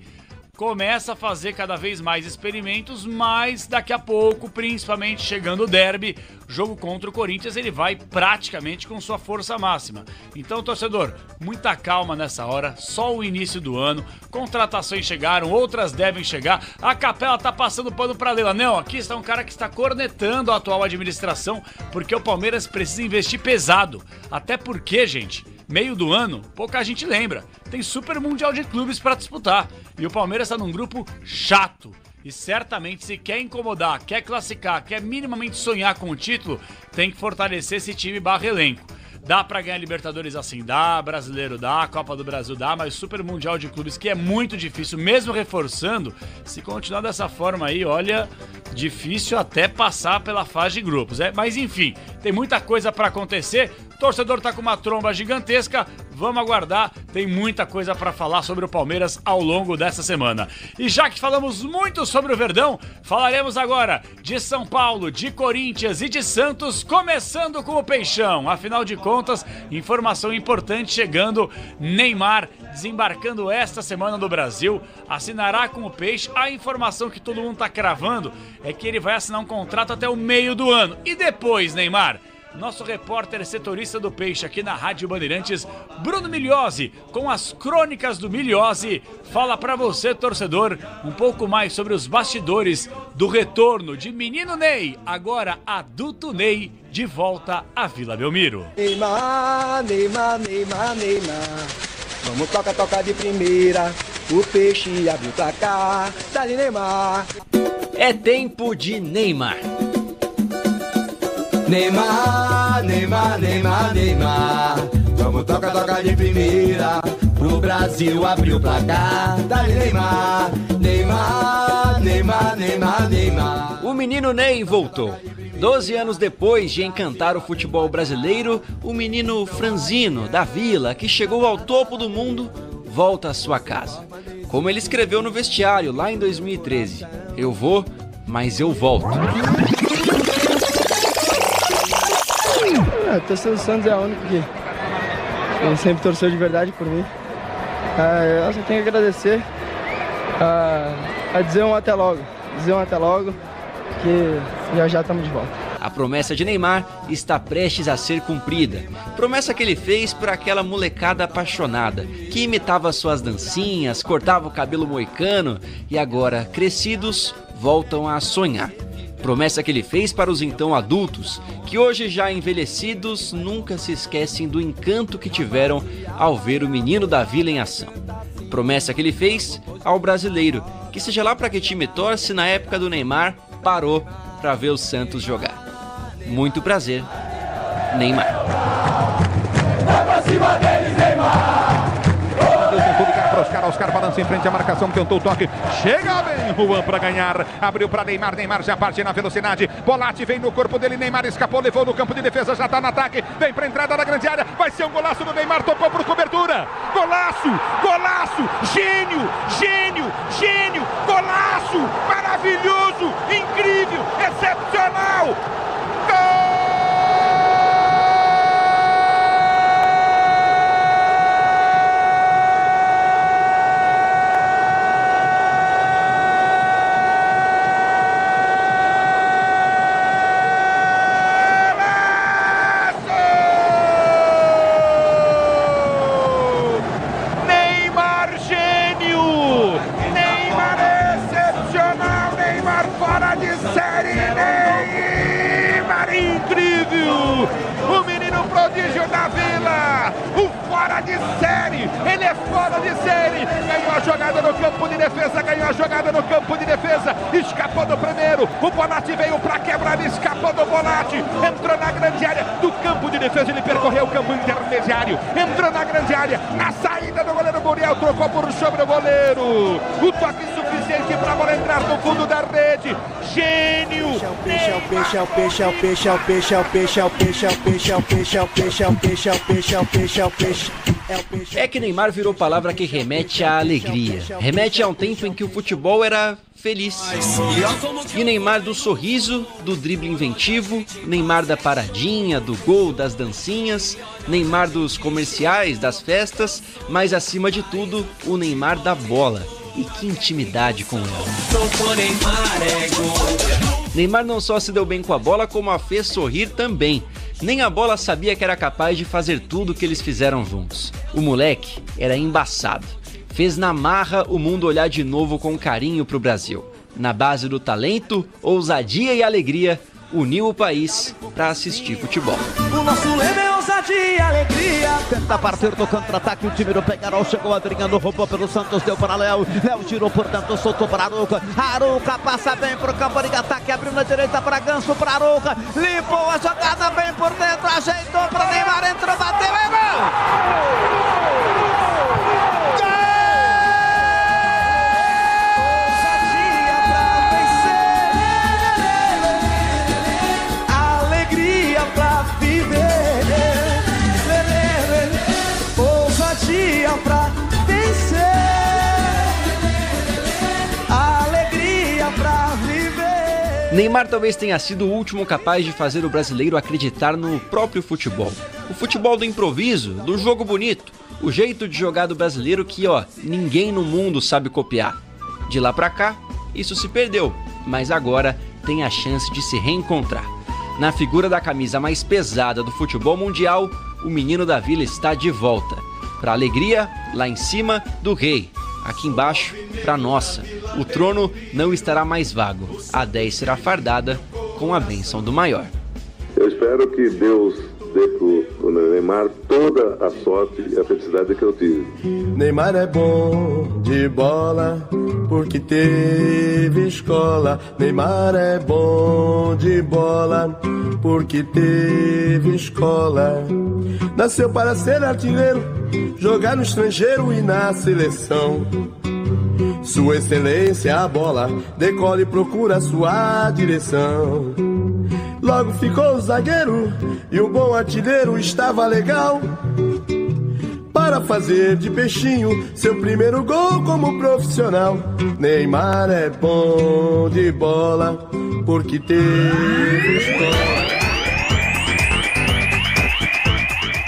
[SPEAKER 9] começa a fazer cada vez mais experimentos, mas daqui a pouco, principalmente chegando o derby, jogo contra o Corinthians, ele vai praticamente com sua força máxima. Então, torcedor, muita calma nessa hora, só o início do ano, contratações chegaram, outras devem chegar, a Capela tá passando pano pra Leila. Não, aqui está um cara que está cornetando a atual administração, porque o Palmeiras precisa investir pesado. Até porque, gente, meio do ano, pouca gente lembra. Tem Super Mundial de Clubes para disputar. E o Palmeiras está num grupo chato. E certamente, se quer incomodar, quer classificar, quer minimamente sonhar com o título, tem que fortalecer esse time /elenco. Dá pra ganhar Libertadores assim, dá, Brasileiro dá, Copa do Brasil dá, mas Super Mundial de Clubes, que é muito difícil, mesmo reforçando, se continuar dessa forma aí, olha, difícil até passar pela fase de grupos, Mas enfim, tem muita coisa pra acontecer, o torcedor tá com uma tromba gigantesca, vamos aguardar, tem muita coisa pra falar sobre o Palmeiras ao longo dessa semana. E já que falamos muito sobre o Verdão, falaremos agora de São Paulo, de Corinthians e de Santos, começando com o Peixão. Afinal de contas, informação importante chegando, Neymar desembarcando esta semana no Brasil, assinará com o Peixe. A informação que todo mundo tá cravando é que ele vai assinar um contrato até o meio do ano. E depois, Neymar? Nosso repórter setorista do Peixe aqui na Rádio Bandeirantes, Bruno Migliozzi, com as crônicas do Migliozzi, fala pra você, torcedor, um pouco mais sobre os bastidores do retorno de menino Ney, agora adulto Ney, de volta à Vila Belmiro.
[SPEAKER 24] Neymar, Neymar, Neymar, Neymar, vamos tocar de primeira, o Peixe abriu o placar, dali Neymar.
[SPEAKER 25] É tempo de Neymar.
[SPEAKER 24] Neymar, Neymar, Neymar, Neymar, Vamos toca de primeira, pro Brasil abrir o placar. Dali Neymar, Neymar, Neymar, Neymar, Neymar.
[SPEAKER 25] O menino Ney voltou. 12 anos depois de encantar o futebol brasileiro, o menino franzino da Vila, que chegou ao topo do mundo, volta à sua casa. Como ele escreveu no vestiário lá em 2013, eu vou, mas eu volto.
[SPEAKER 4] A torcida do Santos é a única que sempre torceu de verdade por mim. Eu só tenho que agradecer, a dizer um até logo, que já estamos de volta.
[SPEAKER 25] A promessa de Neymar está prestes a ser cumprida. Promessa que ele fez para aquela molecada apaixonada, que imitava suas dancinhas, cortava o cabelo moicano e agora, crescidos, voltam a sonhar. Promessa que ele fez para os então adultos, que hoje já envelhecidos nunca se esquecem do encanto que tiveram ao ver o menino da Vila em ação. Promessa que ele fez ao brasileiro, que seja lá para que time torce, na época do Neymar, parou para ver o Santos jogar. Muito prazer, Neymar.
[SPEAKER 1] Vai pra cima deles, Neymar! Oscar balança em frente à marcação, tentou o toque, chega bem Juan para ganhar, abriu para Neymar, Neymar já parte na velocidade, Bolatti vem no corpo dele, Neymar escapou, levou no campo de defesa, já está no ataque, vem para a entrada da grande área, vai ser um golaço do Neymar, tocou por cobertura, golaço, golaço, gênio, gênio, gênio, golaço, maravilhoso, incrível, excepcional, gol! De série, ele é fora de série, ganhou a jogada no campo de defesa, escapou do primeiro, o Bolatti veio para quebrar, escapou do Bolatti, entrou na grande área do campo de defesa, ele percorreu o campo intermediário, entrou na grande área, na saída do goleiro Muriel, trocou por sobre o goleiro, o toque suficiente para a bola entrar no fundo da rede, gênio,
[SPEAKER 25] É que Neymar virou palavra que remete à alegria, remete a um tempo em que o futebol era feliz. E Neymar do sorriso, do drible inventivo, Neymar da paradinha, do gol, das dancinhas, Neymar dos comerciais, das festas, mas acima de tudo, o Neymar da bola. E que intimidade com ela. Neymar não só se deu bem com a bola, como a fez sorrir também. Nem a bola sabia que era capaz de fazer tudo o que eles fizeram juntos. O moleque era embaçado. Fez na marra o mundo olhar de novo com carinho pro Brasil. Na base do talento, ousadia e alegria, uniu o país para assistir futebol.
[SPEAKER 24] O nosso lema é ousadia e alegria.
[SPEAKER 22] Tenta partir do contra-ataque, o time do Peñarol chegou, Adriano roubou pelo Santos, deu para Léo, Léo tirou por dentro, soltou para Arouca, Arouca passa bem pro campo de ataque, abriu na direita para Ganso, para Arouca, limpou a jogada, bem por dentro, ajeitou para Neymar, entrou, bateu, é gol!
[SPEAKER 24] Pra vencer, alegria pra viver.
[SPEAKER 25] Neymar talvez tenha sido o último capaz de fazer o brasileiro acreditar no próprio futebol. O futebol do improviso, do jogo bonito, o jeito de jogar do brasileiro que, ninguém no mundo sabe copiar. De lá pra cá, isso se perdeu, mas agora tem a chance de se reencontrar. Na figura da camisa mais pesada do futebol mundial, o menino da Vila está de volta. Para alegria, lá em cima, do rei. Aqui embaixo, para nossa. O trono não estará mais vago. A 10 será fardada com a bênção do maior.
[SPEAKER 5] Eu espero que Deus dê pro Neymar toda a sorte e a felicidade que eu tive.
[SPEAKER 10] Neymar é bom de bola porque teve escola. Neymar é bom de bola porque teve escola. Nasceu para ser artilheiro, jogar no estrangeiro e na seleção. Sua excelência a bola, decola e procura sua direção. Logo ficou zagueiro e o bom artilheiro estava legal para fazer de peixinho seu primeiro gol como profissional. Neymar é bom de bola porque teve escola.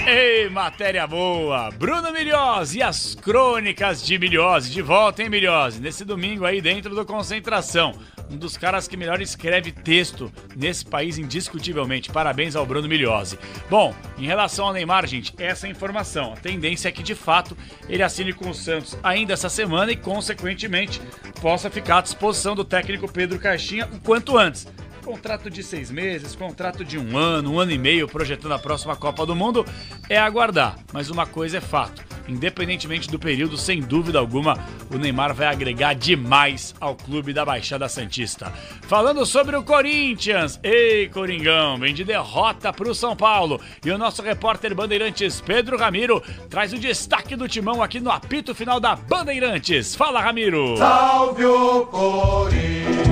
[SPEAKER 9] Ei, matéria boa! Bruno Milhose e as crônicas de Milhose. De volta, hein, Milhose? Nesse domingo aí dentro do Concentração. Um dos caras que melhor escreve texto nesse país, indiscutivelmente. Parabéns ao Bruno Milhose. Bom, em relação ao Neymar, gente, essa é a informação. A tendência é que, de fato, ele assine com o Santos ainda essa semana e, consequentemente, possa ficar à disposição do técnico Pedro Caixinha o quanto antes. Contrato de 6 meses, contrato de 1 ano e meio, projetando a próxima Copa do Mundo, é aguardar. Mas uma coisa é fato, independentemente do período, sem dúvida alguma, o Neymar vai agregar demais ao clube da Baixada Santista. Falando sobre o Corinthians, ei, Coringão, vem de derrota para o São Paulo. E o nosso repórter Bandeirantes, Pedro Ramiro, traz o destaque do timão aqui no apito final da Bandeirantes. Fala, Ramiro!
[SPEAKER 15] Salve o Corinthians!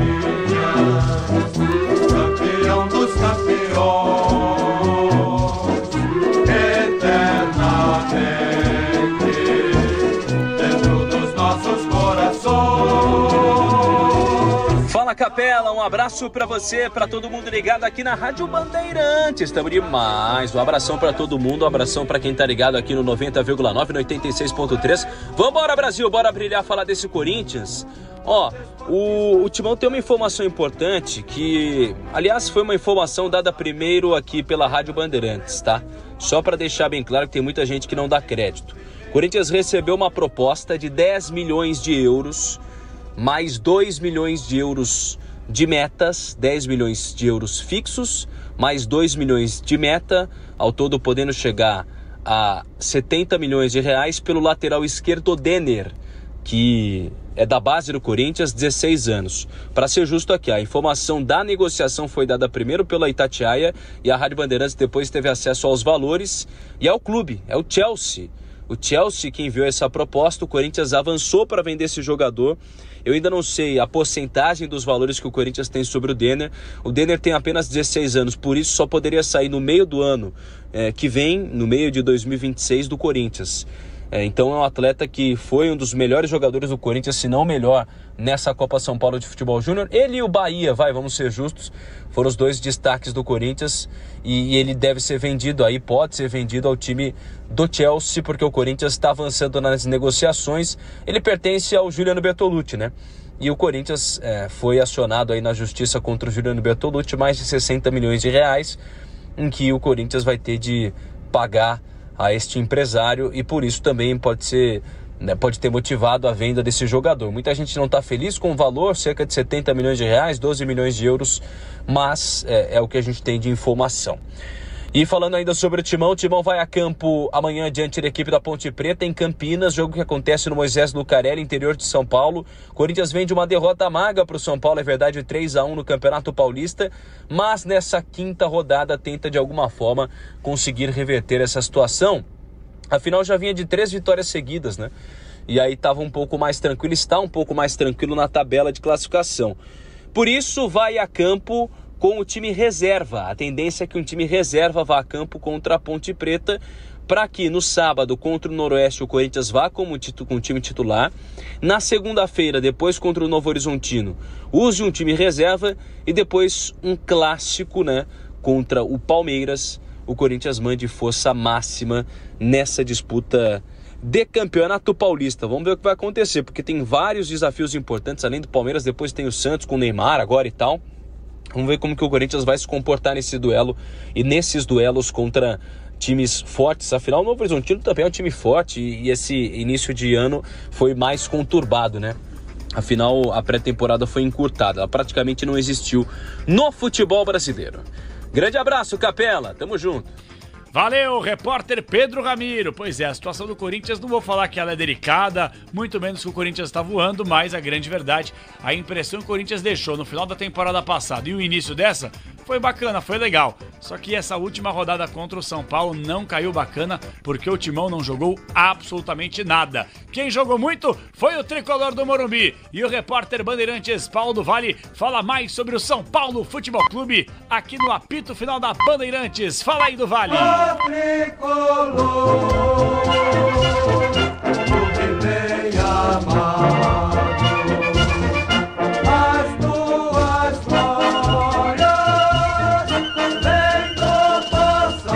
[SPEAKER 15] Campeão dos campeões, eternamente dentro dos nossos corações.
[SPEAKER 16] Fala, Capela, um abraço pra você, pra todo mundo ligado aqui na Rádio Bandeirantes. Estamos demais. Um abração pra todo mundo, um abração pra quem tá ligado aqui no 90,9, no 86,3. Vambora, Brasil, bora brilhar, falar desse Corinthians. Ó, o Timão tem uma informação importante que, aliás, foi uma informação dada primeiro aqui pela Rádio Bandeirantes, tá? Só para deixar bem claro que tem muita gente que não dá crédito. O Corinthians recebeu uma proposta de 10 milhões de euros, mais 2 milhões de euros de metas, 10 milhões de euros fixos, mais 2 milhões de meta, ao todo podendo chegar a 70 milhões de reais pelo lateral esquerdo Denner, que é da base do Corinthians, 16 anos. Para ser justo aqui, a informação da negociação foi dada primeiro pela Itatiaia e a Rádio Bandeirantes depois teve acesso aos valores e ao clube, é o Chelsea. O Chelsea que enviou essa proposta, o Corinthians avançou para vender esse jogador. Eu ainda não sei a porcentagem dos valores que o Corinthians tem sobre o Denner. O Denner tem apenas 16 anos, por isso só poderia sair no meio do ano que vem, no meio de 2026 do Corinthians. Então é um atleta que foi um dos melhores jogadores do Corinthians, se não o melhor, nessa Copa São Paulo de Futebol Júnior. Ele e o Bahia, vamos ser justos, foram os dois destaques do Corinthians e ele deve ser vendido aí, pode ser vendido ao time do Chelsea, porque o Corinthians está avançando nas negociações. Ele pertence ao Juliano Bertolucci, né? E o Corinthians foi acionado aí na justiça contra o Juliano Bertolucci, mais de 60 milhões de reais, em que o Corinthians vai ter de pagar a este empresário e por isso também pode ter motivado a venda desse jogador. Muita gente não está feliz com o valor, cerca de 70 milhões de reais, 12 milhões de euros, mas é o que a gente tem de informação. E falando ainda sobre o Timão vai a campo amanhã diante da equipe da Ponte Preta em Campinas, jogo que acontece no Moisés Lucarelli, interior de São Paulo. Corinthians vem de uma derrota amarga para o São Paulo, é verdade, 3-1 no Campeonato Paulista, mas nessa quinta rodada tenta de alguma forma conseguir reverter essa situação. Afinal já vinha de 3 vitórias seguidas, né? E aí estava um pouco mais tranquilo, está um pouco mais tranquilo na tabela de classificação. Por isso vai a campo com o time reserva. A tendência é que um time reserva vá a campo contra a Ponte Preta, para que no sábado contra o Noroeste o Corinthians vá com o time titular. Na segunda-feira, depois contra o Novo Horizontino, use um time reserva e depois um clássico, né, contra o Palmeiras. O Corinthians mande força máxima nessa disputa de Campeonato Paulista. Vamos ver o que vai acontecer, porque tem vários desafios importantes. Além do Palmeiras, depois tem o Santos com o Neymar agora e tal. Vamos ver como que o Corinthians vai se comportar nesse duelo e nesses duelos contra times fortes. Afinal, o Novo Horizontino também é um time forte e esse início de ano foi mais conturbado, né? Afinal, a pré-temporada foi encurtada, ela praticamente não existiu no futebol brasileiro. Grande abraço, Capela, tamo junto.
[SPEAKER 9] Valeu, repórter Pedro Ramiro. Pois é, a situação do Corinthians, não vou falar que ela é delicada, muito menos que o Corinthians está voando, mas a grande verdade, a impressão que o Corinthians deixou no final da temporada passada e o início dessa foi bacana, foi legal. Só que essa última rodada contra o São Paulo não caiu bacana, porque o Timão não jogou absolutamente nada. Quem jogou muito foi o tricolor do Morumbi. E o repórter Bandeirantes Paulo do Vale fala mais sobre o São Paulo Futebol Clube aqui no apito final da Bandeirantes. Fala aí do Vale.
[SPEAKER 15] Tricolor, clube bem amado, as tuas glórias vêm do passado.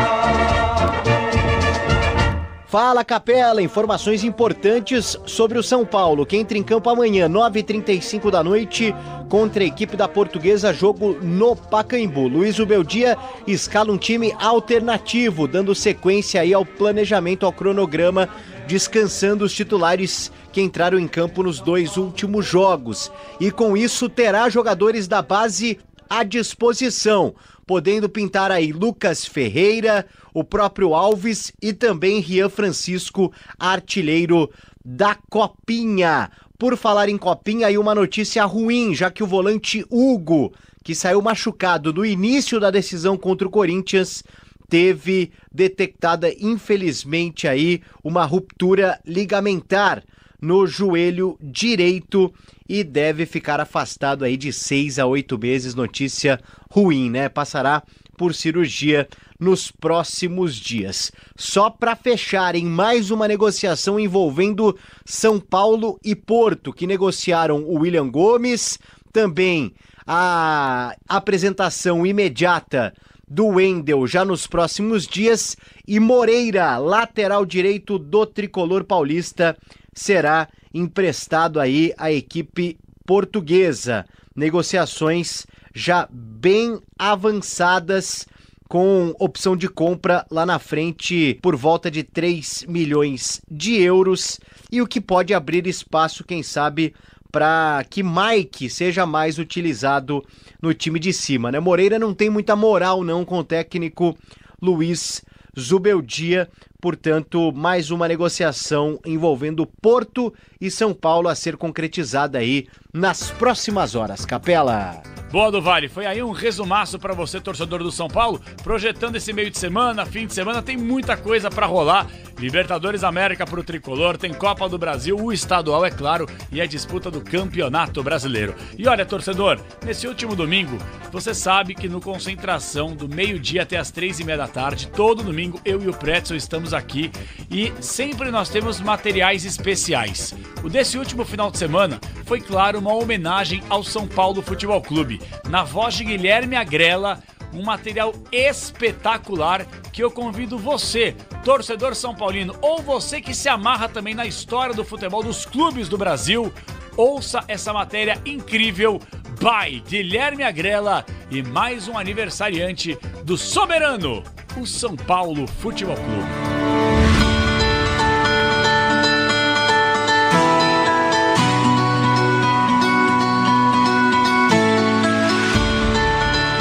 [SPEAKER 8] Fala, Capela, informações importantes sobre o São Paulo, que entra em campo amanhã, 9h35 da noite, contra a equipe da Portuguesa, jogo no Pacaembu. Luiz Ubeldia escala um time alternativo, dando sequência aí ao planejamento, ao cronograma, descansando os titulares que entraram em campo nos 2 últimos jogos. E com isso terá jogadores da base à disposição, podendo pintar aí Lucas Ferreira, o próprio Alves e também Rian Francisco, artilheiro da Copinha. Por falar em Copinha, aí uma notícia ruim, já que o volante Hugo, que saiu machucado no início da decisão contra o Corinthians, teve detectada, infelizmente, aí uma ruptura ligamentar no joelho direito e deve ficar afastado aí de 6 a 8 meses. Notícia ruim, né? Passará por cirurgia nos próximos dias. Só para fechar, em mais uma negociação envolvendo São Paulo e Porto, que negociaram o William Gomes, também a apresentação imediata do Wendel já nos próximos dias, e Moreira, lateral direito do tricolor paulista, será emprestado aí à equipe portuguesa. Negociações já bem avançadas, com opção de compra lá na frente por volta de 3 milhões de euros, e o que pode abrir espaço, quem sabe, para que Mike seja mais utilizado no time de cima, né? Moreira não tem muita moral não com o técnico Luiz Zubeldia, portanto, mais uma negociação envolvendo Porto e São Paulo a ser concretizada aí nas próximas horas. Capela.
[SPEAKER 9] Boa do Vale, foi aí um resumaço pra você, torcedor do São Paulo, projetando esse meio de semana, fim de semana, tem muita coisa pra rolar. Libertadores América pro Tricolor, tem Copa do Brasil, o estadual, é claro, e a disputa do Campeonato Brasileiro. E olha, torcedor, nesse último domingo, você sabe que no Concentração, do meio-dia até as 3h30 da tarde, todo domingo, eu e o Pretzel estamos aqui e sempre nós temos materiais especiais. O desse último final de semana foi, claro, uma homenagem ao São Paulo Futebol Clube, na voz de Guilherme Agrela, um material espetacular que eu convido você, torcedor são paulino, ou você que se amarra também na história do futebol dos clubes do Brasil, ouça essa matéria incrível by Guilherme Agrela e mais um aniversariante do soberano, o São Paulo Futebol Clube.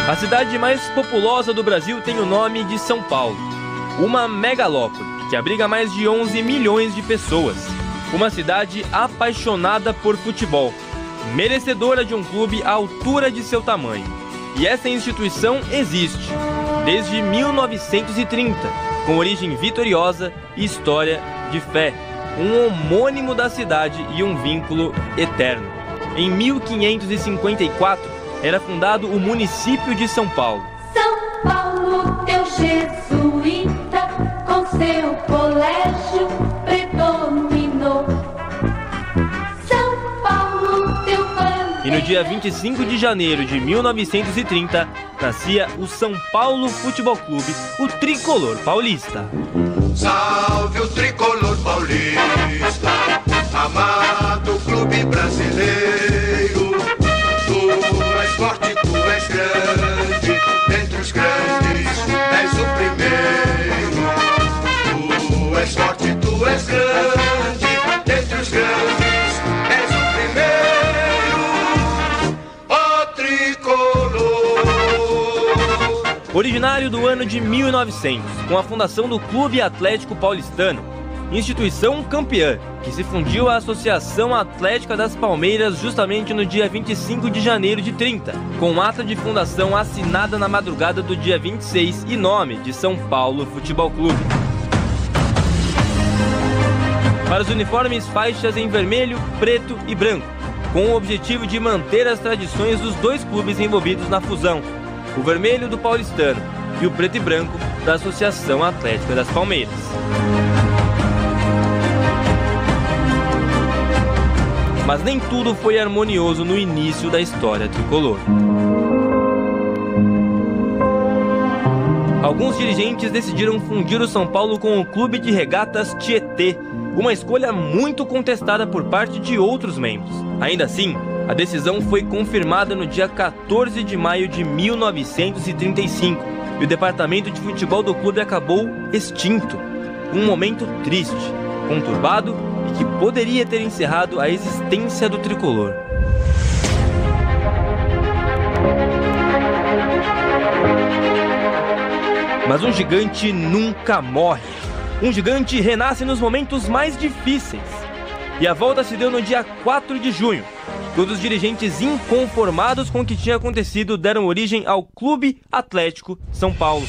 [SPEAKER 11] A cidade mais populosa do Brasil tem o nome de São Paulo, uma megalópole que abriga mais de 11 milhões de pessoas, uma cidade apaixonada por futebol, merecedora de um clube à altura de seu tamanho. E essa instituição existe desde 1930, com origem vitoriosa e história de fé, um homônimo da cidade e um vínculo eterno. Em 1554, era fundado o município de São Paulo.
[SPEAKER 15] São Paulo, teu jesuíta, com seu colégio predominou. São Paulo, teu
[SPEAKER 11] E no dia 25 de janeiro de 1930, nascia o São Paulo Futebol Clube, o tricolor paulista.
[SPEAKER 15] Salve o tricolor paulista, amado clube brasileiro. Tu és forte, tu és grande, dentre os grandes és o primeiro. Tu és forte, tu és grande, dentre os grandes és o primeiro. Ó tricolor.
[SPEAKER 11] Originário do ano de 1900, com a fundação do Clube Atlético Paulistano, instituição campeã, que se fundiu à Associação Atlética das Palmeiras justamente no dia 25 de janeiro de 30, com ata de fundação assinada na madrugada do dia 26 e nome de São Paulo Futebol Clube. Para os uniformes, faixas em vermelho, preto e branco, com o objetivo de manter as tradições dos dois clubes envolvidos na fusão, o vermelho do Paulistano e o preto e branco da Associação Atlética das Palmeiras. Mas nem tudo foi harmonioso no início da história tricolor. Alguns dirigentes decidiram fundir o São Paulo com o Clube de Regatas Tietê, uma escolha muito contestada por parte de outros membros. Ainda assim, a decisão foi confirmada no dia 14 de maio de 1935 e o departamento de futebol do clube acabou extinto. Um momento triste, conturbado e que poderia ter encerrado a existência do tricolor. Mas um gigante nunca morre. Um gigante renasce nos momentos mais difíceis. E a volta se deu no dia 4 de junho, quando os dirigentes inconformados com o que tinha acontecido deram origem ao Clube Atlético São Paulo.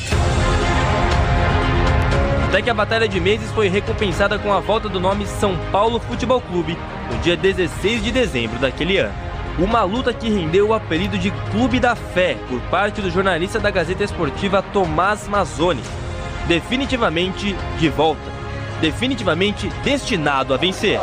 [SPEAKER 11] Até que a Batalha de Meses foi recompensada com a volta do nome São Paulo Futebol Clube no dia 16 de dezembro daquele ano. Uma luta que rendeu o apelido de Clube da Fé por parte do jornalista da Gazeta Esportiva Tomás Mazzoni. Definitivamente de volta, definitivamente destinado a vencer.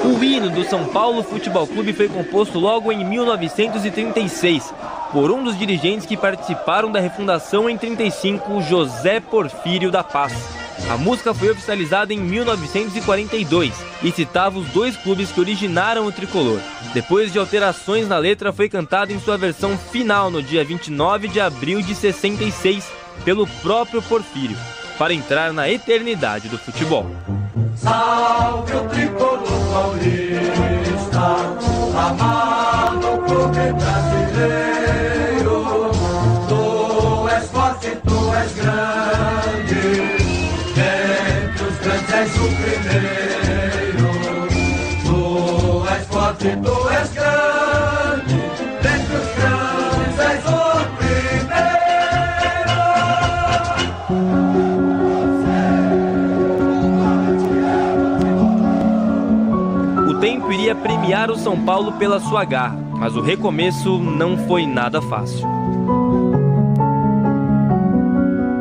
[SPEAKER 11] O hino do São Paulo Futebol Clube foi composto logo em 1936 por um dos dirigentes que participaram da refundação em 35, José Porfírio da Paz. A música foi oficializada em 1942 e citava os dois clubes que originaram o tricolor. Depois de alterações na letra, foi cantada em sua versão final no dia 29 de abril de 66 pelo próprio Porfírio, para entrar na eternidade do futebol.
[SPEAKER 15] Salve o tricolor paulista, amado clube brasileiro. Tu és forte, tu és grande, entre os grandes és o primeiro. Tu és forte, tu és grande, entre os grandes és o primeiro.
[SPEAKER 11] O tempo iria premiar o São Paulo pela sua garra, mas o recomeço não foi nada fácil.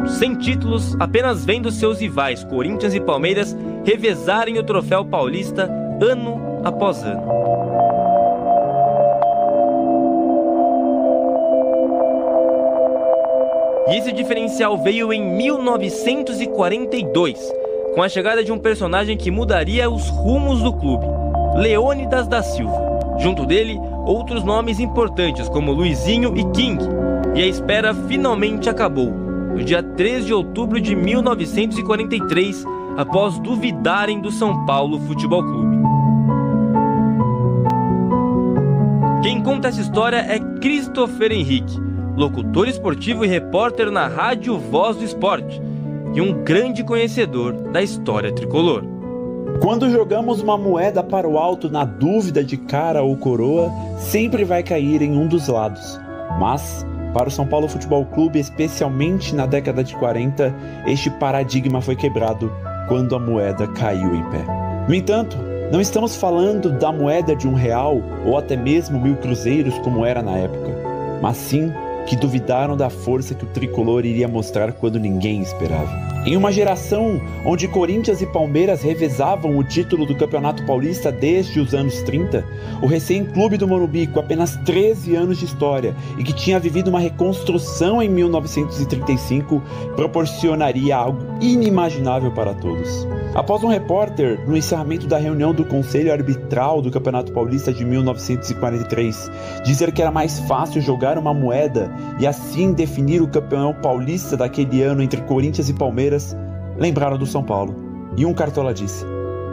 [SPEAKER 11] Sem títulos, apenas vendo seus rivais, Corinthians e Palmeiras, revezarem o troféu paulista ano após ano. E esse diferencial veio em 1942, com a chegada de um personagem que mudaria os rumos do clube, Leônidas da Silva. Junto dele, outros nomes importantes como Luizinho e King. E a espera finalmente acabou, no dia 3 de outubro de 1943, após duvidarem do São Paulo Futebol Clube. Quem conta essa história é Christopher Henrique, locutor esportivo e repórter na Rádio Voz do Esporte, e um grande conhecedor da história tricolor.
[SPEAKER 2] Quando jogamos uma moeda para o alto na dúvida de cara ou coroa, sempre vai cair em um dos lados. Mas, para o São Paulo Futebol Clube, especialmente na década de 40, este paradigma foi quebrado quando a moeda caiu em pé. No entanto, não estamos falando da moeda de R$1 ou até mesmo 1000 cruzeiros como era na época, mas sim que duvidaram da força que o tricolor iria mostrar quando ninguém esperava. Em uma geração onde Corinthians e Palmeiras revezavam o título do Campeonato Paulista desde os anos 30, o recém-clube do Morumbi, com apenas 13 anos de história e que tinha vivido uma reconstrução em 1935, proporcionaria algo inimaginável para todos. Após um repórter, no encerramento da reunião do Conselho Arbitral do Campeonato Paulista de 1943, dizer que era mais fácil jogar uma moeda e assim definir o campeão paulista daquele ano entre Corinthians e Palmeiras, lembraram do São Paulo. E um cartola disse: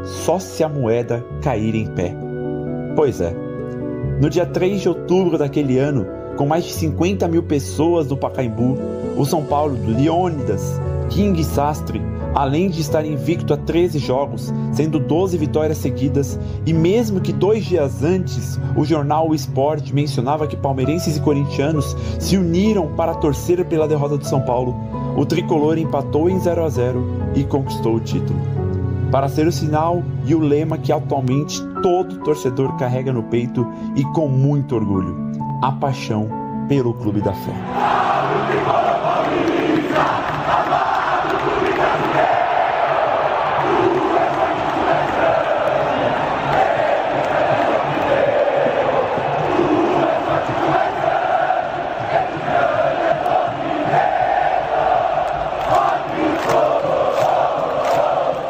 [SPEAKER 2] só se a moeda cair em pé. Pois é. No dia 3 de outubro daquele ano, com mais de 50 mil pessoas no Pacaembu, o São Paulo do Leônidas King Sastre, além de estar invicto a 13 jogos, sendo 12 vitórias seguidas, e mesmo que 2 dias antes o jornal O Sport mencionava que palmeirenses e corintianos se uniram para torcer pela derrota do São Paulo, o tricolor empatou em 0-0 e conquistou o título. Para ser o sinal e o lema que atualmente todo torcedor carrega no peito e com muito orgulho: a paixão pelo Clube da Fé.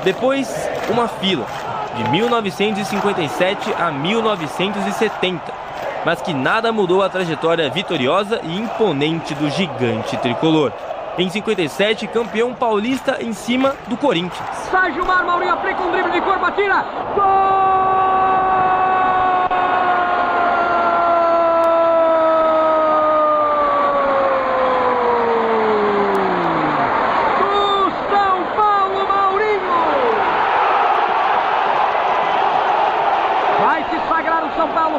[SPEAKER 11] Depois, uma fila, de 1957 a 1970, mas que nada mudou a trajetória vitoriosa e imponente do gigante tricolor. Em 57, campeão paulista em cima do Corinthians.
[SPEAKER 3] Sai Gilmar, Maurinho aplica um drible de corpo, atira! Gol!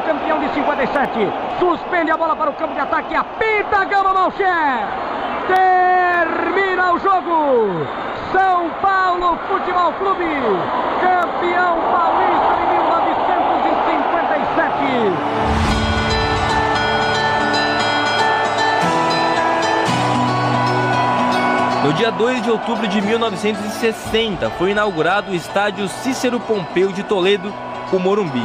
[SPEAKER 3] Campeão de 57, suspende a bola para o campo de ataque, apita Gama Malcher, termina o jogo, São Paulo Futebol Clube, campeão paulista de 1957.
[SPEAKER 11] No dia 2 de outubro de 1960, foi inaugurado o estádio Cícero Pompeu de Toledo, o Morumbi.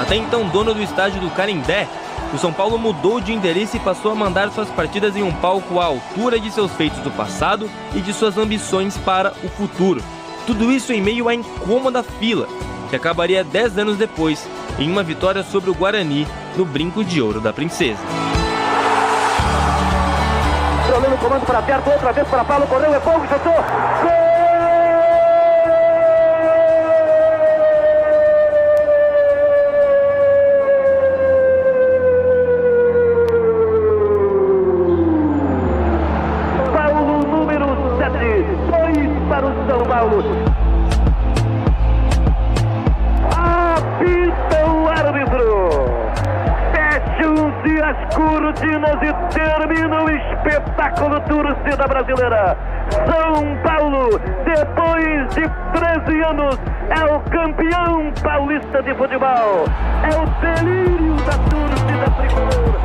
[SPEAKER 11] Até então dono do estádio do Canindé, o São Paulo mudou de endereço e passou a mandar suas partidas em um palco à altura de seus feitos do passado e de suas ambições para o futuro. Tudo isso em meio à incômoda fila, que acabaria 10 anos depois, em uma vitória sobre o Guarani no Brinco de Ouro da Princesa.
[SPEAKER 3] Olhando o comando para perto, outra vez para Paulo, correu, é fogo, chutou, gol!
[SPEAKER 17] Apita o árbitro, fecham-se as cortinas e termina o espetáculo torcida brasileira. São Paulo, depois de 13 anos, é o campeão paulista de futebol. É o delírio da torcida tricolor.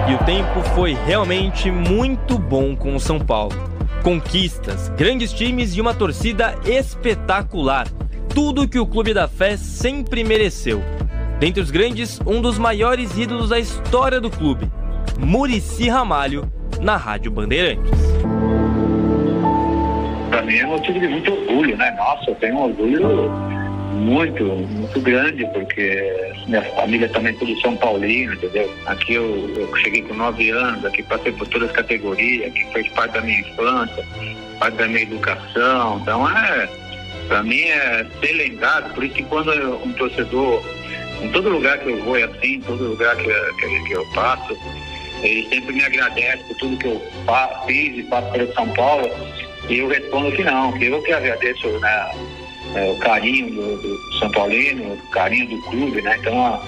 [SPEAKER 11] E o tempo foi realmente muito bom com o São Paulo. Conquistas, grandes times e uma torcida espetacular. Tudo que o Clube da Fé sempre mereceu. Dentre os grandes, um dos maiores ídolos da história do clube, Muricy Ramalho, na Rádio Bandeirantes.
[SPEAKER 19] Para mim é motivo de muito orgulho, né? Nossa, eu tenho um orgulho muito grande, porque minha família também é tudo São Paulino, entendeu? Aqui eu cheguei com 9 anos, aqui passei por todas as categorias, aqui fez parte da minha infância, parte da minha educação. Então para mim é ser lembrado. Por isso que quando um torcedor, em todo lugar que eu vou é assim, em todo lugar que eu passo, ele sempre me agradece por tudo que eu fiz e faço pelo São Paulo, e eu respondo que não, que eu que agradeço, né? O carinho do São Paulino, o carinho do clube, né? Então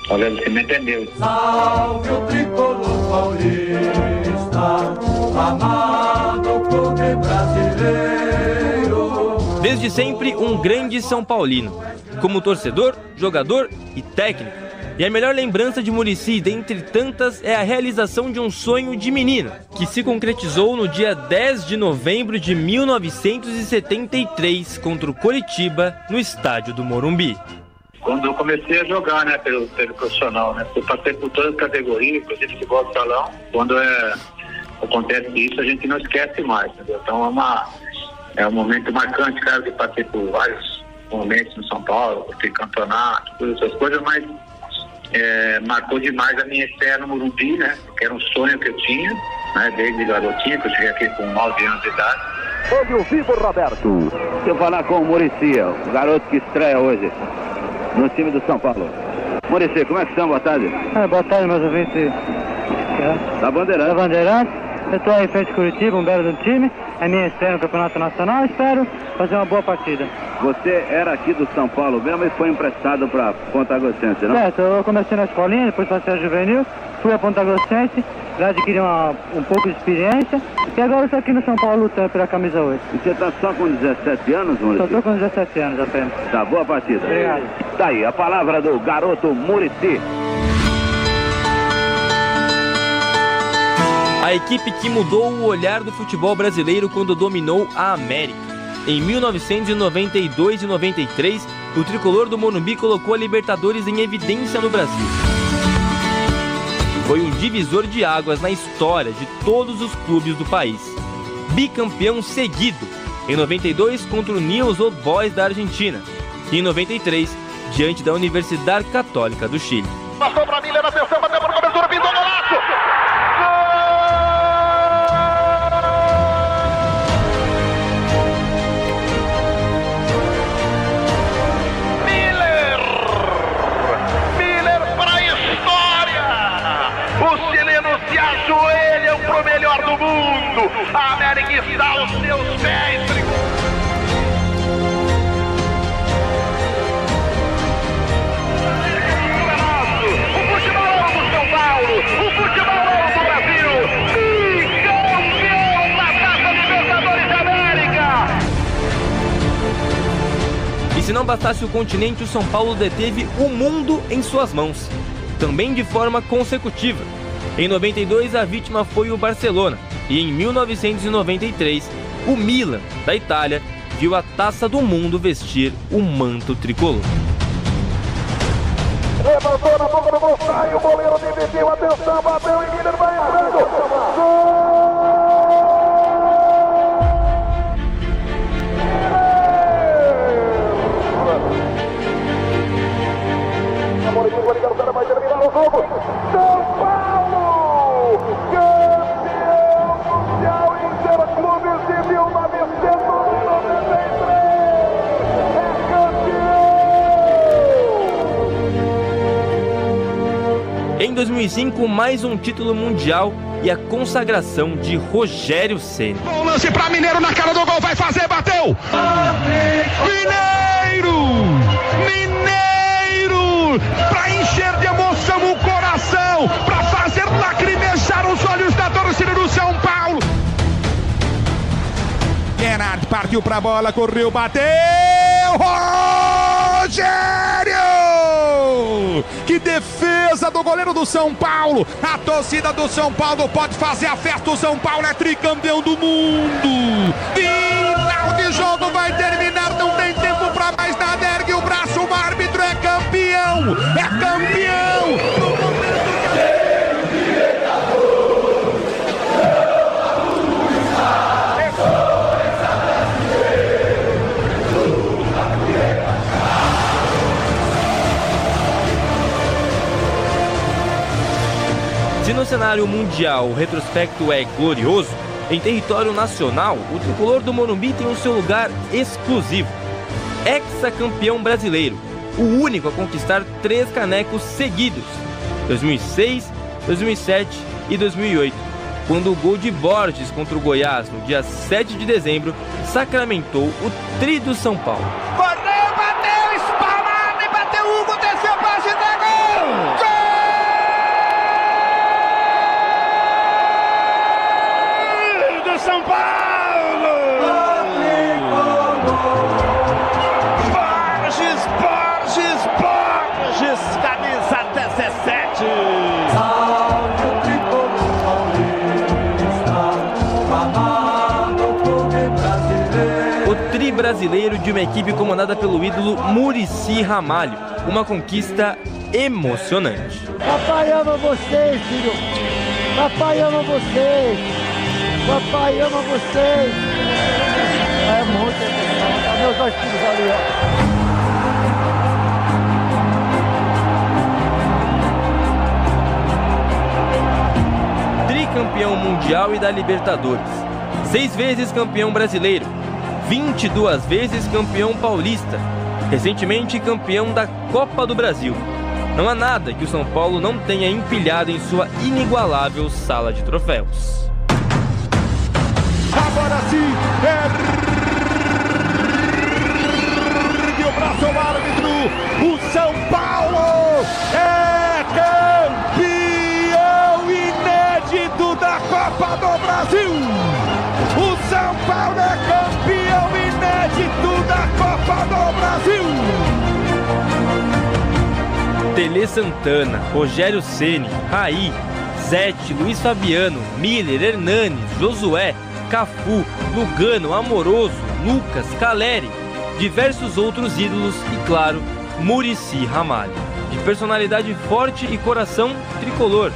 [SPEAKER 19] o agradecimento é meu.
[SPEAKER 15] Salve o tricolor paulista, amado clube brasileiro.
[SPEAKER 11] Desde sempre um grande São Paulino, como torcedor, jogador e técnico. E a melhor lembrança de Muricy, dentre tantas, é a realização de um sonho de menino, que se concretizou no dia 10 de novembro de 1973 contra o Coritiba, no estádio do Morumbi.
[SPEAKER 19] Quando eu comecei a jogar, né, pelo profissional, né, eu passei por todas as categorias, inclusive futebol de salão. Quando acontece isso, a gente não esquece mais, entendeu? Então é um momento marcante, claro, que passei por vários momentos no São Paulo, por ter campeonato, todas essas coisas, mas marcou demais a minha estreia no Morumbi, né? Que era um sonho que eu tinha, né? Desde garotinho, que eu cheguei aqui com 9 anos de idade.
[SPEAKER 17] Olha o vivo, Roberto.
[SPEAKER 6] Deixa eu falar com o Muricy, o garoto que estreia hoje no time do São Paulo. Muricy, como é que estão? Boa tarde.
[SPEAKER 7] Boa tarde, meus ouvintes.
[SPEAKER 6] Da Bandeirantes.
[SPEAKER 7] Da Bandeirantes. Eu estou aí em frente a Curitiba, um belo do time. É minha estreia no Campeonato Nacional. Espero fazer uma boa partida.
[SPEAKER 6] Você era aqui do São Paulo mesmo e foi emprestado para Ponta Grossense, não?
[SPEAKER 7] Certo, eu comecei na escolinha, depois passei a juvenil, fui a Ponta Grossense, já adquiri um pouco de experiência e agora estou aqui no São Paulo lutando pela camisa 8.
[SPEAKER 6] E você está só com 17 anos, Muricy?
[SPEAKER 7] Só estou com 17 anos apenas.
[SPEAKER 6] Tá, boa partida.
[SPEAKER 7] Obrigado.
[SPEAKER 6] Tá aí, a palavra do garoto Muricy.
[SPEAKER 11] A equipe que mudou o olhar do futebol brasileiro quando dominou a América. Em 1992 e 93, o tricolor do Morumbi colocou a Libertadores em evidência no Brasil. Foi um divisor de águas na história de todos os clubes do país. Bicampeão seguido, em 92 contra o Newell's Old Boys da Argentina e em 93 diante da Universidade Católica do Chile.
[SPEAKER 17] Passou para Miller, atenção, bateu por cobertura, pintou golaço! Ajoelham pro melhor do mundo. A América está aos seus pés. O futebol do São Paulo, o futebol do Brasil, bicampeão da Taça Libertadores da América.
[SPEAKER 11] E se não bastasse o continente, o São Paulo deteve o mundo em suas mãos, também de forma consecutiva. Em 92, a vítima foi o Barcelona e em 1993, o Milan, da Itália, viu a Taça do Mundo vestir o manto tricolor.
[SPEAKER 17] Levantou na boca do gol, sai o goleiro dividiu, atenção, bateu e Miller vai entrando. Gol! A bola vai ligar, o cara vai terminar o jogo. São Paulo, campeão mundial Interclubes de 1993. É campeão!
[SPEAKER 11] Em 2005, mais um título mundial e a consagração de Rogério Ceni.
[SPEAKER 1] Bom lance para Mineiro na cara do gol, vai fazer, bateu! Mineiro! Mineiro! Para encher de emoção o coração, para fazer lacrimejar os olhos da torcida do São Paulo. Gerard partiu para a bola, correu, bateu! Rogério! Que defesa do goleiro do São Paulo! A torcida do São Paulo pode fazer a festa, o São Paulo é tricampeão do mundo! Final de jogo, vai terminar, não tem tempo para mais nada, ergue o braço, o árbitro é campeão! É campeão!
[SPEAKER 11] Se no cenário mundial o retrospecto é glorioso, em território nacional, o tricolor do Morumbi tem o seu lugar exclusivo. Hexacampeão brasileiro, o único a conquistar 3 canecos seguidos, 2006, 2007 e 2008, quando o gol de Borges contra o Goiás, no dia 7 de dezembro, sacramentou o tri do São Paulo.
[SPEAKER 17] Correu, bateu, espalmado e bateu, Hugo desceu, passe de gol! Gol! São Paulo! Borges, Borges, Borges, camisa 17! Salve o tricolor paulista, amado clube brasileiro.
[SPEAKER 11] O tri brasileiro de uma equipe comandada pelo ídolo Muricy Ramalho, uma conquista emocionante.
[SPEAKER 24] Papai ama vocês, filho! Papai ama vocês! Papai ama vocês! É muito emocionante. Meus 2 filhos ali, ó.
[SPEAKER 11] tricampeão mundial e da Libertadores, 6 vezes campeão brasileiro, 22 vezes campeão paulista, recentemente campeão da Copa do Brasil. Não há nada que o São Paulo não tenha empilhado em sua inigualável sala de troféus.
[SPEAKER 1] Agora sim, ergue o braço ao árbitro, o São Paulo é campeão inédito da Copa do Brasil! O São Paulo é campeão inédito da Copa do Brasil!
[SPEAKER 11] Tele Santana, Rogério Ceni, Raí, Zete, Luiz Fabiano, Miller, Hernanes, Josué, Cafu, Lugano, Amoroso, Lucas, Caleri, diversos outros ídolos e, claro, Muricy Ramalho. De personalidade forte e coração tricolor,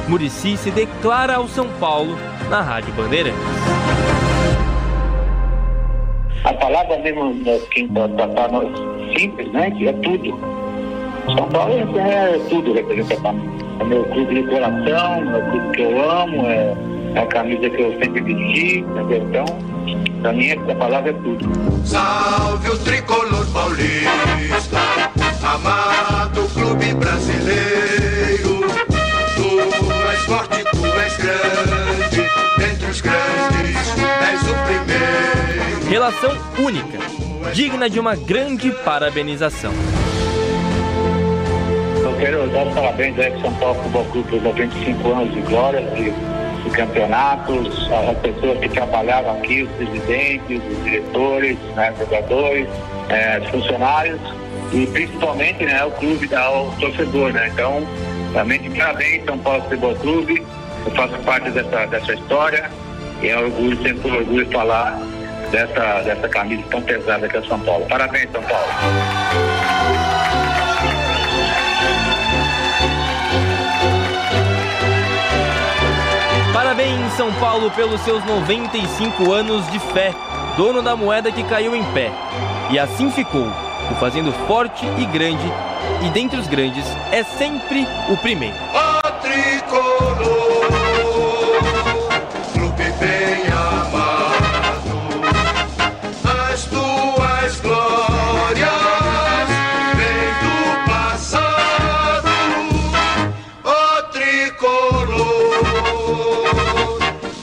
[SPEAKER 11] Muricy se declara ao São Paulo na Rádio Bandeirantes.
[SPEAKER 19] A palavra mesmo para nós simples, né? Que é tudo. São Paulo é tudo, representa o meu clube de coração, é o clube que eu amo, é a camisa que eu sempre vesti, entendeu? Então, pra mim, essa palavra é tudo.
[SPEAKER 10] Salve o tricolor paulista, amado clube brasileiro. Tu és forte, tu és grande, entre os grandes és o primeiro.
[SPEAKER 11] Relação única, digna de uma grande parabenização.
[SPEAKER 19] Eu quero dar os parabéns ao São Paulo Futebol Clube pelos 95 anos de glória, de campeonatos, as pessoas que trabalharam aqui, os presidentes, os diretores, né, jogadores, os funcionários e principalmente, né, o clube, o torcedor, né? Então, realmente parabéns São Paulo Futebol Clube, eu faço parte dessa história e é orgulho, sempre um orgulho falar dessa camisa tão pesada que é São Paulo. Parabéns, São Paulo!
[SPEAKER 11] Parabéns, São Paulo, pelos seus 95 anos de fé, dono da moeda que caiu em pé. E assim ficou, o fazendo forte e grande, e dentre os grandes é sempre o primeiro.
[SPEAKER 10] O tricolor, clube bem amado, as tuas glórias vêm do passado. O tricolor,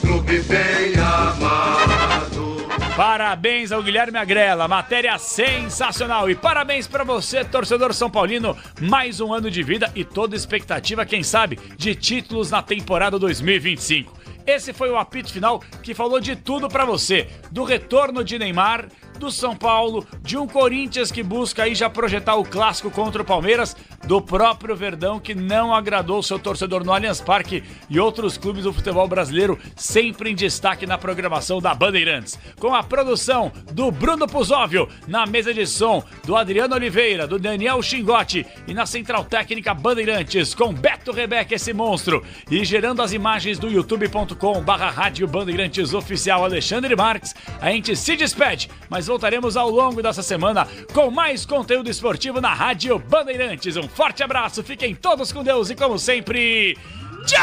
[SPEAKER 10] clube bem amado.
[SPEAKER 9] Parabéns ao Guilherme Agrela, matéria sensacional. E parabéns pra você, torcedor São Paulino, mais um ano de vida e toda expectativa, quem sabe, de títulos na temporada 2025. Esse foi o apito final que falou de tudo pra você, do retorno de Neymar, do São Paulo, de um Corinthians que busca aí já projetar o clássico contra o Palmeiras, do próprio Verdão que não agradou seu torcedor no Allianz Parque e outros clubes do futebol brasileiro sempre em destaque na programação da Bandeirantes. Com a produção do Bruno Puzóvio, na mesa de som do Adriano Oliveira, do Daniel Xingotti e na central técnica Bandeirantes com Beto Rebeca, esse monstro, e gerando as imagens do youtube.com/Rádio Bandeirantes Oficial Alexandre Marques, a gente se despede, mas voltaremos ao longo dessa semana com mais conteúdo esportivo na Rádio Bandeirantes. Um forte abraço, fiquem todos com Deus e, como sempre, tchau!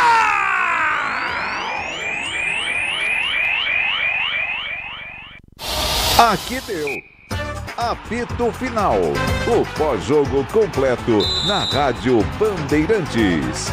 [SPEAKER 12] Aqui deu. Apito Final. O pós-jogo completo na Rádio Bandeirantes.